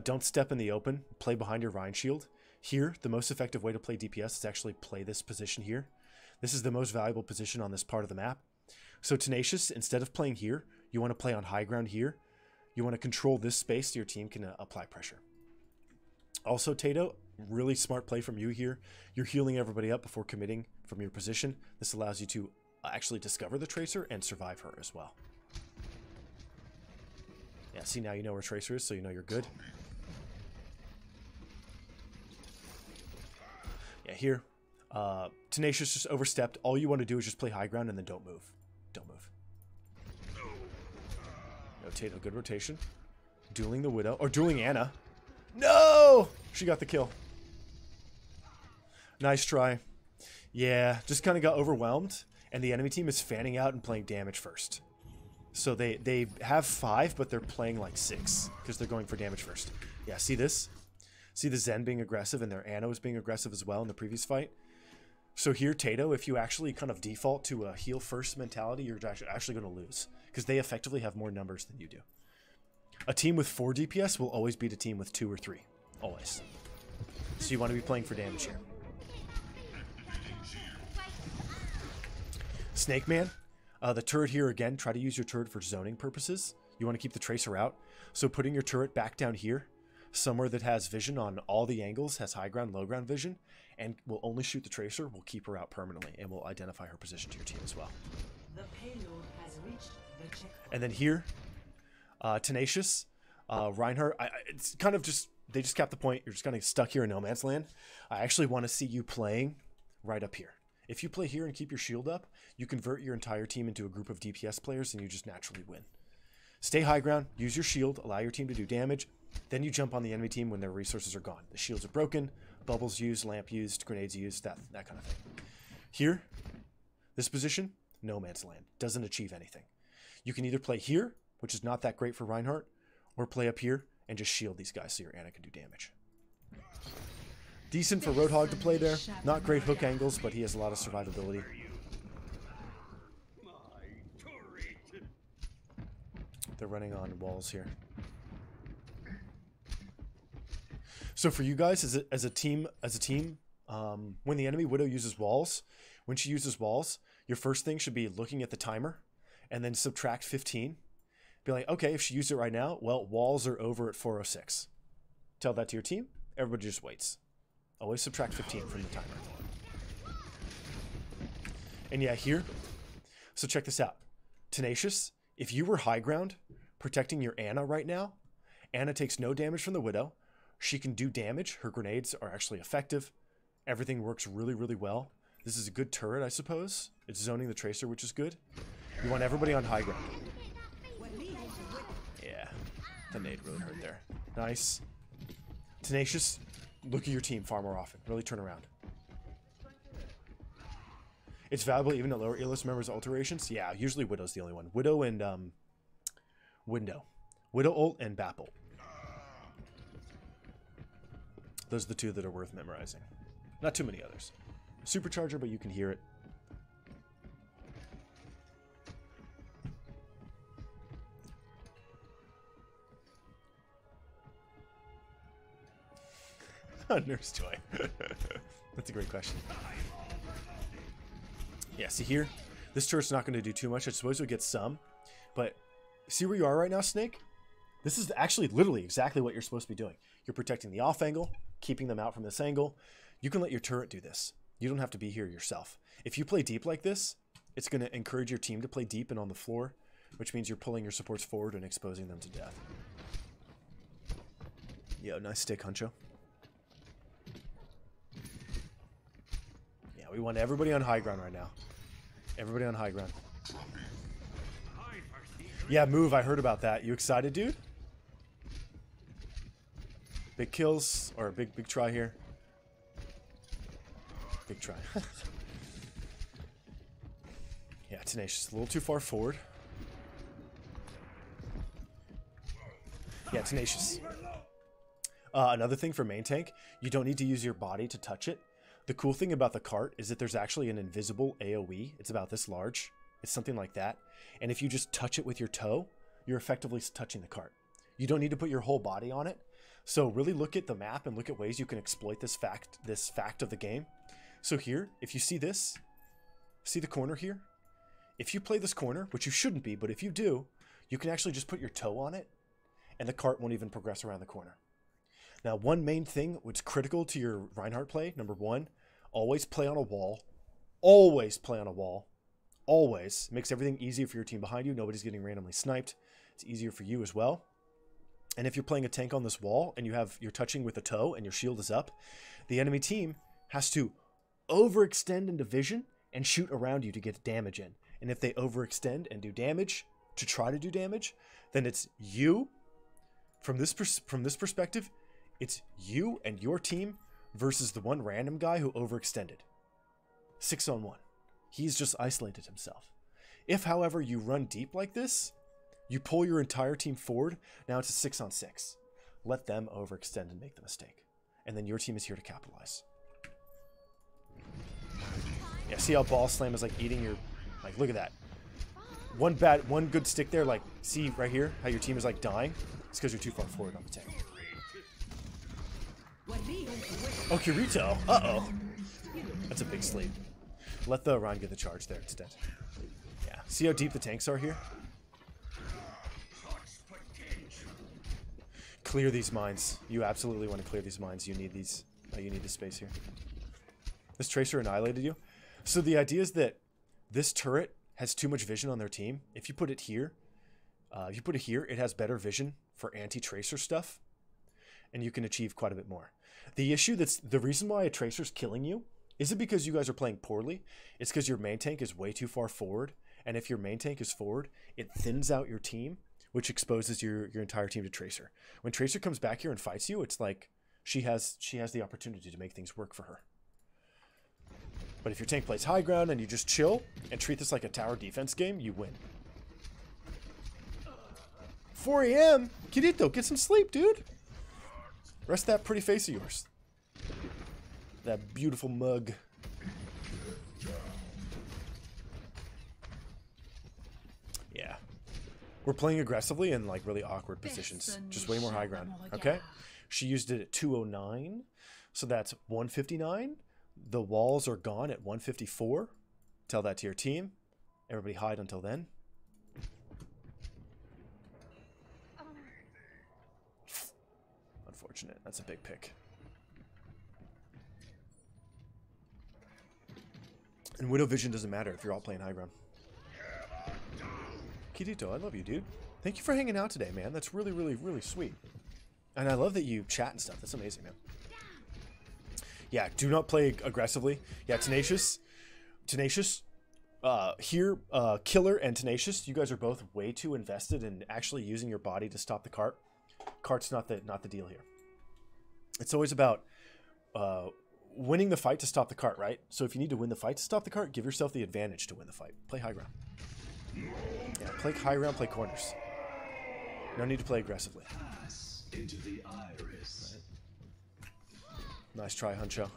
Don't step in the open. Play behind your Rhine shield. Here, the most effective way to play DPS is actually play this position here. This is the most valuable position on this part of the map. So Tenacious, instead of playing here, you want to play on high ground here. You want to control this space so your team can apply pressure. Also, Tato, really smart play from you here. You're healing everybody up before committing from your position. This allows you to actually discover the Tracer and survive her as well. Yeah, see, now you know where Tracer is, so you know you're good. Yeah, here. Tenacious just overstepped. All you want to do is just play high ground and then don't move. Don't move. No, Tato, good rotation. Dueling the Widow. Or dueling Anna. No! She got the kill. Nice try. Yeah, just kind of got overwhelmed. And the enemy team is fanning out and playing damage first. So they have 5, but they're playing like 6. Because they're going for damage first. Yeah, see this? See the Zen being aggressive and their Anna was being aggressive as well in the previous fight? So here, Tato, if you actually kind of default to a heal first mentality, you're actually going to lose. Because they effectively have more numbers than you do. A team with 4 DPS will always beat a team with 2 or 3. Always. So you want to be playing for damage here. Snake Man, the turret here again, try to use your turret for zoning purposes. You want to keep the Tracer out. So putting your turret back down here, somewhere that has vision on all the angles, has high ground, low ground vision, and will only shoot the Tracer, will keep her out permanently, and will identify her position to your team as well. The payload has reached the checkpoint. And then here, Tenacious, Reinhardt, it's kind of just, they just capped the point. You're just kind of stuck here in no man's land. I actually want to see you playing right up here. If you play here and keep your shield up, you convert your entire team into a group of DPS players and you just naturally win. Stay high ground, use your shield, allow your team to do damage, then you jump on the enemy team when their resources are gone. The shields are broken, bubbles used, lamp used, grenades used, that kind of thing. Here, this position, no man's land. Doesn't achieve anything. You can either play here, which is not that great for Reinhardt, or play up here and just shield these guys so your Anna can do damage. Decent for Roadhog to play there. Not great hook angles, but he has a lot of survivability. They're running on walls here. So for you guys, as a team, when the enemy Widow uses walls, when she uses walls, your first thing should be looking at the timer and then subtract 15. Be like, okay, if she used it right now, well, walls are over at 406. Tell that to your team. Everybody just waits. Always subtract 15 from the timer. And yeah, here. So check this out. Tenacious, if you were high ground protecting your Anna right now, Anna takes no damage from the Widow. She can do damage. Her grenades are actually effective. Everything works really, really well. This is a good turret, I suppose. It's zoning the Tracer, which is good. You want everybody on high ground. Yeah. The nade really hurt there. Nice. Tenacious, look at your team far more often. Really turn around. It's valuable even at lower ELS members' alterations. Yeah, usually Widow's the only one. Widow and Window. Widow ult and Bap ult. Those are the two that are worth memorizing. Not too many others. Supercharger, but you can hear it. Nurse Joy. That's a great question. Yeah, see here? This turret's not going to do too much. I suppose you'll get some. But see where you are right now, Snake? This is actually literally exactly what you're supposed to be doing. You're protecting the off angle, keeping them out from this angle. You can let your turret do this. You don't have to be here yourself. If you play deep like this, it's going to encourage your team to play deep and on the floor, which means you're pulling your supports forward and exposing them to death. Yo, nice stick, Huncho. Yeah, we want everybody on high ground right now. Everybody on high ground. Yeah, move. I heard about that. You excited, dude? Big kills, or big try here. Big try. Yeah, Tenacious. A little too far forward. Yeah, Tenacious. Another thing for main tank, you don't need to use your body to touch it. The cool thing about the cart is that there's actually an invisible AoE. It's about this large. It's something like that. And if you just touch it with your toe, you're effectively touching the cart. You don't need to put your whole body on it. So really look at the map and look at ways you can exploit this fact of the game. So here, if you see this, see the corner here? If you play this corner, which you shouldn't be, but if you do, you can actually just put your toe on it and the cart won't even progress around the corner. Now, one main thing which is critical to your Reinhardt play, number one, always play on a wall. Always play on a wall. Always. Makes everything easier for your team behind you. Nobody's getting randomly sniped. It's easier for you as well. And if you're playing a tank on this wall and you're touching with a toe and your shield is up, the enemy team has to overextend into vision and shoot around you to get damage in. And if they overextend and do damage to try to do damage, then it's you. From this perspective, it's you and your team versus the one random guy who overextended. 6-on-1. He's just isolated himself. If, however, you run deep like this, you pull your entire team forward, now it's a 6-on-6. Let them overextend and make the mistake. And then your team is here to capitalize. Yeah, see how ball slam is like eating your... Like, look at that. One good stick there, like, see right here how your team is like dying? It's because you're too far forward on the tank. Oh, Kirito. Uh-oh. That's a big sleep. Let the Ryan get the charge there. It's dead. Yeah. See how deep the tanks are here? Clear these mines. You absolutely want to clear these mines. You need these. You need the space here. This Tracer annihilated you. So the idea is that this turret has too much vision on their team. If you put it here, it has better vision for anti-Tracer stuff, and you can achieve quite a bit more. The issue the reason why a Tracer's killing you isn't because you guys are playing poorly. It's because your main tank is way too far forward, and if your main tank is forward, it thins out your team, which exposes your entire team to Tracer. When Tracer comes back here and fights you, it's like she has the opportunity to make things work for her. But if your tank plays high ground and you just chill and treat this like a tower defense game, you win. 4 a.m. Kirito, get some sleep, dude. Rest that pretty face of yours. That beautiful mug. Yeah. We're playing aggressively in like really awkward positions. Just way more high ground. Okay? She used it at 209. So that's 159. The walls are gone at 154. Tell that to your team. Everybody hide until then. Unfortunate. That's a big pick. And Widow Vision doesn't matter if you're all playing high ground. Kirito, I love you, dude. Thank you for hanging out today, man. That's really, really, really sweet. And I love that you chat and stuff. That's amazing, man. Yeah, do not play aggressively. Yeah, Tenacious. Tenacious. Killer and Tenacious, you guys are both way too invested in actually using your body to stop the cart. Cart's not the deal here. It's always about winning the fight to stop the cart, right? So if you need to win the fight to stop the cart, give yourself the advantage to win the fight. Play high ground. Yeah, play high ground, play corners. No need to play aggressively. Into the iris. Nice try, Huncho.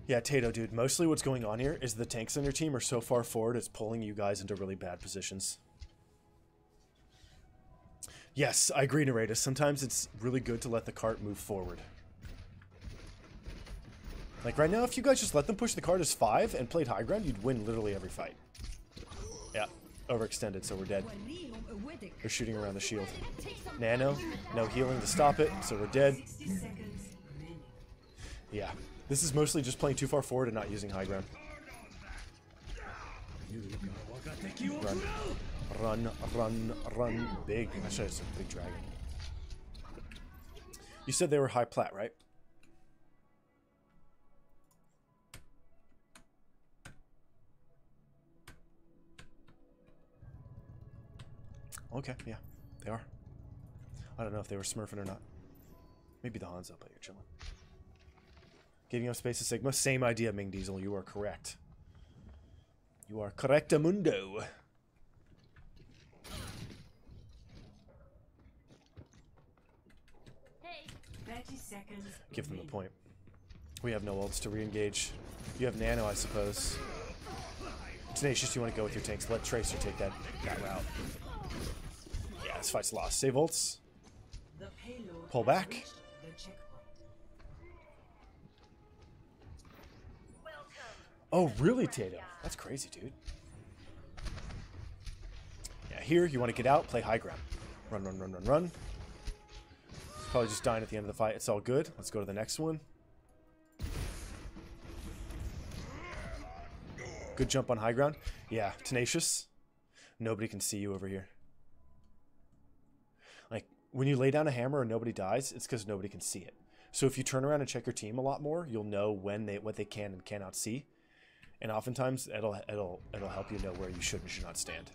Yeah, Tato, dude, mostly what's going on here is the tanks on your team are so far forward, it's pulling you guys into really bad positions. Yes, I agree, Narratus. Sometimes it's really good to let the cart move forward. Like right now, if you guys just let them push the cart as 5 and played high ground, you'd win literally every fight. Yeah, overextended, so we're dead. They're shooting around the shield. Nano, no healing to stop it, so we're dead. Yeah. This is mostly just playing too far forward and not using high ground. Run. Run, run, run. Big. Actually, it's a big dragon. You said they were high plat, right? Okay, yeah. They are. I don't know if they were smurfing or not. Maybe the Hanzo, but you're chilling. Giving up space to Sigma. Same idea, Ming Diesel. You are correct. You are correctamundo. Hey, 30 seconds. Give them the point. We have no ults to re-engage. You have Nano, I suppose. Tenacious, you want to go with your tanks. Let Tracer take that route. Yeah, this fight's lost. Save ults. Pull back. Oh, really, Tato? That's crazy, dude. Yeah, here, you want to get out, play high ground. Run, run, run, run, run. Probably just dying at the end of the fight. It's all good. Let's go to the next one. Good jump on high ground. Yeah, Tenacious. Nobody can see you over here. Like, when you lay down a hammer and nobody dies, it's because nobody can see it. So if you turn around and check your team a lot more, you'll know what they can and cannot see. And oftentimes, it'll help you know where you should and should not stand.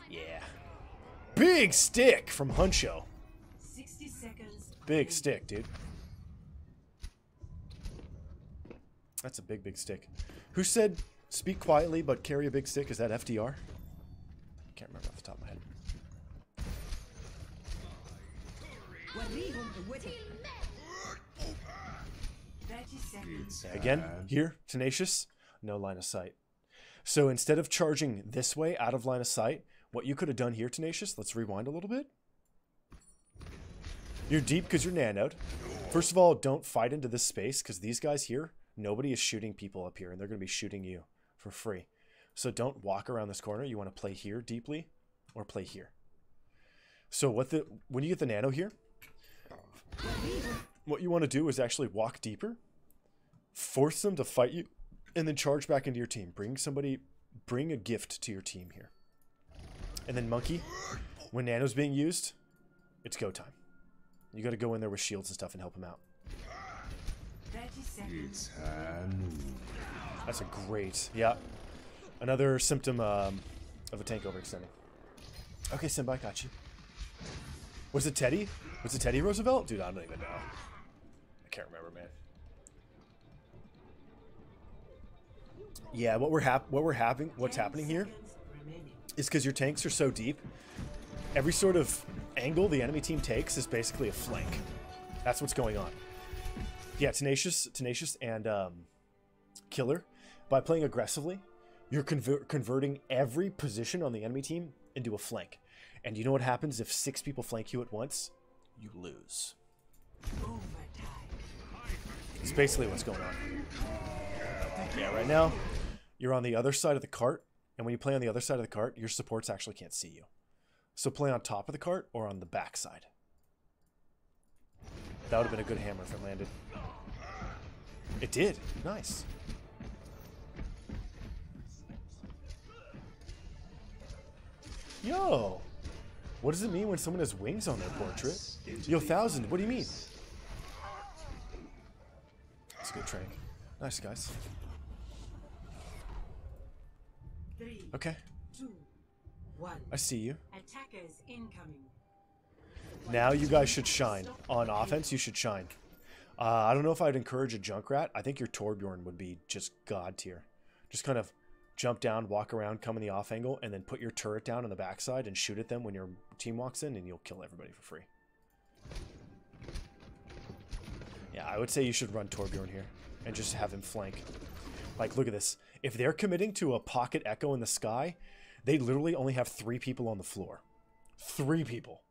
Yeah. Big stick from Huncho. 60 seconds. Big stick, dude. That's a big, big stick. Who said speak quietly but carry a big stick? Is that FDR? I can't remember off the top of my head. Yeah, again, here, Tenacious. No line of sight. So instead of charging this way out of line of sight, what you could have done here, Tenacious, let's rewind a little bit. You're deep because you're nanoed. First of all, don't fight into this space because these guys here, nobody is shooting people up here and they're going to be shooting you for free. So don't walk around this corner. You want to play here deeply or play here. So when you get the nano here, what you want to do is actually walk deeper, force them to fight you, and then charge back into your team. Bring a gift to your team here. And then Monkey, when Nano's being used, it's go time. You got to go in there with shields and stuff and help him out. 30 seconds. That's a great, yeah. Another symptom of a tank overextending. Okay, Simba, I got you. Was it Teddy? Was it Teddy Roosevelt? Dude, I don't even know. I can't remember, man. Yeah, what's happening here is because your tanks are so deep, every sort of angle the enemy team takes is basically a flank. That's what's going on. Yeah, Tenacious and Killer, by playing aggressively, you're converting every position on the enemy team into a flank. And you know what happens if 6 people flank you at once? You lose. It's basically what's going on. Yeah, right now, you're on the other side of the cart, and when you play on the other side of the cart, your supports actually can't see you. So play on top of the cart or on the back side. That would have been a good hammer if it landed. It did. Nice. Yo! What does it mean when someone has wings on their portrait? Yo, 1000, what do you mean? a good trank. Nice, guys. 3, Okay, 2, 1. I see you. Attackers incoming. Now you guys should shine. On offense, you should shine. I don't know if I'd encourage a Junkrat. I think your Torbjorn would be just god tier. Just kind of jump down, walk around, come in the off angle, and then put your turret down on the backside and shoot at them when your team walks in, and you'll kill everybody for free. Yeah, I would say you should run Torbjorn here and just have him flank. Like, look at this. If they're committing to a pocket echo in the sky, they literally only have 3 people on the floor. 3 people.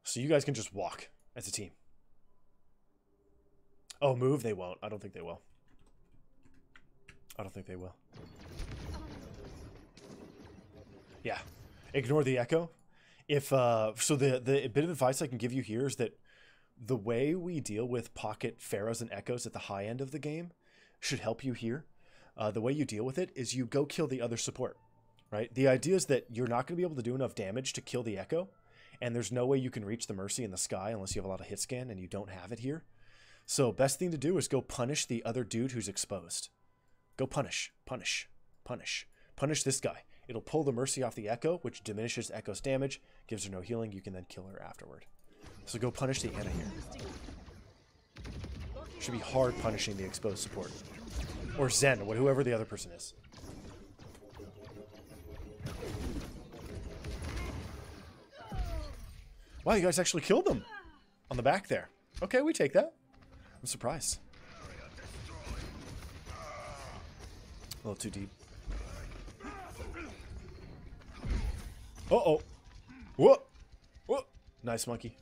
So you guys can just walk as a team. Oh, move? They won't. I don't think they will. I don't think they will. Yeah. Ignore the echo. If so the bit of advice I can give you here is that the way we deal with pocket pharaohs and echoes at the high end of the game should help you here. The way you deal with it is you go kill the other support, right? The idea is that you're not going to be able to do enough damage to kill the echo, and there's no way you can reach the Mercy in the sky unless you have a lot of hit scan, and you don't have it here. So best thing to do is go punish the other dude who's exposed. Go punish, punish, punish. Punish this guy. It'll pull the Mercy off the echo, which diminishes echo's damage, gives her no healing. You can then kill her afterward. So go punish the Ana here. Should be hard punishing the exposed support. Or Zen, or whoever the other person is. Wow, you guys actually killed them on the back there. Okay, we take that. I'm surprised. A little too deep. Uh-oh. Whoa. Whoa. Nice monkey.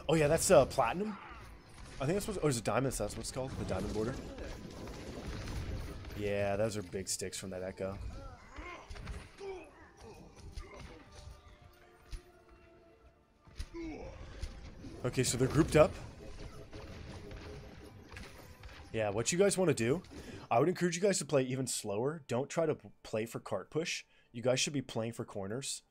Oh yeah, that's platinum. I think that's what, or is it diamonds? That's what it's called, the diamond border. Yeah, those are big sticks from that echo. Okay, so they're grouped up. Yeah, what you guys want to do, I would encourage you guys to play even slower. Don't try to play for cart push. You guys should be playing for corners.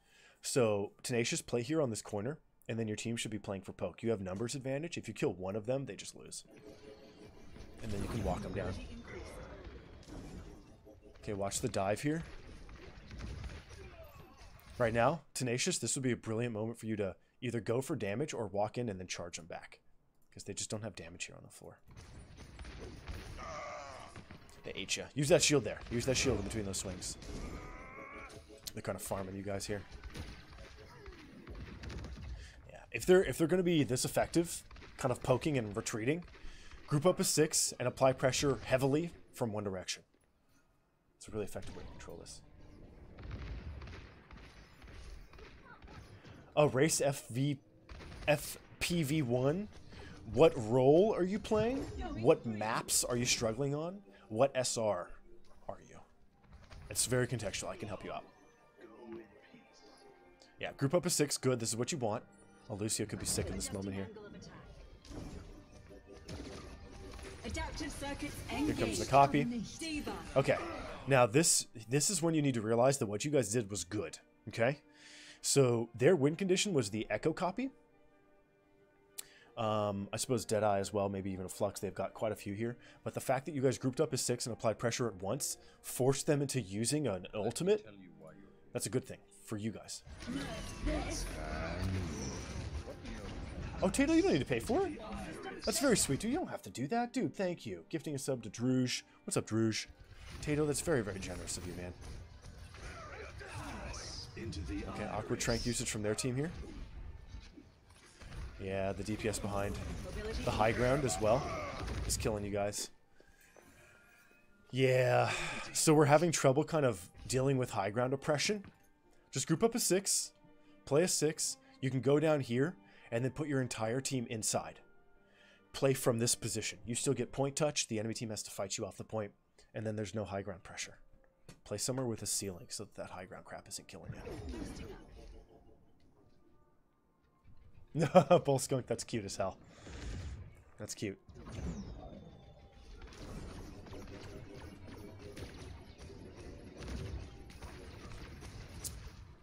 So Tenacious, play here on this corner, and then your team should be playing for poke. You have numbers advantage. If you kill one of them, they just lose. And then you can walk them down. Okay, watch the dive here. Right now, Tenacious, this would be a brilliant moment for you to either go for damage or walk in and then charge them back. Because they just don't have damage here on the floor. They ate you. Use that shield there. Use that shield in between those swings. They're kind of farming you guys here. Yeah, if they're going to be this effective, kind of poking and retreating, group up a 6 and apply pressure heavily from one direction. It's a really effective way to control this. Oh, race FPV1. What role are you playing? What maps are you struggling on? What SR are you? It's very contextual. I can help you out. Yeah, group up a 6. Good. This is what you want. Oh, Lucio could be sick in this moment here. Here comes the copy. Okay. Now, this is when you need to realize that what you guys did was good. Okay? So, their win condition was the Echo copy. I suppose Deadeye as well, maybe even a Flux. They've got quite a few here. But the fact that you guys grouped up as 6 and applied pressure at once forced them into using an ultimate. That's a good thing for you guys. Oh, Tato, you don't need to pay for it. That's very sweet, dude. You don't have to do that. Dude, thank you. Gifting a sub to Druge. What's up, Druge? Tato, that's very, very generous of you, man. Okay, awkward trank usage from their team here. Yeah, the DPS behind the high ground as well is killing you guys. Yeah, so we're having trouble kind of dealing with high ground oppression. Just group up a 6, play a 6. You can go down here and then put your entire team inside. Play from this position. You still get point touch. The enemy team has to fight you off the point, and then there's no high ground pressure. Play somewhere with a ceiling so that high ground crap isn't killing you. Bull skunk, that's cute as hell. That's cute.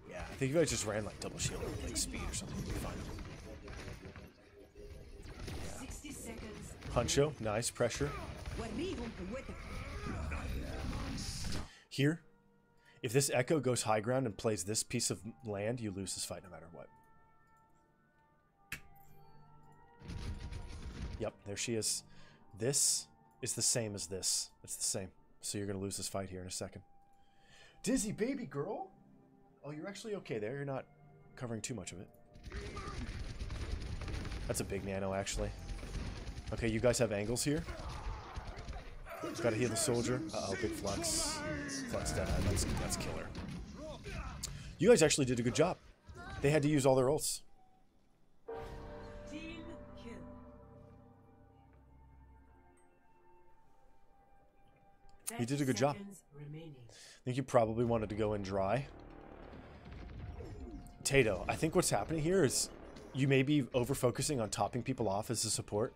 Yeah, think if I just ran like double shield or like speed or something, it'd be fine. 60 seconds. Puncho, nice pressure. Here, if this Echo goes high ground and plays this piece of land, you lose this fight no matter what. Yep, there she is. This is the same as this. It's the same. So you're going to lose this fight here in a second. Dizzy baby girl! Oh, you're actually okay there. You're not covering too much of it. That's a big nano, actually. Okay, you guys have angles here. Got to heal the soldier. Uh-oh, big flux. Flux dead. That's killer. You guys actually did a good job. They had to use all their ults. Team kill. You did a good job. Remaining. I think you probably wanted to go in dry. Tato, I think what's happening here is you may be over-focusing on topping people off as a support.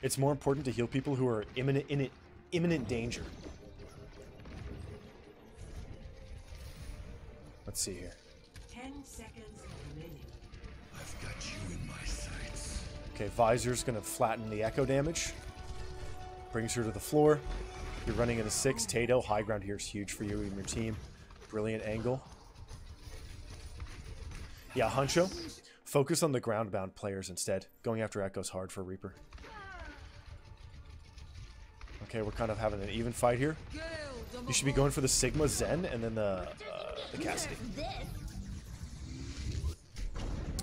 It's more important to heal people who are in imminent danger. Let's see here. 10 seconds remaining. I've got you in my sights. Okay, Visor's going to flatten the echo damage. Brings her to the floor. You're running in a 6. Tato, high ground here is huge for you and your team. Brilliant angle. Yeah, Huncho, focus on the ground-bound players instead. Going after Echo's hard for Reaper. Okay, we're kind of having an even fight here. You should be going for the Sigma Zen and then the Cassidy.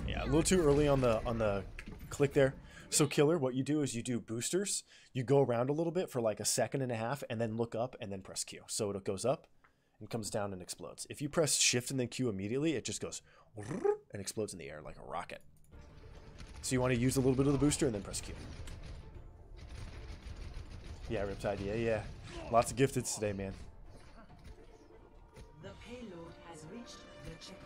Yeah, a little too early on the click there. So Killer, what you do is you do boosters. You go around a little bit for like a second and a half and then look up and then press Q. So it goes up and comes down and explodes. If you press shift and then Q immediately, it just goes and explodes in the air like a rocket. So you want to use a little bit of the booster and then press Q. Yeah, Riptide, yeah. Lots of gifteds today, man. The payload has reached the checkpoint.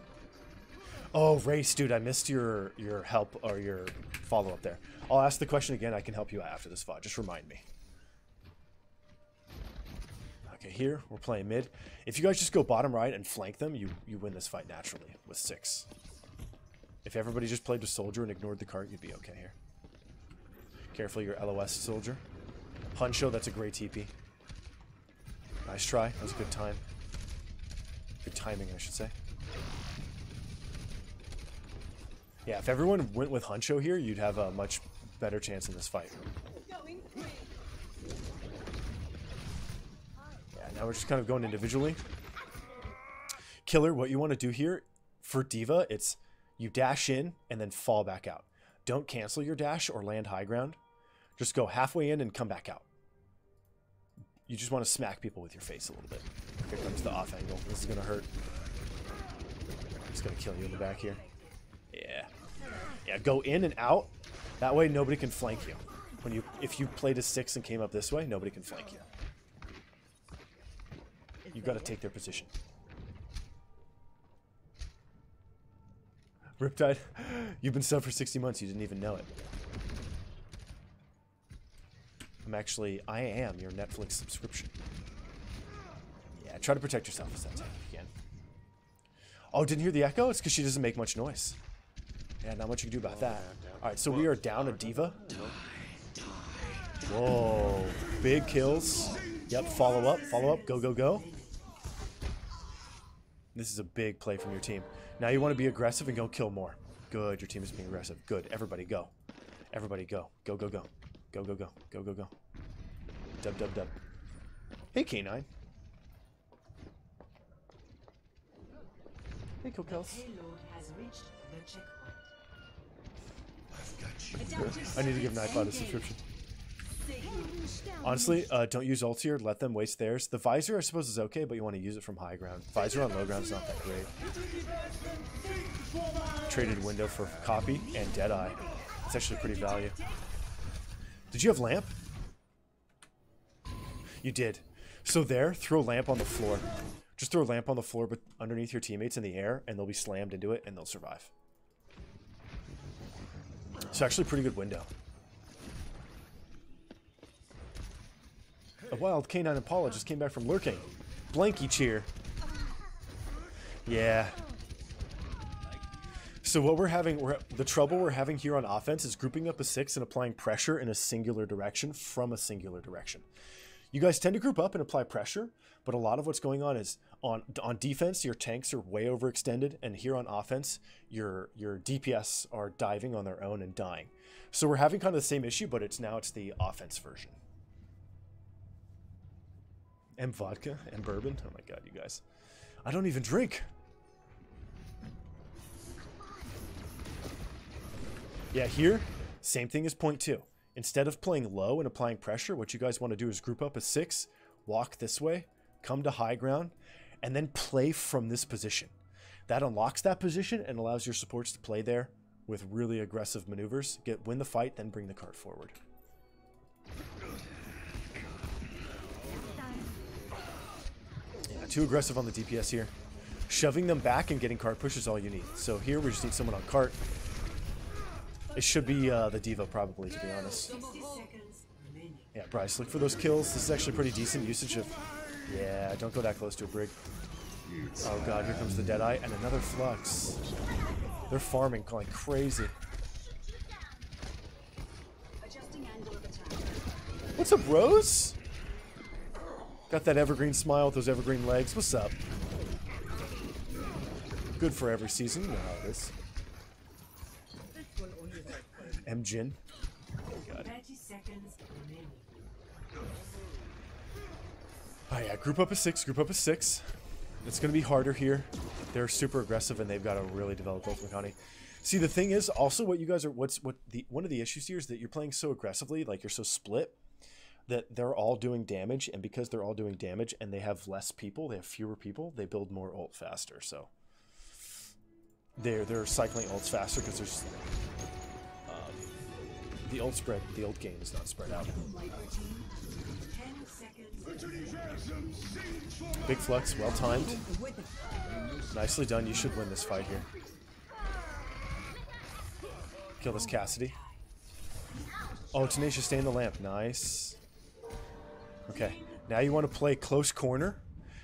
Oh, Race, dude, I missed your help or your follow-up there. I'll ask the question again. I can help you out after this VOD. Just remind me. Okay, here, we're playing mid. If you guys just go bottom right and flank them, you win this fight naturally with 6. If everybody just played with Soldier and ignored the cart, you'd be okay here. Careful your LOS Soldier. Puncho, that's a great TP. Nice try. That was a good time. Good timing, I should say. Yeah, if everyone went with Huncho here, you'd have a much better chance in this fight. Yeah, now we're just kind of going individually. Killer, what you want to do here for D.Va, it's you dash in and then fall back out. Don't cancel your dash or land high ground. Just go halfway in and come back out. You just want to smack people with your face a little bit. Here comes the off angle. This is going to hurt. It's going to kill you in the back here. Yeah. Yeah, go in and out. That way nobody can flank you. If you played a 6 and came up this way, nobody can flank you. You've got to take their position. Riptide, you've been subbed for 60 months. You didn't even know it. I am your Netflix subscription. Yeah, try to protect yourself as that time if you can. Oh, didn't hear the echo? It's because she doesn't make much noise. Yeah, not much you can do about that. Alright, so we are down a D.Va. Whoa. Big kills. Yep, follow up. Go, go, go. This is a big play from your team. Now you want to be aggressive and go kill more. Good, your team is being aggressive. Good, everybody go. Everybody go. Go, go, go. Go, go, go. Go, go, go. Dub, dub, dub. Hey, K9. Hey, Coquels. Payload has reached the checkpoint. I need to give Nightbot a subscription. Honestly, don't use ults here. Let them waste theirs. The Visor, I suppose, is okay, but you want to use it from high ground. Visor on low ground is not that great. Traded window for copy and Deadeye. It's actually pretty value. Did you have lamp? You did. So there, throw lamp on the floor. Just throw a lamp on the floor but underneath your teammates in the air, and they'll be slammed into it, and they'll survive. It's actually a pretty good window. A wild K9 Impala just came back from lurking. Blanky cheer. Yeah. So what the trouble we're having here on offense is grouping up a 6 and applying pressure in a singular direction from a singular direction. You guys tend to group up and apply pressure, but a lot of what's going on is on defense, your tanks are way overextended, and here on offense, your DPS are diving on their own and dying. So we're having kind of the same issue, but it's the offense version. And vodka and bourbon. Oh my god, you guys. I don't even drink. Yeah, here, same thing as point 2. Instead of playing low and applying pressure, what you guys want to do is group up a 6, walk this way, come to high ground, and then play from this position. That unlocks that position and allows your supports to play there with really aggressive maneuvers. Win the fight, then bring the cart forward. Yeah, too aggressive on the DPS here. Shoving them back and getting cart push is all you need. So here we just need someone on cart. It should be the Diva probably, to be honest. Yeah, Bryce, look for those kills. This is actually pretty decent usage of... Yeah, don't go that close to a brig. Oh god, here comes the Deadeye and another Flux. They're farming like crazy. What's up, Rose? Got that evergreen smile with those evergreen legs. What's up? Good for every season. You know how it is. M-Jin. Oh god. 30 seconds remaining. Oh yeah, group up a 6, group up a 6. It's going to be harder here. They're super aggressive and they've got a really developed ultimate county. See, the thing is also what you guys are, one of the issues here is that you're playing so aggressively, like you're so split, that they're all doing damage, and because they're all doing damage and they have less people, they have fewer people, they build more ult faster, so they're cycling ults faster because there's the ult spread, the ult game is not spread out. Big Flux, well timed. Nicely done, you should win this fight here. Kill this Cassidy. Oh, Tenacious, stay in the lamp, nice. Okay, now you want to play close corner,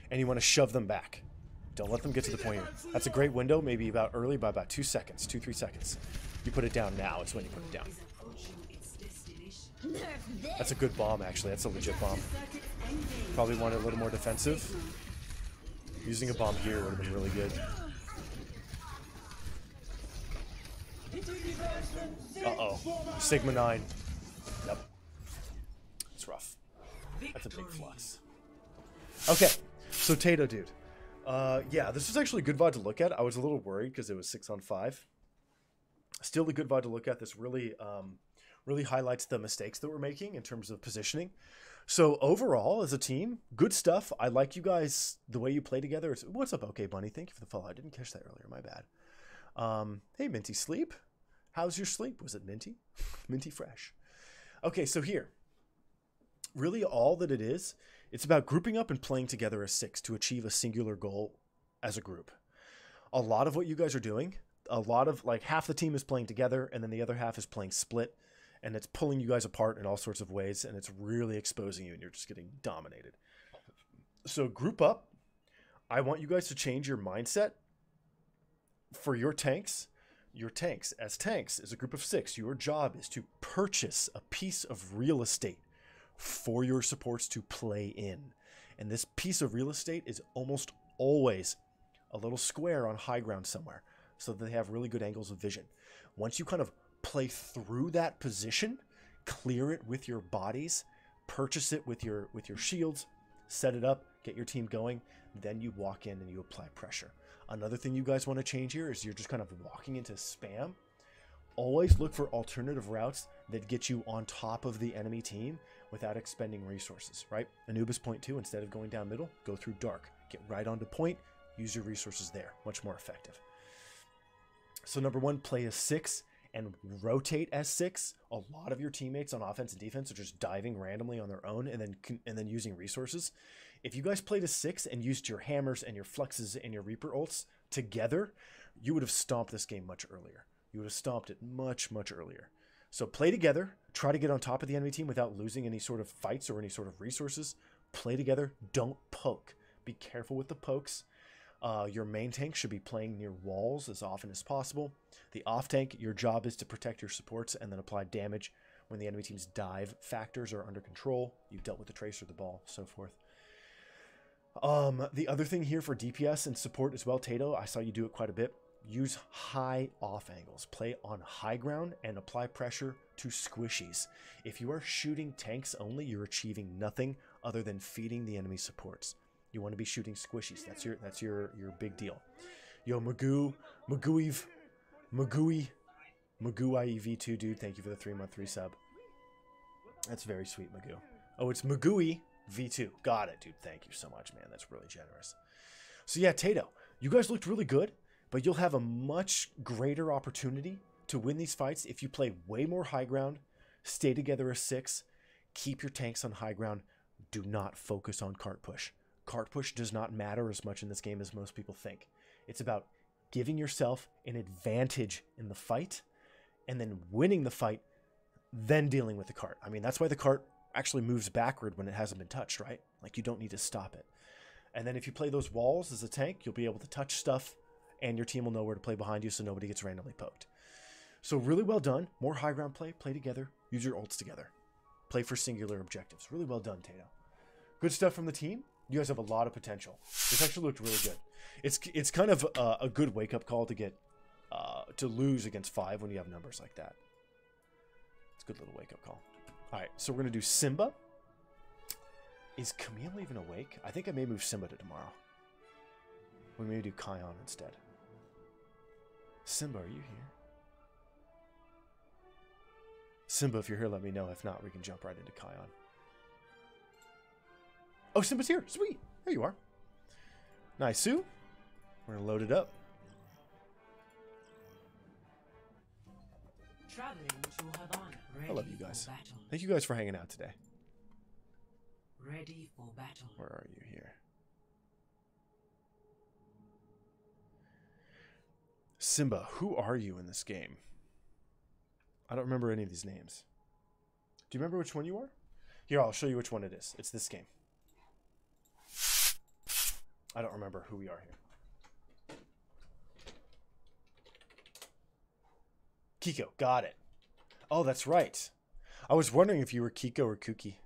and you want to shove them back. Don't let them get to the point here. That's a great window, maybe about early by about 2 seconds, 2-3 seconds. You put it down now, it's when you put it down. That's a good bomb, actually. That's a legit bomb. Probably want it a little more defensive. Using a bomb here would have been really good. Uh-oh. Sigma 9. Yep. It's rough. That's a big Flux. Okay, so Tato, dude. Yeah, this was actually a good VOD to look at. I was a little worried because it was 6-on-5. Still a good VOD to look at. This really, really highlights the mistakes that we're making in terms of positioning. So overall, as a team, good stuff. I like you guys, the way you play together. What's up, okay, Bunny? Thank you for the follow. I didn't catch that earlier. My bad. Hey, Minty Sleep. How's your sleep? Was it minty? Minty fresh. Okay, so here. Really all that it is, it's about grouping up and playing together as 6 to achieve a singular goal as a group. A lot of what you guys are doing, like half the team is playing together and then the other half is playing split, and it's pulling you guys apart in all sorts of ways, and it's really exposing you and you're just getting dominated. So group up. I want you guys to change your mindset for your tanks. Your tanks, as tanks, is a group of 6. Your job is to purchase a piece of real estate for your supports to play in. And this piece of real estate is almost always a little square on high ground somewhere, so that they have really good angles of vision. Once you kind of play through that position, clear it with your bodies, purchase it with your shields, set it up, get your team going, then you walk in and you apply pressure. Another thing you guys want to change here is you're just kind of walking into spam. Always look for alternative routes that get you on top of the enemy team without expending resources, right? Anubis point 2, instead of going down middle, go through dark. Get right onto point, use your resources there. Much more effective. So number 1, play as 6 and rotate as 6. A lot of your teammates on offense and defense are just diving randomly on their own and then using resources. If you guys played as 6 and used your hammers and your fluxes and your Reaper ults together, you would have stomped this game much earlier. You would have stomped it much, much earlier. So play together. Try to get on top of the enemy team without losing any sort of fights or any sort of resources. Play together. Don't poke. Be careful with the pokes. Your main tank should be playing near walls as often as possible. The off tank, your job is to protect your supports and then apply damage when the enemy team's dive factors are under control. You've dealt with the tracer, the ball, so forth. The other thing here for DPS and support as well, Tato, I saw you do it quite a bit. Use high off angles. Play on high ground and apply pressure to squishies. If you are shooting tanks only, you're achieving nothing other than feeding the enemy supports. You want to be shooting squishies. That's your big deal. Yo, Magooey V2, dude. Thank you for the 3-month resub. That's very sweet, Magoo. Oh, it's Magooey V2. Got it, dude. Thank you so much, man. That's really generous. So yeah, Tato, you guys looked really good, but you'll have a much greater opportunity to win these fights if you play way more high ground, stay together as 6, keep your tanks on high ground, do not focus on cart push. Cart push does not matter as much in this game as most people think. It's about giving yourself an advantage in the fight and then winning the fight, then dealing with the cart. I mean, that's why the cart actually moves backward when it hasn't been touched, right? Like, you don't need to stop it. And then if you play those walls as a tank, you'll be able to touch stuff and your team will know where to play behind you so nobody gets randomly poked. So really well done. More high ground play. Play together. Use your ults together. Play for singular objectives. Really well done, Tato. Good stuff from the team. You guys have a lot of potential. This actually looked really good. It's kind of a good wake-up call to get to lose against 5 when you have numbers like that. It's a good little wake-up call. All right, so we're going to do Simba. Is Camille even awake? I think I may move Simba to tomorrow. We may do Kion instead. Simba, are you here? Simba, if you're here, let me know. If not, we can jump right into Kion. Oh, Simba's here. Sweet. There you are. Nice, Sue. We're going to load it up. Traveling to Havana. I love you guys. Thank you guys for hanging out today. Ready for battle. Where are you here? Simba, who are you in this game? I don't remember any of these names. Do you remember which one you are? Here, I'll show you which one it is. It's this game. I don't remember who we are here. Kiko, got it. Oh, that's right. I was wondering if you were Kiko or Kuki.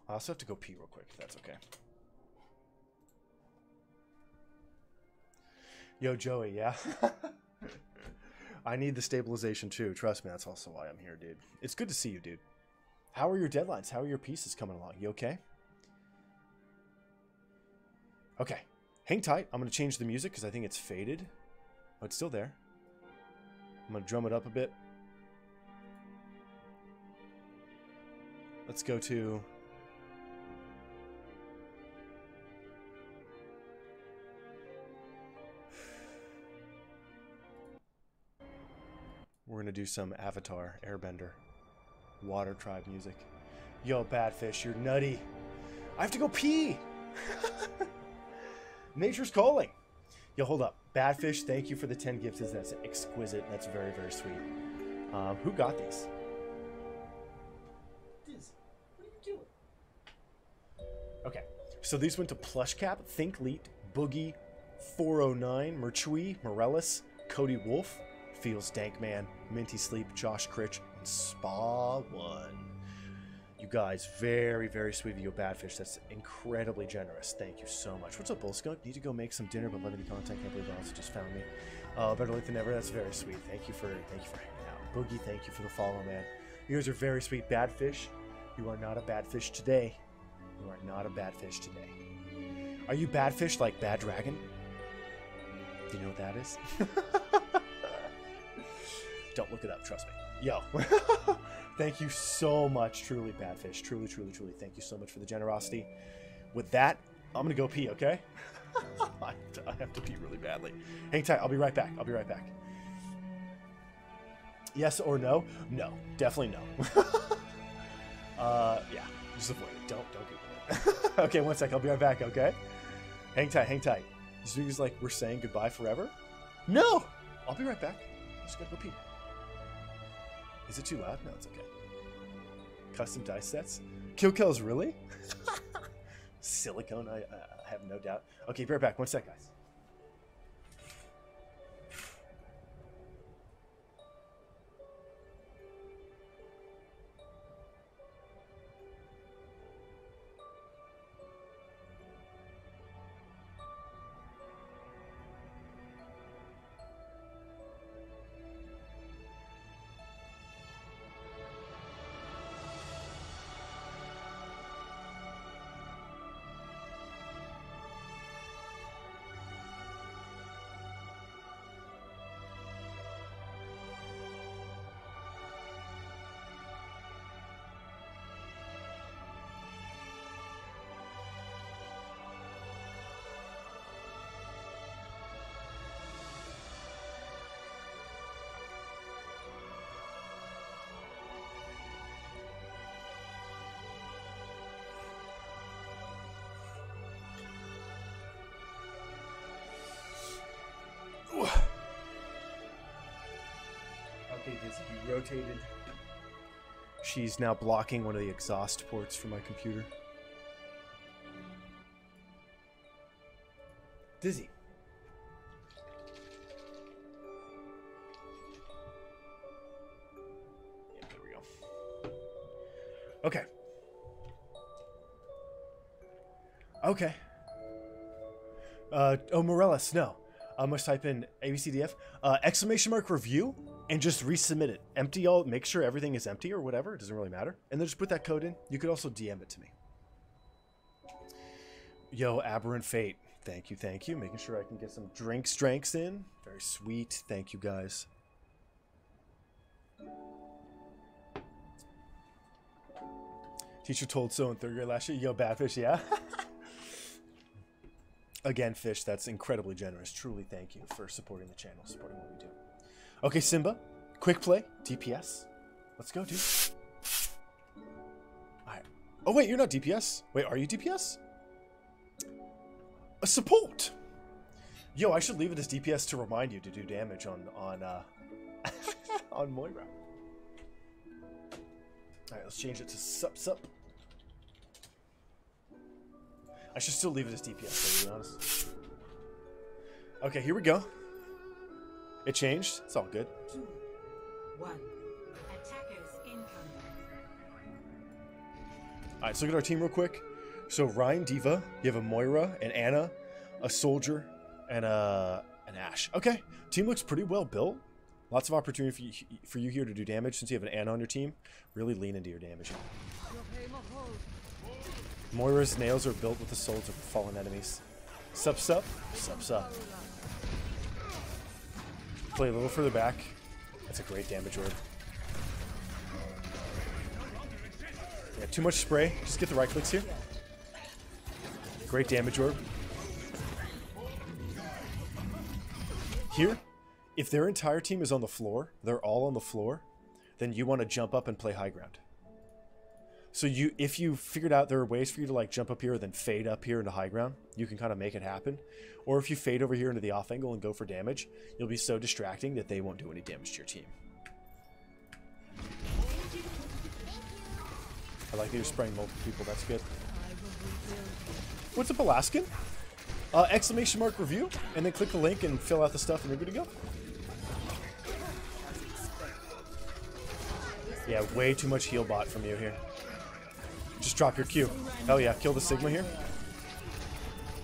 I also have to go pee real quick, if that's okay. Yo, Joey, yeah? I need the stabilization too. Trust me, that's also why I'm here, dude. It's good to see you, dude. How are your deadlines? How are your pieces coming along? You okay? Okay. Hang tight. I'm going to change the music because I think it's faded. Oh, it's still there. I'm going to drum it up a bit. Let's go to... We're going to do some Avatar, Airbender, Water Tribe music. Yo, Badfish, you're nutty. I have to go pee. Nature's calling. Yo, hold up. Badfish, thank you for the 10 gifts. That's exquisite. That's very, very sweet. Who got these? What are you doing? Okay, so these went to Plushcap, ThinkLeet, Boogie, 409, Merchui, Morellis, Cody Wolf, Feels Dankman, Minty Sleep, Josh Critch, and Spa1. You guys, very, very sweet of you, Badfish. That's incredibly generous. Thank you so much. What's up, Bullskunk? Need to go make some dinner, but limited content. Can't believe it also just found me. Better late than never. That's very sweet. Thank you for hanging out. Boogie, thank you for the follow, man. You guys are very sweet. Badfish, you are not a bad fish today. You are not a bad fish today. Are you bad fish like Bad Dragon? Do you know what that is? Don't look it up, trust me. Yo. Thank you so much, truly, Badfish. Truly, truly, truly. Thank you so much for the generosity. With that, I'm going to go pee, okay? I have to pee really badly. Hang tight. I'll be right back. Yes or no? No. Definitely no. Yeah. Just avoid it. Don't Google Okay, one sec. I'll be right back, okay? Hang tight, hang tight. This is like we're saying goodbye forever? No! I'll be right back. Just gotta go pee. Is it too loud? No, it's okay. Custom dice sets? Kill kills, really? Silicone, I have no doubt. Okay, be right back. One sec, guys. Okay, Dizzy, you rotated. She's now blocking one of the exhaust ports for my computer. Dizzy. Yeah, there we go. Okay. Okay. Oh, Morellis, no. Must type in ABCDF, exclamation mark review, and just resubmit it. Empty all, make sure everything is empty or whatever. It doesn't really matter. And then just put that code in. You could also DM it to me. Yo, Aberrant Fate. Thank you, thank you. Making sure I can get some drinks in. Very sweet. Thank you, guys. Teacher told so in 3rd grade last year. Yo, Badfish, yeah? Again, Fish, that's incredibly generous. Truly thank you for supporting the channel, supporting what we do. Okay, Simba, quick play, DPS. Let's go, dude. All right. Oh, wait, you're not DPS. Wait, are you DPS? A support. Yo, I should leave it as DPS to remind you to do damage on on Moira. All right, let's change it to sup. I should still leave it as DPS, to be honest. Okay, here we go. It changed. It's all good. 2, 1. Attackers incoming. Alright, so look at our team real quick. So Ryan, Diva, you have a Moira, an Anna, a Soldier, and an Ashe. Okay, team looks pretty well built. Lots of opportunity for you here to do damage since you have an Anna on your team. Really lean into your damage. Moira's nails are built with the souls of fallen enemies. Sup. Play a little further back. That's a great damage orb. Yeah, too much spray. Just get the right clicks here. Great damage orb. Here, if their entire team is on the floor, they're all on the floor, then you want to jump up and play high ground. So if you figured out there are ways for you to like jump up here, then fade up here into high ground, you can kind of make it happen. Or if you fade over here into the off angle and go for damage, you'll be so distracting that they won't do any damage to your team. I like that you're spraying multiple people. That's good. What's up, Alaskan? Exclamation mark review, and then click the link and fill out the stuff, and you're good to go. Yeah, way too much heal bot from you here. Just drop your Q. Hell yeah, kill the Sigma here.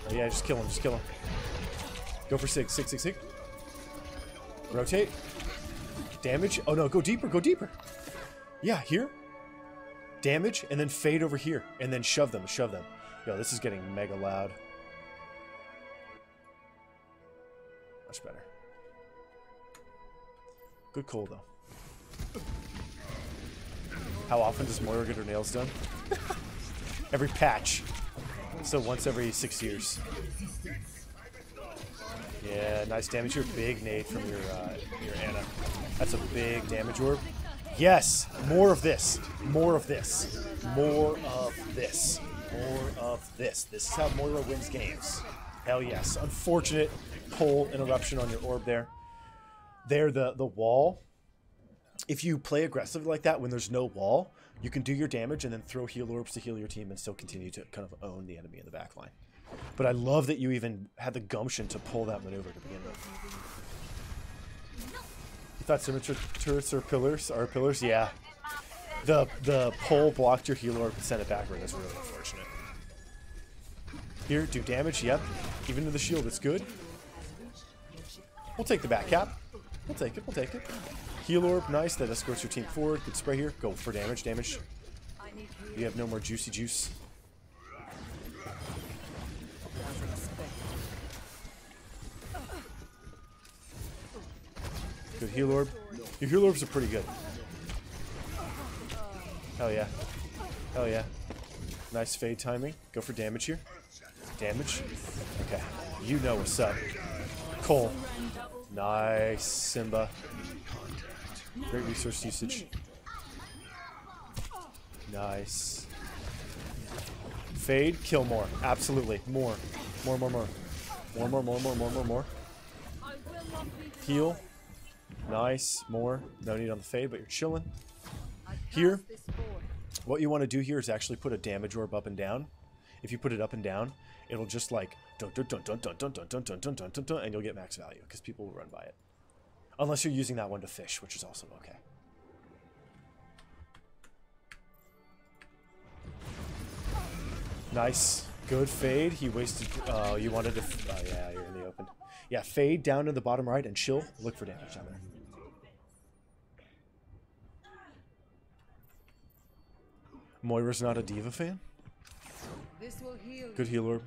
Oh yeah, just kill him, Go for Sig. Rotate. Damage. Oh no, go deeper. Yeah, here. Damage, and then fade over here, and then shove them. Yo, this is getting mega loud. Much better. Good call, though. How often does Moira get her nails done? Every patch. So once every 6 years. Yeah, nice damage here. Big nade from your Anna. That's a big damage orb. Yes! More of this. More of this. This is how Moira wins games. Hell yes. Unfortunate pull interruption on your orb there. There, the wall. If you play aggressive like that when there's no wall, you can do your damage and then throw heal orbs to heal your team and still continue to kind of own the enemy in the back line. But I love that you even had the gumption to pull that maneuver to begin with. You thought symmetry turrets are pillars? Are pillars? Yeah. The pull blocked your heal orb and sent it backward. That's really unfortunate. Here, do damage. Yep. Even to the shield, it's good. We'll take the back cap. We'll take it. We'll take it. Heal orb, nice. That escorts your team forward. Good spray here. Go for damage. Damage. You have no more juicy juice. Good heal orb. Your heal orbs are pretty good. Hell yeah. Hell yeah. Nice fade timing. Go for damage here. Damage. Okay. You know what's up. Cole. Nice, Simba. Great resource usage. Nice. Fade, kill more. Absolutely. More. More, more, more. More, more, more, more, more, more, more. Heal. Nice. More. No need on the fade, but you're chilling. Here, what you want to do here is actually put a damage orb up and down. If you put it up and down, it'll just like dun dun dun dun dun dun dun dun dun dun dun dun dun, and you'll get max value because people will run by it. Unless you're using that one to fish, which is also okay. Nice. Good fade. He wasted... you wanted to... Oh, yeah, you're in the open. Yeah, fade down to the bottom right and chill. Look for damage down there. Moira's not a diva fan? Good heal orb.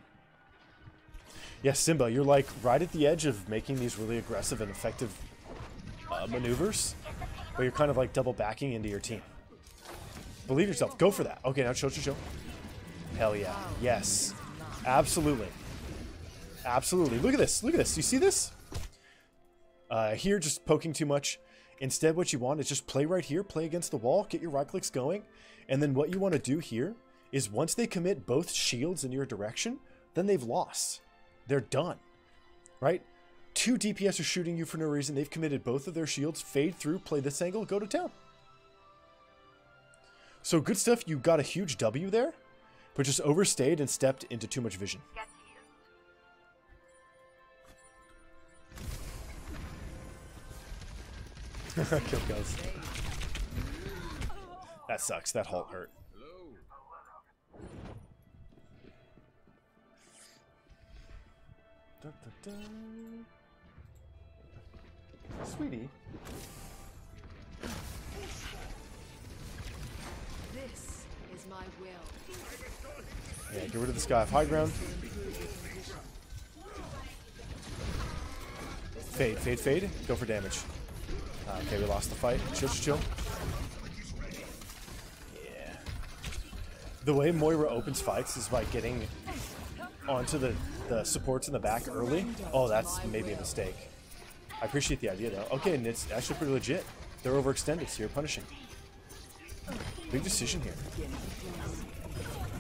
Yeah, Simba, you're like right at the edge of making these really aggressive and effective maneuvers, but you're kind of like double backing into your team. Believe yourself. Go for that. Okay, now show. Hell yeah. Yes. Absolutely. Absolutely. Look at this. Look at this. You see this? Here, just poking too much. Instead, what you want is just play right here. Play against the wall. Get your right clicks going. And then what you want to do here is once they commit both shields in your direction, then they've lost. They're done. Right? 2 DPS are shooting you for no reason. They've committed both of their shields. Fade through, play this angle, go to town. So good stuff. You got a huge W there, but just overstayed and stepped into too much vision. Kill guys. That sucks. That halt hurt. Da, da, da. Sweetie. This is my will. Yeah, get rid of this guy off high ground. Fade, fade, fade. Go for damage. Okay, we lost the fight. Chill. Yeah. The way Moira opens fights is by getting onto the supports in the back early. Oh, that's maybe a mistake. I appreciate the idea, though. Okay, and it's actually pretty legit. They're overextended, so you're punishing. Big decision here.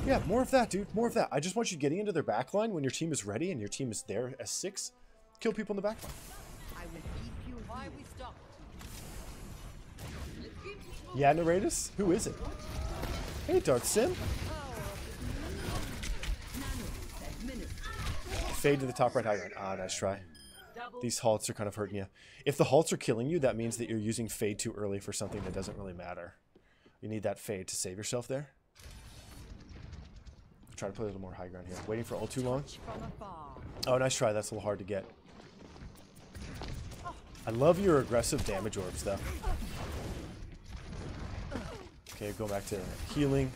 Yeah, more of that, dude. More of that. I just want you getting into their backline when your team is ready and your team is there as 6. Kill people in the backline. I will keep you why we stopped. Yeah, Naradus? Who is it? Hey, Darth Sim. Fade to the top right high ground. Ah, nice try. These halts are kind of hurting you. If the halts are killing you, that means that you're using fade too early for something that doesn't really matter. You need that fade to save yourself there. Try to play a little more high ground here. Waiting for ult too long. Oh, nice try. That's a little hard to get. I love your aggressive damage orbs, though. Okay, go back to healing.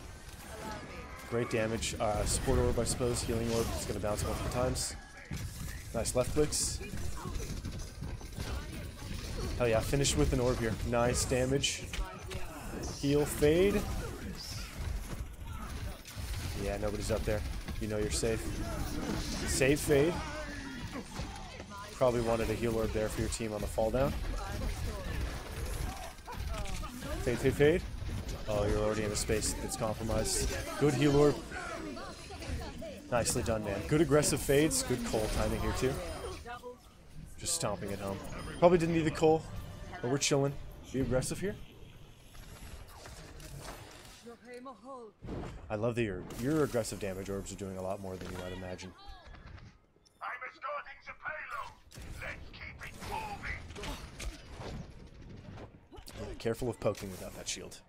Great damage. Support orb, I suppose. Healing orb. It's going to bounce multiple times. Nice left clicks. Hell yeah, finish with an orb here. Nice damage. Heal, fade. Yeah, nobody's up there. You know you're safe. Save, fade. Probably wanted a heal orb there for your team on the fall down. Fade, fade, fade. Oh, you're already in a space that's compromised. Good heal orb. Nicely done, man. Good aggressive fades. Good Cole timing here, too. Just stomping it home. Probably didn't need the Cole, but we're chilling. Be aggressive here. I love that your aggressive damage orbs are doing a lot more than you might imagine. I'm escorting the payload. Let's keep it moving. Yeah, careful of poking without that shield.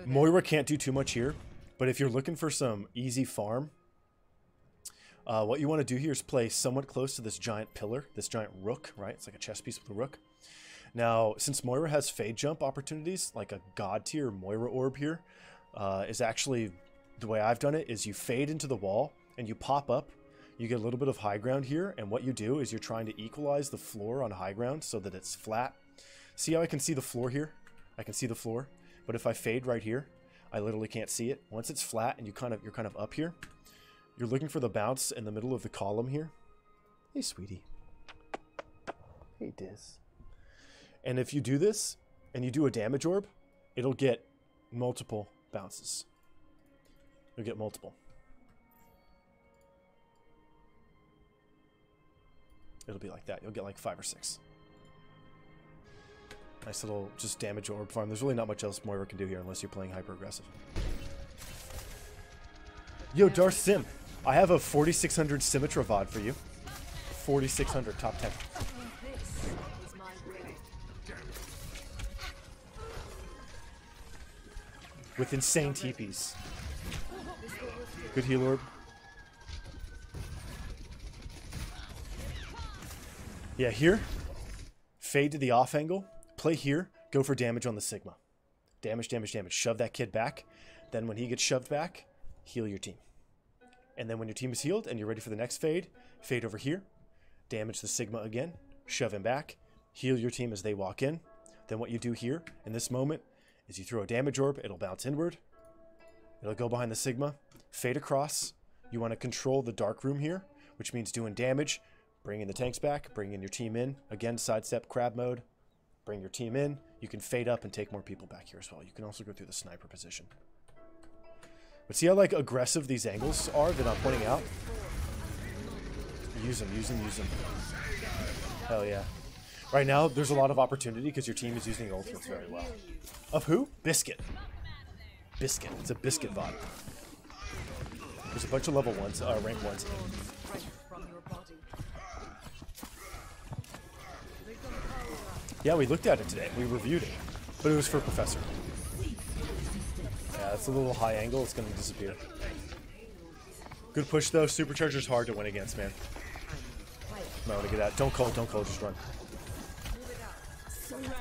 Moira can't do too much here, but if you're looking for some easy farm, what you want to do here is play somewhat close to this giant pillar, this giant rook, right? It's like a chess piece with a rook. Now, since Moira has fade jump opportunities, like a god tier Moira orb here, is actually, the way I've done it is you fade into the wall and you pop up. You get a little bit of high ground here, and what you do is you're trying to equalize the floor on high ground so that it's flat. See how I can see the floor here? I can see the floor, but if I fade right here, I literally can't see it. Once it's flat and you're kind of up here, you're looking for the bounce in the middle of the column here. Hey, sweetie. Hey, Diz. And if you do this and you do a damage orb, it'll get multiple bounces. You'll get multiple. It'll be like that. You'll get like 5 or 6. Nice little just damage orb farm. There's really not much else Moira can do here unless you're playing hyper aggressive. Yo, Darth Sim. I have a 4600 Symmetra VOD for you. 4600 top 10. With insane TPs. Good heal orb. Yeah, here. Fade to the off angle. Play here. Go for damage on the Sigma. Damage, damage, damage. Shove that kid back. Then when he gets shoved back, heal your team. And then when your team is healed and you're ready for the next fade, fade over here. Damage the Sigma again. Shove him back. Heal your team as they walk in. Then what you do here in this moment is you throw a damage orb. It'll bounce inward. It'll go behind the Sigma. Fade across. You want to control the dark room here, which means doing damage. Bringing the tanks back. Bringing your team in. Again, sidestep crab mode. Bring your team in. You can fade up and take more people back here as well. You can also go through the sniper position. But see how like aggressive these angles are that I'm pointing out? Use them, use them, use them. Hell yeah. Right now, there's a lot of opportunity because your team is using ultimates very well. Of who? Biscuit. Biscuit. It's a Biscuit VOD. There's a bunch of level 1s, rank 1s. Yeah, we looked at it today. We reviewed it. But it was for Professor. Yeah, it's a little high angle. It's going to disappear. Good push, though. Supercharger's hard to win against, man. Might want to get out. Don't call, just run.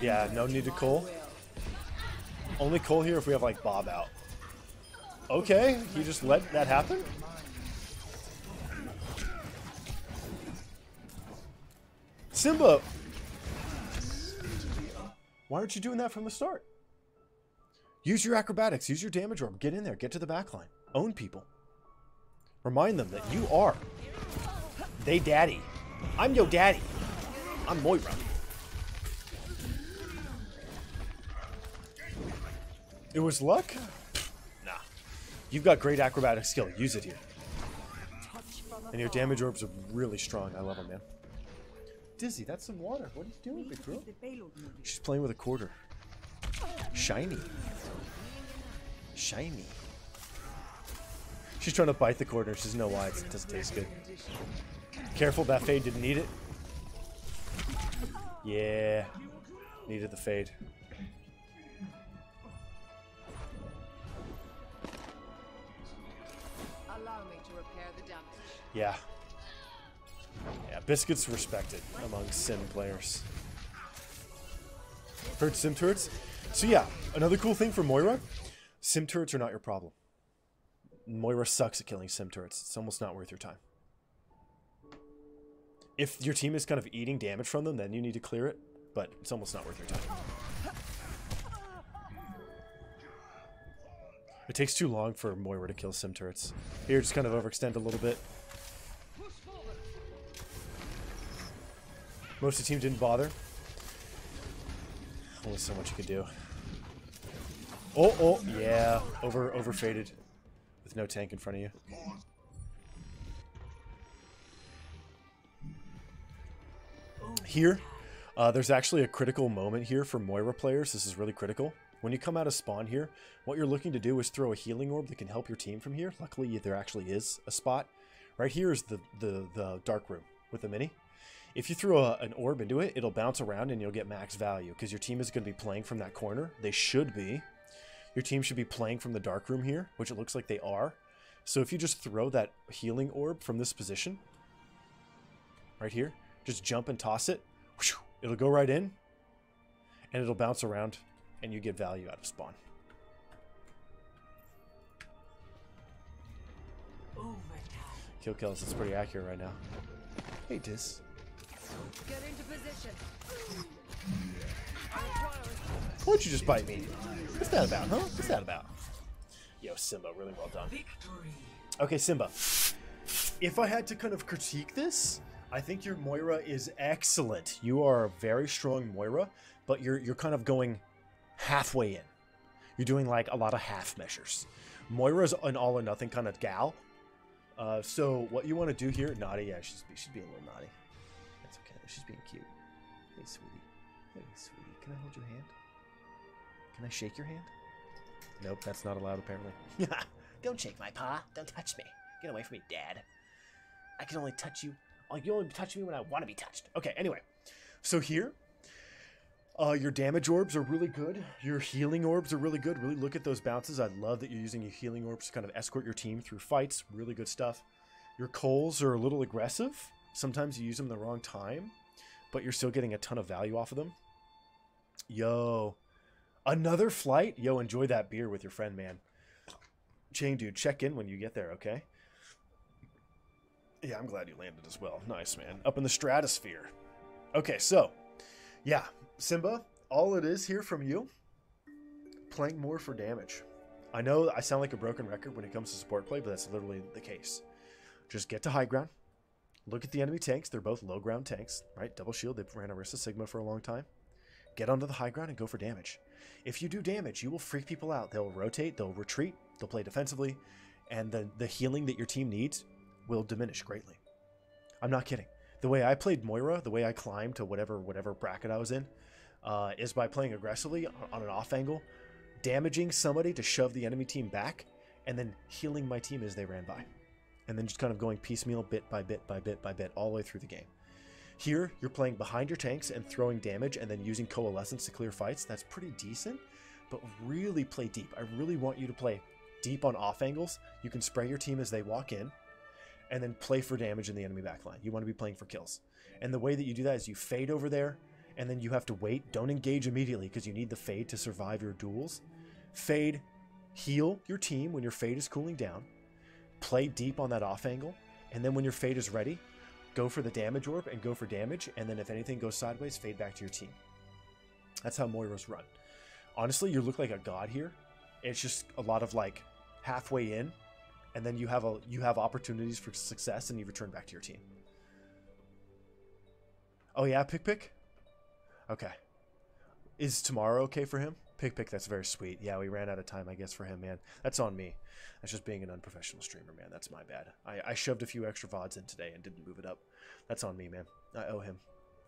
Yeah, no need to call. Only call here if we have, like, Bob out. Okay, you just let that happen? Simba! Why aren't you doing that from the start? Use your acrobatics. Use your damage orb. Get in there. Get to the back line. Own people. Remind them that you are they daddy. I'm your daddy. I'm Moira. It was luck? Nah. You've got great acrobatic skill. Use it here. And your damage orbs are really strong. I love them, man. Dizzy, that's some water. What are you doing, big girl? She's playing with a quarter. Shiny. Shiny. She's trying to bite the quarter. She doesn't know why. It doesn't taste good. Careful, that fade didn't need it. Yeah. Needed the fade. Allow me to repair the damage. Yeah. Yeah, Biscuit's respected among sim players. Heard sim turrets? So yeah, another cool thing for Moira, sim turrets are not your problem. Moira sucks at killing sim turrets. It's almost not worth your time. If your team is kind of eating damage from them, then you need to clear it, but it's almost not worth your time. It takes too long for Moira to kill sim turrets. Here, just kind of overextend a little bit. Most of the team didn't bother. Only so much you could do. Oh, yeah. Over faded. With no tank in front of you. Here, there's actually a critical moment here for Moira players. This is really critical. When you come out of spawn here, what you're looking to do is throw a healing orb that can help your team from here. Luckily, there actually is a spot. Right here is the dark room with the mini. If you throw an orb into it, it'll bounce around and you'll get max value because your team is going to be playing from that corner. They should be. Your team should be playing from the dark room here, which it looks like they are. So if you just throw that healing orb from this position, right here, just jump and toss it, it'll go right in, and it'll bounce around, and you get value out of spawn. Kill kills, it's pretty accurate right now. Hey, Diz. Get into position. Why'd you just bite me? What's that about, huh? What's that about? Yo, Simba, really well done. Okay, Simba. If I had to kind of critique this, I think your Moira is excellent. You are a very strong Moira, but you're kind of going halfway in. You're doing like a lot of half measures. Moira's an all or nothing kind of gal. So what you want to do here, naughty, yeah, she's being a little naughty. That's okay. She's being cute. Hey, sweetie. Hey, sweetie. Can I hold your hand? Can I shake your hand? Nope, that's not allowed apparently. Don't shake my paw. Don't touch me. Get away from me, Dad. I can only touch you. Oh, you only touch me when I want to be touched. Okay, anyway. So here, your damage orbs are really good. Your healing orbs are really good. Really look at those bounces. I love that you're using your healing orbs to kind of escort your team through fights. Really good stuff. Your coals are a little aggressive. Sometimes you use them the wrong time, but you're still getting a ton of value off of them. Yo. Another flight? Yo, enjoy that beer with your friend, man. Chain dude, check in when you get there, okay? Yeah, I'm glad you landed as well. Nice, man. Up in the stratosphere. Okay, so, yeah, Simba, all it is here from you, playing more for damage. I know I sound like a broken record when it comes to support play, but that's literally the case. Just get to high ground. Look at the enemy tanks. They're both low ground tanks, right? Double shield. They've ran Orisa Sigma for a long time. Get onto the high ground and go for damage. If you do damage, you will freak people out. They'll rotate, they'll retreat, they'll play defensively, and the healing that your team needs will diminish greatly. I'm not kidding. The way I played Moira, the way I climbed to whatever bracket I was in, is by playing aggressively on an off angle, damaging somebody to shove the enemy team back, and then healing my team as they ran by. And then just kind of going piecemeal, bit by bit by bit by bit, all the way through the game. Here, you're playing behind your tanks and throwing damage and then using coalescence to clear fights. That's pretty decent, but really play deep. I really want you to play deep on off angles. You can spray your team as they walk in and then play for damage in the enemy backline. You want to be playing for kills. And the way that you do that is you fade over there and then you have to wait. Don't engage immediately because you need the fade to survive your duels. Fade, heal your team when your fade is cooling down. Play deep on that off angle. And then when your fade is ready, go for the damage orb and go for damage, and then if anything goes sideways, fade back to your team. That's how Moira's run. Honestly, you look like a god here. It's just a lot of like halfway in, and then you have opportunities for success, and you return back to your team. Oh yeah, Pick. Okay. Is tomorrow okay for him? Pick, that's very sweet. Yeah, we ran out of time, I guess, for him, man. That's on me. That's just being an unprofessional streamer, man. That's my bad. I shoved a few extra VODs in today and didn't move it up. That's on me, man. I owe him.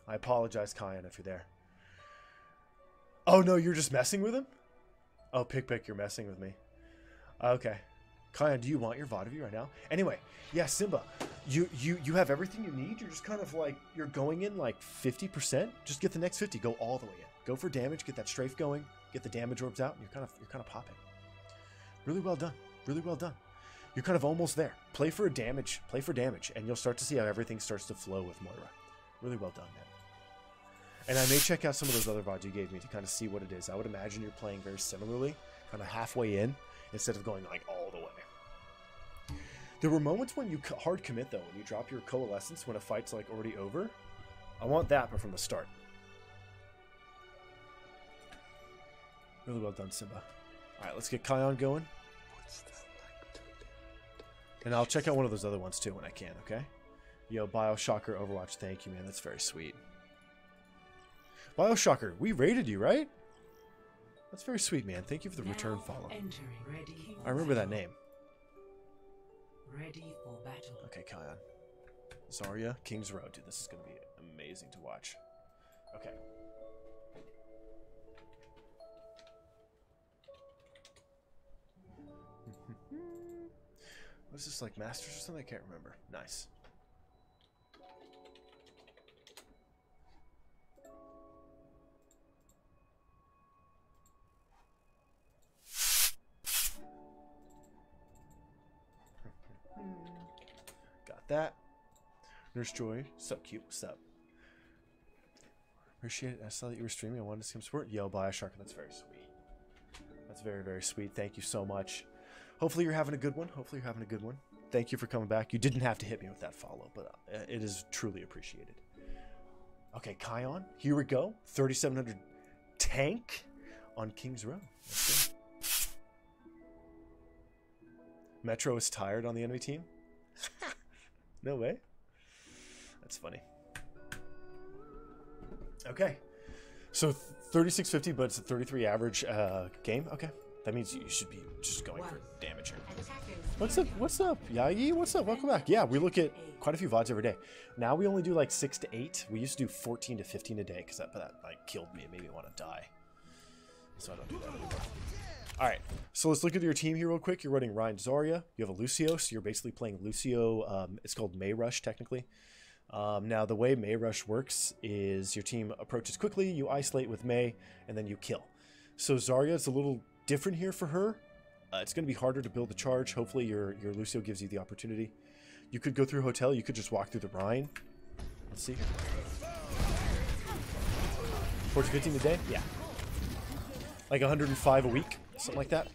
I apologize, Kion, if you're there. Oh, no, you're just messing with him? Oh, Pick, you're messing with me. Okay. Kion, do you want your VOD of you right now? Anyway, yeah, Simba, you have everything you need. You're just kind of like, you're going in like 50%. Just get the next 50. Go all the way in. Go for damage. Get that strafe going. Get the damage orbs out. And you're kind of popping. Really well done. Really well done. You're kind of almost there. Play for damage, and you'll start to see how everything starts to flow with Moira. Really well done, man. And I may check out some of those other VODs you gave me to kind of see what it is. I would imagine you're playing very similarly, kind of halfway in, instead of going like all the way. There were moments when you hard commit, though, when you drop your coalescence when a fight's like already over. I want that, but from the start. Really well done, Simba. All right, let's get Kion going. And I'll check out one of those other ones too when I can, okay? Yo, Bioshocker Overwatch, thank you, man. That's very sweet. Bioshocker, we rated you, right? That's very sweet, man. Thank you for the return follow. I remember that name. Ready for battle. Okay, Kion. Zarya, King's Road. Dude, this is going to be amazing to watch. Okay. Was this like Masters or something? I can't remember. Nice. Got that. Nurse Joy, sup cute, what's up? Appreciate it. I saw that you were streaming. I wanted to see some support. Yo, Bioshock, that's very sweet. That's very, very sweet. Thank you so much. Hopefully you're having a good one. Hopefully you're having a good one. Thank you for coming back. You didn't have to hit me with that follow, but it is truly appreciated. Okay, Kion, here we go. 3,700 tank on King's Row. Let's go. Metro is tired on the enemy team. No way. That's funny. Okay. So 3650, but it's a 33 average game. Okay. That means you should be just going for damage here. What's up? What's up? Yagi, what's up? Welcome back. Yeah, we look at quite a few VODs every day. Now we only do like 6 to 8. We used to do 14 to 15 a day because that like killed me. It made me want to die. So I don't do that anymore. All right, so let's look at your team here real quick. You're running Ryan Zarya. You have a Lucio, so you're basically playing Lucio. It's called May Rush, technically. Now, the way May Rush works is your team approaches quickly, you isolate with May, and then you kill. So Zarya is a little different here for her. It's going to be harder to build the charge. Hopefully your Lucio gives you the opportunity. You could go through Hotel. You could just walk through the Rhine. Let's see here. 14-15 a day? Yeah. Like 105 a week. Something like that.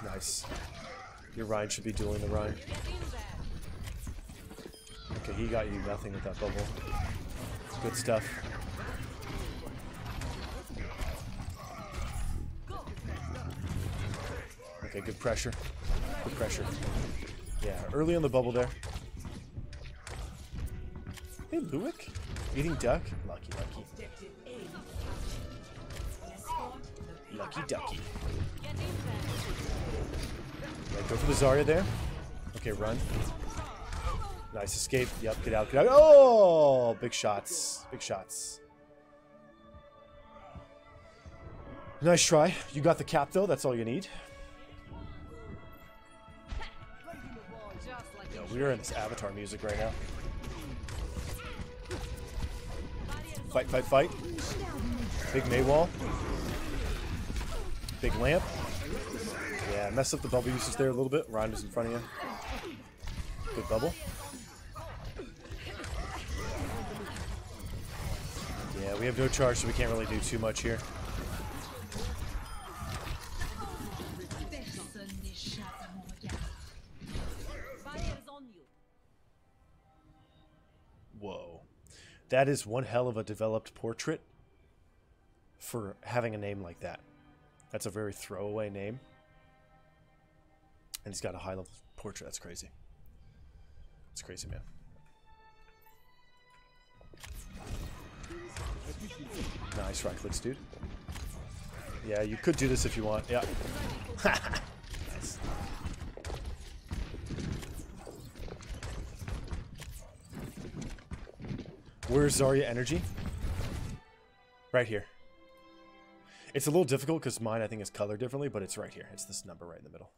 Nice. Your Rhine should be dueling the Rhine. Okay, he got you nothing with that bubble. Good stuff. Okay, good pressure. Good pressure. Yeah, early on the bubble there. Hey, Luick? Eating duck? Lucky, lucky. Lucky ducky. Yeah, go for the Zarya there. Okay, run. Nice escape. Yep, get out, get out. Oh, big shots. Big shots. Nice try. You got the cap, though. That's all you need. Yo, we are in this Avatar music right now. Fight, fight, fight. Big May wall. Big lamp. Yeah, mess up the bubble usage there a little bit. Ryan is in front of you. Good bubble. Yeah, we have no charge, so we can't really do too much here. Whoa. That is one hell of a developed portrait for having a name like that. That's a very throwaway name. And he's got a high level portrait. That's crazy. It's crazy, man. Nice right clicks, dude. Yeah, you could do this if you want. Yeah. Nice. Where's Zarya energy? Right here. It's a little difficult because mine, I think, is colored differently, but it's right here. It's this number right in the middle.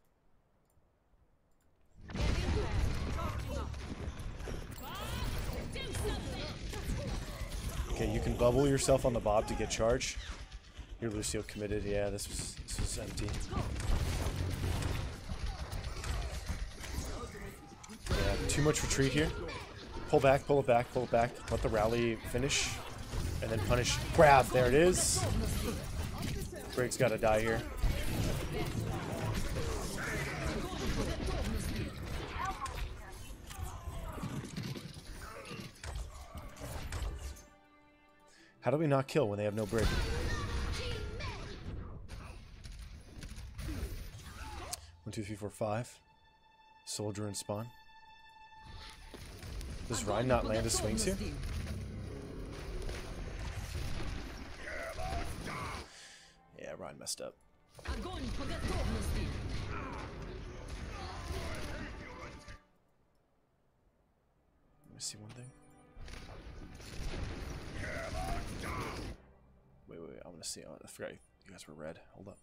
Okay, you can bubble yourself on the Bob to get charge. Your Lucio committed. Yeah, this was empty. Yeah, too much retreat here. Pull back, pull it back, pull it back. Let the rally finish. And then punish. Grab. There it is. Briggs got to die here. How do we not kill when they have no Brig? 1, 2, 3, 4, 5. Soldier and spawn. Does Ryan not land his swings here? Yeah, Ryan messed up. Let me see one thing. Wait. I want to see. I forgot you guys were red. Hold up.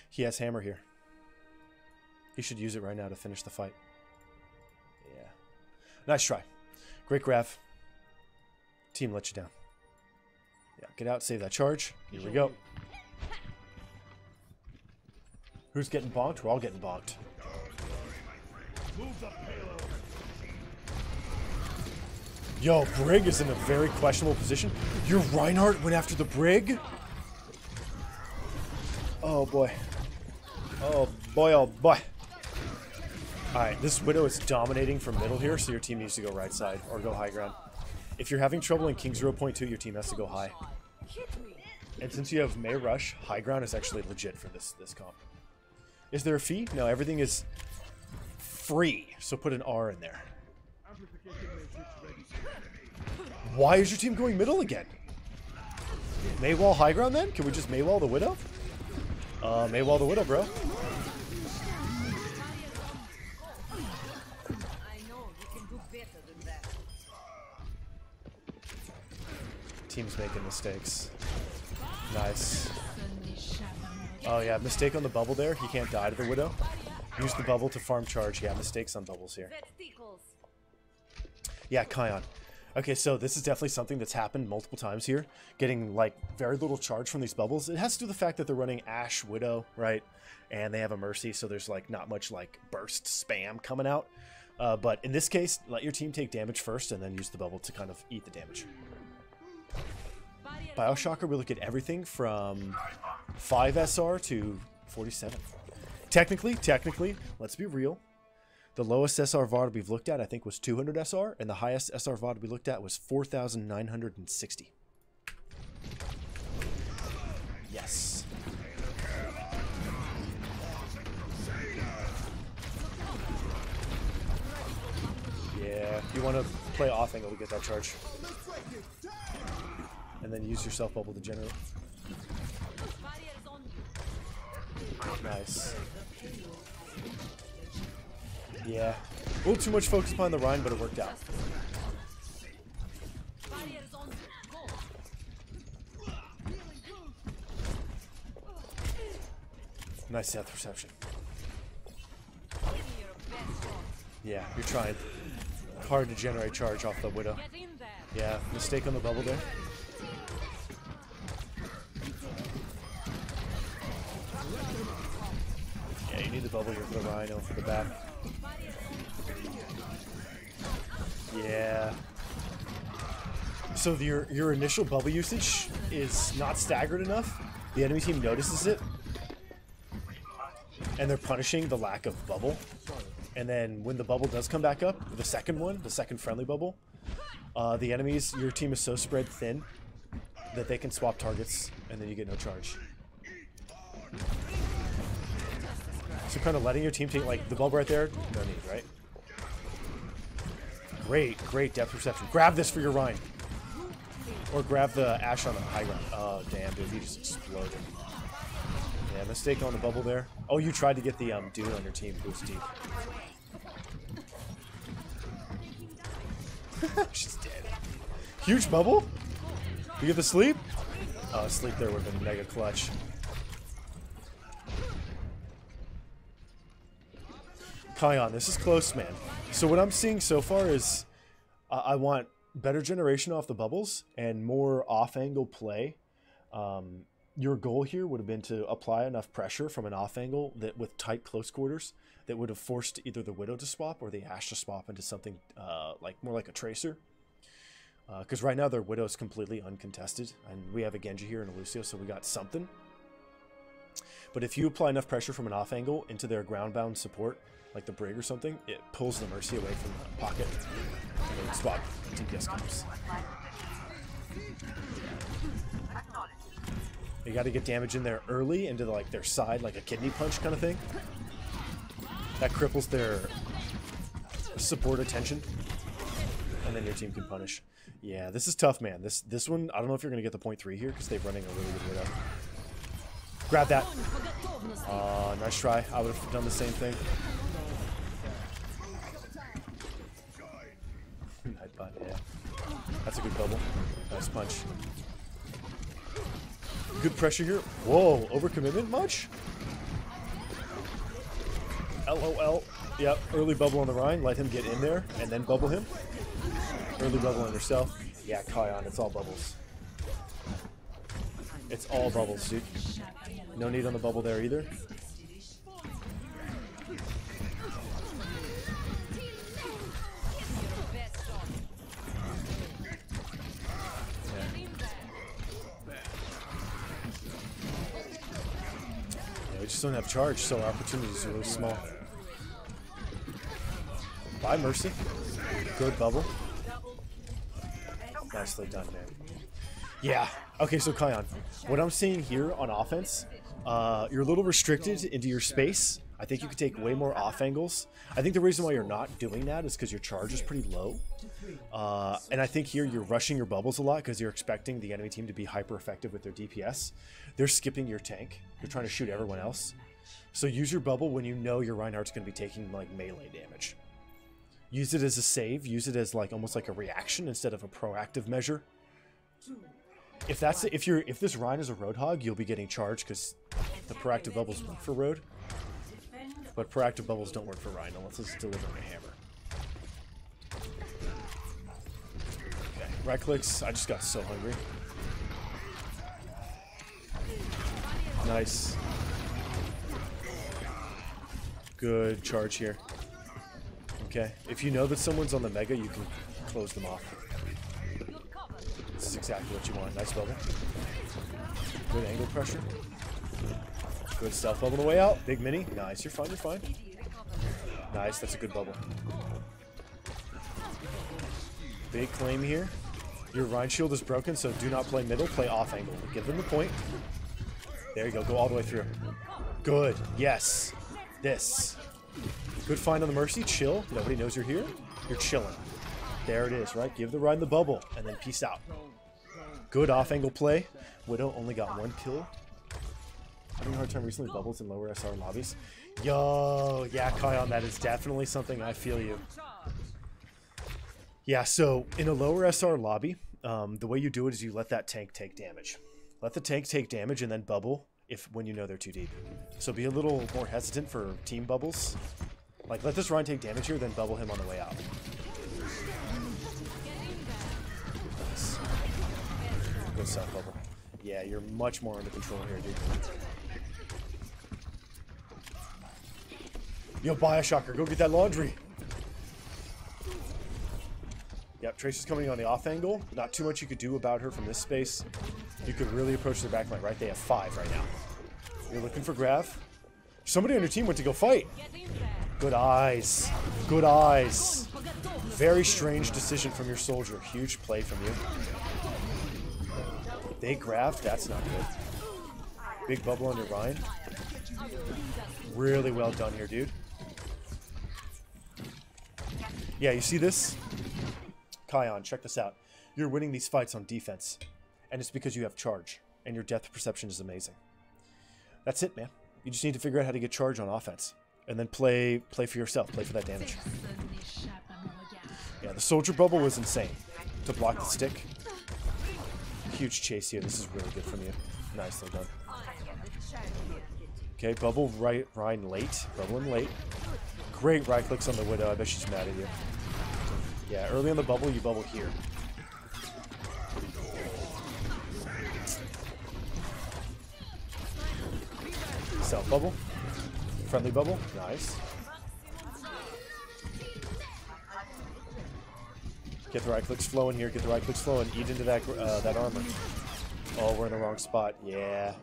He has hammer here. He should use it right now to finish the fight. Yeah. Nice try. Great grab. Team let you down. Yeah, get out, save that charge. Here we go. Who's getting bonked? We're all getting bonked. Yo, Brig is in a very questionable position. Your Reinhardt went after the Brig? Oh boy. Oh boy, oh boy. Alright, this Widow is dominating from middle here, so your team needs to go right side or go high ground. If you're having trouble in King 0.2, your team has to go high. And since you have May Rush, high ground is actually legit for this comp. Is there a fee? No, everything is free, so put an R in there. Why is your team going middle again? Maywall high ground then? Can we just Maywall the Widow? Maywall the Widow, bro. I know you can do better than that. Team's making mistakes. Nice. Oh yeah, mistake on the bubble there. He can't die to the Widow. Use the bubble to farm charge. Yeah, mistakes on bubbles here. Yeah, Kion. Okay, so this is definitely something that's happened multiple times here. Getting, like, very little charge from these bubbles. It has to do with the fact that they're running Ashe Widow, right? And they have a Mercy, so there's, like, not much, like, burst spam coming out. But in this case, let your team take damage first and then use the bubble to kind of eat the damage. Bioshocker, we look at everything from 5 SR to 47. Technically, let's be real. The lowest SR VOD we've looked at, I think, was 200 SR, and the highest SR VOD we looked at was 4,960. Yes. Yeah, if you want to play off angle to get that charge. And then use your self bubble to generate. Nice. Yeah. A little too much focus upon the Rhine, but it worked out. Nice depth perception. Yeah, you're trying. Hard to generate charge off the Widow. Yeah, mistake on the bubble there. Yeah, you need the bubble here for the Rhino for the back. Yeah. So your initial bubble usage is not staggered enough. The enemy team notices it, and they're punishing the lack of bubble. And then when the bubble does come back up, the second one, the second friendly bubble, the enemies, your team is so spread thin that they can swap targets, and then you get no charge. So kind of letting your team take, like, the bubble right there, no need, right? Great depth perception. Grab this for your Rhine. Or grab the Ashe on the high ground. Oh, damn, dude, he just exploded. Yeah, mistake on the bubble there. Oh, you tried to get the dude on your team who's deep. She's dead. Huge bubble? You get the sleep? Oh, sleep there would have been mega clutch. Kion, this is close, man. So what I'm seeing so far is I want better generation off the bubbles and more off-angle play. Your goal here would have been to apply enough pressure from an off-angle that with tight close quarters that would have forced either the Widow to swap or the Ashe to swap into something like more like a Tracer. Because right now their Widow is completely uncontested, and we have a Genji here and a Lucio, so we got something. But if you apply enough pressure from an off-angle into their ground-bound support, like the Brig or something, it pulls the Mercy away from the pocket, and then swap DPS comes. You got to get damage in there early into like their side, like a kidney punch kind of thing. That cripples their support attention, and then your team can punish. Yeah, this is tough, man. This one, I don't know if you're gonna get the 0.3 here because they're running a really good Widow. Grab that. Nice try. I would have done the same thing. good bubble. Nice punch. Good pressure here. Whoa, overcommitment much? LOL. Yep, early bubble on the Rhine. Let him get in there and then bubble him. Early bubble on yourself. Yeah, Kion, it's all bubbles. It's all bubbles, dude. No need on the bubble there either. We just don't have charge, so our opportunities are really small. Bye, Mercy. Good bubble. Nicely done, man. Yeah. Okay, so Kion, what I'm seeing here on offense, you're a little restricted into your space. I think you could take way more off angles. I think the reason why you're not doing that is because your charge is pretty low. And I think here you're rushing your bubbles a lot because you're expecting the enemy team to be hyper effective with their DPS. They're skipping your tank. They're trying to shoot everyone else. So use your bubble when you know your Reinhardt's going to be taking like melee damage. Use it as a save. Use it as like almost like a reaction instead of a proactive measure. If this Rhine is a Roadhog, you'll be getting charged because the proactive bubbles work for Road. But proactive bubbles don't work for Rhine unless it's delivering a hammer. Okay, right clicks. I just got so hungry. Nice. Good charge here. Okay, if you know that someone's on the Mega, you can close them off. This is exactly what you want. Nice bubble. Good angle pressure. Good stealth bubble on the way out. Big mini. Nice. You're fine. You're fine. Nice. That's a good bubble. Big claim here. Your Rhine shield is broken, so do not play middle. Play off angle. Give them the point. There you go. Go all the way through. Good. Yes. This. Good find on the Mercy. Chill. Nobody knows you're here. You're chilling. There it is, right? Give the Rhine the bubble, and then peace out. Good off-angle play. Widow only got 1 kill. Having a hard time recently bubbles in lower SR lobbies. Yo, yeah, Kion, that is definitely something. I feel you. Yeah, so in a lower SR lobby, the way you do it is you let that tank take damage. Let the tank take damage and then bubble when you know they're too deep. So be a little more hesitant for team bubbles. Like, let this Rhine take damage here, then bubble him on the way out. Nice. Good stuff, bubble. Yeah, you're much more under control here, dude. Yo, Bioshocker, go get that laundry. Yep, Tracer's coming on the off angle. Not too much you could do about her from this space. You could really approach their backline, right? They have 5 right now. You're looking for Grav. Somebody on your team went to go fight. Good eyes. Good eyes. Very strange decision from your soldier. Huge play from you. They grabbed. That's not good. Big bubble on your Rhine. Really well done here, dude. Yeah, you see this? Kion, check this out. You're winning these fights on defense. And it's because you have charge. And your depth perception is amazing. That's it, man. You just need to figure out how to get charge on offense. And then play for yourself. Play for that damage. Yeah, the soldier bubble was insane. To block the stick. Huge chase here. This is really good from you. Nicely done. Okay, bubble Rhine late. Bubble him late. Great right clicks on the Widow. I bet she's mad at you. Yeah, early on the bubble, you bubble here. Self bubble. Friendly bubble. Nice. Get the right clicks flowing here. Get the right clicks flowing. Eat into that that armor. Oh, we're in the wrong spot. Yeah.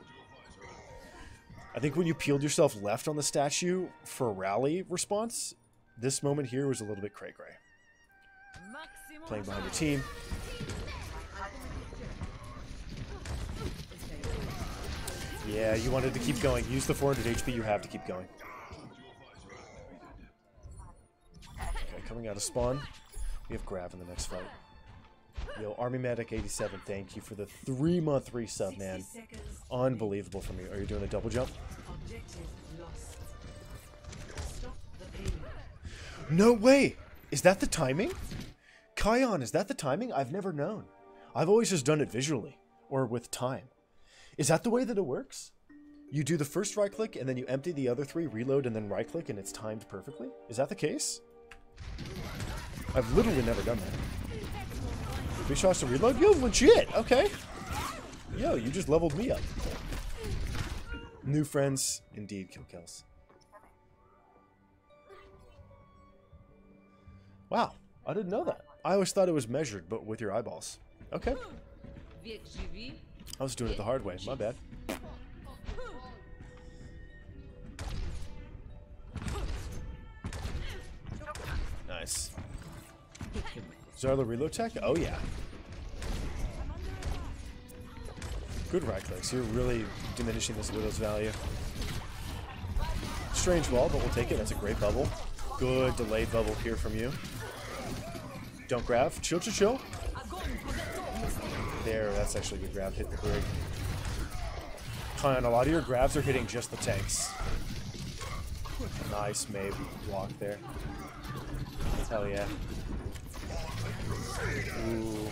I think when you peeled yourself left on the statue for a rally response, this moment here was a little bit cray-cray. Playing behind your team. Yeah, you wanted to keep going. Use the 400 HP you have to keep going. Okay, coming out of spawn. We have Grav in the next fight. Yo, Army Medic 87, thank you for the 3-month resub, man. Unbelievable from you. Are you doing a double jump? No way! Is that the timing? Kion, is that the timing? I've never known. I've always just done it visually, or with time. Is that the way that it works? You do the first right click, and then you empty the other 3, reload, and then right click, and it's timed perfectly? Is that the case? I've literally never done that. 3 shots to reload? Yo, legit! Okay. Yo, you just leveled me up. New friends, indeed, kill kills. Wow, I didn't know that. I always thought it was measured, but with your eyeballs. Okay. I was doing it the hard way. My bad. Nice. Zarla reload tech? Oh, yeah. Good right clicks. You're really diminishing this Widow's value. Strange wall, but we'll take it. That's a great bubble. Good delayed bubble here from you. Don't grab. Chill, chill, chill. There, that's actually a good grab. Hit the brig. Kion, a lot of your grabs are hitting just the tanks. Nice Maeve block there. Hell yeah. Ooh.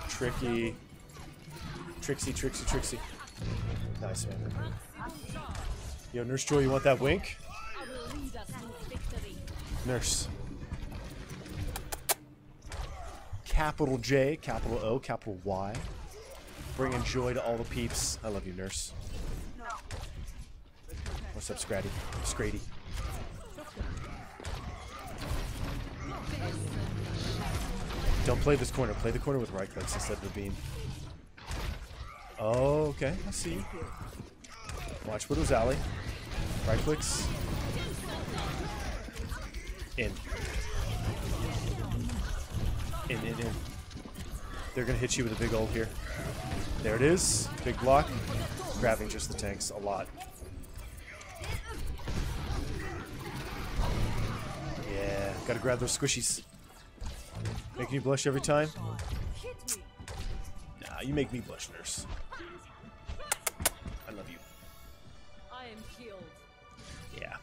Tricky. Trixie, Trixie, Trixie. Nice, man. Yo, Nurse Joy, you want that wink? Nurse. Capital J, capital O, capital Y. Bringing joy to all the peeps. I love you, Nurse. What's up, Scratty? Scrady. Don't play this corner. Play the corner with right clicks instead of the beam. Oh, okay. I see you. Watch Widow's Alley. Right clicks. In. In. They're going to hit you with a big ult here. There it is. Big block. Grabbing just the tanks a lot. Yeah. Got to grab those squishies. Making you blush every time? Nah, you make me blush, Nurse. I love you. I am killed. Yeah.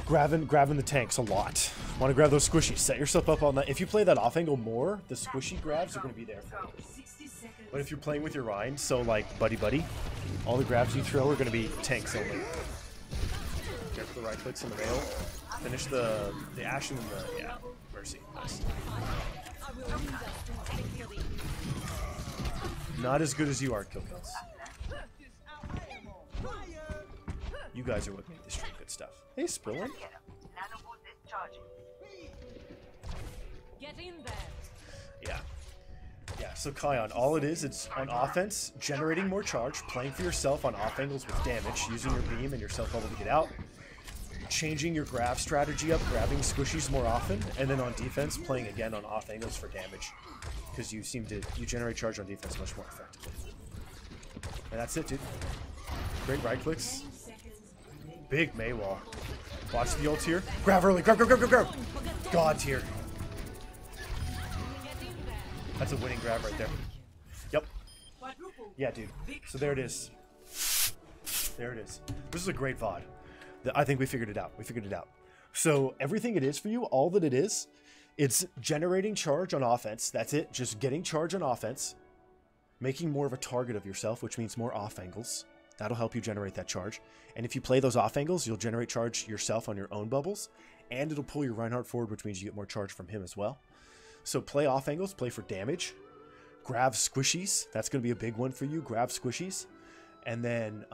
Grabbing the tanks a lot. Want to grab those squishies. Set yourself up on that. If you play that off angle more, the squishy grabs are going to be there for you. But if you're playing with your Rhine, so like buddy, all the grabs you throw are going to be tanks only. Careful the right clicks in the rail. Finish the Ashen and the, yeah, Mercy. Nice. Not as good as you are, kill kills. You guys are what made this stream good stuff. Hey, Spiller. Get in there. Yeah. Yeah, so Kion, all it is, it's on offense, generating more charge, playing for yourself on off angles with damage, using your beam and your self bubble to get out, changing your grab strategy up, grabbing squishies more often, and then on defense, playing again on off angles for damage. Because you generate charge on defense much more effectively. And that's it, dude. Great right clicks. Big Mei wall. Watch the ult here. Grab early. Grab, grab, grab, grab, grab. God tier. That's a winning grab right there. Yep. Yeah, dude. So there it is. There it is. This is a great VOD. I think we figured it out. We figured it out. So everything it is for you, all that it is, it's generating charge on offense. That's it. Just getting charge on offense. Making more of a target of yourself, which means more off angles. That'll help you generate that charge. And if you play those off angles, you'll generate charge yourself on your own bubbles. And it'll pull your Reinhardt forward, which means you get more charge from him as well. So play off angles, play for damage. Grab squishies. That's going to be a big one for you. Grab squishies. And then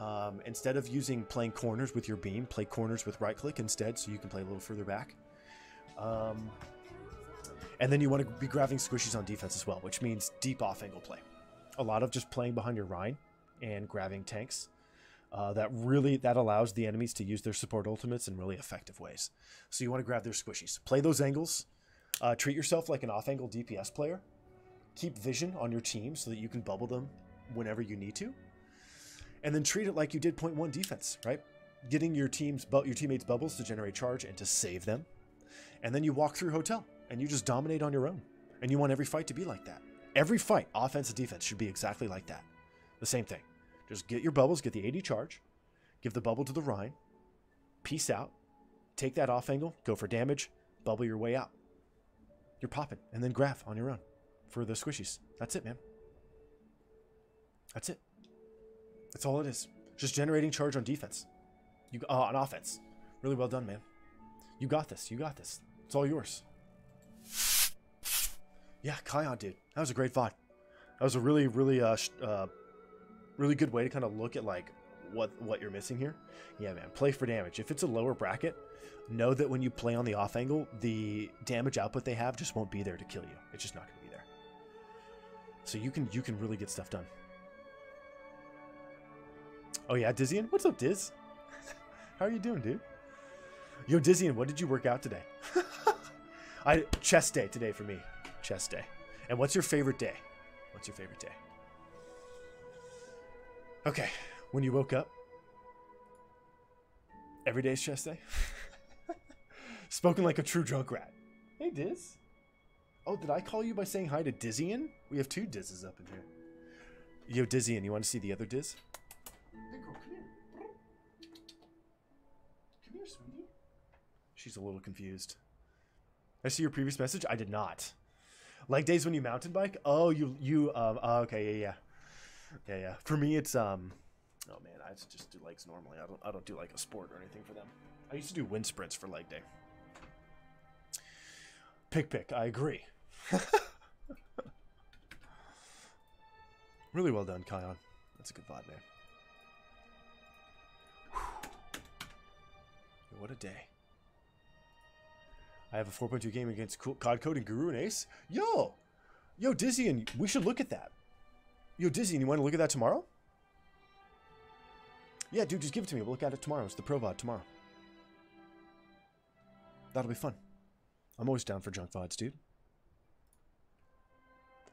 instead of playing corners with your beam, play corners with right click instead, so you can play a little further back. And then you want to be grabbing squishies on defense as well, which means deep off angle play. A lot of just playing behind your Rhine and grabbing tanks. That allows the enemies to use their support ultimates in really effective ways. So you want to grab their squishies. Play those angles. Treat yourself like an off angle DPS player. Keep vision on your team so that you can bubble them whenever you need to. And then treat it like you did 0.1 defense, right? Getting your teammates' bubbles to generate charge and to save them. And then you walk through hotel and you just dominate on your own. And you want every fight to be like that. Every fight, offense and defense, should be exactly like that. The same thing. Just get your bubbles, get the 80 charge, give the bubble to the Rhine, peace out, take that off angle, go for damage, bubble your way out. you're popping, and then graph on your own for the squishies. That's it, man. That's it. That's all it is. Just generating charge on defense. On offense. Really well done, man. You got this. You got this. It's all yours. Yeah, Kion, dude. That was a great VOD. That was a really, really, really good way to kind of look at like what you're missing here. Yeah, man. Play for damage. If it's a lower bracket, know that when you play on the off angle, the damage output they have just won't be there to kill you. It's just not going to be there. So you can really get stuff done. Oh yeah, Dizzian? What's up, Diz? How are you doing, dude? Yo, Dizzian, what did you work out today? Chest day today for me. Chest day. And what's your favorite day? What's your favorite day? Okay, when you woke up, every day's chest day? Spoken like a true drunk rat. Hey, Diz. Oh, did I call you by saying hi to Dizzian? We have 2 Dizzes up in here. Yo, Dizzian, you want to see the other Diz? Come here, sweetie. She's a little confused. I see your previous message. I did not. Leg days when you mountain bike? Oh, okay, yeah. For me, it's oh man, I just do legs normally. I don't do like a sport or anything for them. I used to do wind sprints for leg day. Pick. I agree. Really well done, Kion. That's a good VOD, man. Whew. What a day. I have a 4.2 game against COD Code and Guru and Ace. Yo, Dizzian, we should look at that. Yo, Dizzian, you want to look at that tomorrow? Yeah, dude, just give it to me. We'll look at it tomorrow. It's the Pro VOD tomorrow. That'll be fun. I'm always down for junk VODs, dude.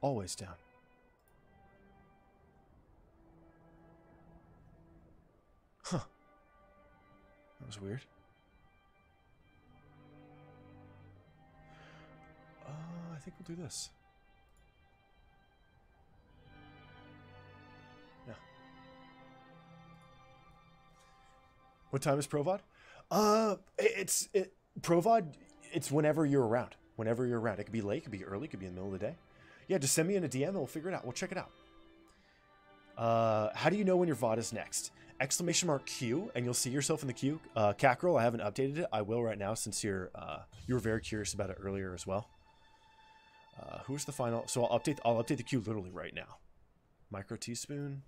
Always down. Huh. That was weird. I think we'll do this. Yeah. What time is Pro VOD? Pro VOD, it's whenever you're around. Whenever you're around. It could be late, it could be early, it could be in the middle of the day. Yeah, just send me in a DM and we'll figure it out. We'll check it out. How do you know when your VOD is next? !Q, and you'll see yourself in the queue. Cackerel, I haven't updated it. I will right now since you were very curious about it earlier as well. Who's the final? So I'll update the queue literally right now. Micro teaspoon.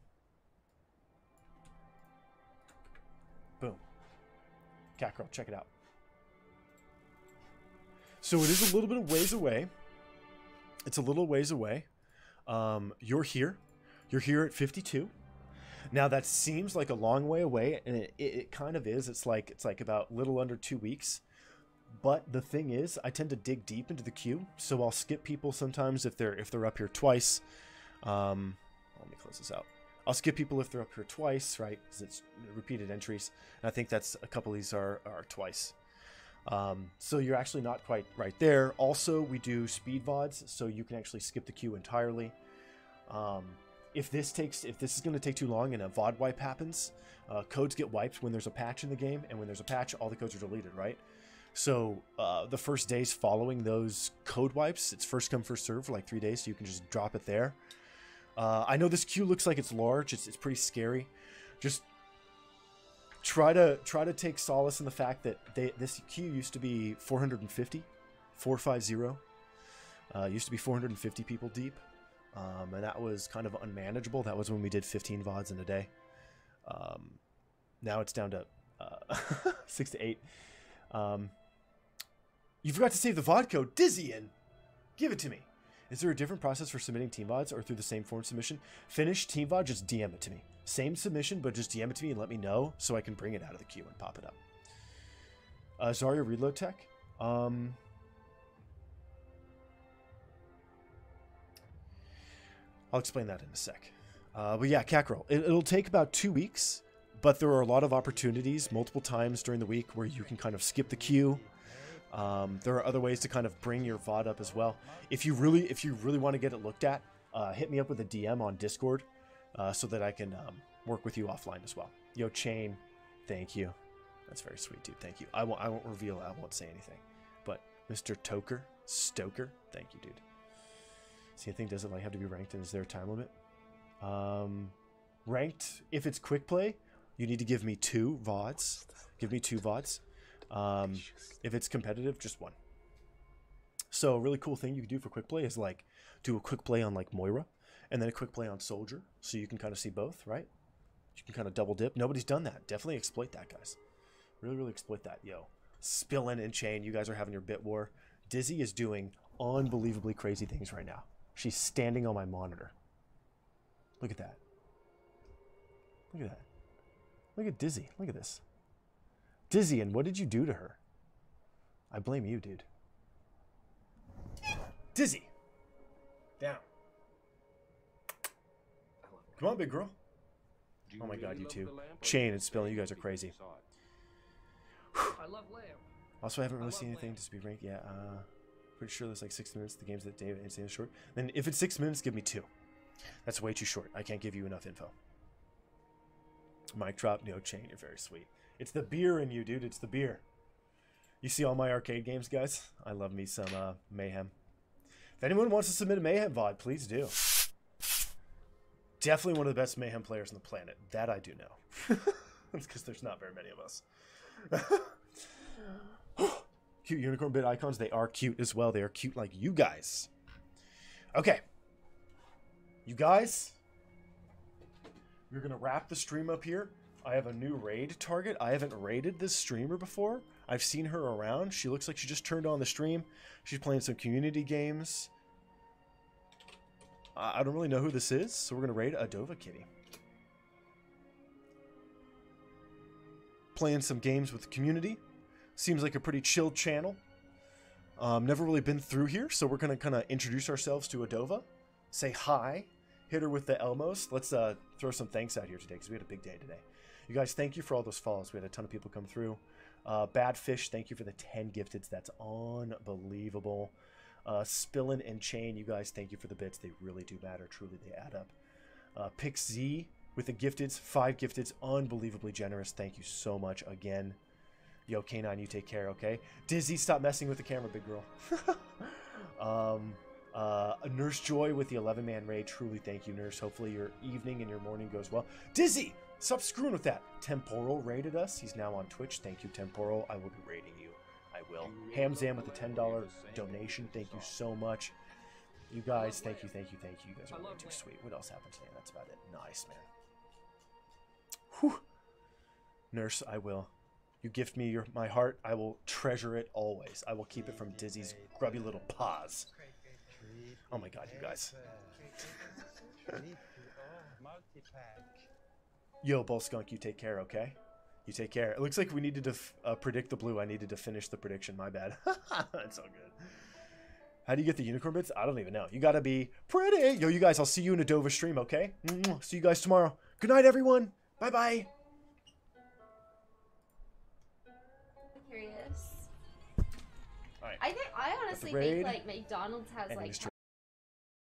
Boom. Cackerel, check it out. So it is a little bit of ways away. It's a little ways away. You're here. You're here at 52. Now that seems like a long way away, and it kind of is. It's like about little under 2 weeks. But the thing is, I tend to dig deep into the queue, so I'll skip people sometimes if they're up here twice. Let me close this out. I'll skip people if they're up here twice, right? Because it's repeated entries. And I think that's a couple of these are twice. So you're actually not quite right there. Also, we do speed VODs, so you can actually skip the queue entirely. If this is going to take too long and a VOD wipe happens, codes get wiped when there's a patch in the game, and when there's a patch, all the codes are deleted, right? So the first days following those code wipes, it's first come first serve for like 3 days, so you can just drop it there. I know this queue looks like it's large. It's pretty scary. Just try to take solace in the fact that this queue used to be 450. Used to be 450 people deep. And that was kind of unmanageable. That was when we did 15 VODs in a day. Now it's down to 6 to 8. You forgot to save the VOD code. Dizzian! Give it to me. Is there a different process for submitting team VODs or through the same form submission? Finish team VOD, just DM it to me. Same submission, but just DM it to me and let me know so I can bring it out of the queue and pop it up. Zarya reload tech. I'll explain that in a sec. But yeah, Cackerel. It'll take about 2 weeks, but there are a lot of opportunities multiple times during the week where you can kind of skip the queue. There are other ways to kind of bring your VOD up as well. If you really want to get it looked at, hit me up with a DM on Discord so that I can work with you offline as well. Yo, Chain, thank you. That's very sweet, dude. Thank you. I won't reveal. I won't say anything. But Mr. Toker, Stoker. Thank you, dude. See, I think does it like have to be ranked, and is there a time limit? Ranked, if it's quick play, you need to give me 2 VODs. Give me 2 VODs. If it's competitive, just 1. So a really cool thing you can do for quick play is like do a quick play on like Moira and then a quick play on Soldier, so you can kind of see both, right? You can kind of double dip. Nobody's done that. Definitely exploit that, guys. Really, really exploit that. Yo, Spillin and Chain, you guys are having your bit war. Dizzy is doing unbelievably crazy things right now. She's standing on my monitor. Look at that. Look at that. Look at Dizzy. Look at this. Dizzy, and what did you do to her? I blame you, dude. Dizzy. Down. Come on, big girl. Oh my god, you two. Chain and Spilling, you guys are crazy. I love lamb. Also, I haven't really seen anything to be ranked yet. Pretty sure there's like 6 minutes. The games that David and Sam short. Then if it's 6 minutes, give me 2. That's way too short. I can't give you enough info. Mic drop, no Chain. You're very sweet. It's the beer in you, dude. It's the beer. You see all my arcade games, guys? I love me some Mayhem. If anyone wants to submit a Mayhem VOD, please do. Definitely one of the best Mayhem players on the planet. That I do know. That's because there's not very many of us. Cute unicorn bit icons. They are cute as well. They are cute like you guys. Okay. You guys, we're going to wrap the stream up here. I have a new raid target. I haven't raided this streamer before. I've seen her around. She looks like she just turned on the stream. She's playing some community games. I don't really know who this is, so we're going to raid Adova Kitty. Playing some games with the community. Seems like a pretty chilled channel. Never really been through here, so we're going to kind of introduce ourselves to Adova. Say hi. Hit her with the Elmos. Let's throw some thanks out here today, because we had a big day today. You guys, thank you for all those follows. We had a ton of people come through. Bad Fish, thank you for the 10 gifteds. That's unbelievable. Spillin and Chain, you guys, thank you for the bits. They really do matter. Truly, they add up. Pix Z with the gifteds, 5 gifteds. Unbelievably generous. Thank you so much again. Yo, K9, you take care, okay? Dizzy, stop messing with the camera, big girl. Nurse Joy with the 11-man raid. Truly, thank you, Nurse. Hopefully your evening and your morning goes well. Dizzy, stop screwing with that. Temporal raided us. He's now on Twitch. Thank you, Temporal. I will be raiding you. I will. Hamzam with the $10 donation. Thank you so much. You guys, thank you, thank you, thank you. You guys are way too sweet. What else happened today? That's about it. Nice, man. Whew. Nurse, I will. You gift me my heart. I will treasure it always. I will keep it from Dizzy's grubby little paws. Oh my god, you guys. Yo, Bull Skunk, you take care, okay? You take care. It looks like we needed to predict the blue. I needed to finish the prediction. My bad. That's all good. How do you get the unicorn bits? I don't even know. You gotta be pretty. Yo, you guys, I'll see you in a Dova stream, okay? See you guys tomorrow. Good night, everyone. Bye-bye. Curious. All right. I honestly think like McDonald's has like